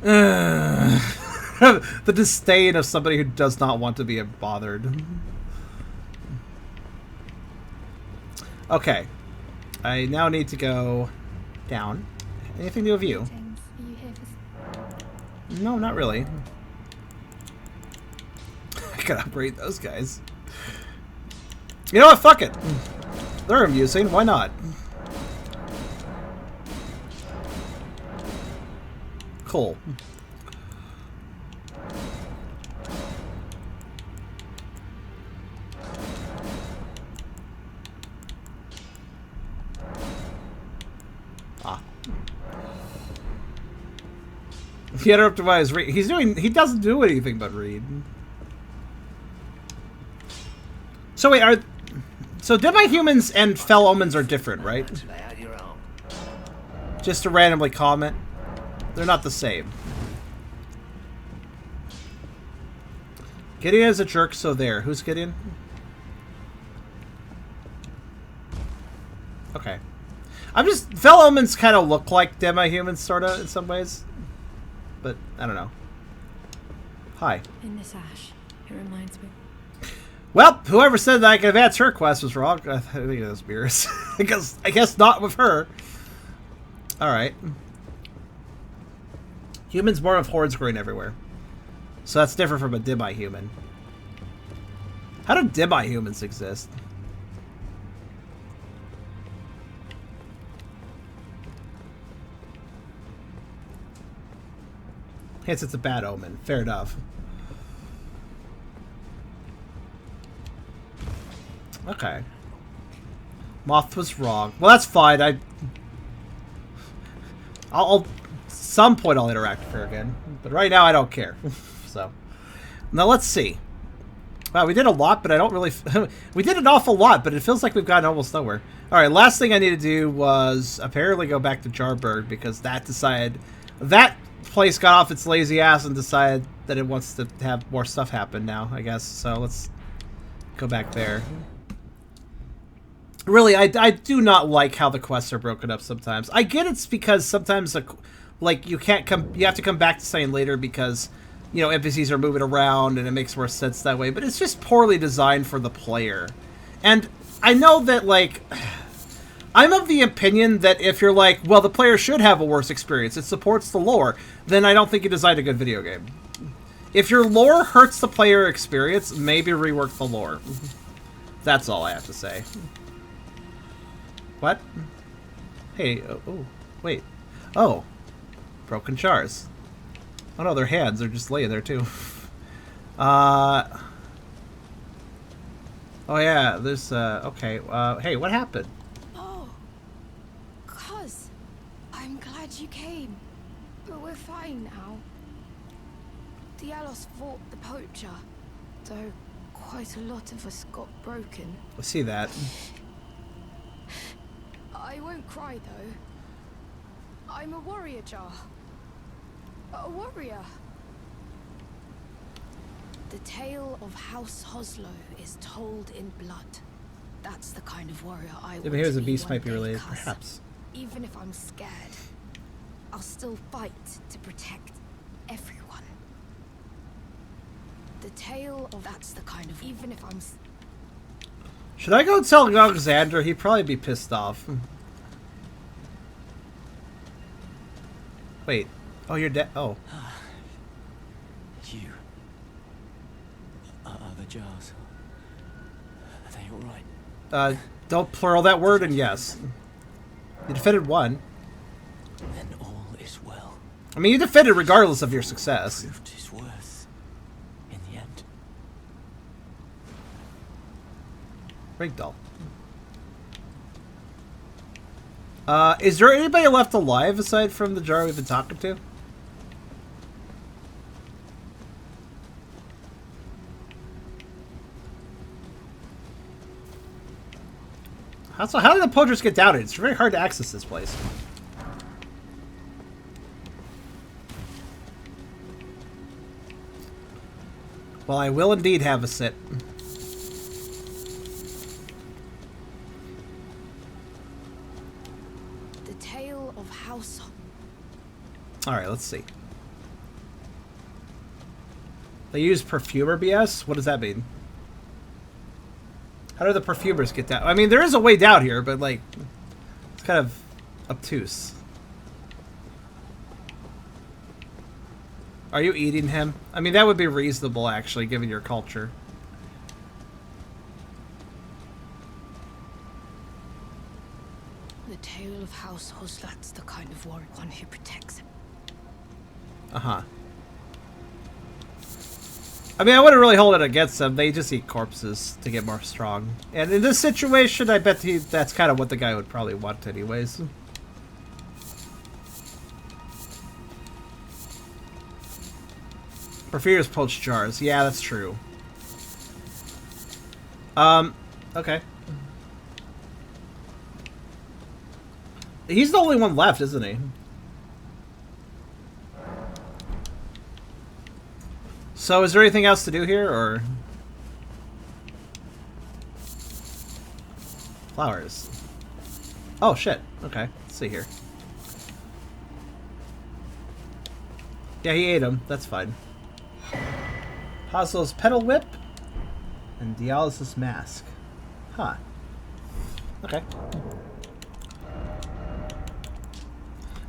[SPEAKER 1] the disdain of somebody who does not want to be bothered. Okay. I now need to go down. Anything new of you? No, not really. I could upgrade those guys. You know what? Fuck it. They're amusing. Why not? Cool. Ah. If you interrupt device, he doesn't do anything but read. So wait, so demi-humans and fell omens are different, right? Just to randomly comment. They're not the same. Gideon is a jerk, so there. Who's Gideon? Okay. Fell omens kind of look like demi-humans, sort of, in some ways. But, I don't know. Hi.
[SPEAKER 7] In this ash, it reminds me.
[SPEAKER 1] Well, whoever said that I could advance her quest was wrong. I think it was Beerus. I guess not with her. Alright. Humans born of hordes growing everywhere. So that's different from a demi-human. How do demi-humans exist? Hence, it's a bad omen. Fair enough. Okay. Moth was wrong. Well, that's fine. I'll some point I'll interact with her again, but right now I don't care. So, now let's see. Wow, we did a lot, but I don't really... we did an awful lot, but it feels like we've gotten almost nowhere. Alright, last thing I need to do was apparently go back to Jarburg, because that place got off its lazy ass and decided that it wants to have more stuff happen now, I guess. So let's go back there. Really, I do not like how the quests are broken up sometimes. I get it's because sometimes, like, you have to come back to something later because, you know, NPCs are moving around and it makes more sense that way, but it's just poorly designed for the player. And I know that, like, I'm of the opinion that if you're like, well, the player should have a worse experience, it supports the lore, then I don't think you designed a good video game. If your lore hurts the player experience, maybe rework the lore. That's all I have to say. What? Hey, oh, wait. Oh. Broken jars. Oh no, their hands are just laying there too. Oh yeah, there's, okay, hey, what happened?
[SPEAKER 8] Oh, cuz, I'm glad you came, but we're fine now. Dialos fought the poacher, though quite a lot of us got broken.
[SPEAKER 1] I see that.
[SPEAKER 8] I won't cry though. I'm a warrior, Jar. A warrior. The tale of House Hoslow is told in blood. That's the kind of warrior I want
[SPEAKER 1] Even here,
[SPEAKER 8] to
[SPEAKER 1] the
[SPEAKER 8] be
[SPEAKER 1] beast
[SPEAKER 8] one
[SPEAKER 1] might be
[SPEAKER 8] day,
[SPEAKER 1] related,
[SPEAKER 8] cuz
[SPEAKER 1] perhaps.
[SPEAKER 8] even if I'm scared, I'll still fight to protect everyone. The tale of that's the kind of even if I'm.
[SPEAKER 1] Should I go tell Alexander? He'd probably be pissed off. Wait. Oh, you're dead. Oh.
[SPEAKER 9] You. Are the jars? Are they alright?
[SPEAKER 1] Don't plural that word, and yes. You defended one.
[SPEAKER 9] Then all is well.
[SPEAKER 1] I mean, you defended regardless of your success.
[SPEAKER 9] Proved his worth in the end.
[SPEAKER 1] Rigdoll. Is there anybody left alive aside from the jar we've been talking to? How did the poachers get down here? It's very hard to access this place. Well, I will indeed have a sit.
[SPEAKER 8] The tale of House.
[SPEAKER 1] Alright, let's see. They use perfumer BS? What does that mean? How do the perfumers get down? I mean, there is a way down here, but, like, it's kind of obtuse. Are you eating him? I mean, that would be reasonable, actually, given your culture.
[SPEAKER 8] The tale of House Hoslow. That's the kind of warrior one who protects him.
[SPEAKER 1] Uh-huh. I mean, I wouldn't really hold it against them. They just eat corpses to get more strong. And in this situation, I bet that's kind of what the guy would probably want anyways. Prefers poached jars. Yeah, that's true. Okay. He's the only one left, isn't he? So, is there anything else to do here, or? Flowers. Oh, shit. Okay, let's see here. Yeah, he ate them. That's fine. Hoslow's Petal Whip and Dialysis Mask. Huh. Okay.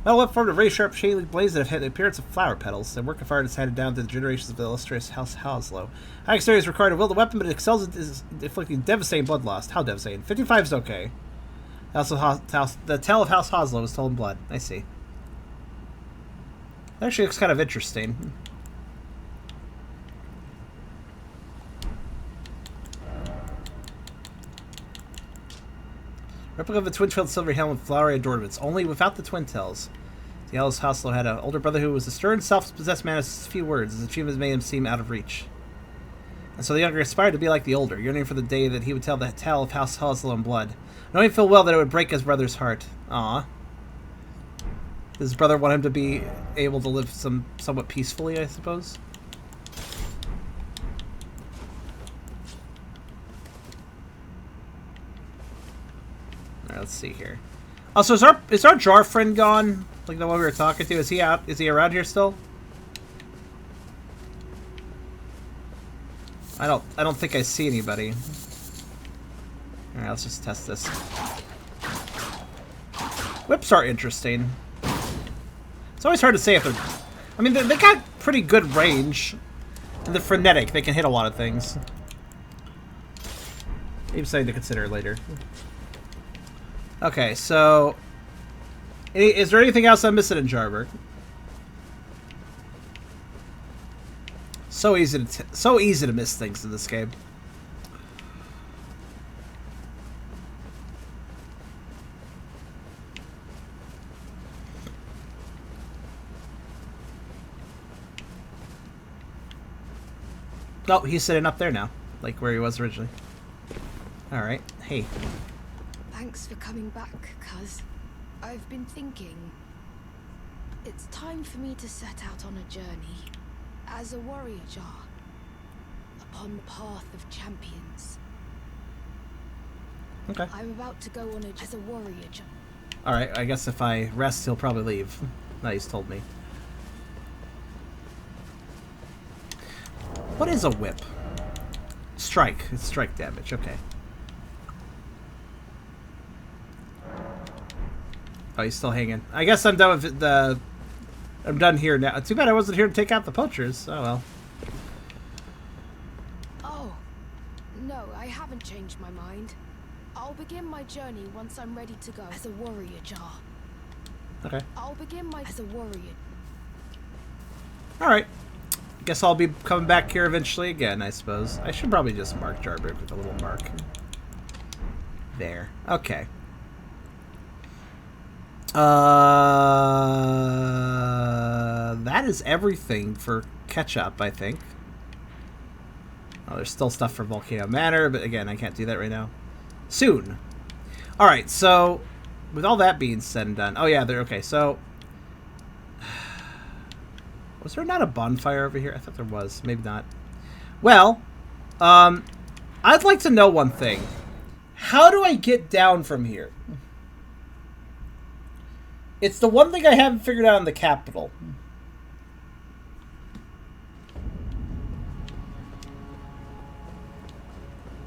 [SPEAKER 1] Metal Whip formed a very sharp, shapely blades that have had the appearance of flower petals. The work of art is handed down through the generations of the illustrious House Hoslow. High exterior is required to wield the weapon, but it excels at inflicting devastating blood loss. How devastating? 55 is okay. The tale of House Hoslow is told in blood. I see. That actually looks kind of interesting. Replica of a twin-tailed silver helmet with flowery adornments, only without the twin tails. The Alice Hoslow had an older brother who was a stern, self-possessed man of few words. His achievements made him seem out of reach. And so the younger aspired to be like the older, yearning for the day that he would tell the tale of House Hoslow in blood, knowing full well that it would break his brother's heart. Aww. Does his brother want him to be able to live somewhat peacefully, I suppose? Alright, let's see here. Also, is our jar friend gone? Like the one we were talking to? Is he out? Is he around here still? I don't think I see anybody. Alright, let's just test this. Whips are interesting. It's always hard to say if they're... I mean, they got pretty good range. And they're frenetic. They can hit a lot of things. Maybe something to consider later. Okay, so... Is there anything else I'm missing in Jarberg? So easy to miss things in this game. Oh, he's sitting up there now, like where he was originally. Alright, hey.
[SPEAKER 8] Thanks for coming back, cuz. I've been thinking. It's time for me to set out on a journey. As a warrior jar. upon the path of champions.
[SPEAKER 1] Okay.
[SPEAKER 8] I'm about to go on as a warrior.
[SPEAKER 1] Alright, I guess if I rest, he'll probably leave. No, he's told me. What is a whip? Strike. It's strike damage. Okay. Oh, he's still hanging. I guess I'm done with the... I'm done here now. Too bad I wasn't here to take out the poachers. Oh, well.
[SPEAKER 8] Oh, no, I haven't changed my mind. I'll begin my journey once I'm ready to go as a warrior jar.
[SPEAKER 1] Okay.
[SPEAKER 8] I'll begin my as a warrior.
[SPEAKER 1] Alright. Guess I'll be coming back here eventually again, I suppose. I should probably just mark Jarberg with a little mark. There. Okay. That is everything for catch-up, I think. Oh, there's still stuff for Volcano Manor, but again, I can't do that right now. Soon. Alright, so with all that being said and done. Oh yeah, there. Okay, so was there not a bonfire over here? I thought there was. Maybe not. Well, I'd like to know one thing. How do I get down from here? It's the one thing I haven't figured out in the capital.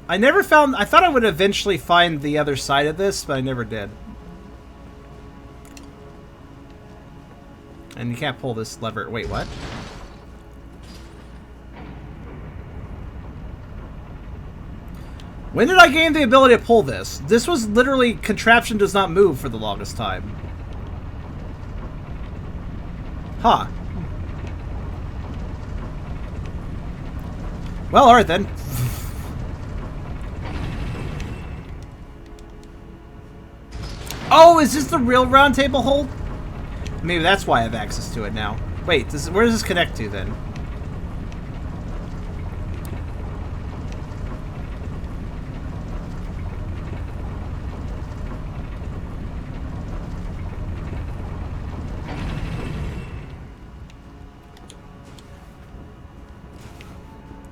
[SPEAKER 1] I never found... I thought I would eventually find the other side of this, but I never did. And you can't pull this lever. Wait, what? When did I gain the ability to pull this? This was literally... Contraption does not move for the longest time. Huh. Well, alright then. Oh, is this the real round table hold? Maybe that's why I have access to it now. Wait, where does this connect to then?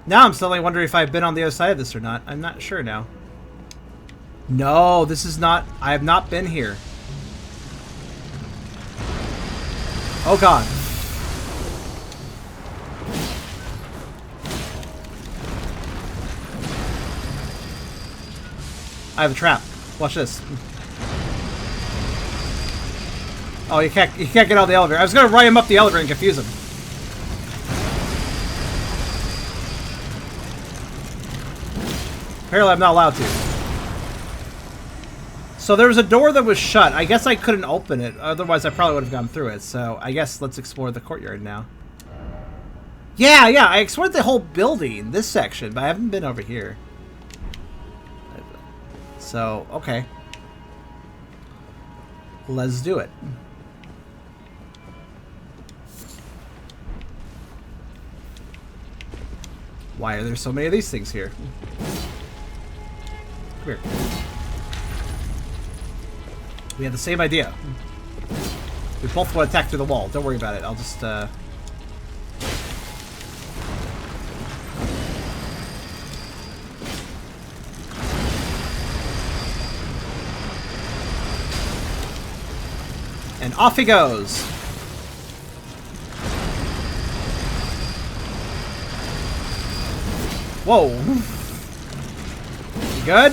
[SPEAKER 1] Now I'm suddenly wondering if I've been on the other side of this or not. I'm not sure now. No, this is not... I have not been here. Oh god. I have a trap. Watch this. Oh, you can't get out of the elevator. I was gonna ride him up the elevator and confuse him. Apparently I'm not allowed to. So there was a door that was shut. I guess I couldn't open it. Otherwise I probably would have gone through it. So I guess let's explore the courtyard now. Yeah, I explored the whole building, this section, but I haven't been over here. So, okay. Let's do it. Why are there so many of these things here? Come here. We had the same idea. We both want to attack through the wall. Don't worry about it. I'll just, and off he goes. Whoa. You good?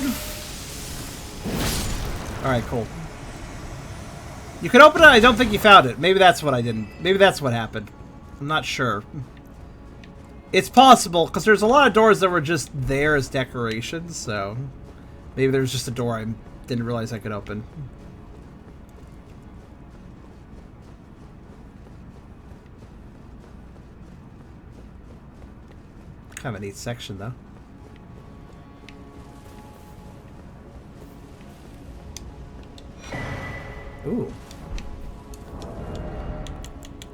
[SPEAKER 1] Alright, cool. You can open it, I don't think you found it. Maybe that's what I didn't. Maybe that's what happened. I'm not sure. It's possible, because there's a lot of doors that were just there as decorations, so... Maybe there was just a door I didn't realize I could open. Kind of a neat section, though. Ooh.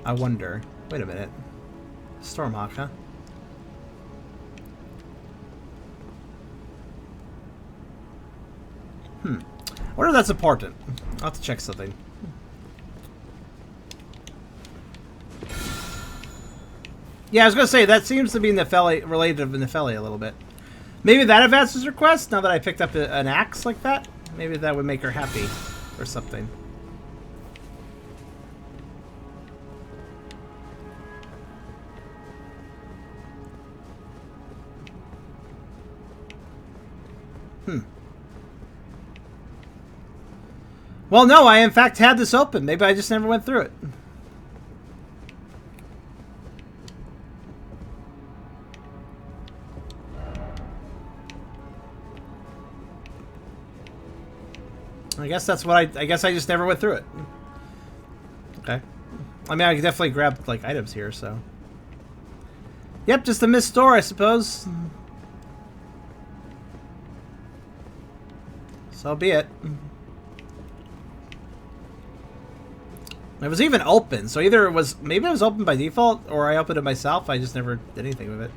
[SPEAKER 1] I wonder. Wait a minute. Stormhawk, huh? I wonder if that's important. I'll have to check something. Yeah, I was gonna say that seems to be Nefeli related to Nefeli a little bit. Maybe that advances her quest now that I picked up an axe like that. Maybe that would make her happy, or something. Well, no, I in fact had this open. Maybe I just never went through it. I guess that's what I guess I just never went through it. Okay. I mean, I could definitely grab, like, items here, so. Yep, just a missed door, I suppose. So be it. It was even open, so either it was, maybe it was open by default, or I opened it myself. I just never did anything with it.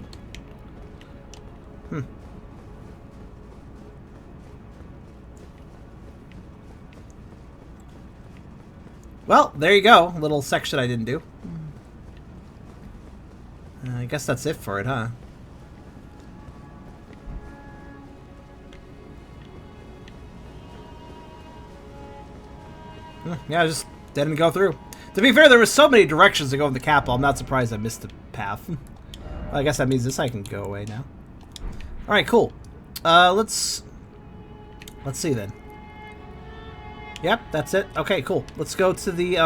[SPEAKER 1] Well, there you go. A little section I didn't do. I guess that's it for it, huh? Yeah, I just didn't go through. To be fair, there were so many directions to go in the capital. I'm not surprised I missed the path. Well, I guess that means this I can go away now. All right, cool. Let's see then. Yep, that's it. Okay, cool. Let's go to the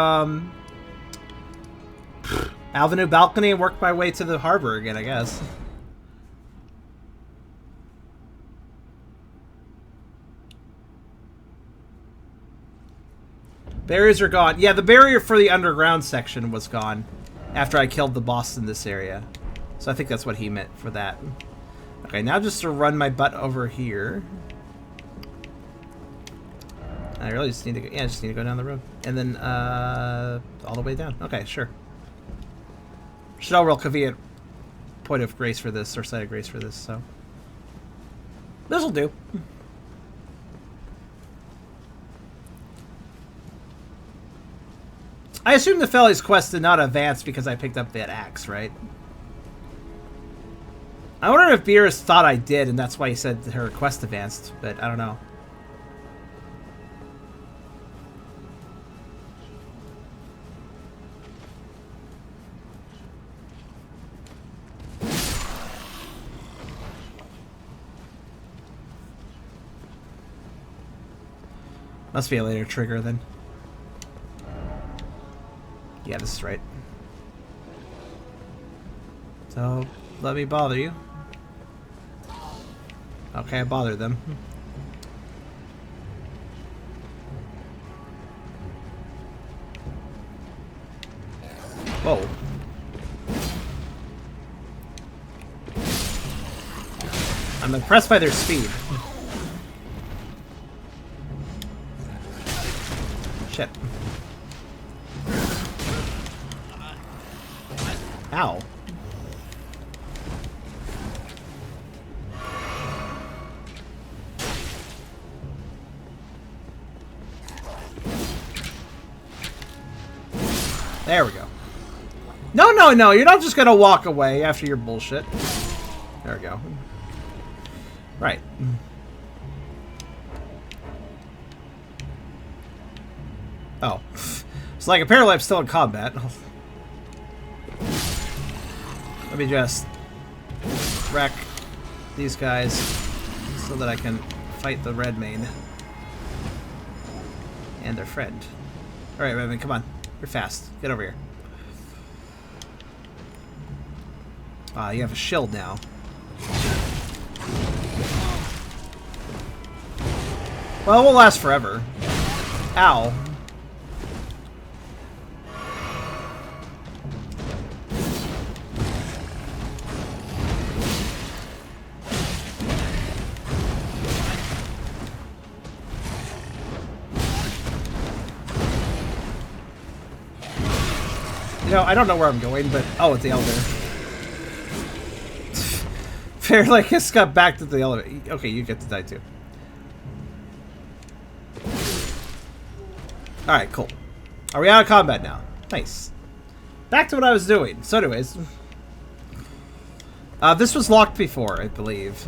[SPEAKER 1] Avenue balcony and work my way to the harbor again, I guess. Barriers are gone. Yeah, the barrier for the underground section was gone after I killed the boss in this area. So I think that's what he meant for that. Okay, now just to run my butt over here. I really just need to go, yeah, I just need to go down the road. And then, all the way down. Okay, sure. Should all real convenient point of grace for this, or site of grace for this, so. This'll do. I assume the Feli's quest did not advance because I picked up that axe, right? I wonder if Beerus thought I did, and that's why he said her quest advanced, but I don't know. Must be a later trigger then. Yeah, this is right. So, let me bother you. Okay, I bothered them. Whoa. I'm impressed by their speed. Shit. Ow. There we go. No, no, no. You're not just going to walk away after your bullshit. There we go. Right. Oh. It's like apparently I'm still in combat. Let me just wreck these guys so that I can fight the red mane and their friend. Alright, Redman, come on. You're fast. Get over here. Ah, you have a shield now. Well, it won't last forever. Ow. You know, I don't know where I'm going, but... Oh, it's the elevator. Fair, like, just got back to the elevator. Okay, you get to die, too. Alright, cool. Are we out of combat now? Nice. Back to what I was doing. So anyways... This was locked before, I believe.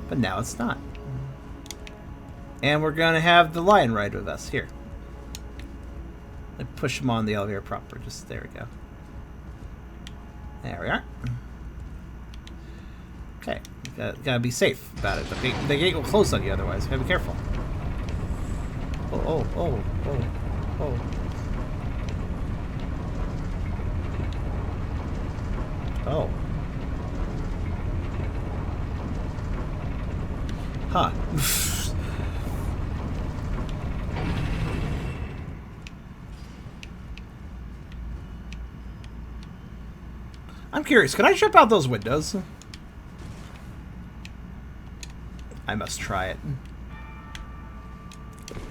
[SPEAKER 1] But now it's not. And we're gonna have the lion ride with us. Here. Let push him on the elevator proper. Just there we go. There we are. Okay. Gotta be safe about it. The gate will close on you otherwise. Gotta be careful. Oh. Oh. Huh. I'm curious, can I jump out those windows? I must try it.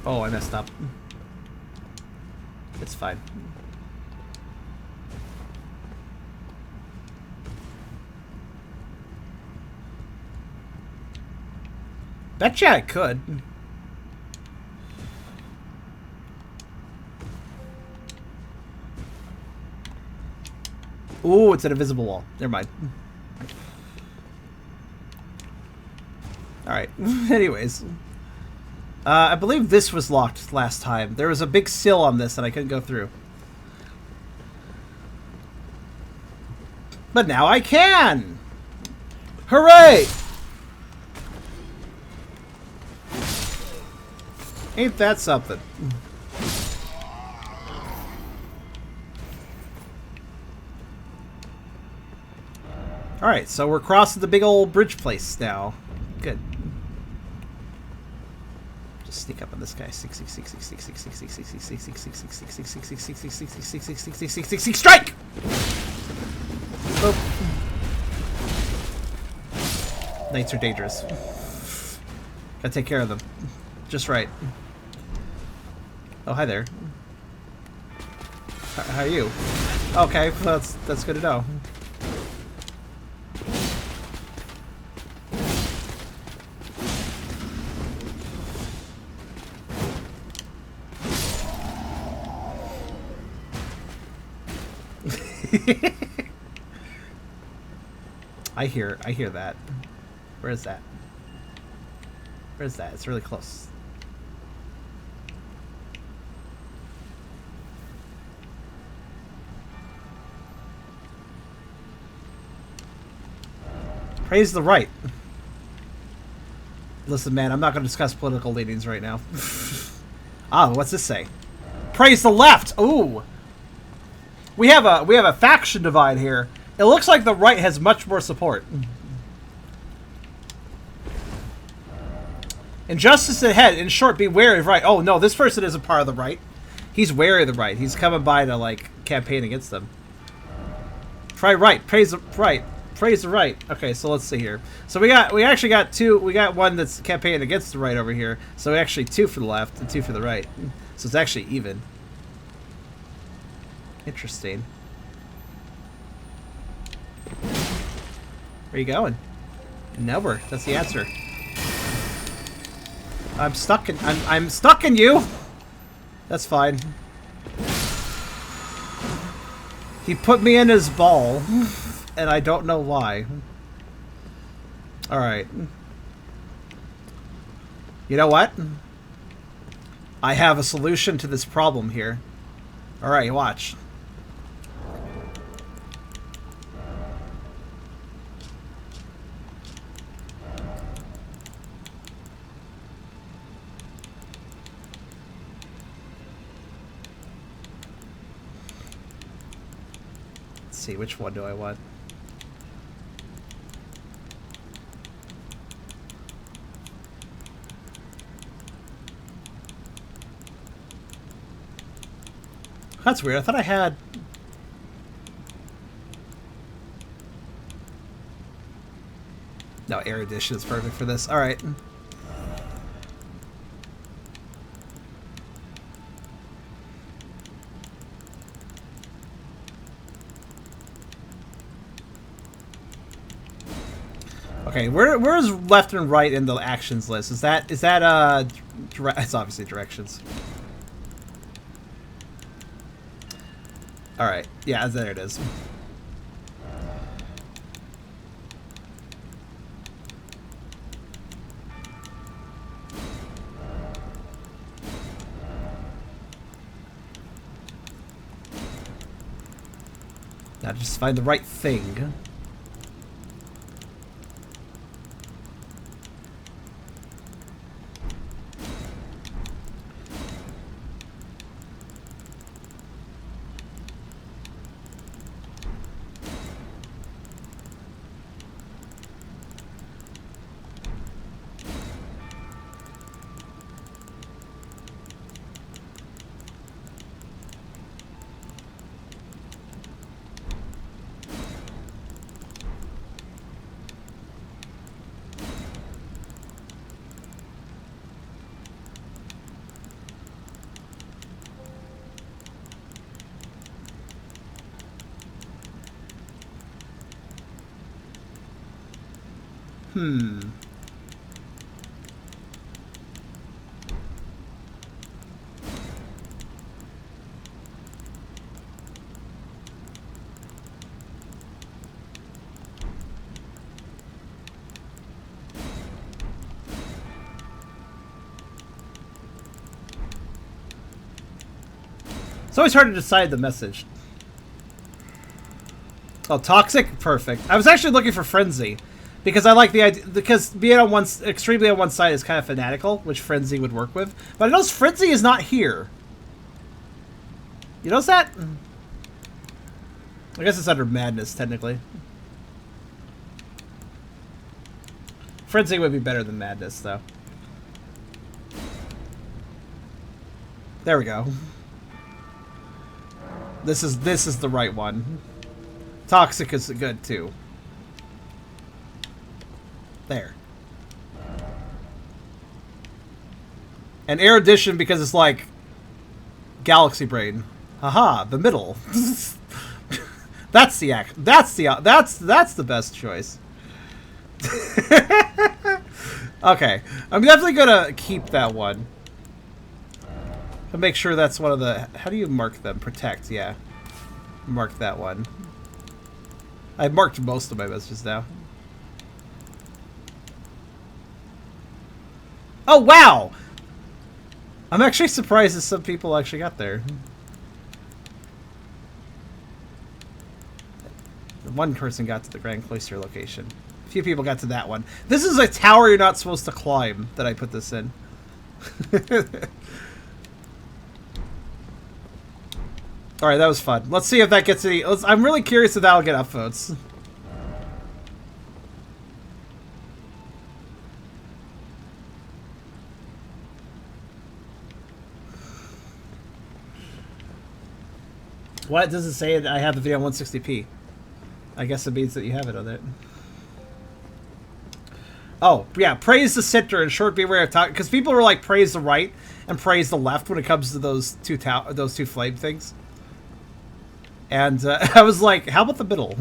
[SPEAKER 1] Oh, I messed up. It's fine. Betcha I could. Ooh, it's an invisible wall. Never mind. Alright. Anyways. I believe this was locked last time. There was a big sill on this and I couldn't go through. But now I can! Hooray! Ain't that something? Alright, so we're crossing the big old bridge place now. Good. Just sneak up on this guy. Strike! Knights are dangerous. Gotta take care of them. Just right. Oh, hi there. How are you? Okay, that's good to know. I hear that. Where is that? Where's that? It's really close. Praise the right. Listen, man, I'm not going to discuss political leanings right now. Ah, what's this say? Praise the left. Ooh. We have a faction divide here. It looks like the right has much more support. Injustice ahead. In short, be wary of right. Oh no, this person isn't part of the right. He's wary of the right. He's coming by to like campaign against them. Try right. Praise the right. Praise the right. Okay, so let's see here. So we actually got two. We got one that's campaigning against the right over here. So actually 2 for the left and 2 for the right. So it's actually even. Interesting. Where are you going? Nowhere. That's the answer. I'm stuck in. I'm stuck in you. That's fine. He put me in his ball, and I don't know why. All right. You know what? I have a solution to this problem here. All right, watch. Let's see, which one do I want? That's weird. I thought I had... No, erudition is perfect for this. Alright. Okay, where's left and right in the actions list? Is that it's obviously directions. Alright, yeah, there it is. Now just find the right thing. It's always hard to decide the message. Oh, toxic? Perfect. I was actually looking for frenzy. Because I like the idea, because being on one, extremely on one side is kind of fanatical, which frenzy would work with. But I notice frenzy is not here. You notice that? I guess it's under madness, technically. Frenzy would be better than madness, though. There we go. This is the right one. Toxic is good too. There. And erudition because it's like galaxy brain. Haha, the middle. That's the the best choice. Okay, I'm definitely gonna keep that one. To make sure that's one of the... How do you mark them? Protect, yeah. Mark that one. I've marked most of my messages now. Oh, wow! I'm actually surprised that some people actually got there. One person got to the Grand Cloister location. A few people got to that one. This is a tower you're not supposed to climb that I put this in. Alright, that was fun. Let's see if that gets any... I'm really curious if that'll get upvotes. What does it say that I have the video on 160p? I guess it means that you have it on it. Oh, yeah, praise the center and short beware of talk, because people were like praise the right and praise the left when it comes to those two flame things. And I was like, how about the middle?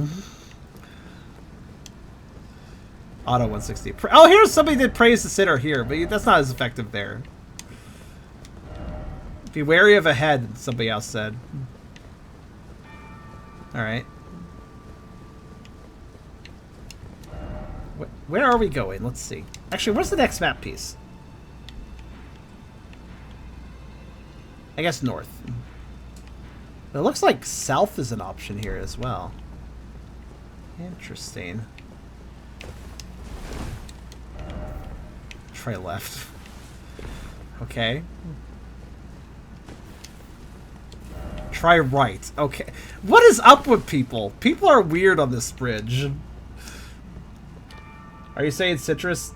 [SPEAKER 1] Auto 160. Oh, here's somebody that praised the center here, but that's not as effective there. Be wary of a head, somebody else said. Alright. Where are we going? Let's see. Actually, where's the next map piece? I guess north. It looks like south is an option here as well. Interesting. Try left. Okay. Try right. Okay. What is up with people? People are weird on this bridge. Are you saying citrus?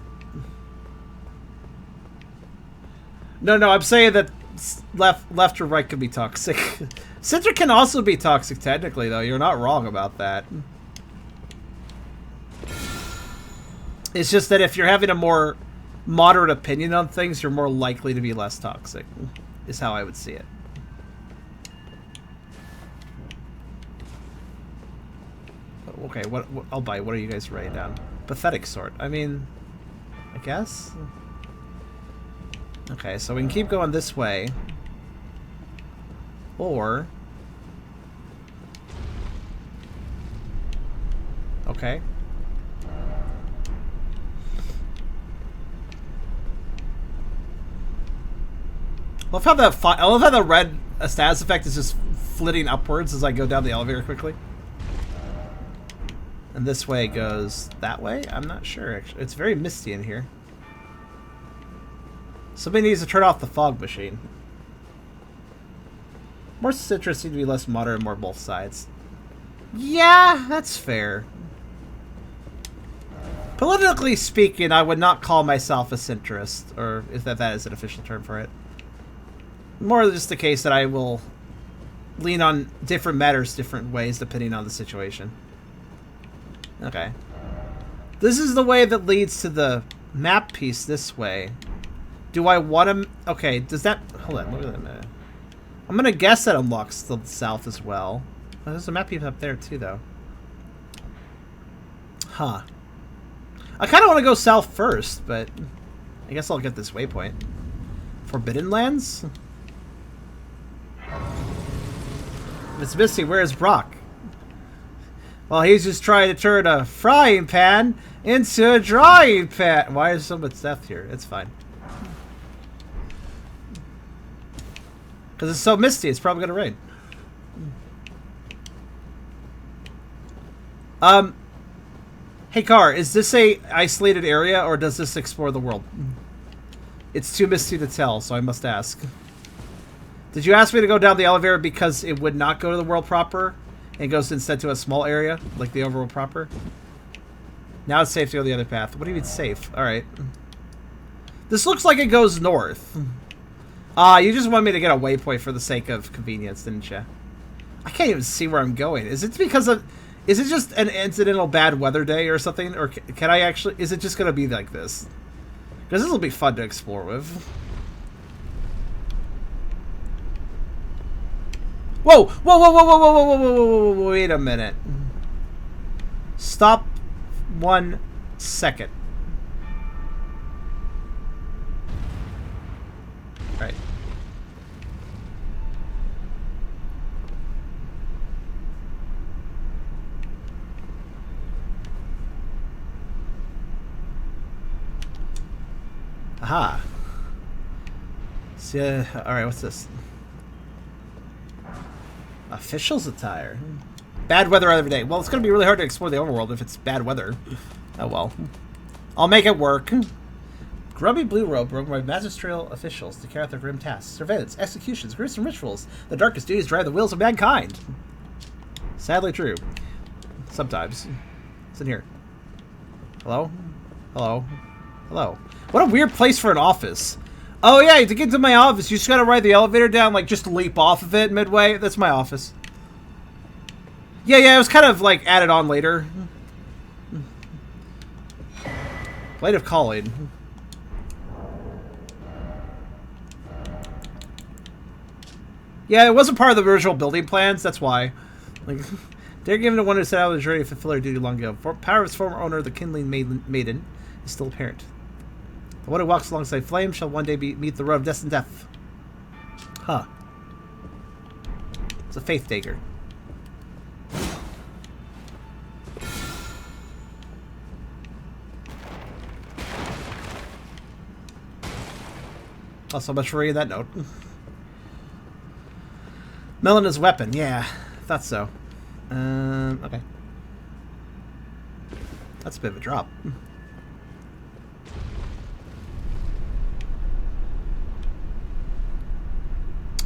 [SPEAKER 1] No, I'm saying that left or right could be toxic. Citric can also be toxic technically, though. You're not wrong about that. It's just that if you're having a more moderate opinion on things, you're more likely to be less toxic, is how I would see it. Okay, what I'll buy. What are you guys writing down? Pathetic sort. I mean, I guess. Okay, so we can keep going this way. Or... Okay. I love how the red status effect is just flitting upwards as I go down the elevator quickly. And this way goes that way? I'm not sure, actually. It's very misty in here. Somebody needs to turn off the fog machine. More citrus seem to be less moderate and more both sides. Yeah, that's fair. Politically speaking, I would not call myself a centrist, or if that is an official term for it. More just the case that I will lean on different matters different ways depending on the situation. Okay. This is the way that leads to the map piece this way. Do I want to... Okay, does that... Hold on, look at that. I'm going to guess that unlocks the south as well. Oh, there's a map piece up there too, though. Huh. I kind of want to go south first, but I guess I'll get this waypoint. Forbidden Lands? Miss Misty, where's Brock? Well, he's just trying to turn a frying pan into a drying pan. Why is so much death here? It's fine. Because it's so misty, it's probably going to rain. Hey, Car, is this a isolated area, or does this explore the world? It's too misty to tell, so I must ask. Did you ask me to go down the elevator because it would not go to the world proper, and goes instead to a small area, like the overworld proper? Now it's safe to go the other path. What do you mean safe? Alright. This looks like it goes north. You just want me to get a waypoint for the sake of convenience, didn't you? I can't even see where I'm going. Is it because of... Is it just an incidental bad weather day or something? Or can I actually... Is it just going to be like this? Because this will be fun to explore with. Whoa! Whoa, whoa, whoa, whoa, whoa, whoa, whoa, whoa, whoa, wait a minute. Stop 1 second. Right. Aha. See, alright, what's this? Official's attire. Bad weather every day. Well, it's going to be really hard to explore the overworld if it's bad weather. Oh well. I'll make it work. Grubby blue robe broken by magisterial officials to carry out their grim tasks. Surveillance, executions, gruesome rituals. The darkest duties drive the wheels of mankind. Sadly true. Sometimes. What's in here? Hello? Hello? Hello? What a weird place for an office. Oh yeah, to get to my office, you just gotta ride the elevator down, like just leap off of it midway. That's my office. Yeah, it was kind of like added on later. Blade of Calling. Yeah, it wasn't part of the original building plans, that's why. Like, they're given to one who set out on the journey to fulfill their duty long ago. Power of its former owner, the kindling maiden, is still apparent. The one who walks alongside flame shall one day meet the road of destined death. Huh. It's a faith dagger. Oh, so much for reading that note. Melena's weapon, yeah. Thought so. Okay. That's a bit of a drop.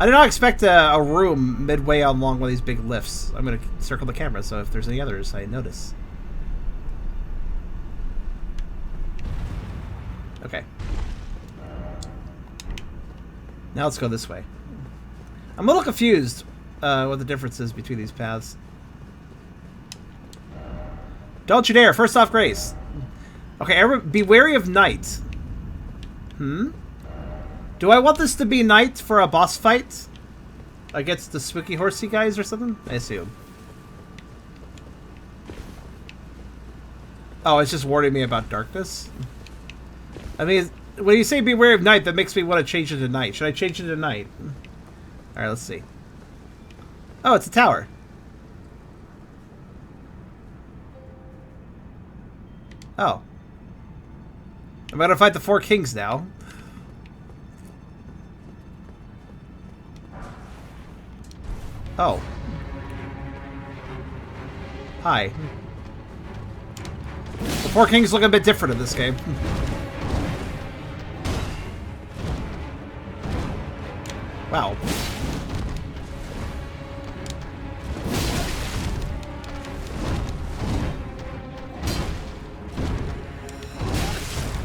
[SPEAKER 1] I did not expect a room midway along one of these big lifts. I'm going to circle the camera, so if there's any others, I notice. Okay. Now let's go this way. I'm a little confused what the difference is between these paths. Don't you dare! First off, Grace. Okay, be wary of night. Do I want this to be night for a boss fight? Against the spooky horsey guys or something? I assume. Oh, it's just warning me about darkness? I mean, when you say be wary of night, that makes me want to change it to night. Should I change it to night? Alright, let's see. Oh, it's a tower. Oh. I'm gonna fight the 4 kings now. Oh. Hi. The Four Kings look a bit different in this game. Wow.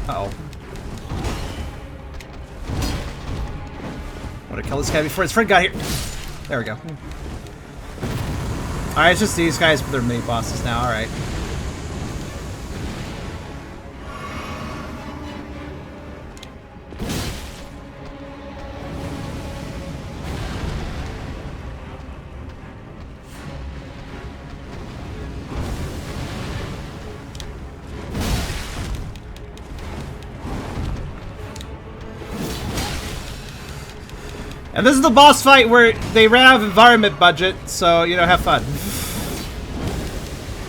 [SPEAKER 1] Uh-oh. I want to kill this guy before his friend got here. There we go. Alright, it's just these guys, but they're mini bosses now. Alright. And this is the boss fight where they ran out of environment budget, so, you know, have fun.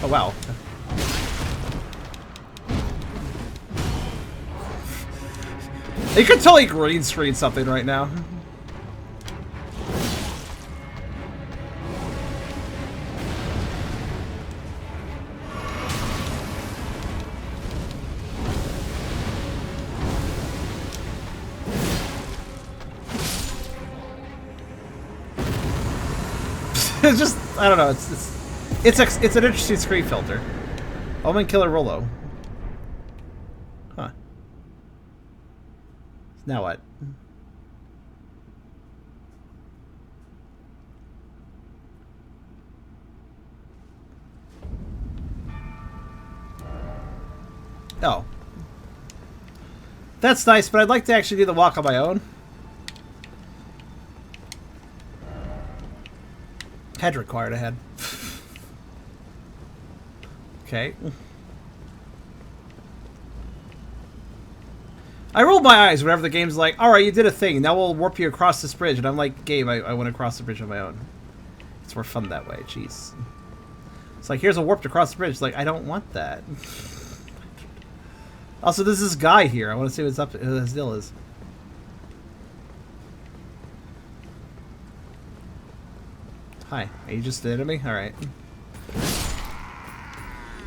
[SPEAKER 1] Oh, wow. You could totally green screen something right now. It's just, I don't know, it's an interesting screen filter. Omen Killer Rollo. Huh. Now what? Oh. That's nice, but I'd like to actually do the walk on my own. Head required ahead. Okay. I roll my eyes whenever the game's like, alright, you did a thing, now we'll warp you across this bridge. And I'm like, game, I want to cross the bridge on my own. It's more fun that way, jeez. It's like, here's a warp to cross the bridge. It's like, I don't want that. Also, there's this guy here. I want to see what's up, what his deal is. Hi, are you just an enemy? Alright.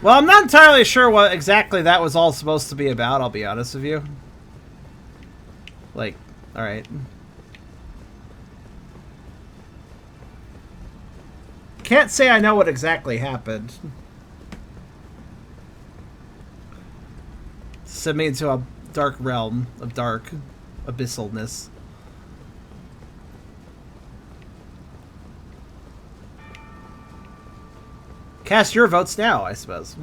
[SPEAKER 1] Well, I'm not entirely sure what exactly that was all supposed to be about, I'll be honest with you. Like, alright. Can't say I know what exactly happened. Sent me into a dark realm of dark abyssalness. Cast your votes now, I suppose.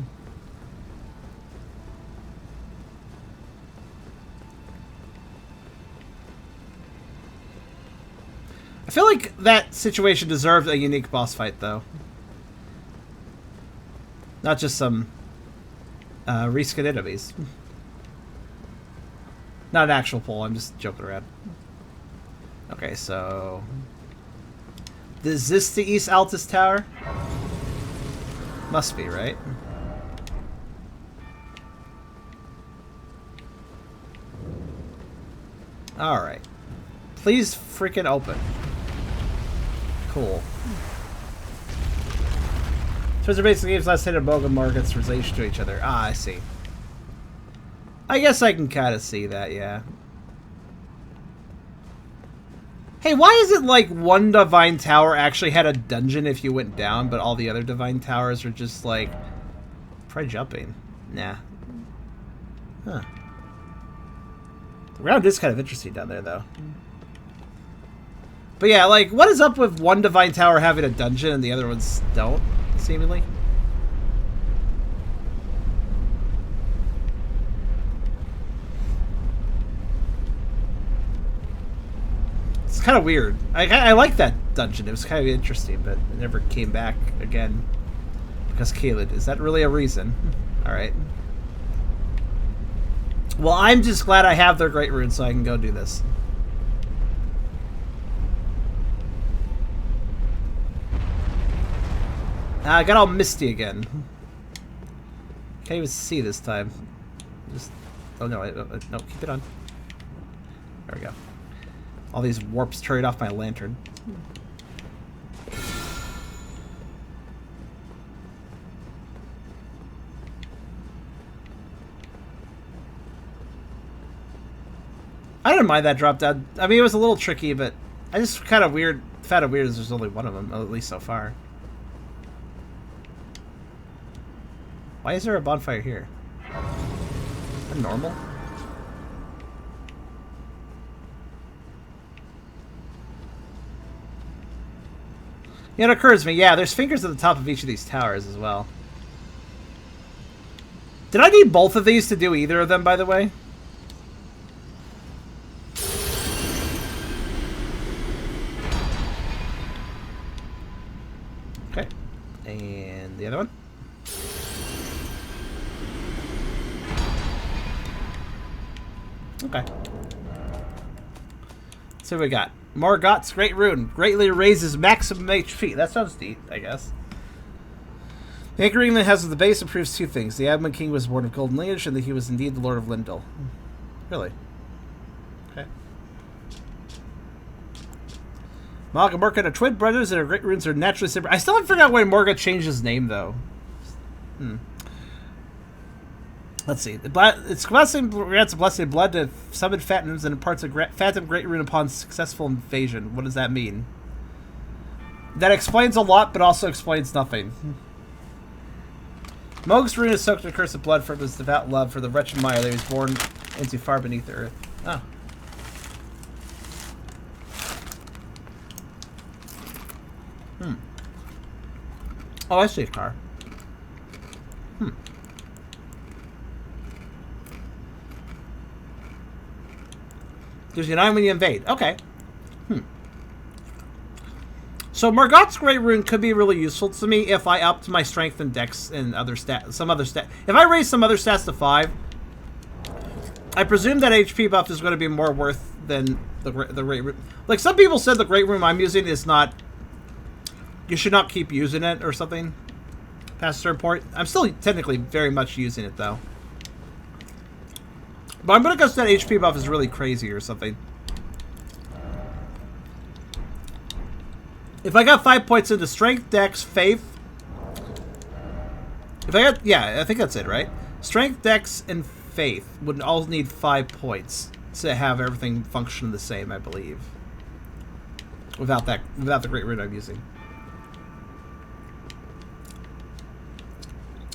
[SPEAKER 1] I feel like that situation deserved a unique boss fight, though. Not just some reskin enemies. Not an actual poll, I'm just joking around. Okay, so... Is this the East Altus Tower? Must be, right? Alright. Please freaking open. Cool. Those are basically games last hit of Bogan markets relation to each other. Ah, I see. I guess I can kind of see that, yeah. Hey, why is it like one Divine Tower actually had a dungeon if you went down, but all the other Divine Towers are just like... Try jumping. Nah. Huh. The ground is kind of interesting down there, though. But yeah, like, what is up with one Divine Tower having a dungeon and the other ones don't, seemingly? It's kind of weird. I like that dungeon. It was kind of interesting, but it never came back again. Because Caelid. Is that really a reason? Alright. Well, I'm just glad I have their Great Rune so I can go do this. I got all misty again. Can't even see this time. Just... Oh no, no, keep it on. There we go. All these warps trade off my lantern. didn't mind that drop down. I mean, it was a little tricky, but I just found it weird as there's only one of them, at least so far. Why is there a bonfire here? Is that normal? Yeah, it occurs to me. Yeah, there's fingers at the top of each of these towers as well. Did I need both of these to do either of them, by the way? Okay. And the other one? Okay. So we got Morgott's Great Rune greatly raises maximum HP. That sounds neat, I guess. The agreement has at the base improves two things. The Admin King was born of golden lineage, and that he was indeed the Lord of Lindell. Really? Okay. Morg and Morgoth are twin brothers, and their great runes are naturally separate. I still haven't figured out why Morgoth changed his name, though. Let's see. Its blessing grants a blessing of blood to summon phantoms and imparts a phantom great rune upon successful invasion. What does that mean? That explains a lot, but also explains nothing. Mog's rune is soaked in a curse of blood from his devout love for the wretched mire that he was born into far beneath the earth. Oh. Oh, I see a car. Gives you 9 when you invade. Okay. So Morgott's Great Rune could be really useful to me if I upped my strength and dex and some other stat. If I raise some other stats to 5, I presume that HP buff is going to be more worth than the Great Rune. Like some people said, the Great Rune I'm using is not. You should not keep using it or something. Past a certain point, I'm still technically very much using it though. But I'm gonna guess that HP buff is really crazy or something. If I got 5 points into Strength, Dex, Faith. If I got, yeah, I think that's it, right? Strength, Dex, and Faith would all need 5 points to have everything function the same, I believe. Without the Great Rune I'm using.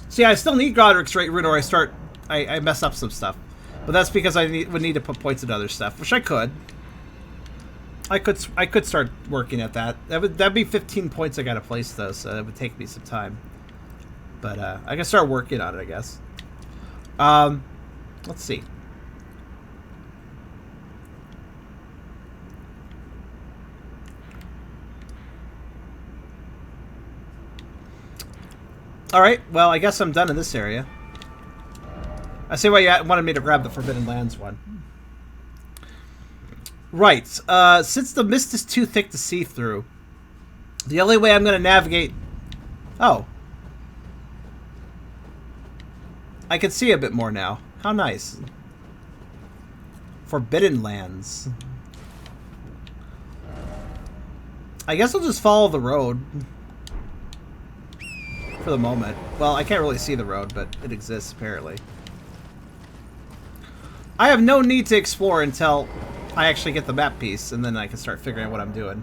[SPEAKER 1] So yeah, I still need Godric's Great Rune, or I mess up some stuff. But that's because I would need to put points in other stuff, which I could. I could start working at that. That'd be 15 points I gotta place though, so it would take me some time. But I can start working on it, I guess. Let's see. All right. Well, I guess I'm done in this area. I see why you wanted me to grab the Forbidden Lands one. Right. Since the mist is too thick to see through, the only way I'm going to navigate... Oh. I can see a bit more now. How nice. Forbidden Lands. I guess I'll just follow the road. For the moment. Well, I can't really see the road, but it exists, apparently. I have no need to explore until I actually get the map piece, and then I can start figuring out what I'm doing.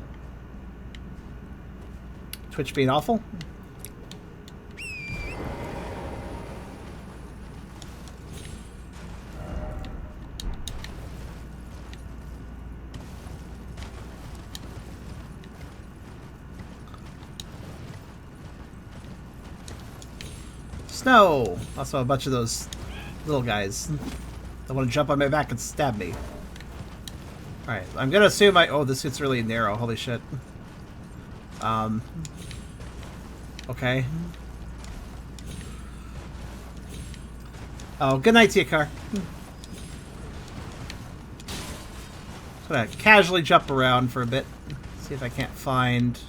[SPEAKER 1] Twitch being awful? Snow! Also a bunch of those little guys that want to jump on my back and stab me. Alright, I'm gonna assume oh, this gets really narrow. Holy shit. Okay. Oh, good night to you, car. Just gonna casually jump around for a bit. See if I can't find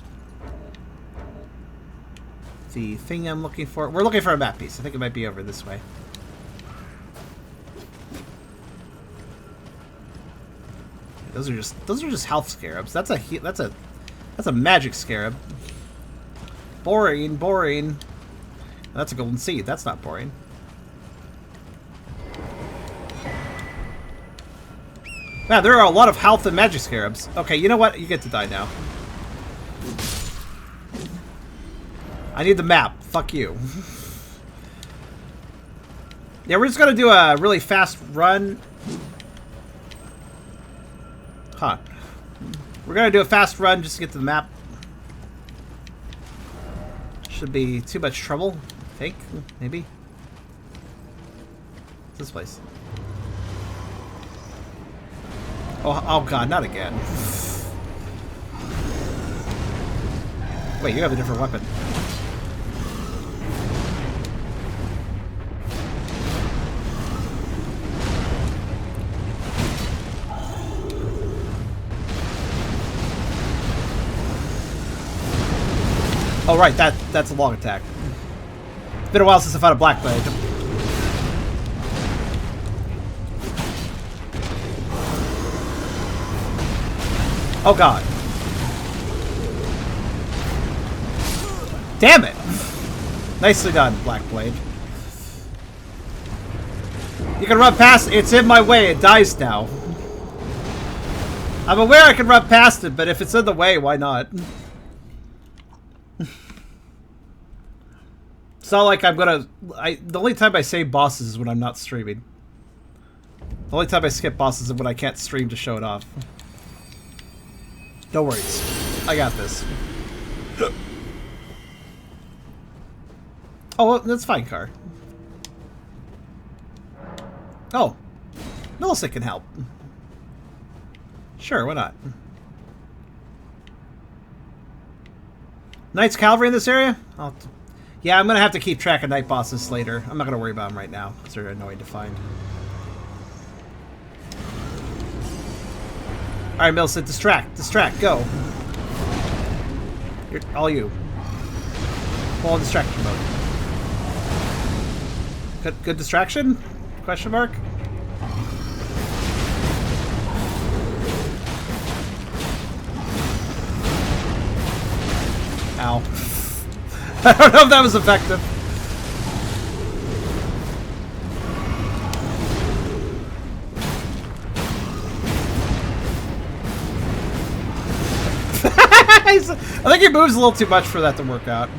[SPEAKER 1] the thing I'm looking for. We're looking for a map piece. I think it might be over this way. Those are just health scarabs. That's a magic scarab. Boring, boring. That's a golden seed. That's not boring. Man, there are a lot of health and magic scarabs. Okay, you know what? You get to die now. I need the map. Fuck you. Yeah, we're just gonna do a really fast run. Huh. We're gonna do a fast run just to get to the map. Should be too much trouble, I think. Maybe. What's this place? Oh god, not again. Wait, you have a different weapon. Oh right, that's a long attack. It's been a while since I fought a black blade. Oh god. Damn it! Nicely done, Black Blade. You can run past it. It's in my way. It dies now. I'm aware I can run past it, but if it's in the way, why not? It's not like I'm gonna... the only time I save bosses is when I'm not streaming. The only time I skip bosses is when I can't stream to show it off. No worries. I got this. Oh, well, that's fine, Car. Oh. Millicent can help. Sure, why not? Knight's Cavalry in this area? Yeah, I'm going to have to keep track of night bosses later. I'm not going to worry about them right now, because they're annoying to find. Alright, Millicent, distract. Distract, go. All you. Full distraction mode. Good distraction? Question mark? Ow. I don't know if that was effective. I think he moves a little too much for that to work out.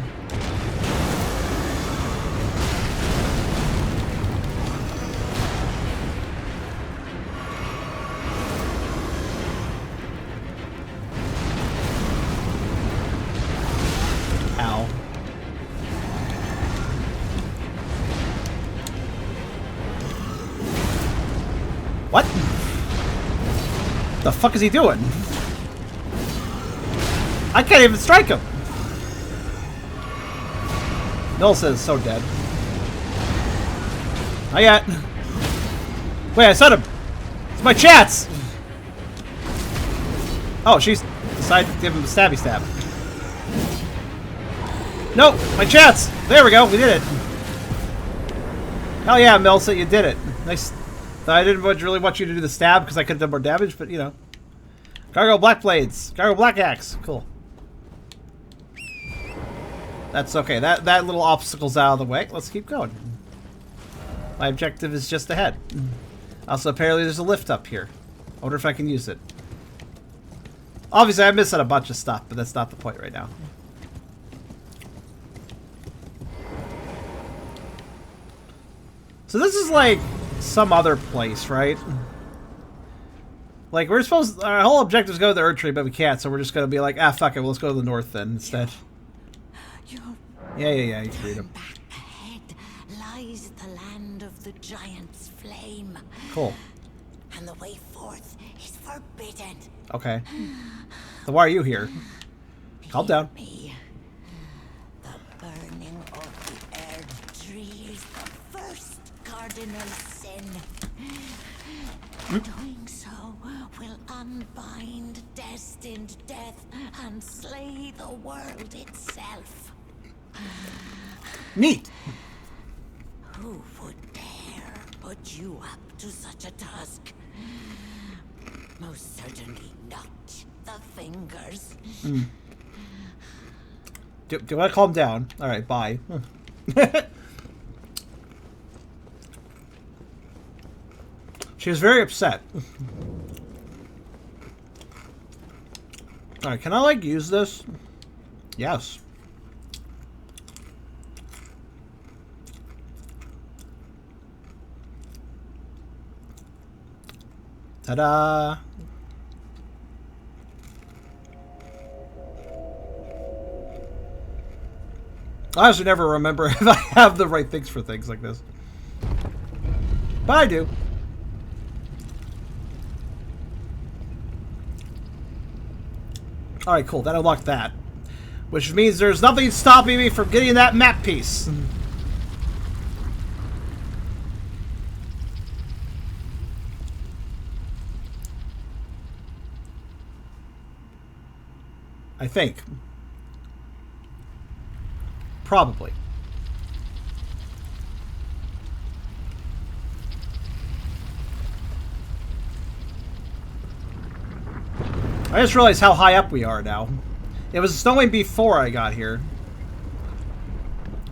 [SPEAKER 1] Ow. What? The fuck is he doing? I can't even strike him! Millicent is so dead. Not yet. Wait, I said him! It's my chance! Oh, she's decided to give him a stabby stab. Nope! My chance! There we go, we did it! Hell yeah, Millicent, you did it. Nice. I didn't really want you to do the stab because I could have done more damage, but you know. Cargo Black Blades. Cargo Black Axe. Cool. That's okay. That little obstacle's out of the way. Let's keep going. My objective is just ahead. Also, apparently there's a lift up here. I wonder if I can use it. Obviously, I'm missing a bunch of stuff, but that's not the point right now. So this is like some other place, right? Like, we're supposed... Our whole objective is to go to the Erdtree, but we can't, so we're just gonna be like, ah, fuck it, well, let's go to the north then, instead. Yeah, you can read them.
[SPEAKER 10] Back ahead lies the land of the giant's flame.
[SPEAKER 1] Cool.
[SPEAKER 10] And the way forth is forbidden.
[SPEAKER 1] Okay. So why are you here? Calm down.
[SPEAKER 10] Me. The burning of the Erdtree is the first cardinal sin. Doing so will unbind destined death and slay the world itself.
[SPEAKER 1] Neat.
[SPEAKER 10] Who would dare put you up to such a task? Most certainly not the fingers.
[SPEAKER 1] Do I calm down? Alright, bye. She was very upset. Alright, can I, like, use this? Yes. Ta-da! I honestly never remember if I have the right things for things like this. But I do. Alright, cool. That unlocked that. Which means there's nothing stopping me from getting that map piece. I think. Probably. I just realized how high up we are now. It was snowing before I got here.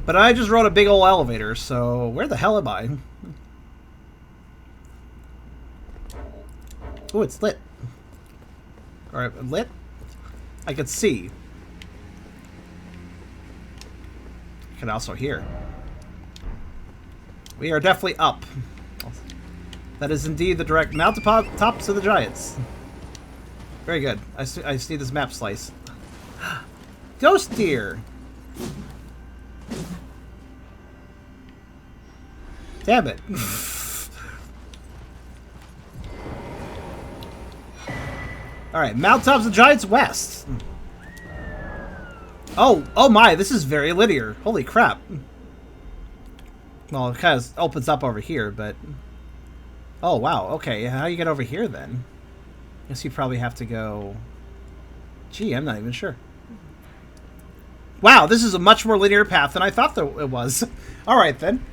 [SPEAKER 1] But I just rode a big old elevator, so where the hell am I? Oh, it's lit. Alright, lit? I can see. I can also hear. We are definitely up. That is indeed the direct mountaintops of the giants. Very good. I see this map slice. Ghost deer! Damn it. Alright, mountaintops of the giants west. Oh my, this is very linear. Holy crap. Well, it kind of opens up over here, but... Oh, wow. Okay, how do you get over here, then? I guess you probably have to go... Gee, I'm not even sure. Wow, this is a much more linear path than I thought it was. Alright, then.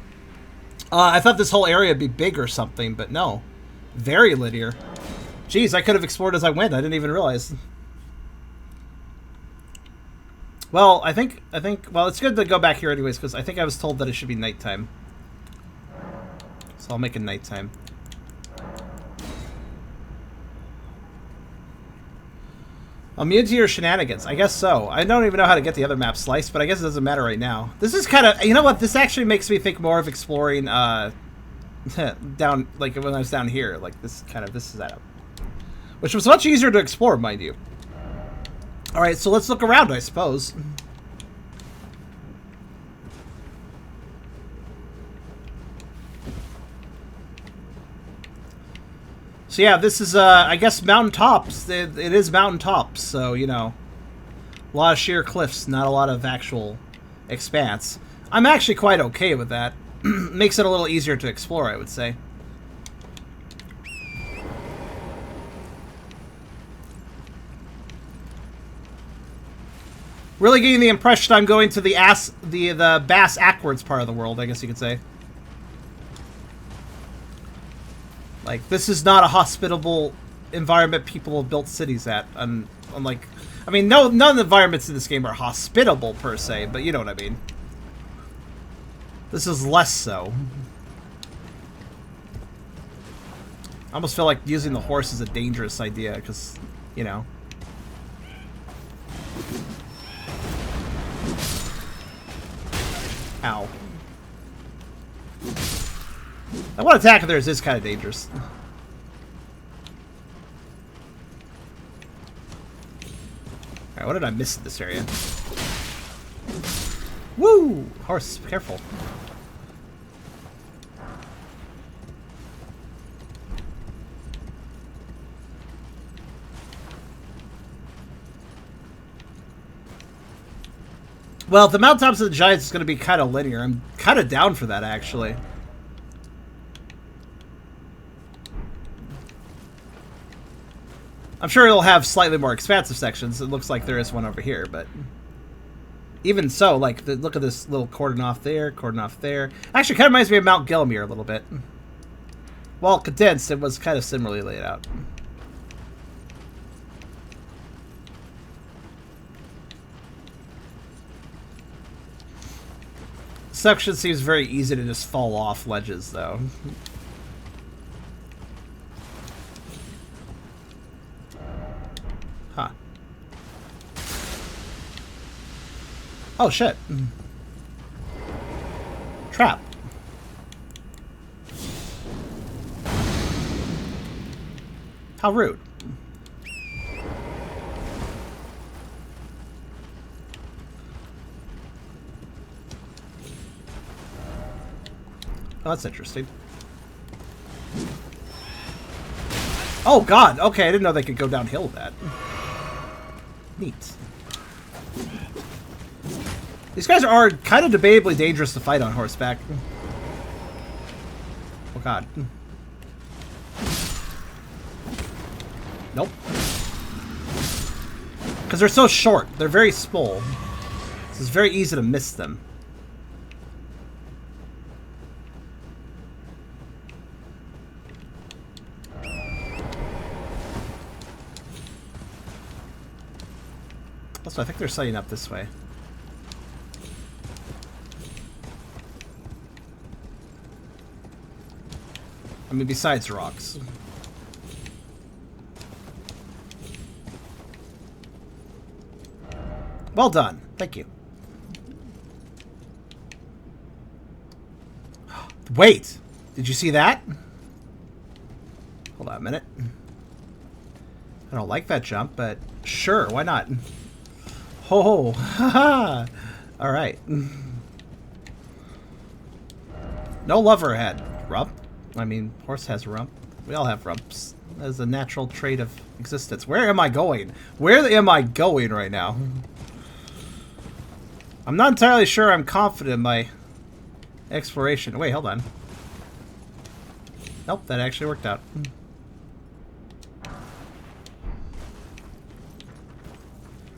[SPEAKER 1] I thought this whole area would be big or something, but no. Very linear. Jeez, I could have explored as I went. I didn't even realize. Well, I think, well, it's good to go back here anyways, because I think I was told that it should be nighttime. So I'll make it nighttime. Immune to your shenanigans. I guess so. I don't even know how to get the other map sliced, but I guess it doesn't matter right now. This is kind of... You know what? This actually makes me think more of exploring, down... Like, when I was down here. Like, this kind of... This setup. Which was much easier to explore, mind you. Alright, so let's look around, I suppose. So yeah, this is, I guess mountaintops. It is mountaintops, so, you know. A lot of sheer cliffs, not a lot of actual expanse. I'm actually quite okay with that. Makes it a little easier to explore, I would say. Really getting the impression I'm going to the Bass Ackwards part of the world, I guess you could say. Like, this is not a hospitable environment people have built cities at. Unlike, I mean, none of the environments in this game are hospitable, per se, but you know what I mean. This is less so. I almost feel like using the horse is a dangerous idea, because, you know. Ow. That one attack of theirs is kind of dangerous. Alright, what did I miss in this area? Woo! Horse, be careful. Well, the mountaintops of the giants is going to be kind of linear. I'm kind of down for that, actually. I'm sure it'll have slightly more expansive sections. It looks like there is one over here, but... Even so, like, look at this little cordon off there, cordon off there. Actually, kind of reminds me of Mount Gelmir a little bit. While condensed, it was kind of similarly laid out. Section seems very easy to just fall off ledges, though. Huh. Oh, shit. Trap. How rude. Oh, that's interesting. Oh, God. Okay, I didn't know they could go downhill with that. Neat. These guys are kind of debatably dangerous to fight on horseback. Oh, God. Nope. Because they're so short. They're very small. So it's very easy to miss them. Also, I think they're setting up this way. I mean, besides rocks. Well done. Thank you. Wait! Did you see that? Hold on a minute. I don't like that jump, but sure, why not? Ho ho! Haha! Alright. No lover head. Rump? I mean, horse has rump. We all have rumps. As a natural trait of existence. Where am I going? Where am I going right now? I'm not entirely sure I'm confident in my exploration. Wait, hold on. Nope, that actually worked out.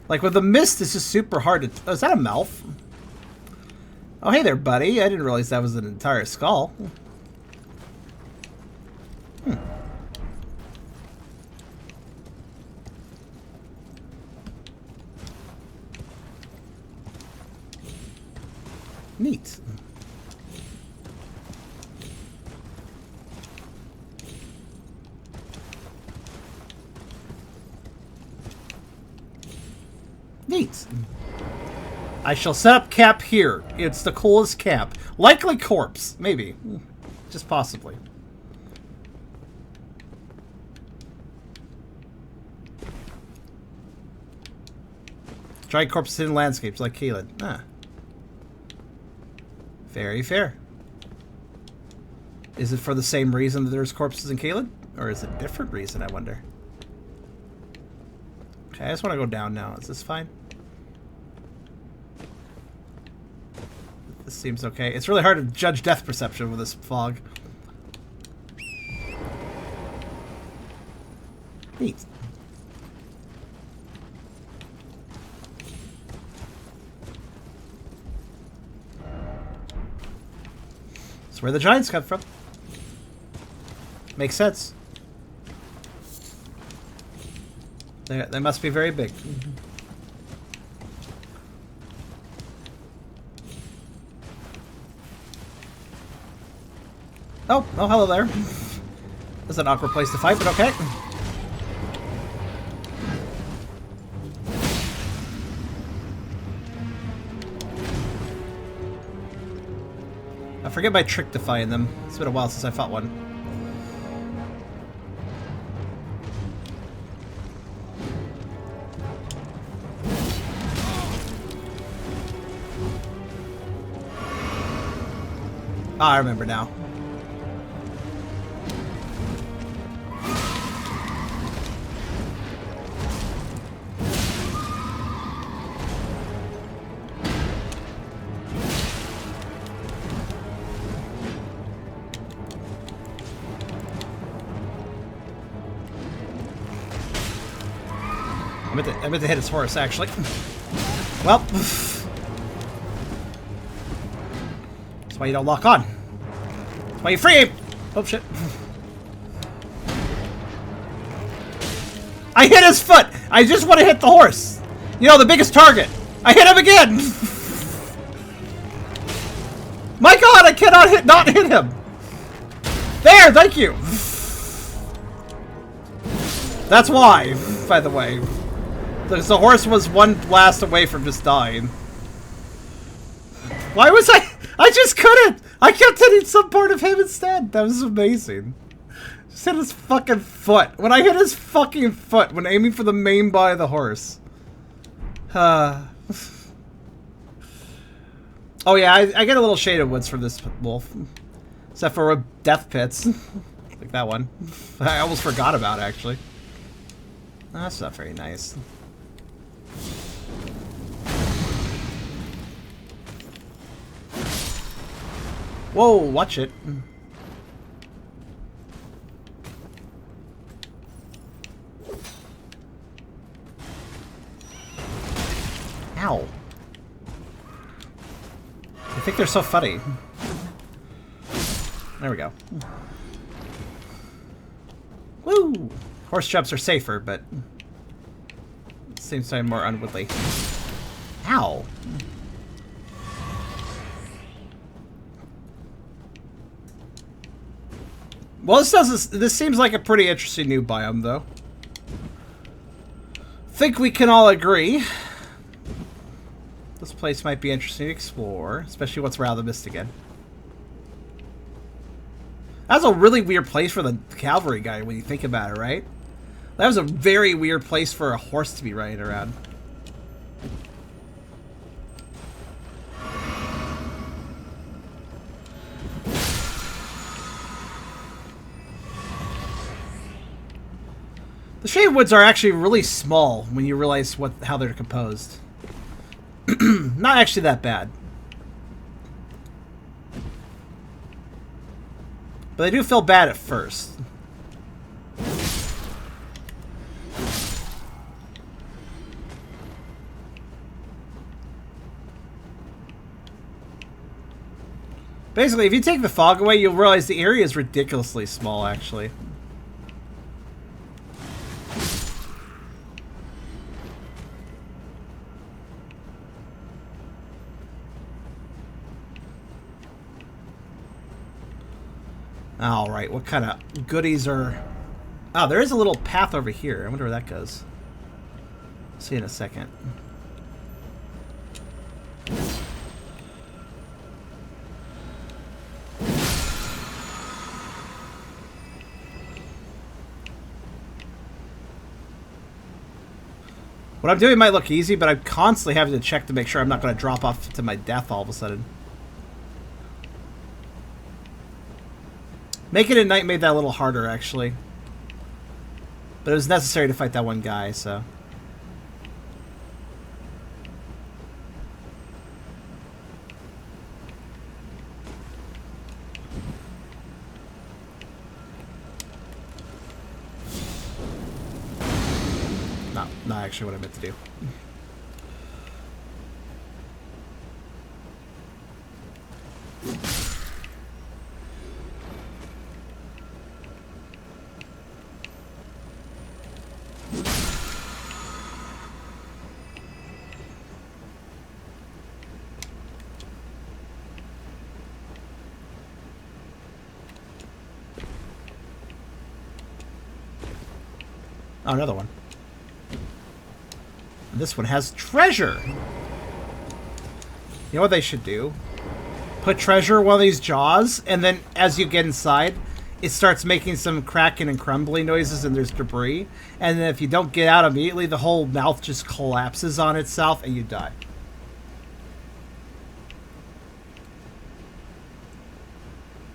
[SPEAKER 1] Like, with the mist, it's just super hard to... Oh, is that a mouth? Oh, hey there, buddy. I didn't realize that was an entire skull. Neat. Neat. I shall set up camp here. It's the coolest camp. Likely corpse. Maybe. Just possibly. Giant corpses hidden landscapes like Caelid. Ah. Very fair. Is it for the same reason that there's corpses in Caelid? Or is it a different reason, I wonder? Okay, I just want to go down now. Is this fine? This seems okay. It's really hard to judge depth perception with this fog. Neat. That's where the giants come from. Makes sense. They must be very big. Oh, hello there. That's an awkward place to fight, but okay. I forget my trick defying them. It's been a while since I fought one. Ah, I remember now. I meant to hit his horse, actually. Well. That's why you don't lock on. That's why you free aim. Oh, shit. I hit his foot! I just want to hit the horse! You know, the biggest target! I hit him again! My god, I cannot not hit him! There, thank you! That's why, by the way. The horse was one blast away from just dying. Why was I just couldn't! I kept hitting some part of him instead. That was amazing. Just hit his fucking foot. When I hit his fucking foot when aiming for the main body of the horse. Oh yeah, I get a little shade of woods from this wolf. Except for death pits. Like that one. I almost forgot about, actually. That's not very nice. Whoa, watch it. Ow. I think they're so funny. There we go. Woo! Horse jumps are safer, but seems to be more unwieldy. Ow! Well, this seems like a pretty interesting new biome, though. Think we can all agree. This place might be interesting to explore, especially once we're out of the mist again. That was a really weird place for the cavalry guy when you think about it, right? That was a very weird place for a horse to be riding around. The Shade Woods are actually really small when you realize how they're composed. Not actually that bad. But they do feel bad at first. Basically, if you take the fog away, you'll realize the area is ridiculously small, actually. Alright, what kind of goodies are... Oh, there is a little path over here. I wonder where that goes. See in a second. What I'm doing might look easy, but I'm constantly having to check to make sure I'm not going to drop off to my death all of a sudden. Making it at night made that a little harder, actually. But it was necessary to fight that one guy, so... Not actually what I meant to do. Oh, another one. And this one has treasure. You know what they should do? Put treasure in one of these jaws, and then as you get inside, it starts making some cracking and crumbling noises, and there's debris. And then if you don't get out immediately, the whole mouth just collapses on itself, and you die.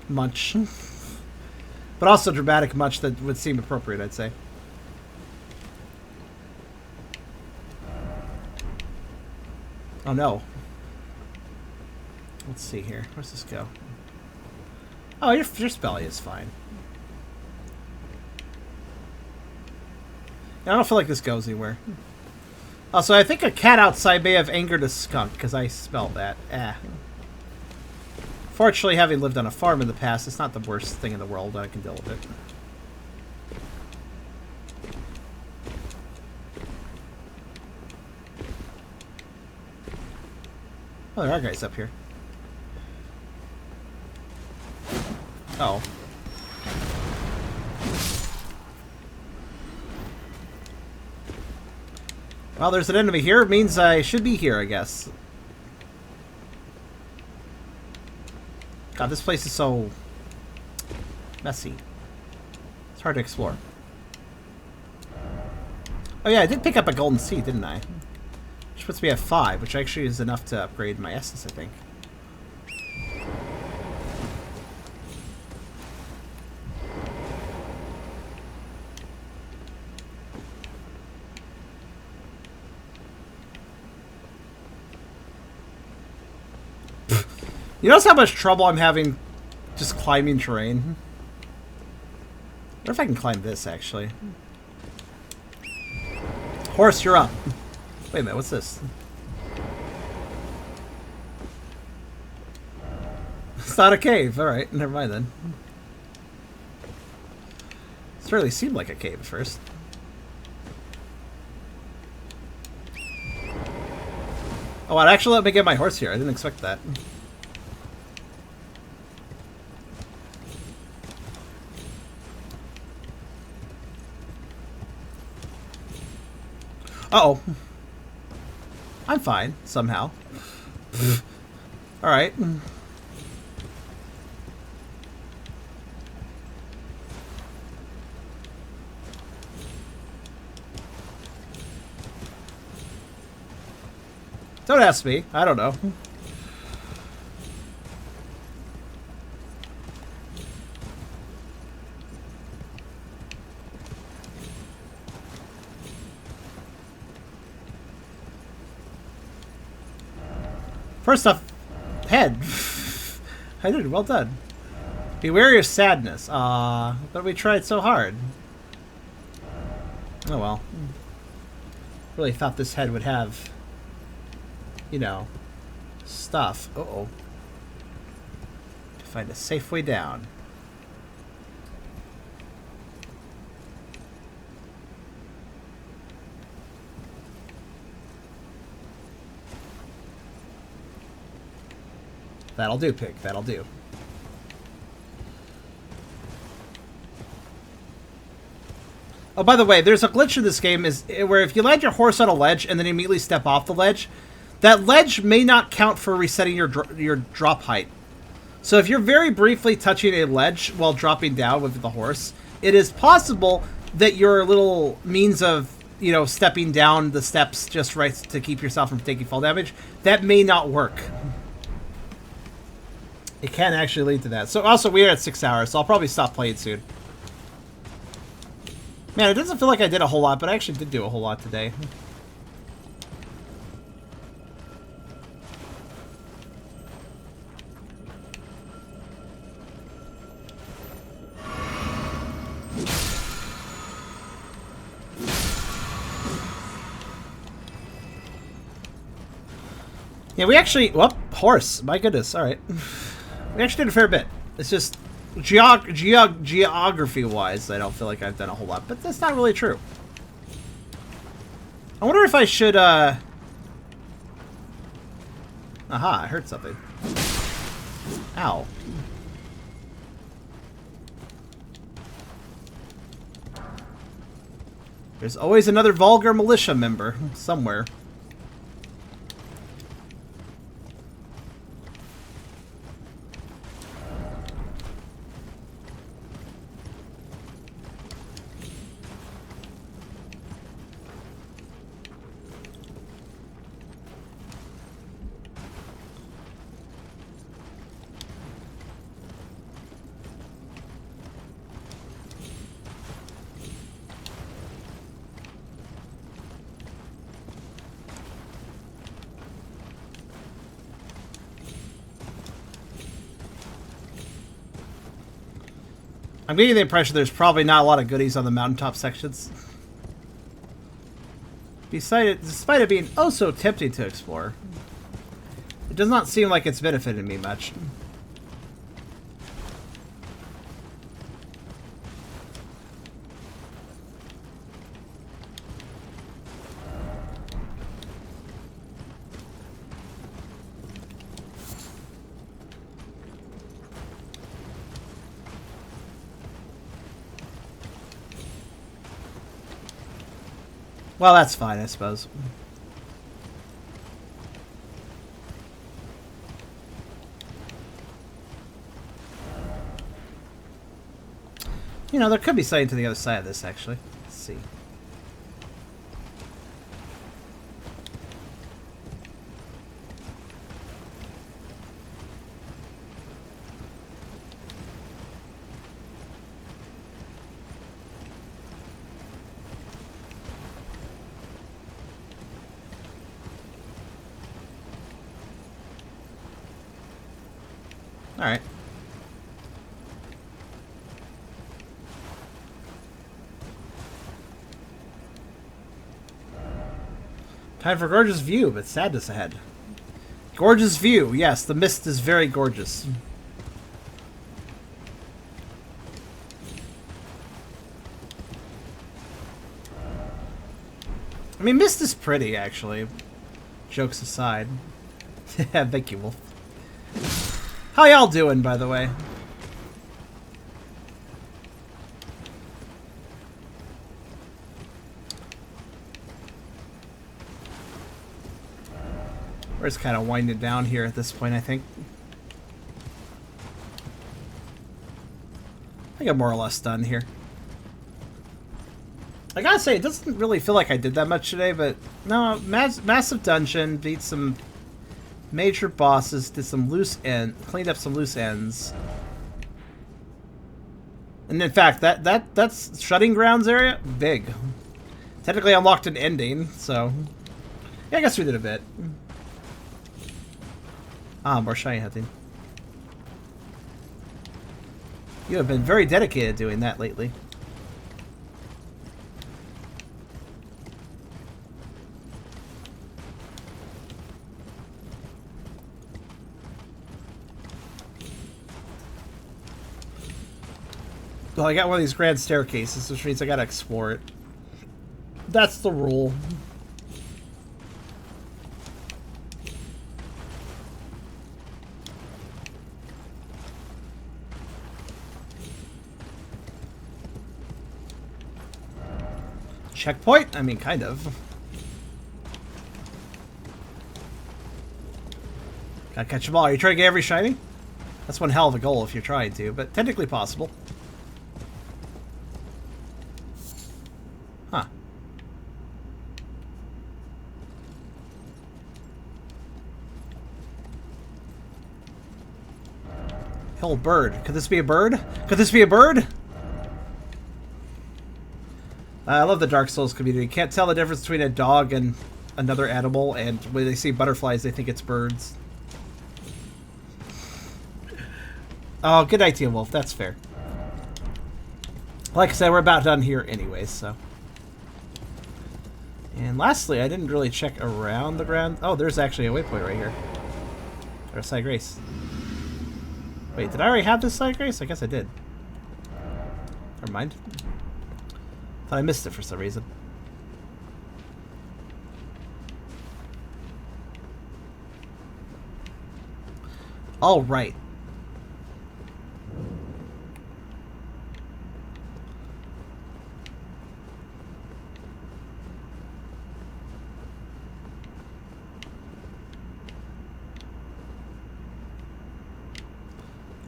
[SPEAKER 1] Munch. But also dramatic munch that would seem appropriate, I'd say. Oh no. Let's see here. Where's this go? Oh, your belly is fine. I don't feel like this goes anywhere. Also, I think a cat outside may have angered a skunk, because I smelled that. Fortunately, having lived on a farm in the past, it's not the worst thing in the world. I can deal with it. Oh, there are guys up here. Oh. Well, there's an enemy here. It means I should be here, I guess. God, this place is so messy. It's hard to explore. Oh yeah, I did pick up a golden seed, didn't I? Which puts me at 5, which actually is enough to upgrade my essence, I think. You notice how much trouble I'm having just climbing terrain? I wonder if I can climb this, actually. Horse, you're up. Wait a minute, what's this? It's not a cave. Alright, never mind then. It certainly seemed like a cave at first. Oh, it actually let me get my horse here. I didn't expect that. Uh-oh. I'm fine, somehow. Alright. Don't ask me. I don't know. First off, head. I did, well done. Be wary of sadness. But we tried so hard. Oh well. Really thought this head would have, you know, stuff. Uh-oh. To find a safe way down. That'll do, pig. That'll do. Oh, by the way, there's a glitch in this game is where if you land your horse on a ledge and then immediately step off the ledge, that ledge may not count for resetting your drop height. So if you're very briefly touching a ledge while dropping down with the horse, it is possible that your little means of, you know, stepping down the steps just right to keep yourself from taking fall damage, that may not work. It can actually lead to that. So also, we are at 6 hours, so I'll probably stop playing soon. Man, it doesn't feel like I did a whole lot, but I actually did do a whole lot today. Yeah, we actually... Well, horse. My goodness. All right. We actually did a fair bit. It's just geography-wise, I don't feel like I've done a whole lot, but that's not really true. I wonder if I should, Aha, I heard something. Ow. There's always another vulgar militia member somewhere. I'm getting the impression there's probably not a lot of goodies on the mountaintop sections. Despite it being oh so tempting to explore, it does not seem like it's benefited me much. Well, that's fine, I suppose. You know, there could be something to the other side of this, actually. Let's see. Alright. Time for gorgeous view, but sadness ahead. Gorgeous view. Yes, the mist is very gorgeous. I mean, mist is pretty, actually. Jokes aside. Thank you, Wolf. How y'all doing, by the way? We're just kind of winding down here at this point, I think. I think I'm more or less done here. I gotta say, it doesn't really feel like I did that much today, but no, massive dungeon, beat some major bosses, did some cleaned up some loose ends. And in fact, that's Shutting Grounds area, big. Technically unlocked an ending, so yeah, I guess we did a bit. Ah, more shiny hunting. You have been very dedicated doing that lately. Well, I got one of these grand staircases, which means I gotta explore it. That's the rule. Checkpoint? I mean, kind of. Gotta catch them all. Are you trying to get every shiny? That's one hell of a goal if you're trying to, but technically possible. Huh. Hill bird. Could this be a bird? Could this be a bird? I love the Dark Souls community. Can't tell the difference between a dog and another animal, and when they see butterflies, they think it's birds. Oh, good idea, Wolf. That's fair. Like I said, we're about done here anyways, so. And lastly, I didn't really check around the ground. Oh, there's actually a waypoint right here. Or a side grace. Wait, did I already have this side grace? I guess I did. Never mind. Thought I missed it for some reason. All right.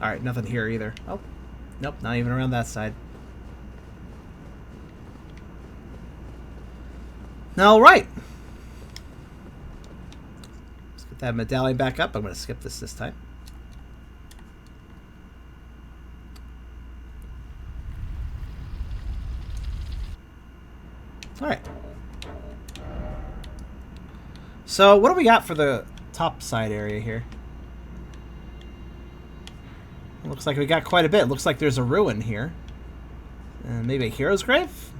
[SPEAKER 1] All right, nothing here either. Oh, nope, not even around that side. All right. Let's get that medallion back up. I'm going to skip this time. All right. So what do we got for the top side area here? It looks like we got quite a bit. Looks like there's a ruin here. Maybe a hero's grave?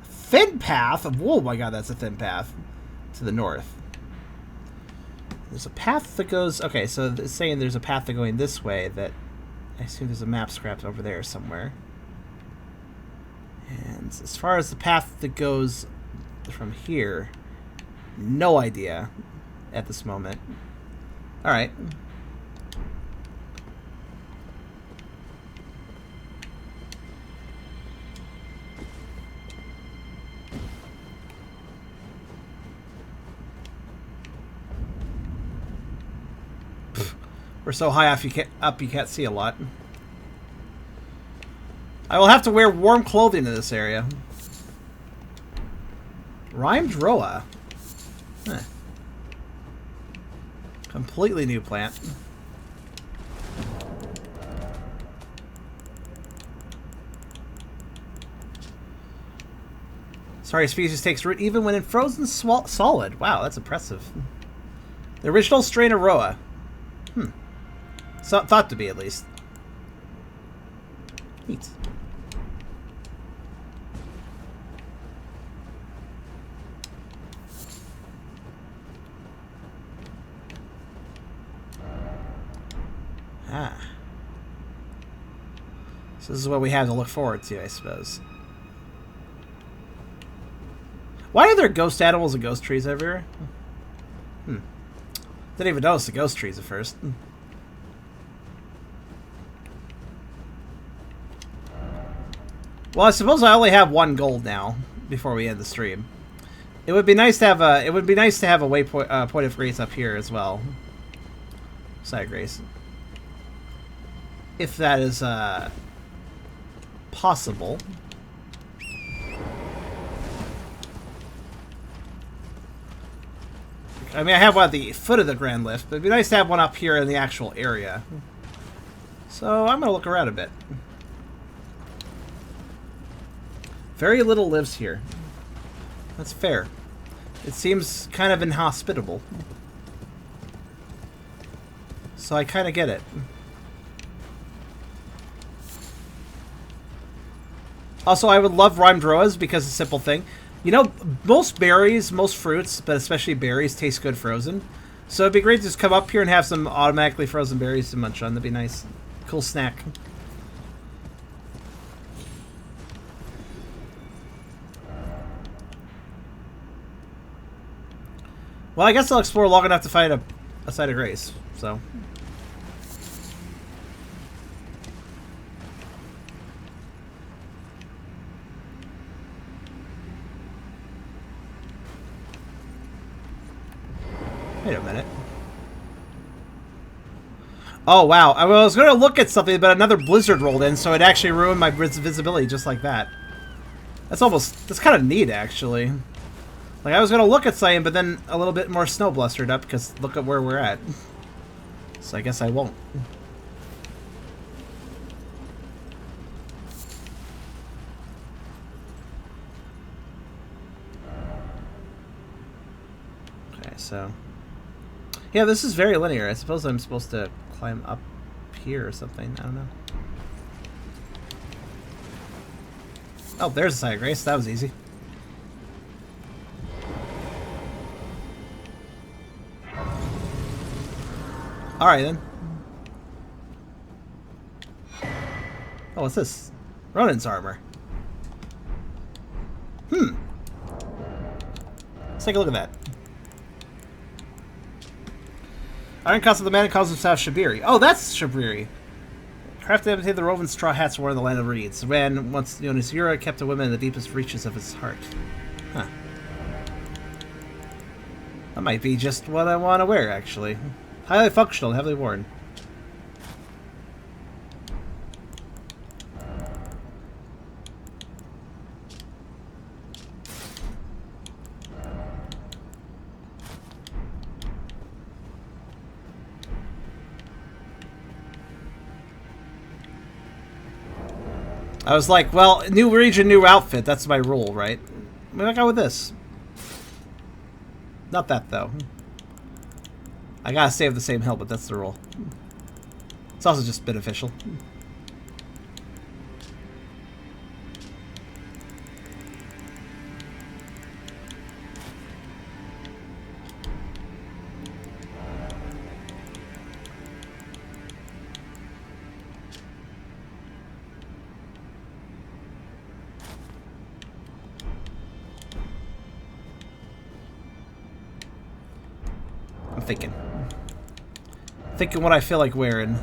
[SPEAKER 1] Thin path? Oh my god, that's a thin path. To the north. There's a path that goes... Okay, so it's saying there's a path that going this way that... I assume there's a map scrapped over there somewhere. And as far as the path that goes from here, no idea at this moment. Alright. We're so high up you can't see a lot. I will have to wear warm clothing in this area. Rhymed Roa. Huh. Completely new plant. Sorry, species takes root even when in frozen solid. Wow, that's impressive. The original strain of Roa. So, thought to be, at least. Neat. Ah. So this is what we have to look forward to, I suppose. Why are there ghost animals and ghost trees everywhere? Didn't even notice the ghost trees at first. Well, I suppose I only have 1 gold now before we end the stream. It would be nice to have a waypoint point of grace up here as well. Side grace. If that is possible. I mean, I have one at the foot of the Grand Lift, but it'd be nice to have one up here in the actual area. So I'm gonna look around a bit. Very little lives here. That's fair. It seems kind of inhospitable. So I kind of get it. Also, I would love rhymed roas because it's a simple thing. You know, most berries, most fruits, but especially berries, taste good frozen. So it'd be great to just come up here and have some automatically frozen berries to munch on. That'd be nice. Cool snack. Well, I guess I'll explore long enough to find a site of grace, so... Wait a minute. Oh, wow. I was going to look at something, but another blizzard rolled in, so it actually ruined my visibility just like that. That's kind of neat, actually. Like, I was going to look at something, but then a little bit more snow blustered up, because look at where we're at. So I guess I won't. Okay, so... Yeah, this is very linear. I suppose I'm supposed to climb up here or something. I don't know. Oh, there's a side grace. That was easy. Alright, then. Oh, what's this? Ronin's armor. Let's take a look at that. Iron Cost of the man who calls himself Shabiri. Oh, that's Shabiri. Crafted to imitate the Rovan straw hats worn in the land of reeds. The man, once known as Yura, kept a woman in the deepest reaches of his heart. Huh. That might be just what I want to wear, actually. Highly functional, heavily worn. I was like, well, new region, new outfit. That's my rule, right? Maybe I'll go with this. Not that, though. I gotta stay with the same helmet. That's the rule. It's also just beneficial. I'm thinking. Thinking what I feel like wearing.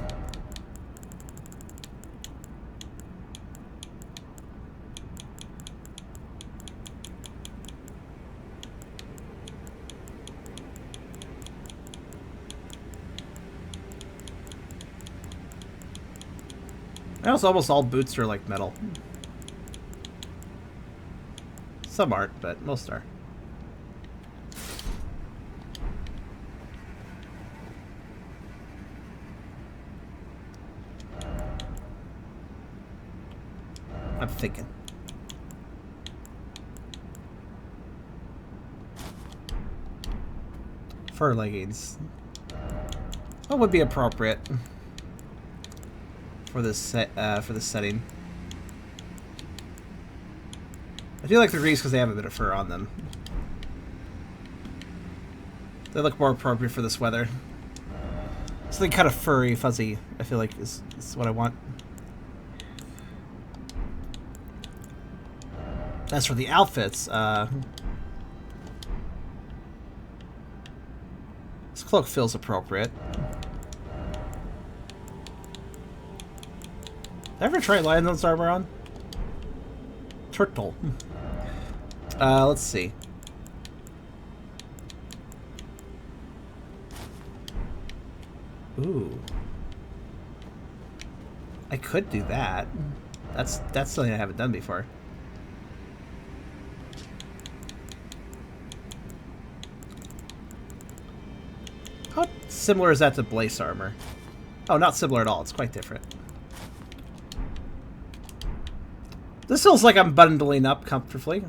[SPEAKER 1] Almost all boots are like metal. Some aren't, but most are. I'm thinking. Fur leggings. What would be appropriate for this setting? I do like the greaves because they have a bit of fur on them. They look more appropriate for this weather. Something kind of furry, fuzzy, I feel like is what I want. As for the outfits, this cloak feels appropriate. Did I ever try Lionel's armor on? Turtle. Let's see. Ooh. I could do that. That's something I haven't done before. How similar is that to Blaze armor? Oh, not similar at all. It's quite different. This feels like I'm bundling up comfortably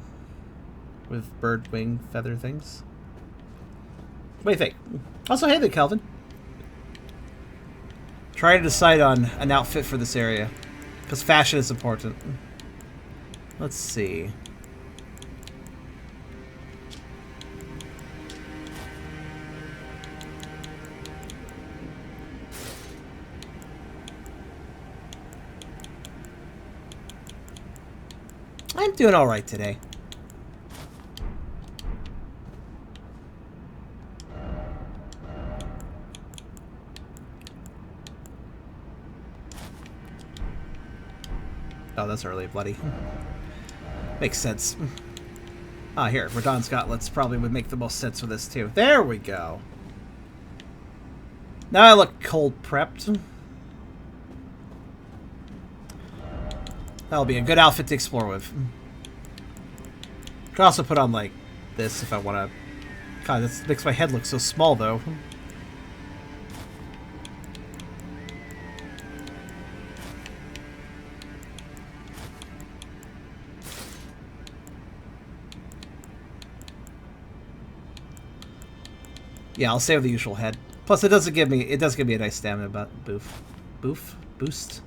[SPEAKER 1] with bird wing feather things. What do you think? Also, hey there, Kelvin. Try to decide on an outfit for this area, because fashion is important. Let's see. I'm doing all right today. Oh, that's early, bloody. Makes sense. Ah, here, Radon's gauntlets probably would make the most sense for this too. There we go. Now I look cold prepped. That'll be a good outfit to explore with. Could also put on like this if I want to. God, this makes my head look so small though. Yeah, I'll save the usual head. Plus, it does give me a nice stamina boost.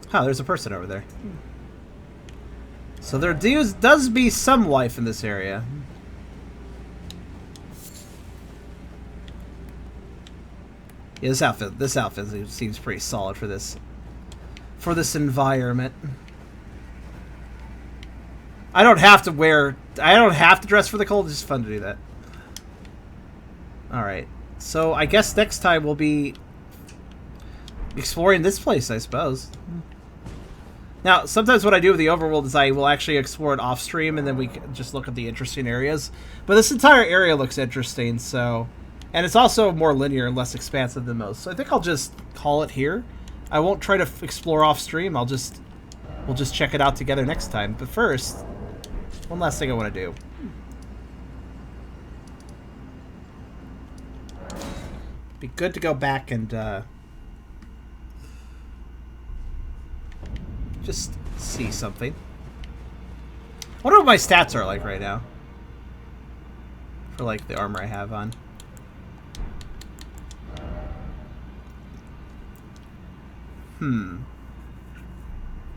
[SPEAKER 1] Huh, there's a person over there. So there does be some life in this area. Yeah, this outfit seems pretty solid for this environment. I don't have to dress for the cold, it's just fun to do that. Alright. So I guess next time we'll be exploring this place, I suppose. Now, sometimes what I do with the overworld is I will actually explore it off stream and then we can just look at the interesting areas. But this entire area looks interesting, so... And it's also more linear and less expansive than most. So I think I'll just call it here. I won't try to explore off stream. We'll just check it out together next time. But first, one last thing I want to do. Be good to go back and just see something. I wonder what my stats are like right now. For like the armor I have on.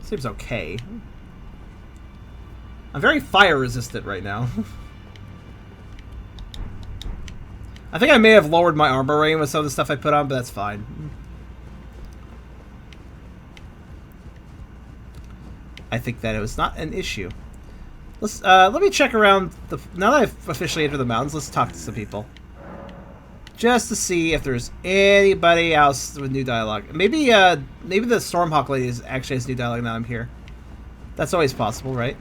[SPEAKER 1] Seems okay. I'm very fire resistant right now. I think I may have lowered my armor rating with some of the stuff I put on, but that's fine. I think that it was not an issue. Let me check around now that I've officially entered the mountains, let's talk to some people. Just to see if there's anybody else with new dialogue. Maybe the Stormhawk lady actually has new dialogue now I'm here. That's always possible, right?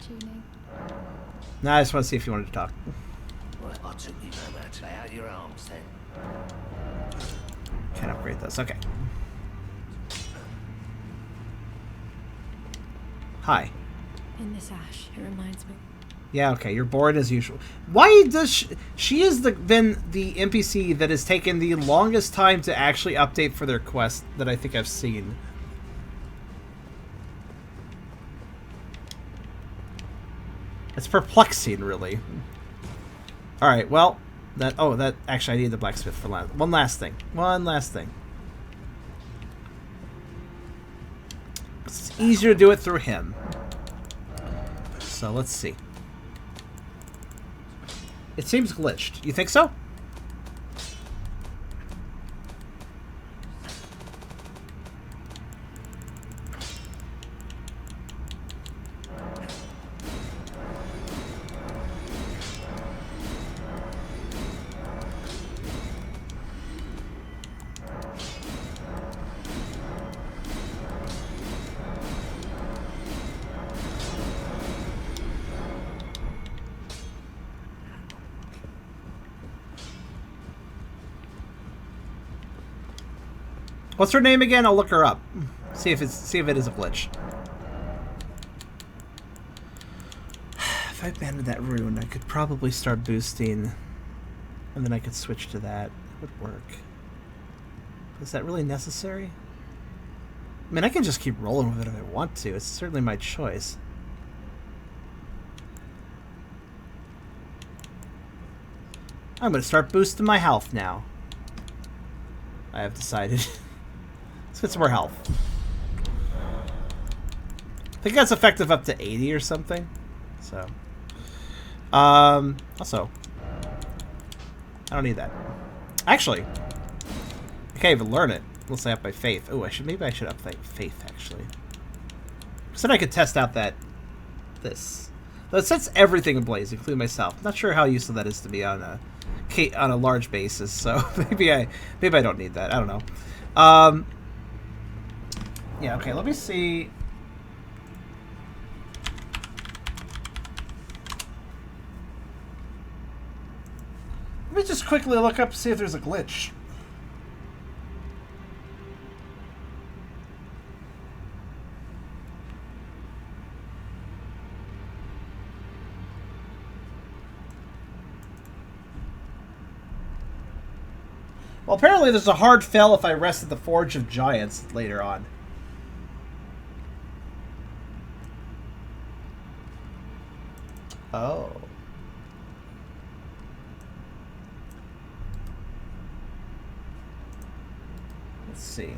[SPEAKER 8] tuning.
[SPEAKER 1] No, I just want to see if you wanted to talk.
[SPEAKER 3] Well, I took you no matter. Lay out your arms then.
[SPEAKER 1] Can't upgrade those. Okay. Hi.
[SPEAKER 7] In this ash, it reminds me.
[SPEAKER 1] Yeah, okay, you're bored as usual. Why does she is been the NPC that has taken the longest time to actually update for their quest that I think I've seen. It's perplexing, really. Alright, well, that actually I need the blacksmith for one last thing. It's easier to do it through him. So let's see. It seems glitched. You think so? What's her name again? I'll look her up. See if it is a glitch. If I abandoned that rune, I could probably start boosting, and then I could switch to that. It would work. Is that really necessary? I mean, I can just keep rolling with it if I want to. It's certainly my choice. I'm going to start boosting my health now. I have decided. Let's get some more health. I think that's effective up to 80 or something. So, also, I don't need that. Actually, I can't even learn it unless I up my faith. Oh, maybe I should up faith actually. So then I could test out this. Though it sets everything ablaze, including myself. Not sure how useful that is to me on a large basis. So maybe I don't need that. I don't know. Yeah, okay, let me see. Let me just quickly look up to see if there's a glitch. Well, apparently there's a hard fail if I rest at the Forge of Giants later on. Oh. Let's see.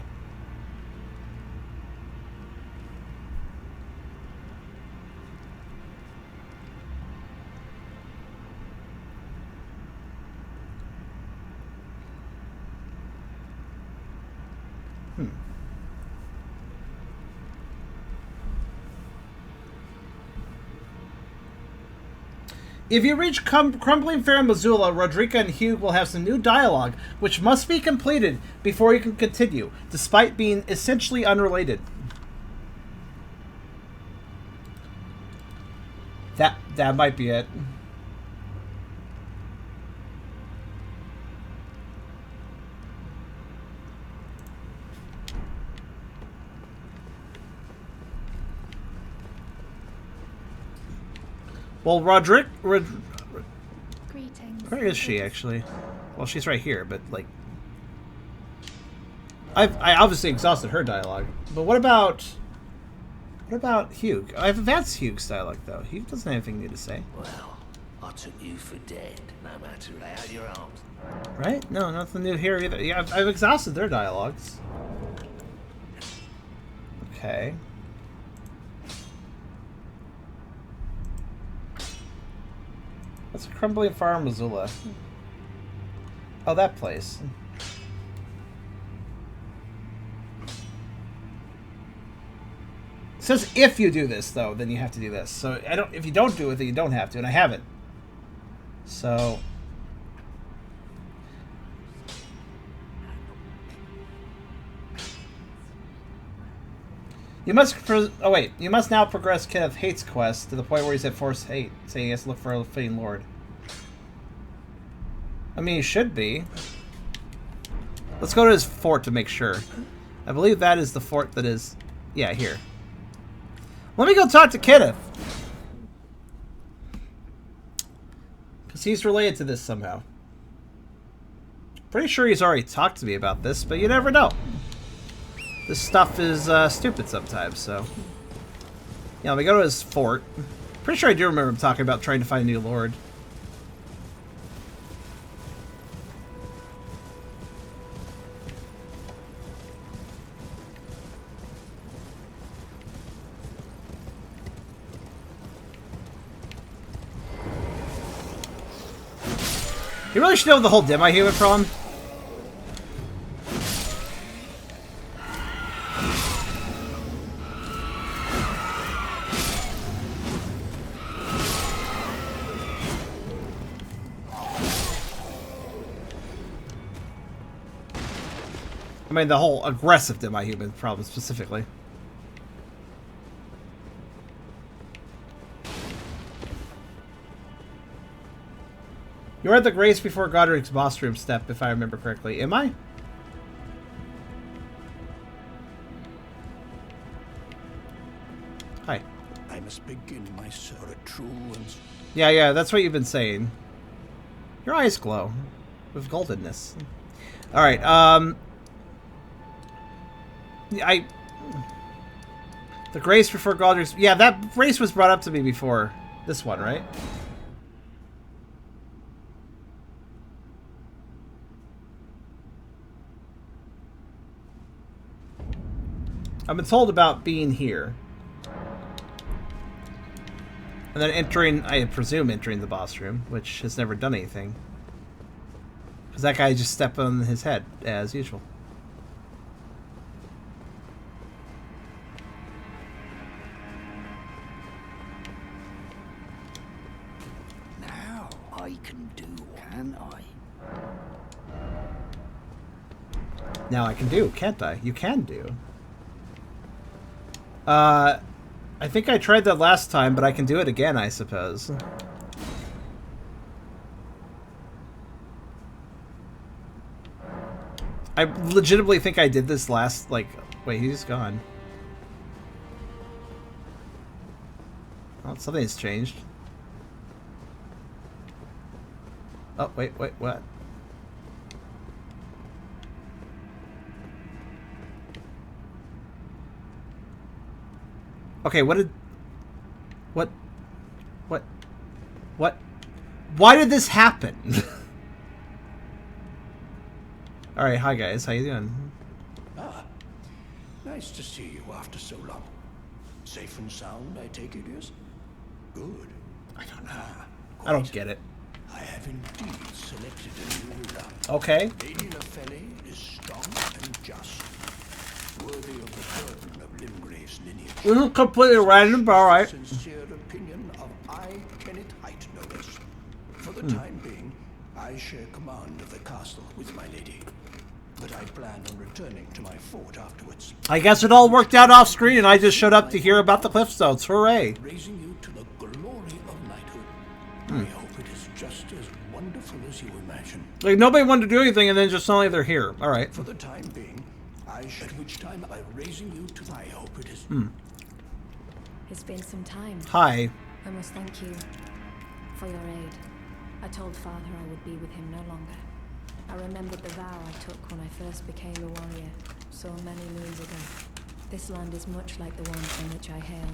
[SPEAKER 1] If you reach Crumbling Fair in Missoula, Rodrika and Hugh will have some new dialogue, which must be completed before you can continue, despite being essentially unrelated. That might be it. Well, Greetings. Where is she, actually? Well, she's right here, but, like... I obviously exhausted her dialogue. But what about Hugh? I've advanced Hugh's dialogue, though. Hugh doesn't have anything new to say.
[SPEAKER 3] Well, I took you for dead, no matter. Lay out your arms.
[SPEAKER 1] Right? No, nothing new here either. Yeah, I've exhausted their dialogues. Okay. What's a Crumbling Farm, Missoula? Oh, that place. It says if you do this, though, then you have to do this. So if you don't do it, then you don't have to, and I haven't. So You must. Oh wait, you must now progress Kenneth Hate's quest to the point where he's at Force Hate, saying he has to look for a fleeing lord. I mean, he should be. Let's go to his fort to make sure. I believe that is the fort that is... Yeah, here. Let me go talk to Kenneth. Because he's related to this somehow. Pretty sure he's already talked to me about this, but you never know. This stuff is stupid sometimes, so... Yeah, let me go to his fort. Pretty sure I do remember him talking about trying to find a new lord. You really should know the whole demi-human problem. I mean, the whole aggressive demi-human problem specifically. You're at the Grace before Godric's boss room step, if I remember correctly. Am I? Hi.
[SPEAKER 5] I must begin my search for a true and...
[SPEAKER 1] Yeah, that's what you've been saying. Your eyes glow with goldenness. Alright, the Grace before Godric's... Yeah, that race was brought up to me before this one, right? I've been told about being here. And then entering, I presume entering the boss room, which has never done anything. Because that guy just stepped on his head, as usual.
[SPEAKER 5] Now I can do, can I?
[SPEAKER 1] Now I can do, can't I? You can do. I think I tried that last time, but I can do it again, I suppose. I legitimately think I did this last, like... Wait, he's gone. Oh, something's changed. Oh, wait, what? Okay, what? Why did this happen? Alright, hi guys, how you doing?
[SPEAKER 5] Ah, nice to see you after so long. Safe and sound, I take it, yes? Good.
[SPEAKER 1] I don't know. I don't get it.
[SPEAKER 5] I have indeed selected a new ruler.
[SPEAKER 1] Okay.
[SPEAKER 5] Lady Nefeli is strong and just, worthy of the burden of Limgrave's lineage.
[SPEAKER 1] This is completely random, but alright.
[SPEAKER 5] Sincere opinion of I, Kenneth Height, no less. For the time being, I share command of the castle with my lady. But I plan on returning to my fort afterwards.
[SPEAKER 1] I guess it all worked out off screen and I just showed up to hear about the Cliffstones. Hooray.
[SPEAKER 5] Raising you to the glory of knighthood. I hope it is just as wonderful as you imagine.
[SPEAKER 1] Like, nobody wanted to do anything and then just suddenly they're here. Alright.
[SPEAKER 5] For the time being, at which time by raising you to I hope it is...
[SPEAKER 7] It's been some time.
[SPEAKER 1] Hi.
[SPEAKER 7] I must thank you for your aid. I told Father I would be with him no longer. I remembered the vow I took when I first became a warrior, so many moons ago. This land is much like the one from which I hail.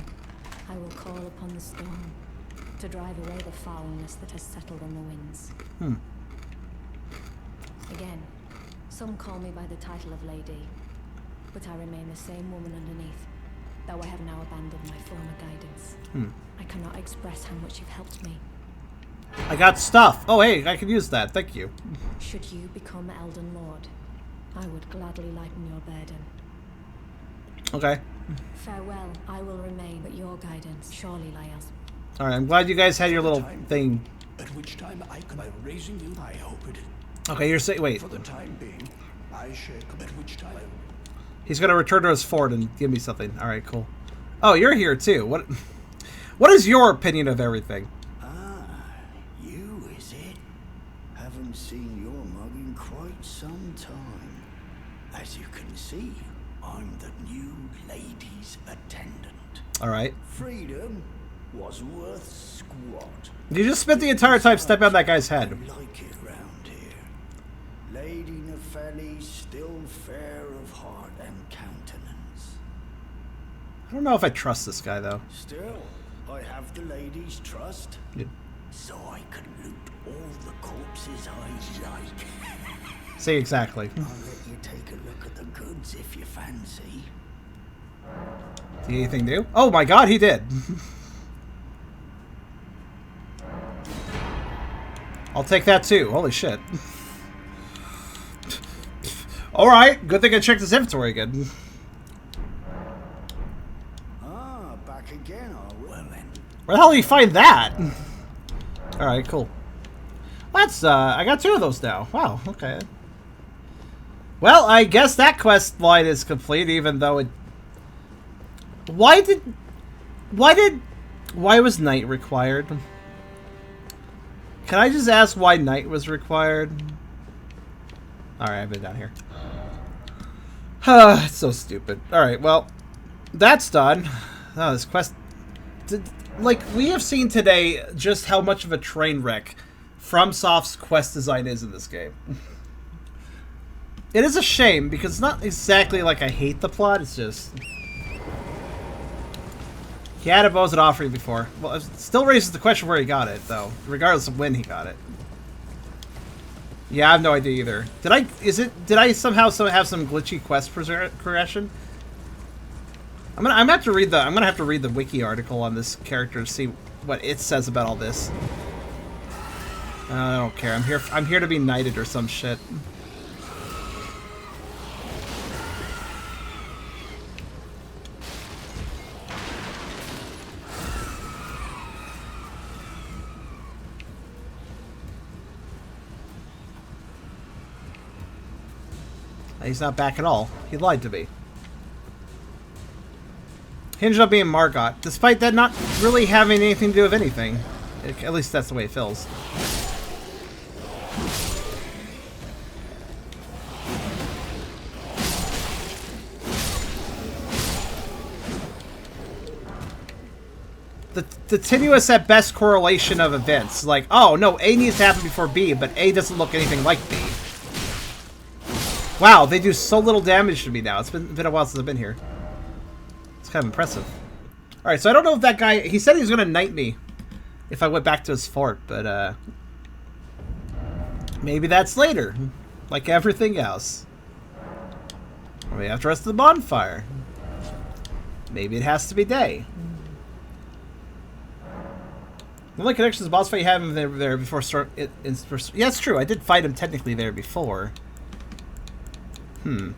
[SPEAKER 7] I will call upon the storm to drive away the foulness that has settled on the winds. Again, some call me by the title of Lady, but I remain the same woman underneath, though I have now abandoned my former guidance. I cannot express how much you've helped me.
[SPEAKER 1] I got stuff. Oh, hey, I can use that. Thank you.
[SPEAKER 7] Should you become Elden Lord, I would gladly lighten your burden.
[SPEAKER 1] Okay.
[SPEAKER 7] Farewell, I will remain, but your guidance surely lies.
[SPEAKER 1] Alright, I'm glad you guys had your little thing.
[SPEAKER 5] At which time I can by raising you, I hope it is.
[SPEAKER 1] Okay, you're saying, wait.
[SPEAKER 5] For the time being, I share at which time
[SPEAKER 1] He's gonna return to his fort and give me something. All right, cool. Oh, you're here too. What is your opinion of everything?
[SPEAKER 11] Ah, you is it? Haven't seen your mug in quite some time. As you can see, I'm the new ladies' attendant.
[SPEAKER 1] All right.
[SPEAKER 11] Freedom was worth squat.
[SPEAKER 1] You just spent the entire time stepping on that guy's head.
[SPEAKER 11] Like it round here. Lady Nepheli's still fair of heart and countenance.
[SPEAKER 1] I don't know if I trust this guy though.
[SPEAKER 11] Still, I have the lady's trust, so I can loot all the corpses I like.
[SPEAKER 1] Say exactly.
[SPEAKER 11] I'll let you take a look at the goods if you fancy.
[SPEAKER 1] Did anything new? Oh my god, he did. I'll take that too. Holy shit. Alright, good thing I checked his inventory again.
[SPEAKER 11] Ah, back again, are we? Well then.
[SPEAKER 1] Where the hell did you find that? Alright, cool. That's, I got 2 of those now. Wow, okay. Well, I guess that quest line is complete, even though it... Why was night required? Can I just ask why night was required? Alright, I've been down here. It's so stupid. Alright, well, that's done. Oh, this quest... Like, we have seen today just how much of a train wreck FromSoft's quest design is in this game. It is a shame, because it's not exactly like I hate the plot, it's just... He had a bows at offering before. Well, it still raises the question where he got it, though, regardless of when he got it. Yeah, I have no idea either. Did I somehow have some glitchy quest progression? I'm gonna have to read the wiki article on this character to see what it says about all this. I don't care. I'm here to be knighted or some shit. He's not back at all. He lied to me. He ended up being Margot, despite that not really having anything to do with anything. At least that's the way it feels. The tenuous at best correlation of events. Like, oh no, A needs to happen before B, but A doesn't look anything like B. Wow, they do so little damage to me now. It's been a while since I've been here. It's kind of impressive. Alright, so I don't know if that guy... He said he was going to knight me if I went back to his fort, but maybe that's later. Like everything else. Or maybe after the rest of the bonfire. Maybe it has to be day. The only connection to the boss fight you have him there before start... Yeah, it's true. I did fight him technically there before. I'm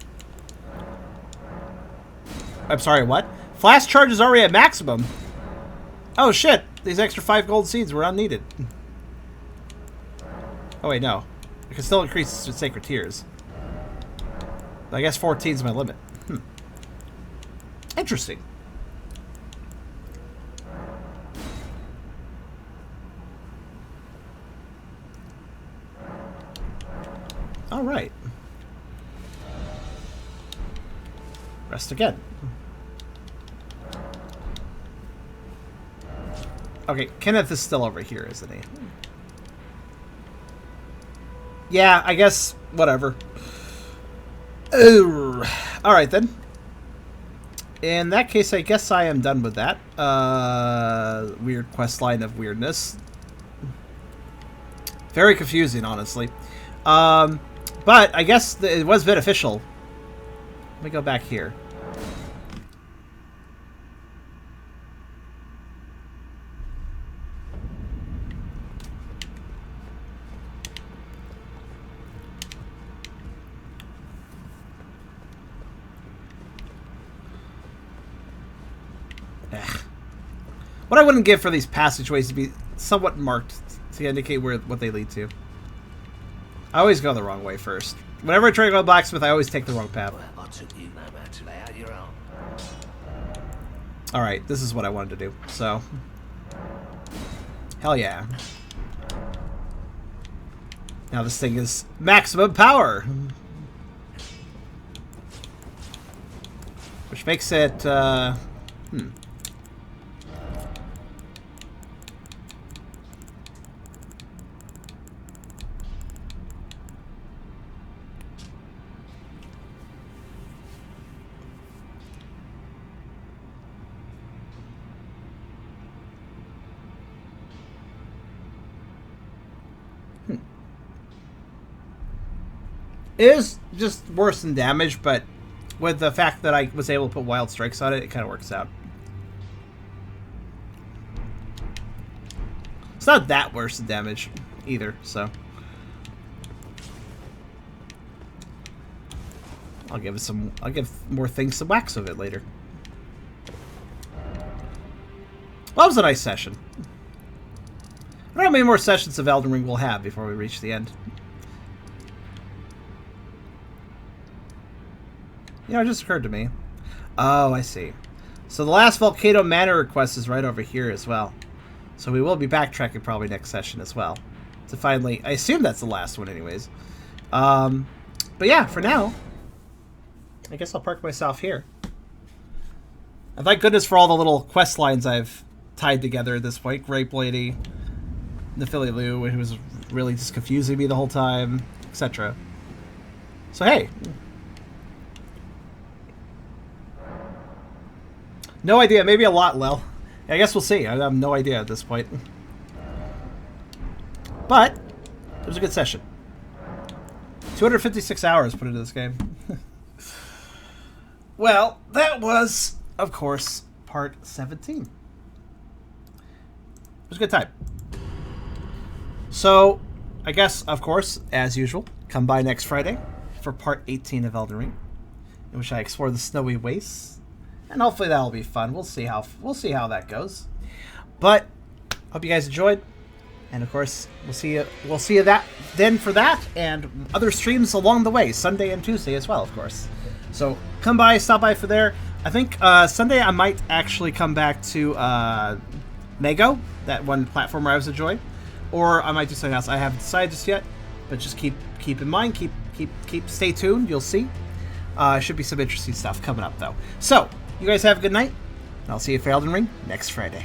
[SPEAKER 1] sorry, what? Flash charge is already at maximum. Oh shit! These extra 5 gold seeds were unneeded. Oh wait, no. I can still increase with Sacred Tears. I guess 14 is my limit. Interesting. Alright. Rest again. Okay, Kenneth is still over here, isn't he? Yeah, I guess, whatever. Alright then. In that case, I guess I am done with that. Weird quest line of weirdness. Very confusing, honestly. But I guess it was beneficial. Let me go back here. What I wouldn't give for these passageways to be somewhat marked to indicate what they lead to. I always go the wrong way first. Whenever I try to go to blacksmith, I always take the wrong path.
[SPEAKER 3] Well, I took you no man to lay out your own.
[SPEAKER 1] Alright, this is what I wanted to do, so... Hell yeah. Now this thing is maximum power! Which makes it, It is just worse than damage, but with the fact that I was able to put wild strikes on it, it kind of works out. It's not that worse than damage either, so. I'll give more things some wax of it later. Well, that was a nice session. I don't know how many more sessions of Elden Ring we'll have before we reach the end. You know, it just occurred to me. Oh, I see. So the last Volcano Manor request is right over here as well. So we will be backtracking probably next session as well. To finally... I assume that's the last one anyways. But yeah, for now... I guess I'll park myself here. And thank goodness for all the little quest lines I've tied together at this point. Grape Lady, Nephili Lou, who was really just confusing me the whole time, etc. So hey... No idea. Maybe a lot, Lel. I guess we'll see. I have no idea at this point. But, it was a good session. 256 hours put into this game. Well, that was, of course, part 17. It was a good time. So, I guess, of course, as usual, come by next Friday for part 18 of Elden Ring, in which I explore the snowy wastes. And hopefully that'll be fun. We'll see how that goes. But hope you guys enjoyed. And of course, we'll see you then for that and other streams along the way, Sunday and Tuesday as well, of course. So come by, stop by for there. I think Sunday I might actually come back to Mago, that one platformer I was enjoying, or I might do something else. I haven't decided just yet, but just keep in mind, stay tuned. You'll see. Should be some interesting stuff coming up though. So. You guys have a good night, and I'll see you for Elden Ring next Friday.